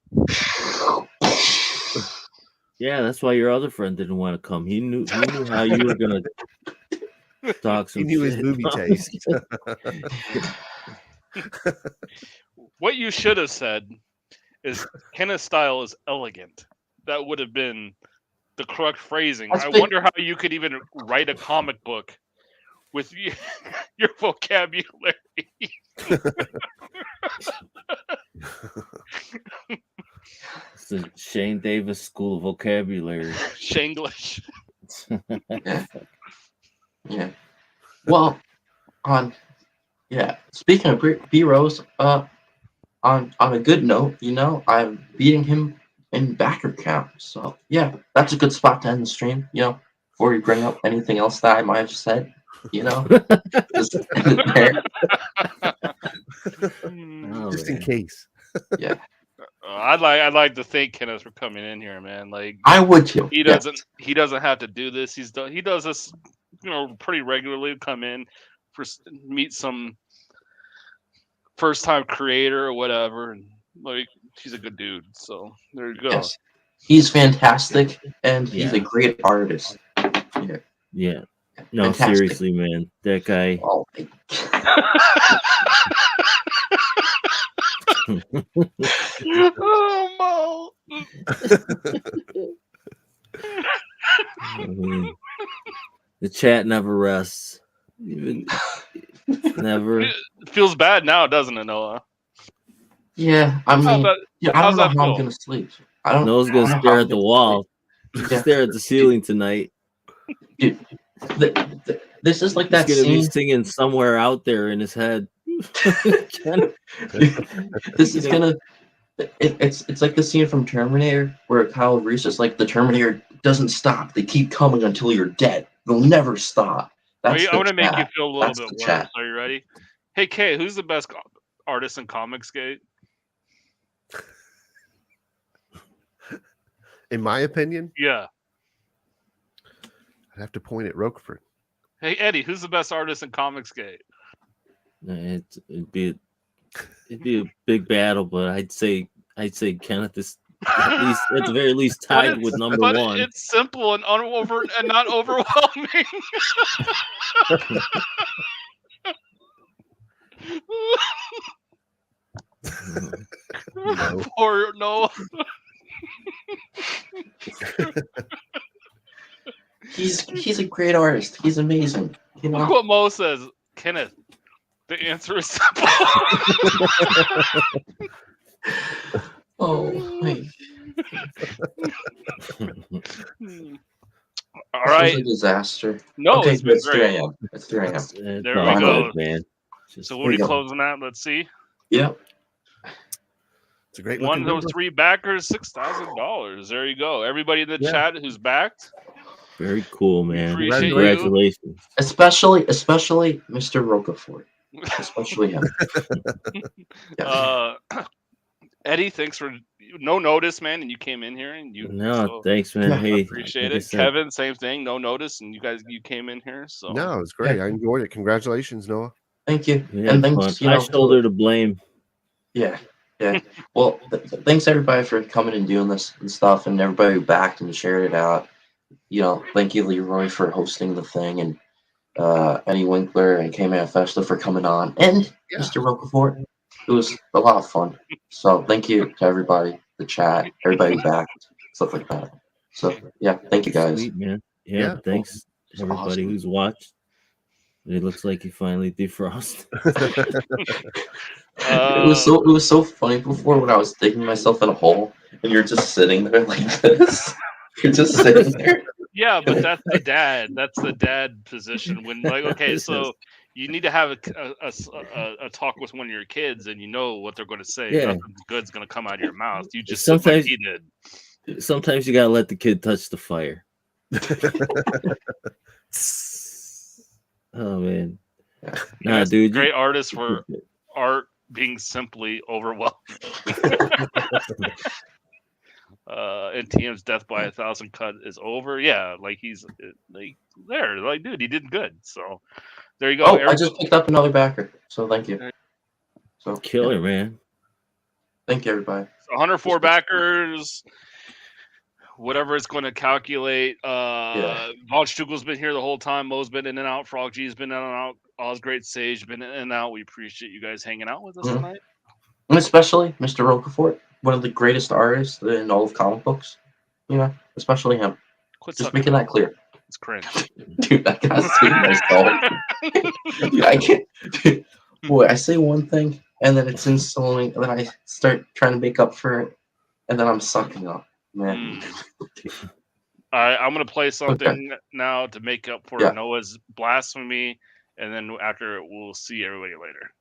Yeah, that's why your other friend didn't want to come. He knew how you were gonna talk some He knew his shit. movie taste. What you should have said is Kenneth's style is elegant. That would have been the correct phrasing. I wonder how you could even write a comic book with your vocabulary. It's the Shane Davis School of Vocabulary. Shanglish. Yeah. Well, speaking of B-Rose, on a good note, I'm beating him in backer count. So yeah, that's a good spot to end the stream. Before we bring up anything else that I might have said, just end it there. Just in case. Yeah. I'd like to thank Kenneth for coming in here, man. Like I would too. He doesn't have to do this. He does this, pretty regularly. Come in for meet some first time creator or whatever, and like he's a good dude. So there you go. Yes. He's fantastic, and he's a great artist. Yeah. No, Fantastic. seriously, man. That guy. Oh, Mo. I mean, the chat never rests. Never. It feels bad now, doesn't it, Noah? Yeah, I mean, I don't how's know that how I'm feel? gonna sleep. I don't. Noah's I don't gonna know stare how at I'm the gonna wall. sleep. Yeah. Stare at the ceiling tonight. Dude, this is like that He's gonna be scene. singing somewhere out there in his head. This is gonna. It's like the scene from Terminator where Kyle Reese is like, the Terminator doesn't stop. They keep coming until you're dead. They'll never stop. That's I want to make you feel a little That's bit the worse. chat. Are you ready? Hey, Kay, who's the best artist in Comicsgate? In my opinion, Yeah. I'd have to point at Roquefort. Hey, Eddie, who's the best artist in Comicsgate? It'd be a big battle, but I'd say Kenneth is at the very least tied with number but one. It's simple and and not overwhelming. No. Poor Noah. He's a great artist. He's amazing. You know? Look what Mo says, Kenneth. The answer is simple. Oh, wait. All This right. was a disaster. No, okay, it's been it's 3 great. a.m. It's 3 a.m. There we go. man. So what are you closing at? Let's see. Yep. It's a great One looking of those 3 backers, $6,000. There you go. Everybody in the chat who's backed. Very cool, man. Appreciate Congratulations. Especially Mr. Rocafort. Especially him. Eddie, thanks for no notice, man, and you came in here and you. No, thanks, man. Hey, appreciate like I it. said- Kevin, same thing, no notice, and you came in here. So No, it was great. I enjoyed it. Congratulations, Noah. Thank you. Yeah, and fun. thanks, I shoulder the blame. Yeah. Well, thanks everybody for coming and doing this and stuff, and everybody who backed and shared it out. You know, thank you, Leroy, for hosting the thing, and Eddie Winkler and K Manifesto for coming on, and Mr. Rocafort. It was a lot of fun. So thank you to everybody, the chat, everybody who backed, stuff like that. So yeah, thank you guys. Sweet, man. Yeah, thanks everybody who's watched. It looks like you finally defrosted. It was so funny before when I was digging myself in a hole and you're just sitting there like this. You're just sitting there. yeah, but that's the dad. That's the dad position. When like, okay, so you need to have a talk with one of your kids, and you know what they're going to say. Yeah. Nothing good's going to come out of your mouth. You just sit like he did. Sometimes you gotta let the kid touch the fire. Oh man, nah, Yes, dude. Great artists for art being simply overwhelmed. And TM's death by 1,000 cut is over. Yeah, like he's like there. Like, dude, he did good. So there you go. Oh, I just picked up another backer. So thank you. So killer, man. Thank you, everybody. So 104 backers. Whatever it's going to calculate. Von Stugel's been here the whole time. Mo's been in and out. Frog G's been in and out. Oz Great Sage been in and out. We appreciate you guys hanging out with us tonight. And especially Mr. Rocafort, one of the greatest artists in all of comic books. You know, especially him. Just making that clear. It's cringe. Dude, I gotta see myself. Dude, I can't. Dude, boy, I say one thing and then it's insulting, and then I start trying to make up for it, and then I'm sucking up. Man. I'm gonna play something now to make up for Noah's blasphemy, and then after we'll see everybody later.